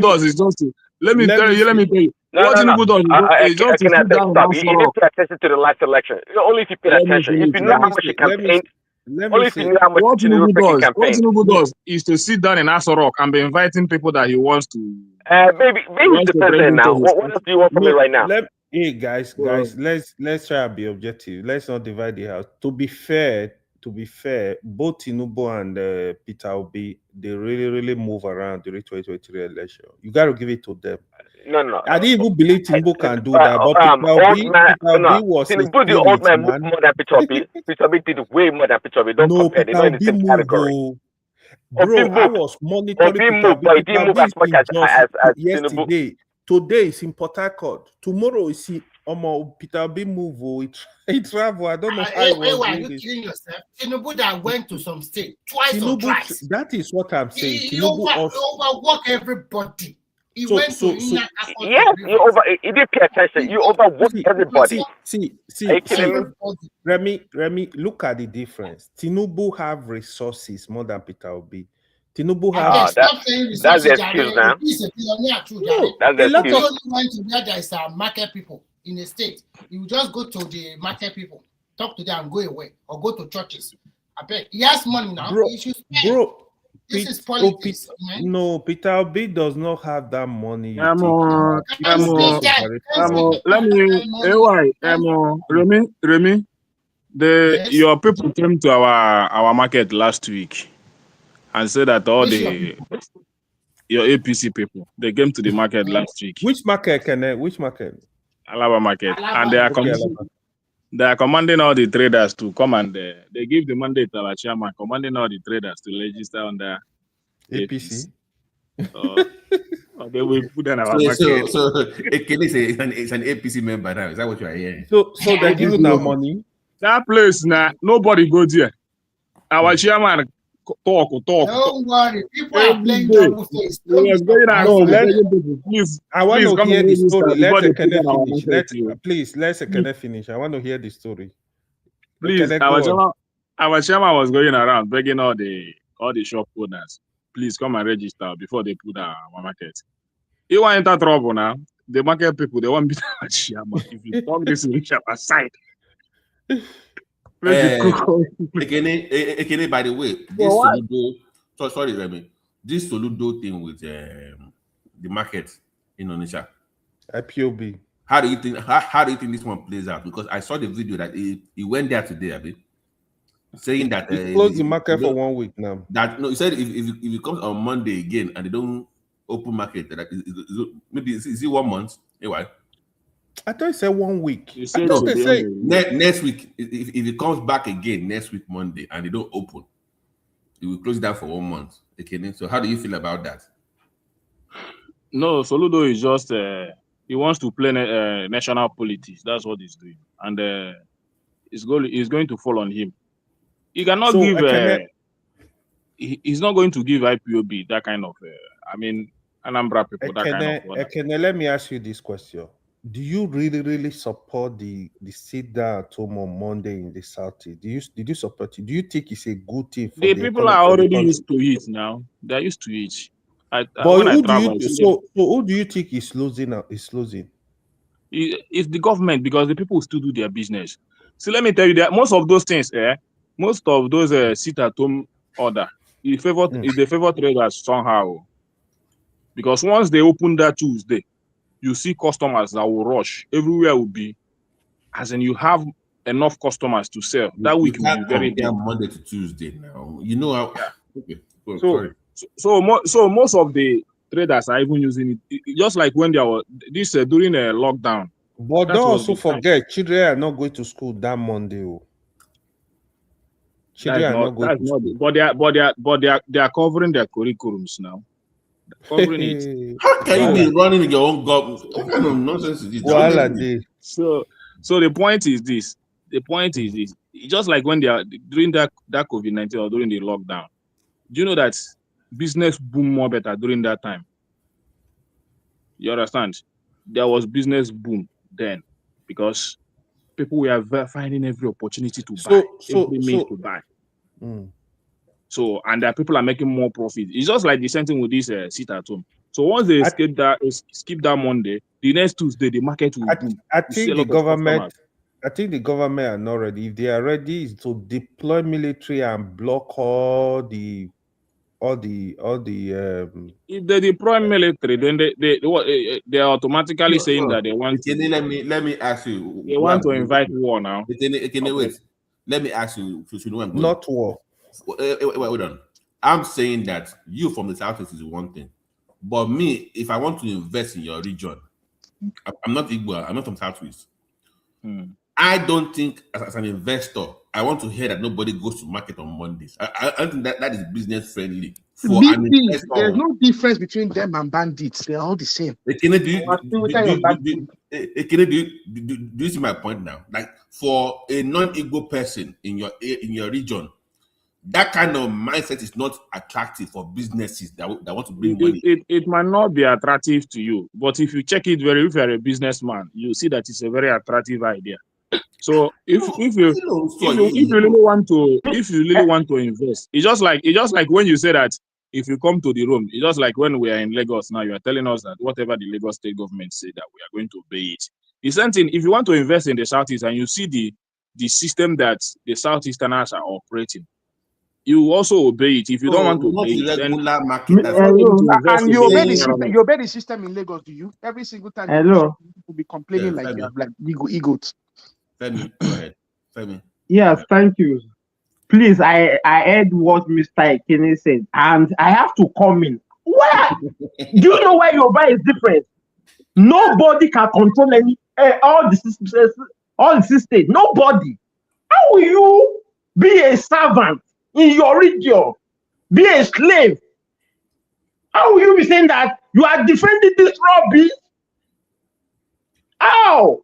does is just to let me tell you. What Tinubu does is just to sit down and you need to pay attention to the last election. Only if you pay attention. If you know how much he campaigned, only if you know how much what Tinubu does is to sit down in Aso Rock and be inviting people that he wants to. Maybe he's the president now. What else do you want from me right now? Hey guys, let's try to be objective. Let's not divide the house. To be fair, both Tinubu and Peter Obi, they really move around during 2023 election. You got to give it to them. No. I didn't even believe Tinubu can do that. But Tinubu was Tinubu, the old man, moved more than Peter Obi. Peter Obi did way more than Peter Obi. Don't compare. They're not in the same category. Bro, I was monitoring but he didn't move as much as yesterday. Today is in Port Harcourt. Tomorrow is in Peter Obi move. He travel. I don't know how are you killing yourself? Tinubu that went to some state twice or thrice. That is what I'm saying. He overworked everybody. He went to he did pay attention. You overworked everybody. See, Remy, look at the difference. Tinubu have resources more than Peter Obi. Tinubu have that's the excuse now. He's a billionaire too. That's the excuse. He only went to where there is market people in the state. You just go to the market people, talk to them and go away, or go to churches I bet he has money now. Bro, He should spend. bro. This is Peter, politics, man. no, Peter Obi does not have that money you Let me, Remy, your people came to our market last week and said that all your APC people, they came to the market last week. Which market, Kenneth? Which market? Alaba market. Alaba. And they are commanding all the traders to come and they give the mandate to our chairman, commanding all the traders to register on their APC. They will put in our market. So it's an APC member now. Is that what you are hearing? So they give you that money. That place now, nobody go there. Our chairman talk. Don't worry, people are playing double face. Please, I want to hear the story. Let Kenneth finish. Let Kenneth finish. I want to hear the story. Please, our chairman was going around begging all the shop owners, please come and register before they put our market. You want enter trouble now? The market people, they want to be our chairman. If you talk this in aside. Ekene, by the way, this Soludo, sorry, Remy, this Soludo thing with the market in Onitsha, IPOB. How do you think this one plays out? Because I saw the video that he went there today, Abi, saying that he closed the market for 1 week now. That no, he said if it comes on Monday again and they don't open market, that maybe is it 1 month? Anyway. I thought he said 1 week. Next week, if it comes back again next week Monday and they don't open, it will close down for 1 month. Okay, so how do you feel about that? No, Soludo is just he wants to play national politics. That's what he's doing, and it's going to fall on him. He cannot give. He's not going to give IPOB that kind of. Anambra people that kind of. Ekene, let me ask you this question. Do you really support the sit down at home on Monday in the South? Did you support it? Do you think it's a good thing for the people are already used to it now? They're used to it. Who do you think is losing? It's the government, because the people still do their business. So let me tell you that most of those things, most of those sit at home order, they favor traders somehow. Because once they open that Tuesday, you see customers that will rush. Everywhere will be, as in you have enough customers to sell. That week will be very good. Monday to Tuesday now. You know how. Yeah. Okay. So most of the traders are even using it, just like when they were during a lockdown. But don't also forget, children are not going to school that Monday. Children are not going to school. They are covering their curriculums now. Covering it. How can you be running your own government? Nonsense is this. So the point is this. Just like when they are during that COVID-19 or during the lockdown, do you know that business boom more better during that time? You understand? There was business boom then because people were finding every opportunity to buy, every means to buy. So, and that people are making more profit. It's just like the same thing with this sit at home. So once they skip that Monday, the next Tuesday the market will boom. I think the government are not ready. If they are ready, is to deploy military and block all the. If they deploy military, then they are automatically saying that they want. Let me ask you. They want to invite war now. Wait. Let me ask you. Not war. Wait on. I'm saying that you from the Southeast is one thing, but me, if I want to invest in your region, I'm not Igbo. I'm not from Southeast. I don't think, as an investor, I want to hear that nobody goes to market on Mondays. I don't think that is business friendly. There's no difference between them and bandits. They're all the same. Do you see my point now? Like for a non-Igbo person in your region, that kind of mindset is not attractive for businesses that want to bring money. It might not be attractive to you, but if you check it if you're a businessman, you see that it's a very attractive idea. So if you really want to invest, it's just like when you say that if you come to the room, it's just like when we are in Lagos now, you are telling us that whatever the Lagos state government say that we are going to obey it. The same thing, if you want to invest in the Southeast and you see the system that the Southeasterners are operating, you also obey it. If you don't want to not obey it, then irregular market. That's And you obey the system. You obey the system in Lagos. Do you? Every single time you Hello. will be complaining like you have like egots. Femi, go ahead. Femi. Yes, thank you. Please, I heard what Mr. Ekene said, and I have to come in. Why? Do you know why Yoruba is different? Nobody can control any all the system. Nobody. How will you be a servant in your region? Be a slave? How will you be saying that you are defending this rubbish? How?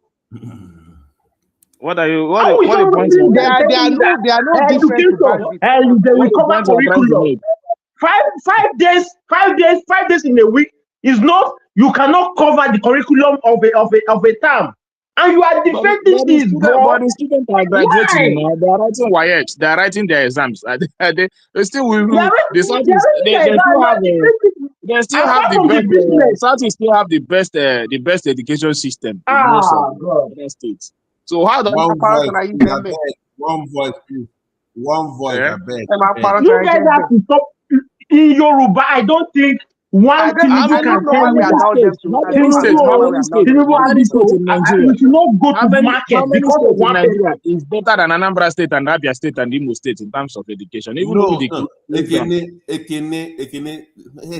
What are you? How What the point? There are no different education and they will cover curriculum. 5 days in a week is not. You cannot cover the curriculum of a term, and you are defending this, bro. But the students are graduating now. They are writing WAEC. They are writing their exams. They still will. They still have the best. South still have the best education system in most of the states. So how does one voice, please. One voice, I beg. You guys have to stop in Yoruba. I don't think one Tinubu can tell me that Tinubu should not go to market because of one Nigeria is better than Anambra State and Abia State and Imo State in terms of education. Even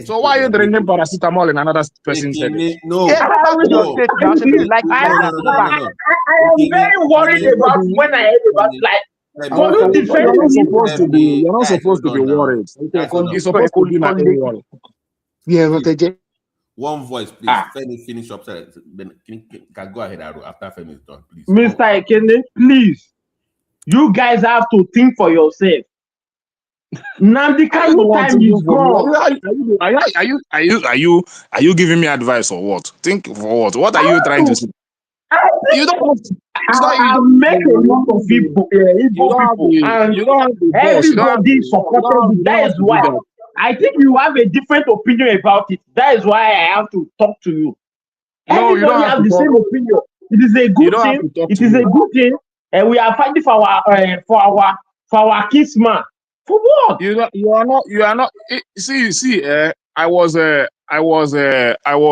so why are you drinking paracetamol in another person's head? No. I am very worried about when I heard about like. You're not supposed to be. You're not supposed to be worried. You're supposed to be not worried. Yeah, one voice, please. Femi, finish up. Then can go ahead, Aro, after Femi is done, please. Mr. Ekene, please. You guys have to think for yourself. Nnamdi Kanu time is gone. Are you giving me advice or what? Think for what? What are you trying to say? You don't have to. I met a lot of people, and everybody supported. That is why I think you have a different opinion about it. That is why I have to talk to you. Everybody has the same opinion. It is a good thing. It is a good thing, and we are fighting for our kids, man. For what? You are not. See. I was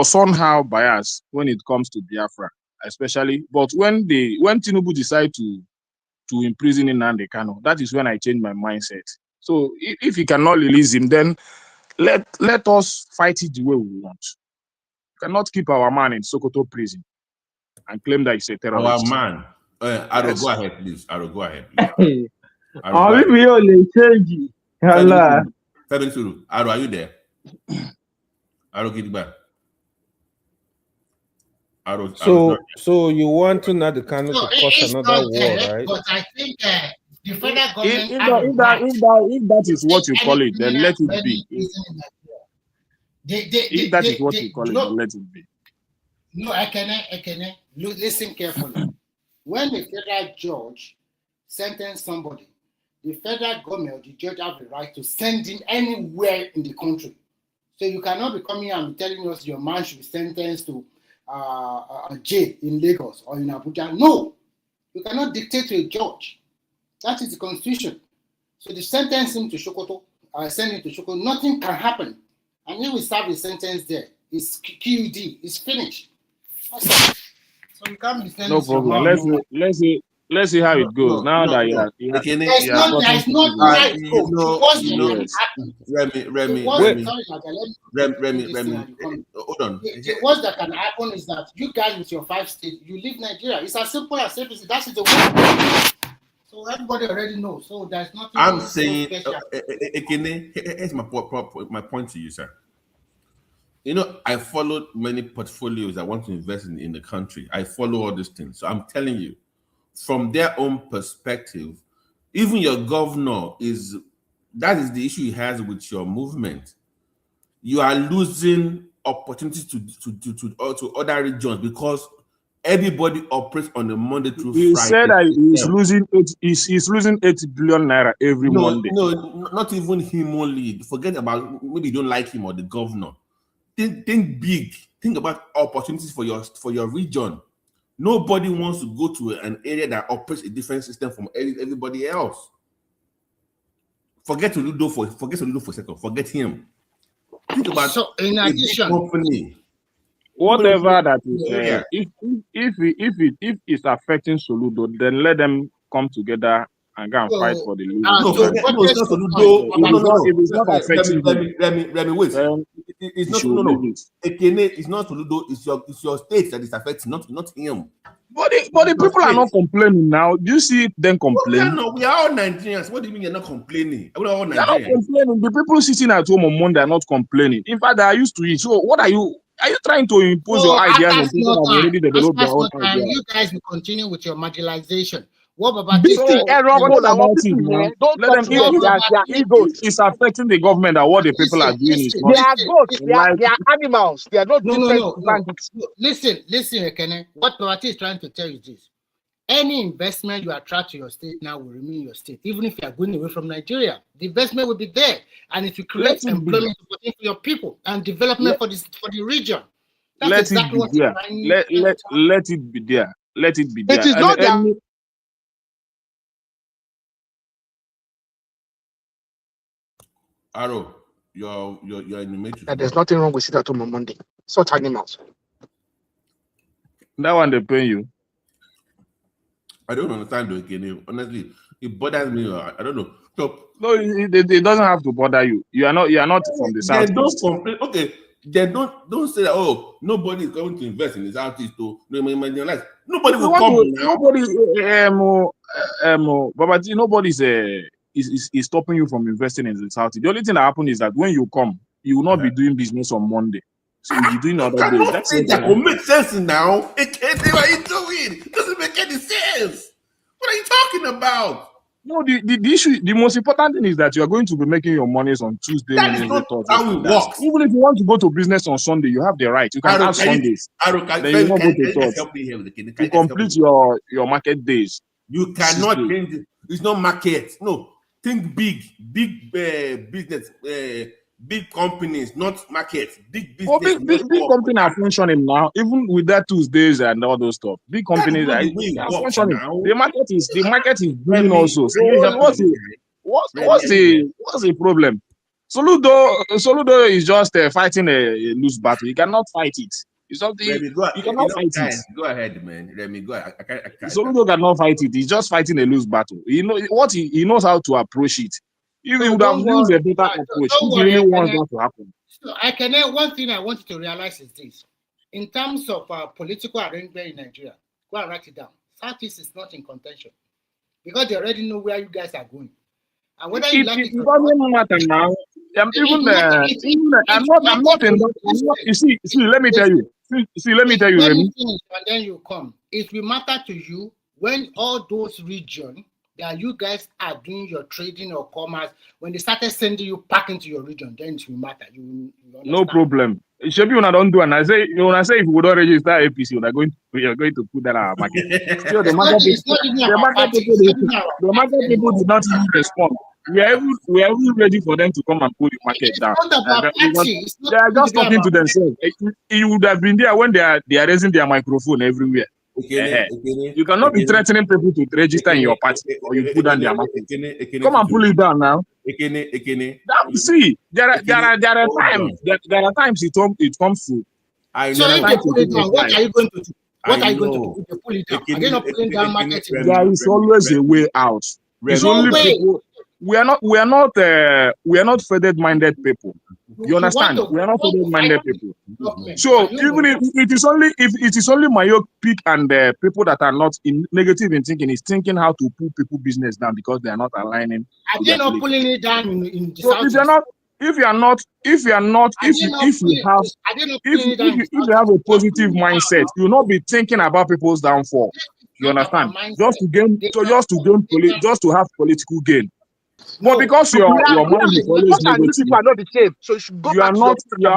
somehow biased when it comes to Biafra, especially. But when Tinubu decided to imprison Nnamdi Kanu, that is when I changed my mindset. So if he cannot release him, then let us fight it the way we want. We cannot keep our man in Sokoto prison and claim that he's a terrorist. Our man. Aro, go ahead, please. Aro, go ahead, please. Femi Suru. Aro, are you there? Aro, get back. So you want to Nnamdi Kanu to cause another war, right? But I think the federal government if that is what you call it, then let it be. If that is what you call it, then let it be. No, I cannot. Listen carefully. When the federal judge sentenced somebody, the federal government or the judge have the right to send him anywhere in the country. So you cannot be coming here and telling us your man should be sentenced to a jail in Lagos or in Abuja. No, you cannot dictate to a judge. That is the constitution. So they sentence him to Sokoto, send him to Sokoto. Nothing can happen, and he will serve his sentence there. It's QED. It's finished. So you can't be sending. No problem. Let's see how it goes. Now that there's not how it goes. Remy, hold on. The worst that can happen is that you guys with your 5 states, you leave Nigeria. It's as simple as ABC. That's the way. So everybody already knows. So there's nothing. I'm saying, here's my point to you, sir. You know, I followed many portfolios that want to invest in the country. I follow all these things. So I'm telling you, from their own perspective, even your governor that is the issue he has with your movement. You are losing opportunities to other regions because everybody operates on a Monday through Friday. He said that he's losing 80 billion naira every Monday. No, not even him only. Forget about maybe you don't like him or the governor. Think big. Think about opportunities for your region. Nobody wants to go to an area that operates a different system from everybody else. Forget Soludo for a second. Forget him. Think about so in addition, company. Whatever that is, Yeah. if it's affecting Soludo, then let them come together and go and fight for the league. No, it's not Soludo. If it's not affecting him, let me wait. then It's you not should leave it. Ekene, it's not Soludo. It's your state that is affecting, not him. But the people are not complaining now. Do you see them complain? We are all Nigerians. What do you mean you're not complaining? We are all They're not Nigerians. complaining. The people sitting at home on Monday are not complaining. In fact, they are used to it. So what are you trying to impose your ideas on people that have already developed their own ideas? You guys will continue with your marginalization. What about Forget about it now. Let them, if it's affecting the government that what the people are doing is not. They are goats. They are animals. They are not different no. bandits. Listen, Ekene. What Babati is trying to tell you is this. Any investment you attract to your state now will remain in your state, even if you are going away from Nigeria. The investment will be there, and it will create employment for your people and development for the region. That's exactly what you're trying. Let it be there. Let it be there. It is not that. Arrow, you're in the matrix. There's nothing wrong with it at home on Monday. Such animals. That one they pay you. I don't understand though, Kenny. Honestly, it bothers me. I don't know. So, no, it doesn't have to bother you. You are not from the south. Don't complain. Okay, then don't say that. Oh, nobody is going to invest in the southeast. Nobody will come now. Nobody is stopping you from investing in the south. The only thing that happens is that when you come, you will not be doing business on Monday. So you'll be doing other days. That's it. That will make sense now. What are you doing? It doesn't make any sense. What are you talking about? No, the issue, the most important thing is that you are going to be making your monies on Tuesday, Wednesday, Thursday. How it works. Even if you want to go to business on Sunday, you have the right. You can have Sundays. Then you not go to church. To complete your market days. You cannot change it. It's not market. No, think big business. Big companies, not markets. Big business. Oh, big companies are functioning now, even with that Tuesdays and all those stuff. Big companies are functioning. The market is booming also. So what's the problem? Soludo is just fighting a loose battle. You cannot fight it. It's something you cannot fight it. Go ahead, man. Let me go. I can't. Soludo cannot fight it. He's just fighting a loose battle. He knows how to approach it. If you would have used a better approach, if you really want that to happen. So one thing I want you to realize is this. In terms of political arrangement in Nigeria, go and write it down. Southeast is not in contention because they already know where you guys are going. And whether you like it doesn't matter now. I'm not in that. You see, let me tell you. Let me tell you, Remy. And then you come. It will matter to you when all those regions that you guys are doing your trading or commerce, when they started sending you back into your region, then it will matter. You no problem. It should be when I don't do, and I say if you would not register APC, we are going to put that on our market. Still, the market people did not even respond. We are even ready for them to come and pull the market down. They are just talking to themselves. You would have been there when they are raising their microphone everywhere. You cannot be threatening people to register in your party or you put down their market. Come and pull it down now. See, there are times it comes to. So if they pull it down, what are you going to do? What are you going to do if they pull it down? Are they not pulling down market? There is always a way out. It's only people. We are not further-minded people. You understand? We are not further-minded people. So even if it is only myopic and people that are not in negative in thinking is thinking how to pull people business down because they are not aligning. Are they not pulling it down in the so if you have a positive mindset, you will not be thinking about people's downfall. You understand? Just to have political gain. But because your mind is always negative, you are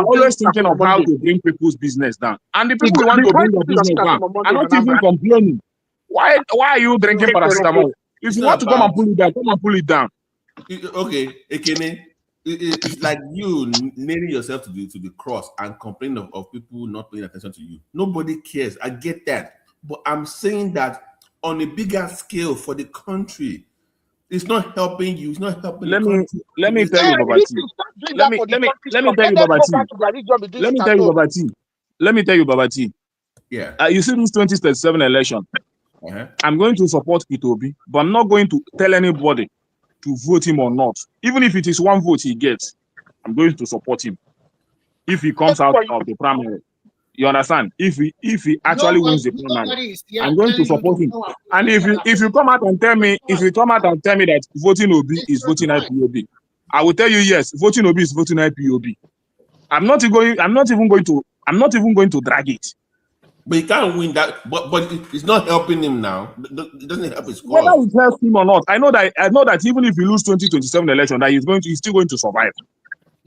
always thinking of how to bring people's business down. And the people who want to bring their business down are not even complaining. Why are you drinking paracetamol? If you want to come and pull it down, come and pull it down. Okay, Ekene, it's like you nailing yourself to the cross and complaining of people not paying attention to you. Nobody cares. I get that. But I'm saying that on a bigger scale for the country, It's not helping you. It's not helping Let the me country. let me tell you, Baba T. Let me tell you, Baba T. Let me tell you, Baba T. Let me tell you, Baba T. Yeah. You see this 2037 election. I'm going to support Peter Obi, but I'm not going to tell anybody to vote him or not. Even if it is one vote he gets, I'm going to support him if he comes out of the primary. You understand? If he actually wins the primary, I'm going to support him. And if you come out and tell me that voting Obi is voting IPOB, I will tell you yes, voting Obi is voting IPOB. I'm not even going to drag it. But he can't win that. But it's not helping him now. It doesn't help his Whether cause. it helps him or not, I know that even if he loses 2027 election, that he's still going to survive.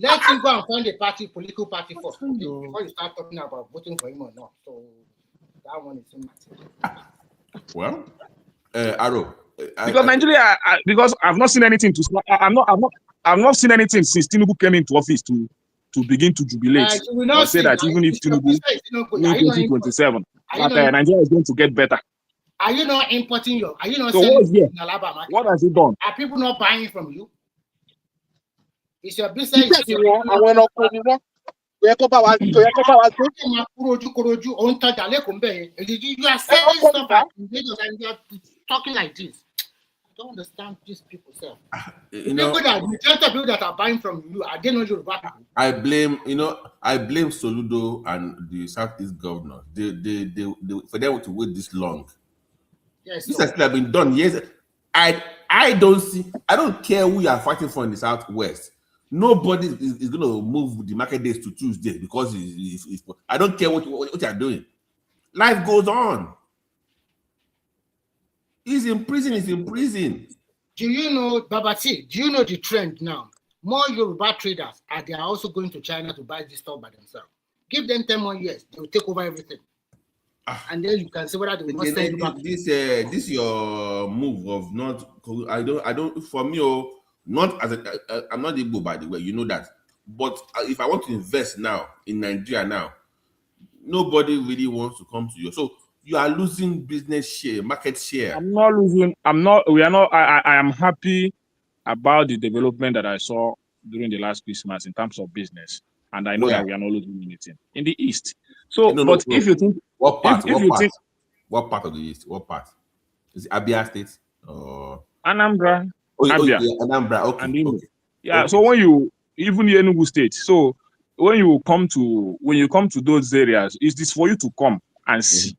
Let him go and find a political party first, okay, before you start talking about voting for him or not. So that one is matter. Well, Arrow. Because Nigeria, because I've not seen anything I've not seen anything since Tinubu came into office to begin to jubilate or say that even if Tinubu wins 2027, that Nigeria is going to get better. Are you not importing your? Are you not so selling in Alabama? What has he done? Are people not buying from you? It's your business. You are selling stuff and you are talking like this. I don't understand these people, sir. People that are buying from you, are they not Yoruba people? I blame Soludo and the Southeast governor. They for them to wait this long. Yes, this has been done years. I don't care who you are fighting for in the Southwest. Nobody is going to move the market days to Tuesday because I don't care what you are doing. Life goes on. He's in prison. Do you know, Babati, do you know the trend now? More Yoruba traders they are also going to China to buy this stuff by themselves. Give them 10 more years, they will take over everything. And then you can see whether they will not send you back. This your move of not. I don't. For me, not as I'm not Igbo, by the way. You know that. But if I want to invest now in Nigeria now, nobody really wants to come to you. So you are losing business share, market share. I'm not losing. We are not. I am happy about the development that I saw during the last Christmas in terms of business, and I know that we are not losing anything in the East. So, if you think, what part of the East? What part? Is it Abia State or Anambra? Abia. Anambra. Okay. Yeah. So when you even the Enugu State, so when you come to those areas, it's for you to come and see.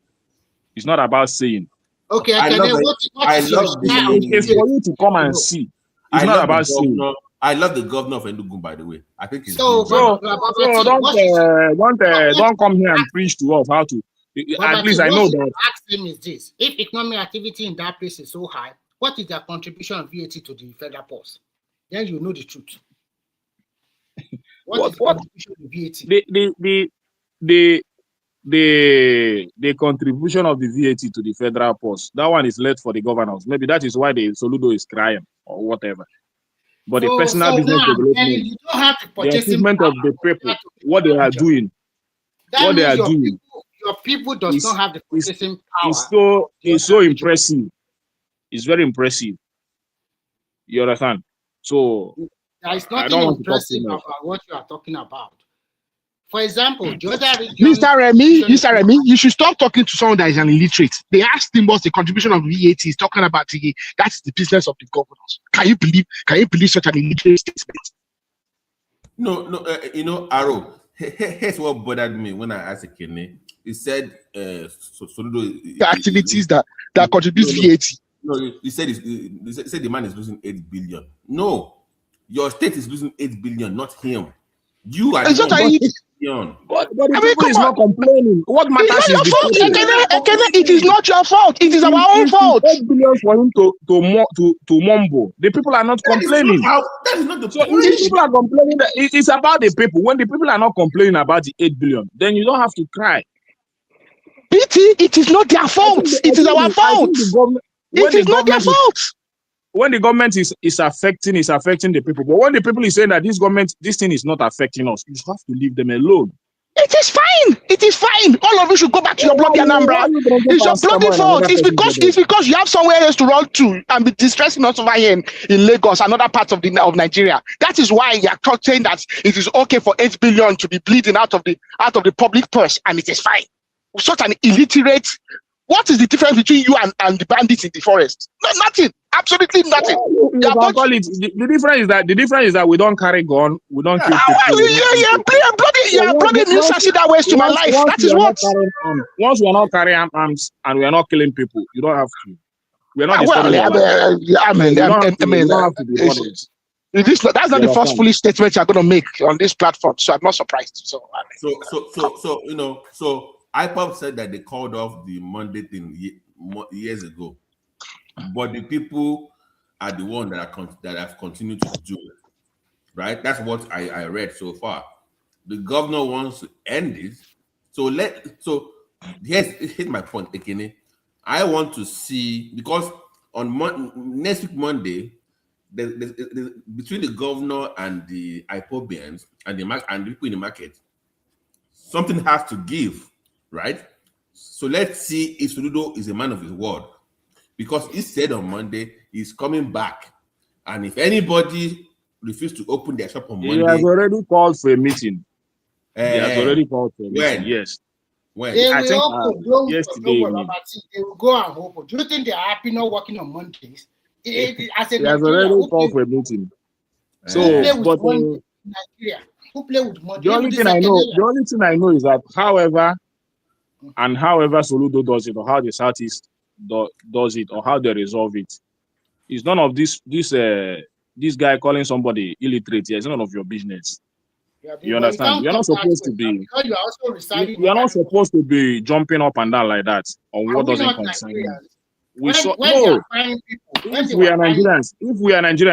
It's not about saying. Okay, it's for you to come and see. It's not about saying. I love the governor of Enugu, by the way. I think he's don't come here and preach to us how to. At least I know that. Ask him is this: if economic activity in that place is so high, what is their contribution of VAT to the federal purse? Then you know the truth. What is the contribution of VAT? The contribution of the VAT to the federal purse, that one is left for the governors. Maybe that is why the Soludo is crying or whatever. But the personal business development, you don't have to the achievement of the people, what they are doing, your people does not have the purchasing power. It's so impressive. It's very impressive. You understand? So there is nothing impressive about what you are talking about. For example, the other region, Mr. Remy, you should stop talking to someone that is an illiterate. They asked him what's the contribution of VAT. He's talking about that's the business of the governors. Can you believe such an illiterate statement? No, Arrow. Here's what bothered me when I asked Kene. He said, the activities that contribute VAT. No, he said the man is losing 8 billion. No, your state is losing 8 billion, not him. You are but the people is not complaining. What matters is the people. It is not your fault. It is our own fault. 8 billion for him to mumble. The people are not complaining. That is not the point. The people are complaining. It's about the people. When the people are not complaining about the 8 billion, then you don't have to cry. BT, it is not their fault. It is our fault. It is not their fault. When the government is affecting the people, but when the people is saying that this thing is not affecting us, you have to leave them alone. It is fine. It is fine. All of you should go back to your bloody Anambra. It's your bloody fault. It's because you have somewhere else to run to and be distressing us over here in Lagos and other parts of Nigeria. That is why you are saying that it is okay for 8 billion to be bleeding out of the public purse, and it is fine. Such an illiterate. What is the difference between you and the bandits in the forest? No, nothing. Absolutely nothing. The difference is that we don't carry gun, we don't kill people. Yeah, bloody nuisance that ways to my life. That is what. Once we are not carrying arms and we are not killing people, you don't have to. We are not. That's not the first foolish statement you're going to make on this platform. So I'm not surprised. So IPOB said that they called off the Monday thing years ago, but the people are the one that have continued to do it, right? That's what I read so far. The governor wants to end it, so here's my point, Ekene. I want to see, because on next week Monday, between the governor and the IPOBians and the people in the market, something has to give. Right? So let's see if Soludo is a man of his word, because he said on Monday he's coming back, and if anybody refuses to open their shop on Monday, he has already called for a meeting. Yes. When? They I think yesterday. They will go and hope. Do you think they are happy not working on Mondays? He has already called for a meeting. So, but Nigeria, who play with Monday? The only thing I know is that, however Soludo does it, or how the Southeast does it, or how they resolve it, it's none of this guy calling somebody illiterate here. It's none of your business. You understand? You're not supposed to be. You are not supposed to be jumping up and down like that on what doesn't concern you. If we are Nigerians,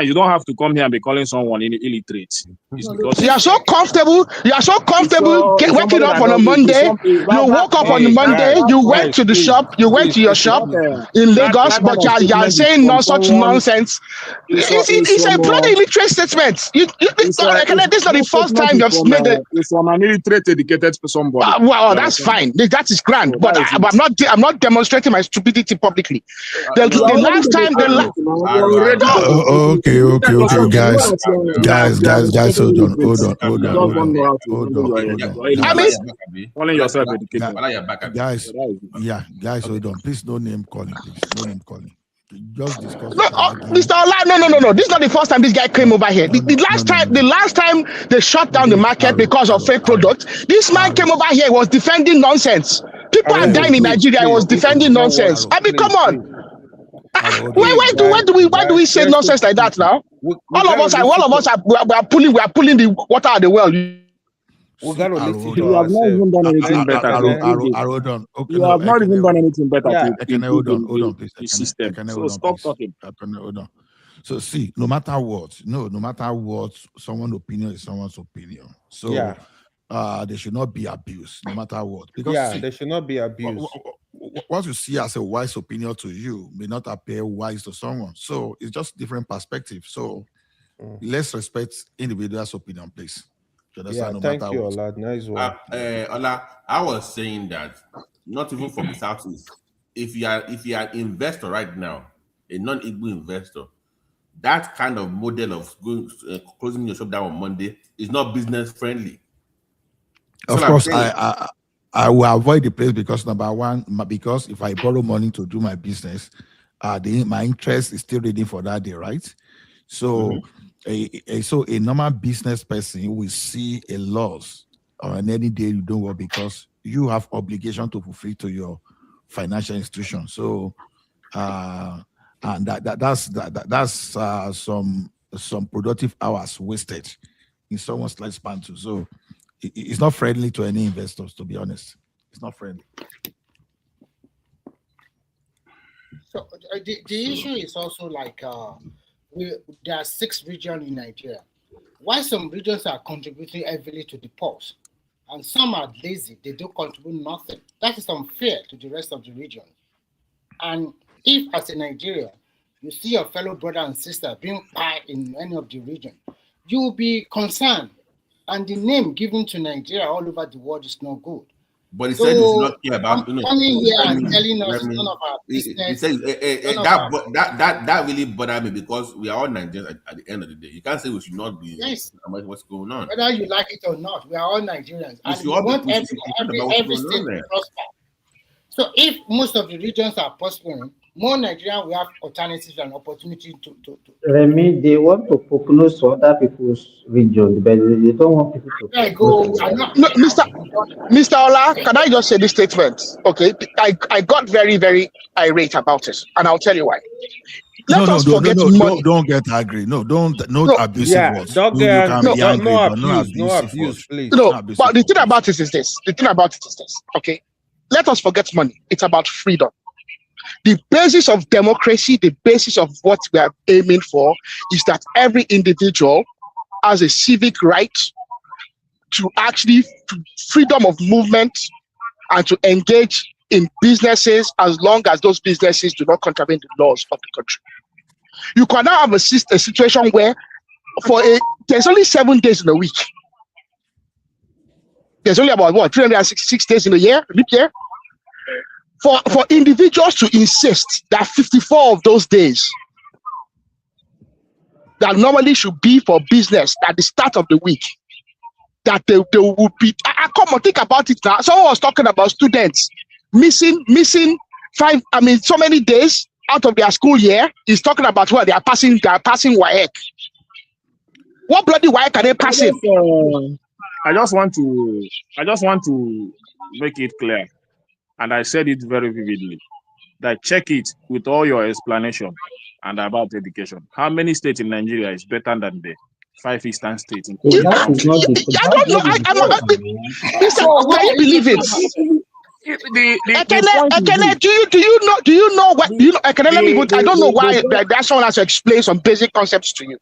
you don't have to come here and be calling someone illiterate. You are so comfortable. Waking up on a Monday. You woke up on a Monday. You went to the shop. You went to your shop in Lagos, but you are saying no such nonsense. It's a bloody illiterate statement. This is not the first time you've made it. It's from an illiterate educated somebody. Well, that's fine. That is grand. But I'm not demonstrating my stupidity publicly. The last time guys, hold on. Please, no name calling. Just discuss. Mr. Ola, no. This is not the first time this guy came over here. The last time they shut down the market because of fake products, this man came over here, was defending nonsense. People are dying in Nigeria. He was defending nonsense. I mean, come on. Why do we say nonsense like that now? All of us are pulling the water out of the well. You have not even done anything better. You have not even done anything better to improve the system. So stop talking. Hold on. So see, no matter what, someone's opinion is someone's opinion. So they should not be abused, no matter what. Because they should not be abused. What you see as a wise opinion to you may not appear wise to someone. So it's just different perspective. So let's respect individual's opinion, please. Thank you, Ola. Nice one. Ola, I was saying that not even from the Southeast. If you are an investor right now, a non-Igbo investor, that kind of model of going closing your shop down on Monday is not business friendly. Of course, I will avoid the place because because if I borrow money to do my business, my interest is still reading for that day, right? So, a normal business person will see a loss on any day you don't work because you have obligation to fulfill to your financial institution. So, and that's some productive hours wasted in someone's lifespan too. So. It's not friendly to any investors, to be honest. It's not friendly. So the issue is also like there are 6 regions in Nigeria. Why some regions are contributing heavily to the pulse, and some are lazy, they don't contribute nothing. That is unfair to the rest of the region. And if as a Nigerian, you see your fellow brother and sister being pie in any of the region, you will be concerned. and the name given to Nigeria all over the world is not good. But he said we should not care about coming here and telling us none of our business. He said that really bothered me because we are all Nigerians at the end of the day. You can't say we should not be about what's going on. Whether you like it or not, we are all Nigerians, and we want every state to prosper. So if most of the regions are prospering, more Nigerians will have alternatives and opportunity to. Remy, they want to propose to other people's region, but they don't want people to. No, Mr. Ola, can I just say this statement? Okay, I got very, very irate about it, and I'll tell you why. Let us forget money. Don't get angry. No abusive words. Don't get angry. No abuse, please. No, but the thing about it is this. Okay, let us forget money. It's about freedom. The basis of democracy, the basis of what we are aiming for, is that every individual has a civic right to actually freedom of movement and to engage in businesses as long as those businesses do not contravene the laws of the country. You can now have a situation where there's only 7 days in a week. There's only about 366 days in a year, leap year. For individuals to insist that 54 of those days that normally should be for business at the start of the week, that they will be. I come and think about it now. Someone was talking about students missing so many days out of their school year. He's talking about what they are passing WAEC. What bloody WAEC are they passing? I just want to make it clear. And I said it very vividly, that check it with all your explanation and about education. How many states in Nigeria is better than the 5 eastern states? I don't know. Can you believe it? Do you know what? Let me go. I don't know why that someone has to explain some basic concepts to you.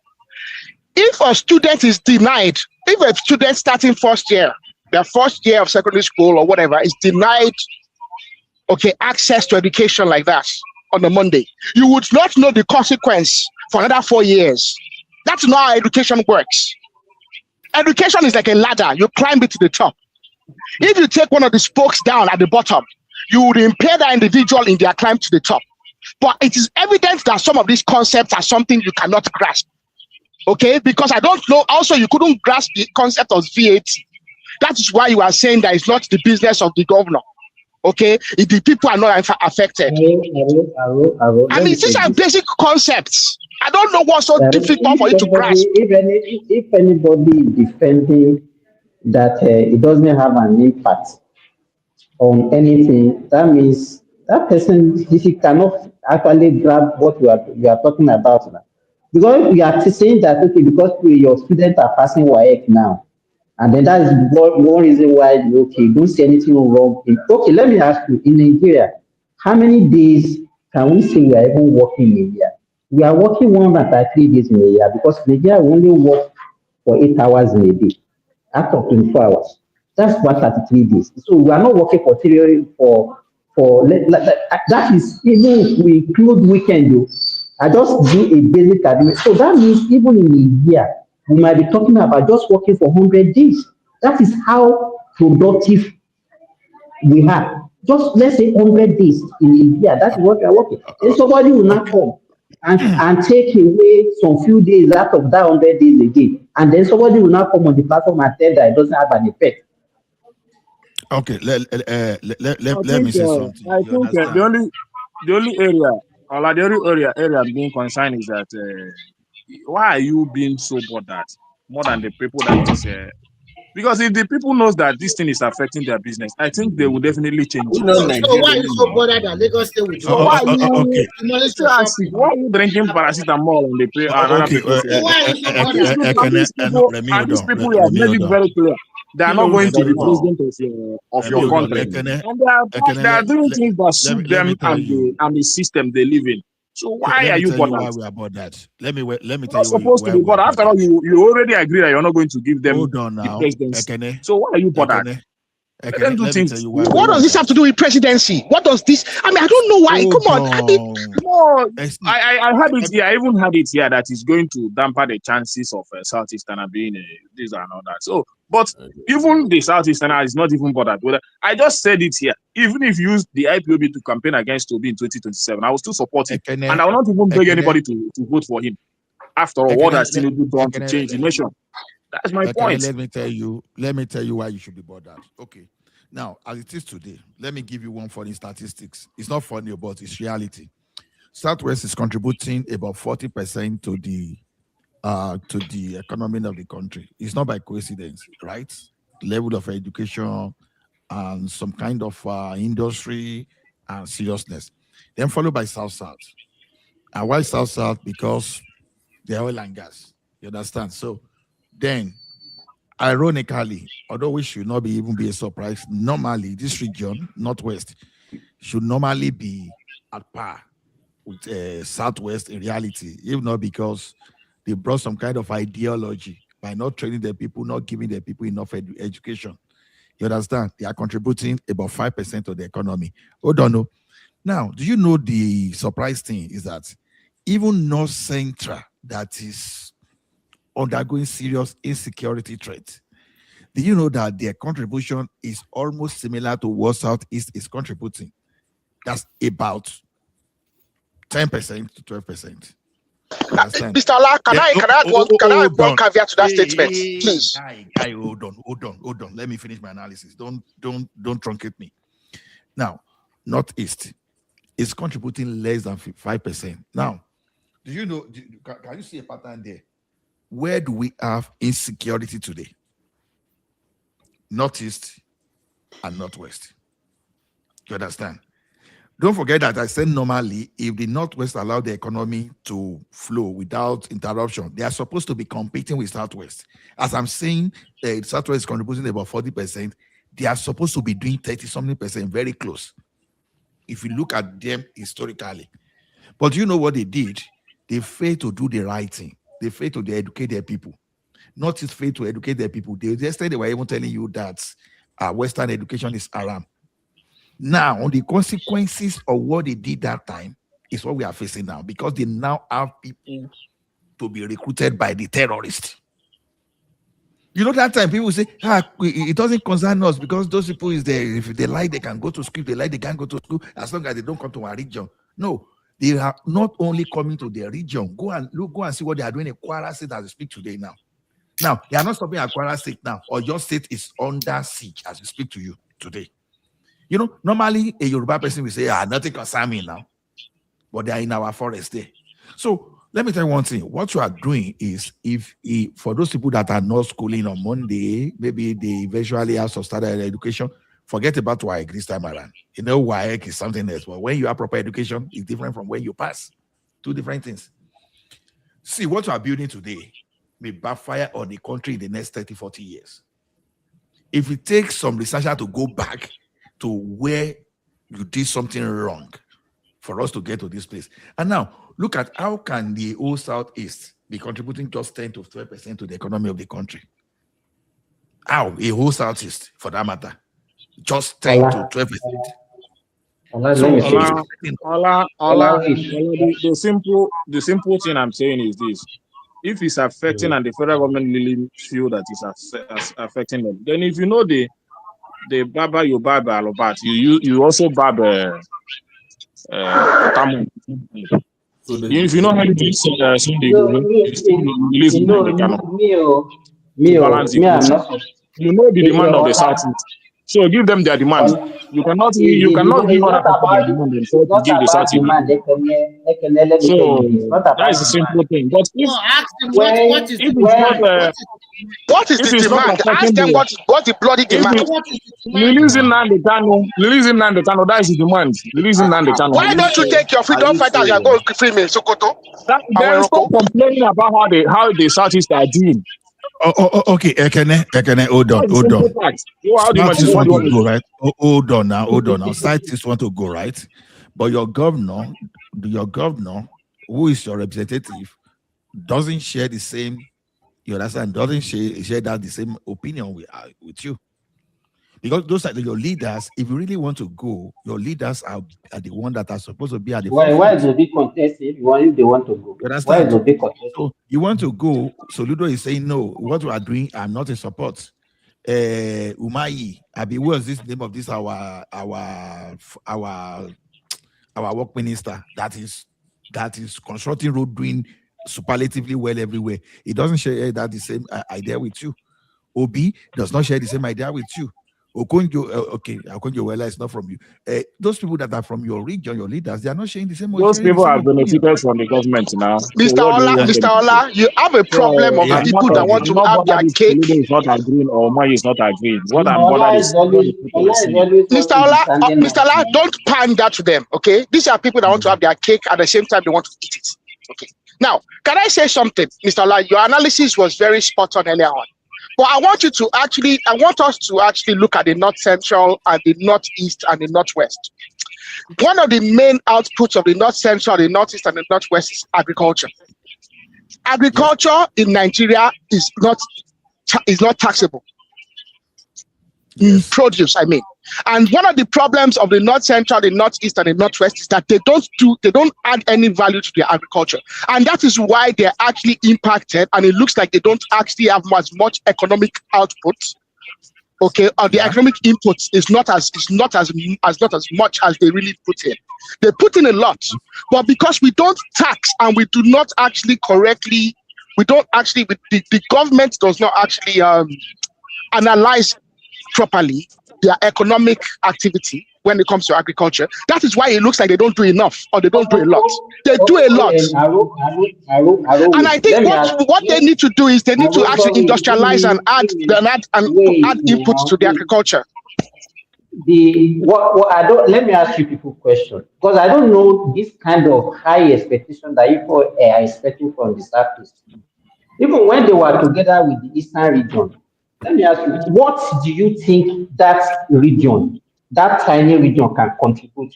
If a student is denied, if a student starting their first year of secondary school or whatever, is denied access to education like that on a Monday, you would not know the consequence for another 4 years. That's not how education works. Education is like a ladder. You climb it to the top. If you take one of the spokes down at the bottom, you would impair that individual in their climb to the top. But it is evident that some of these concepts are something you cannot grasp. Okay? Because I don't know, also you couldn't grasp the concept of VAT. That is why you are saying that it's not the business of the governor. Okay, if the people are not affected. I mean, these are basic concepts. I don't know what's so difficult for you to grasp. If anybody is defending that it doesn't have an impact on anything, that means that person he cannot actually grab what we are talking about now. Because we are saying that because your students are passing WAEC now. And then that is one reason why, don't see anything wrong. Let me ask you, in Nigeria, how many days can we say we are even working in a year? We are working 103 days in a year because Nigeria only work for 8 hours in a day, out of 24 hours. That's 133 days. So we are not working for that is, even if we include weekend, I just do a basic admin. So that means even in a year, we might be talking about just working for 100 days. That is how productive we are. Just let's say 100 days in a year. That's what we are working. And somebody will not come and take away some few days out of that 100 days again. And then somebody will not come on the platform and tell that it doesn't have an effect. Okay, let me say something. I think the only area I'm being concerned is that why are you being so bothered more than the people that is because if the people knows that this thing is affecting their business, I think they will definitely change it. So why are you so bothered that Lagos State will so why are you drinking paracetamol on the play? And these people you have made it very clear. They are not going to be president of your country. And they are doing things that suit them and the system they live in. So why are you bothered? Why we are bothered? Let me tell you. Not supposed to be bothered. After all, you already agree that you're not going to give them the presidency. So why are you bothered? Let them do things. What does this have to do with presidency? What does this? I mean, I don't know why. Come on. I mean, no, I had it here. I even had it here that it's going to damper the chances of Southeasterner being this and all that. So, but even the Southeasterner is not even bothered with it. I just said it here. Even if you use the IPOB to campaign against Toby in 2027, I will still support him. And I will not even beg anybody to vote for him. After all, what has Tinubu done to change the nation? That's my point. Let me tell you why you should be bothered. Okay. Now, as it is today, let me give you one funny statistics. It's not funny, but it's reality. Southwest is contributing about 40% to the economy of the country. It's not by coincidence, right? Level of education and some kind of industry and seriousness. Then followed by South-South. And why South-South? Because they're oil and gas. You understand? So then, ironically, although we should not even be a surprise, normally this region, Northwest, should normally be at par with Southwest in reality, if not because they brought some kind of ideology by not training the people, not giving the people enough education. You understand? They are contributing about 5% of the economy. Hold on. No. Now, do you know the surprise thing is that even North Central, that is undergoing serious insecurity threat, do you know that their contribution is almost similar to what Southeast is contributing? That's about 10% to 12%. Mr. Allah, can I add one caveat to that statement, please? Guy, hold on. Let me finish my analysis. Don't truncate me. Now, Northeast is contributing less than 5%. Now, do you know? Can you see a pattern there? Where do we have insecurity today? Northeast and Northwest. You understand? Don't forget that I said normally, if the Northwest allow the economy to flow without interruption, they are supposed to be competing with Southwest. As I'm saying, Southwest is contributing about 40%. They are supposed to be doing 30-something%, very close, if you look at them historically. But you know what they did? They failed to do the right thing. They failed to educate their people. Not just failed to educate their people. Yesterday they were even telling you that Western education is haram. Now, the consequences of what they did that time is what we are facing now, because they now have people to be recruited by the terrorists. You know, that time people say, it doesn't concern us because those people is there. If they like, they can go to school. If they like, they can go to school as long as they don't come to our region. No, they are not only coming to their region. Go and see what they are doing in Kwara State as we speak today now. Now, they are not stopping at Kwara State now, or your state is under siege as we speak to you today. You know, normally a Yoruba person will say, nothing concerns me now. But they are in our forest there. So let me tell you one thing. What you are doing is, if for those people that are not schooling on Monday, maybe they eventually have some standard education, forget about WAEC this time around. You know, WAEC is something else. But when you have proper education, it's different from when you pass. Two different things. See, what you are building today may backfire on the country in the next 30, 40 years. If it takes some researcher to go back to where you did something wrong for us to get to this place. And now, look at how can the whole Southeast be contributing just 10 to 12% to the economy of the country? How? A whole Southeast, for that matter. Just 10 to 12%. The simple thing I'm saying is this. If it's affecting and the federal government really feel that it's affecting them, then if you know the barber you barb Alobat, you also barb Tamu. If you know how to do Sunday, you still release the balance the equation. You know the demand of the Southeast, so give them their demand. You cannot give other people their demand and so to give the Southeast. So that is a simple thing. But what is the demand? Ask them what's the bloody demand. Releasing Nande Kano, that is the demand. Releasing Nande Kano. Why don't you take your freedom fighters and go free me, Sokoto? Then stop complaining about how the Southeast are doing. Okay, Ekene, hold on. Southeast want to go, right? Hold on now. Southeast want to go, right? But your governor, who is your representative, doesn't share the same, you understand, doesn't share that the same opinion with you. Because those are your leaders. If you really want to go, your leaders are the one that are supposed to be at the Why forefront. is the big contest if they want to go? You understand? Why is the big contest? So you want to go, Soludo is saying no. What we are doing, I'm not in support. Umayi, Abi, what is this name of this our work minister that is constructing road, doing superlatively well everywhere. He doesn't share that the same idea with you. Obi does not share the same idea with you. Okonjo, okay, Okonjo Wela is not from you. Those people that are from your region, your leaders, they are not sharing the same. Those people are benefited from the government now. Mr. Ola, you have a problem of people that want to have their cake. Is not agreeing or Mai is not agreeing. What I'm Ola bothered is always Mr. Ola, don't pander to them, okay? These are people that want to have their cake at the same time they want to eat it. Okay. Now, can I say something, Mr. Ola? Your analysis was very spot on earlier on. But I want us to actually look at the North Central and the Northeast and the Northwest. One of the main outputs of the North Central, the Northeast, and the Northwest is agriculture. Agriculture in Nigeria is not taxable. Produce, I mean. And one of the problems of the North Central, the Northeast, and the Northwest is that they don't add any value to their agriculture. And that is why they're actually impacted, and it looks like they don't actually have as much economic output. Okay, or the economic inputs is not as much as they really put in. They put in a lot, but because we don't tax and we do not actually correctly, the government does not actually analyze properly their economic activity when it comes to agriculture. That is why it looks like they don't do enough or they don't do a lot. They do a lot. And I think what they need to do is they need to actually industrialize and add inputs to the agriculture. Let me ask you people a question, because I don't know this kind of high expectation that people are expecting from the Southeast. Even when they were together with the Eastern region, let me ask you, what do you think that region, that tiny region, can contribute?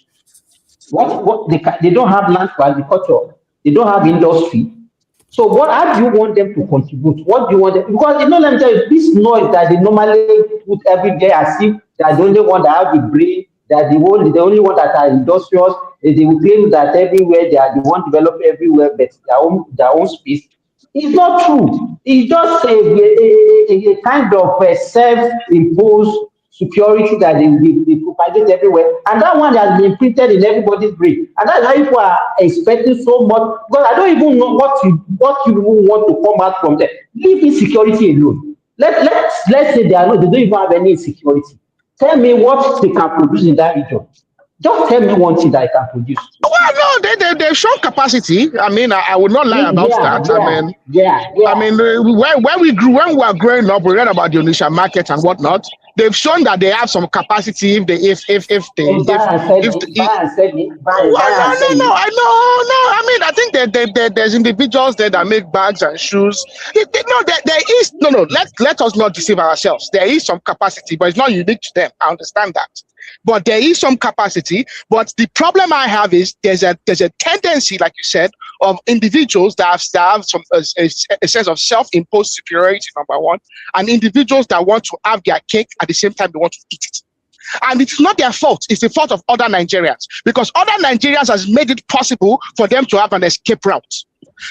They don't have land for agriculture, they don't have industry. So how do you want them to contribute? What do you want them? Because let me tell you, this noise that they normally put every day as if they're the only one that have the brain, they're the only one that are industrious. They will claim that everywhere they are the one developed everywhere, but their own space. It's not true. It's just a kind of self-imposed security that they propagate everywhere. And that one has been printed in everybody's brain. And that's why people are expecting so much. Because I don't even know what you want to come out from there. Leave insecurity alone. Let's say they don't even have any insecurity. Tell me what they can produce in that region. Just tell me one thing that I can produce. Well, no, they've shown capacity. I mean, I would not lie about that. I mean, when we were growing up, we read about the Onitsha market and whatnot. They've shown that they have some capacity I mean, I think there's individuals there that make bags and shoes. Let us not deceive ourselves. There is some capacity, but it's not unique to them. I understand that. But there is some capacity. But the problem I have is there's a tendency, like you said, of individuals that have some a sense of self-imposed superiority, number one, and individuals that want to have their cake at the same time they want to eat it. And it's not their fault. It's the fault of other Nigerians, because other Nigerians has made it possible for them to have an escape route.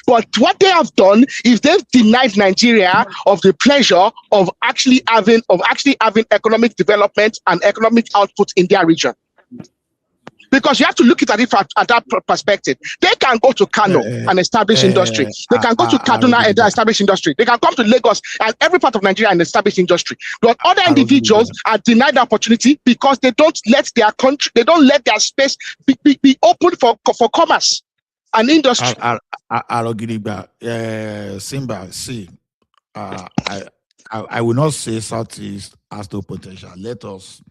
But what they have done is they've denied Nigeria of the pleasure of actually having economic development and economic output in their region. Because you have to look at it at that perspective. They can go to Kano and establish industry. They can go to Kaduna and establish industry. They can come to Lagos and every part of Nigeria and establish industry. But other individuals are denied the opportunity because they don't let their country, they don't let their space be open for commerce and industry. Simba, see, I will not say Southeast has no potential. Let's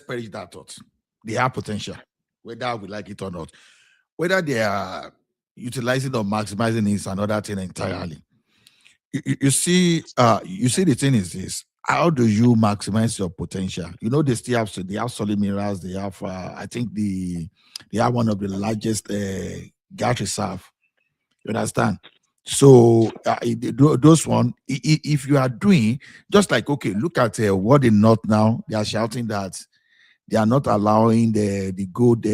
perish that thought. They have potential, whether we like it or not. Whether they are utilizing or maximizing is another thing entirely. You see, the thing is this: how do you maximize your potential? They still have solid minerals. They have, I think they have one of the largest gas reserve. You understand? So those one, if you are doing just like, okay, look at what in North now, they are shouting that they are not allowing the gold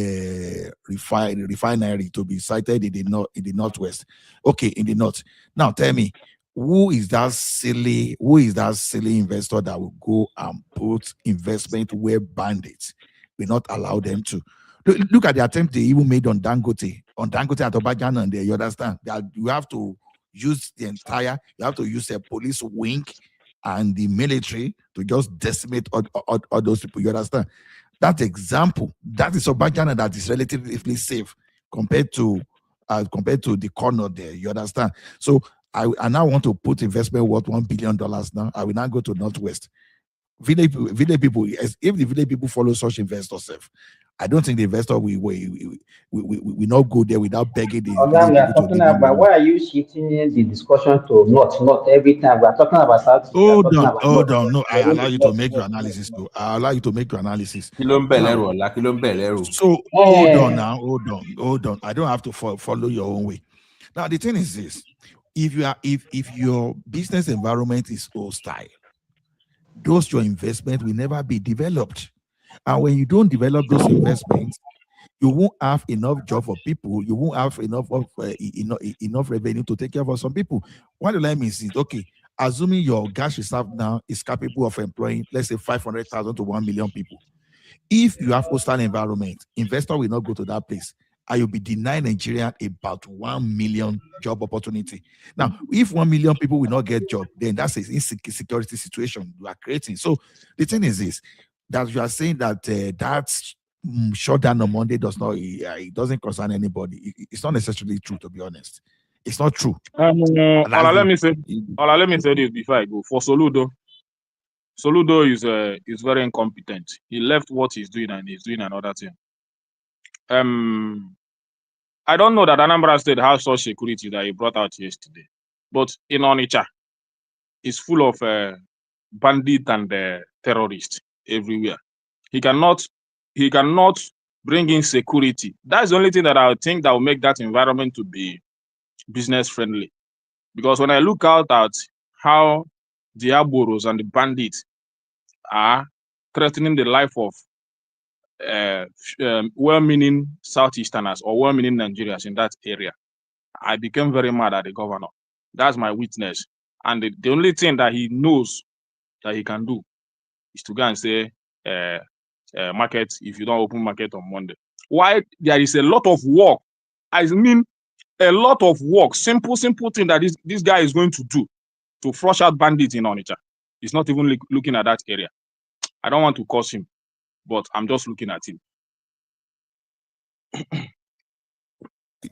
refinery to be sited in the northwest. Okay, in the north. Now tell me, who is that silly investor that will go and put investment where bandits will not allow them to? Look at the attempt they even made on Dangote at Obajan, and there, you understand that you have to use you have to use a police wing and the military to just decimate all those people. You understand? That example, that is Obajan that is relatively safe compared to the corner there. You understand? So I now want to put investment worth $1 billion now. I will now go to Northwest. Village people, if the village people follow such investors, I don't think the investor will not go there without begging the Oga, we are talking about, why are you shifting the discussion to not every time? We are talking about South. Hold on. No, I allow you to make your analysis though. I allow you to make your analysis. So hold on now, hold on. I don't have to follow your own way. Now the thing is this: if your business environment is hostile, your investment will never be developed. And when you don't develop those investments, you won't have enough job for people. You won't have enough revenue to take care of some people. What do I mean is, okay, assuming your gas reserve now is capable of employing, let's say, 500,000 to 1 million people. If you have hostile environment, investor will not go to that place. And you'll be denying Nigeria about 1 million job opportunity. Now, if 1 million people will not get job, then that's an insecurity situation you are creating. So the thing is this, that you are saying that that's shut down on Monday it doesn't concern anybody. It's not necessarily true, to be honest. It's not true. Let me say this before I go. For Soludo is very incompetent. He left what he's doing and he's doing another thing. I don't know that Anambra State has such security that he brought out yesterday, but in Onitsha, it's full of bandits and terrorists everywhere. He cannot bring in security. That's the only thing that I think that will make that environment to be business friendly. Because when I look out at how the Aboros and the bandits are threatening the life of well-meaning Southeasterners or well-meaning Nigerians in that area, I became very mad at the governor. That's my witness. And the only thing that he knows that he can do is to go and say, market, if you don't open market on Monday. Why? There is a lot of work. I mean, a lot of work. Simple thing that this guy is going to do to flush out bandits in Onitsha. He's not even looking at that area. I don't want to curse him, but I'm just looking at him.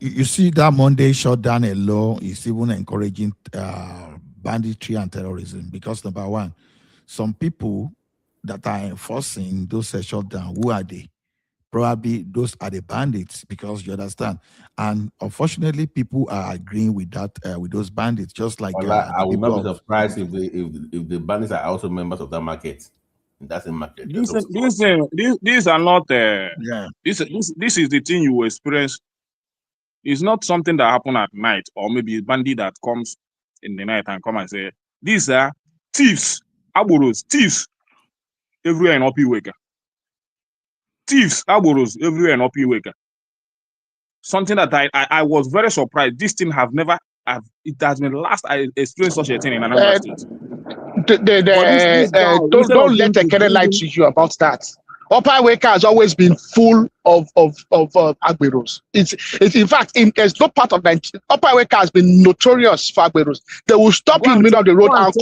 You see that Monday shutdown alone is even encouraging banditry and terrorism, because number one, some people that are enforcing those shutdown, who are they? Probably those are the bandits, because you understand. And unfortunately, people are agreeing with that, with those bandits, just like I would not be surprised if the bandits are also members of that market. That's a market. These are not. This is the thing you will experience. It's not something that happen at night, or maybe a bandit that comes in the night and come and say, these are thieves, Aboros, thieves, everywhere in Opiweka. Thieves, Aboros, everywhere in Opiweka. Something that I was very surprised. This thing it has been the last I experienced such a thing in another state. Don't let Ekene lie to you about that. Opiweka has always been full of Agberos. It's in fact, there's no part of Nigeria. Opiweka has been notorious for Agberos. They will stop you in the middle of the road and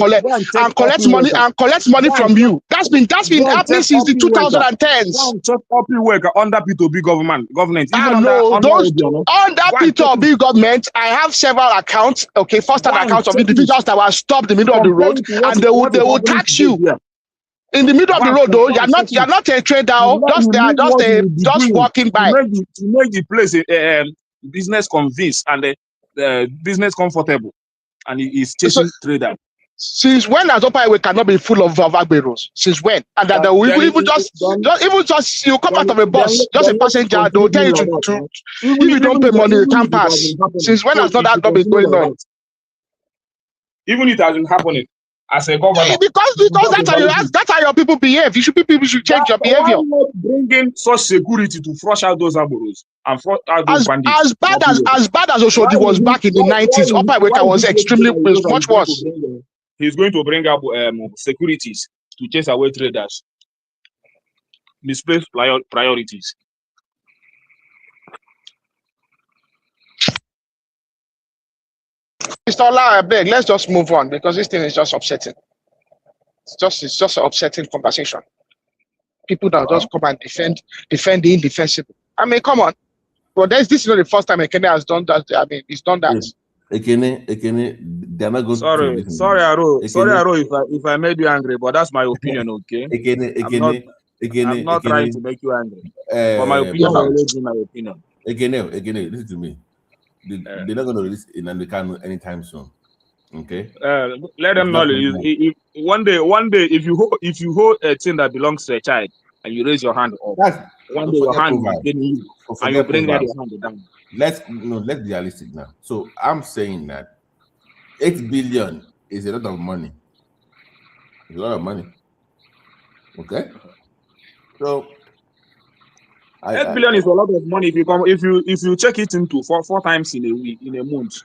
collect money from you. That's been happening since the 2010s. Check Opiweka under P2B government. Under P2B government, I have several accounts. Okay, first-hand accounts of individuals that were stopped in the middle of the road, and they will tax you. In the middle of the road, though, you're not a trader, just walking by. To make the place business convinced and business comfortable, and he's chasing traders. Since when has Opiweka cannot be full of Agberos? Since when? And that even just you come out of a bus, just a passenger, they will tell you to if you don't pay money, you can't pass. Since when has that not been going on? Even if it has been happening as a governor. Because that's how your people behave. People should change your behavior. Why not bring in such security to flush out those aboros and flush out those bandits? As bad as Oshodi was back in the 90s, Upper Weka was much worse. He's going to bring up securities to chase away traders. Misplaced priorities. Mr. Ola, I beg, let's just move on because this thing is just upsetting. It's just an upsetting conversation. People that just come and defend the indefensible. I mean, come on. But this is not the first time Ekene has done that. I mean, he's done that. Ekene, they're not going to. Sorry, Aro, if I made you angry, but that's my opinion, okay? I'm not trying to make you angry. But my opinion will always be my opinion. Ekene, listen to me. They're not going to release in American anytime soon. Okay. Let them know. If one day, if you hold a thing that belongs to a child and you raise your hand up, one day your hand will get you, and you bring your hand down. Let's be realistic now. So I'm saying that 8 billion is a lot of money. It's a lot of money. Okay. So 8 billion is a lot of money. If you check it into four times in a week, in a month,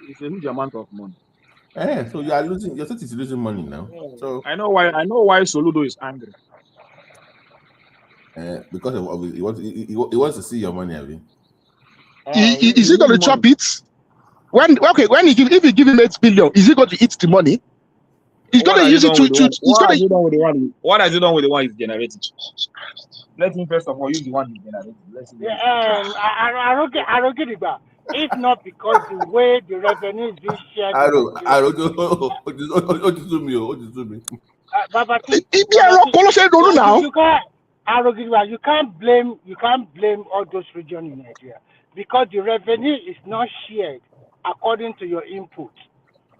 it's a huge amount of money. Yeah, so you are losing. Your state is losing money now. So I know why Soludo is angry. Because he wants to see your money, Abi. Is he going to chop it? If you give him 8 billion, is he going to eat the money? He's going to use it to. What has he done with the one he's generated? Let him first of all use the one he's generated. I don't get it back. If not because the way the revenue is being shared. You can't blame all those regions in Nigeria because the revenue is not shared according to your input.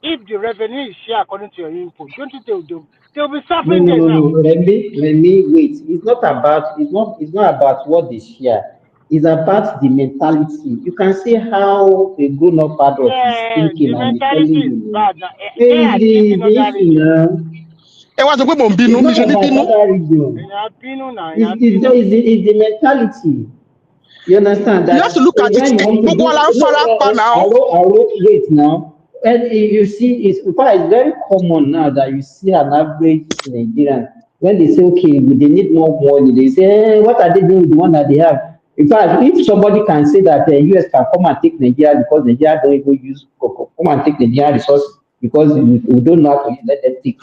If the revenue is shared according to your input, don't you think they'll be suffering? No. Let me wait. It's not about what they share. It's about the mentality. You can see how a grown-up adult is thinking. The mentality is bad. It's the mentality. You understand that? You have to look at it. Wait now. And you see, it's very common now that you see an average Nigerian when they say, okay, they need more money. They say, hey, what are they doing with the one that they have? In fact, if somebody can say that the US can come and take Nigeria because Nigeria don't even use come and take Nigeria resources because we don't know how to let them take.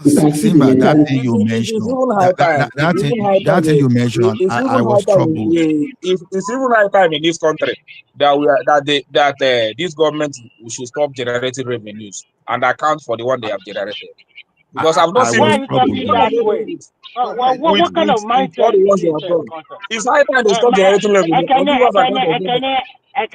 Simba, that thing you mentioned, that thing you mentioned, I was troubled. It's even high time in this country that this government should stop generating revenues and account for the one they have generated. Because I've not seen that way. What kind of mindset is this? It's high time they stop generating revenue. I'm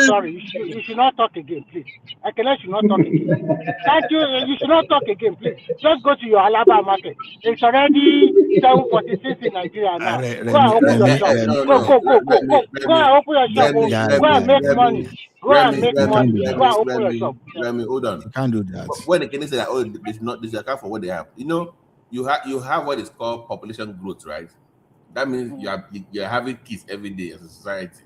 sorry. You should not talk again, please. Ekene should not talk again. Thank you. You should not talk again, please. Just go to your Alaba market. It's already 7:46 in Nigeria now. Go and open your shop. Go and open your shop. Go and make money. Go and make money. Go and open your shop. Remy, hold on. You can't do that. When Ekene say that, they should account for what they have. You have what is called population growth, right? That means you're having kids every day as a society.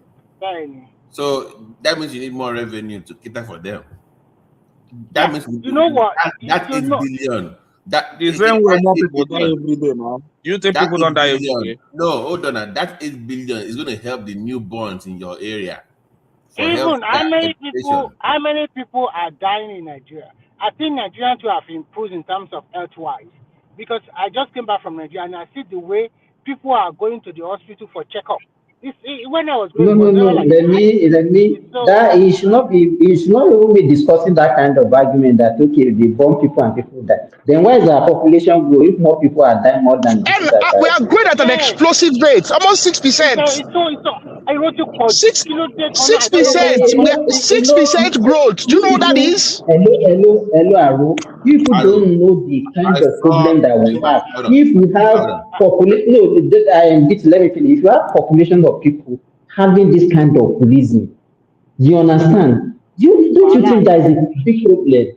So that means you need more revenue to cater for them. That means you know what? That 8 billion. That the same way more people die every day, man. You think people don't die every day? No, hold on. That 8 billion is going to help the newborns in your area. Even how many people are dying in Nigeria? I think Nigerians will have improved in terms of health-wise because I just came back from Nigeria and I see the way people are going to the hospital for checkup. When I was going, no. Let me. That you should not even be discussing that kind of argument that okay, they born people and people die. Then why is our population grow if more people are dying more than? We are growing at an explosive rate, almost 6%. 6% growth. Do you know what that is? Hello, Aro. People don't know the kind of problem that we have. If we have population, let me finish. If you have population of people having this kind of reason, do you understand? Don't you think that is a big problem?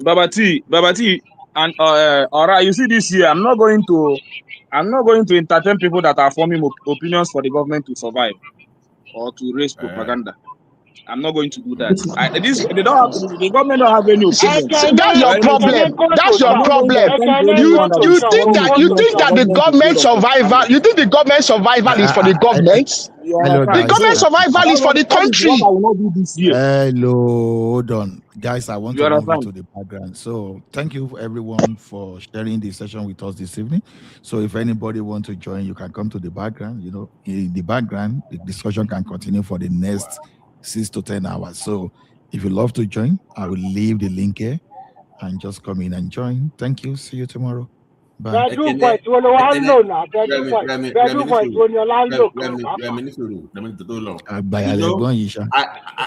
Babati, and alright, you see this year, I'm not going to entertain people that are forming opinions for the government to survive or to raise propaganda. I'm not going to do that. The government don't have any opinion. So that's your problem. That's your problem. You think that the government survival. You think the government survival is for the government? Hello, The guys. government survival is for the country. Hello, hold on. Guys, I want to move into the background. So thank you everyone for sharing this session with us this evening. So if anybody wants to join, you can come to the background. You know, in the background, the discussion can continue for the next 6 to 10 hours. So if you love to join, I will leave the link here and just come in and join. Thank you. See you tomorrow. Bye.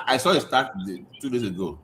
I saw a start 2 days ago.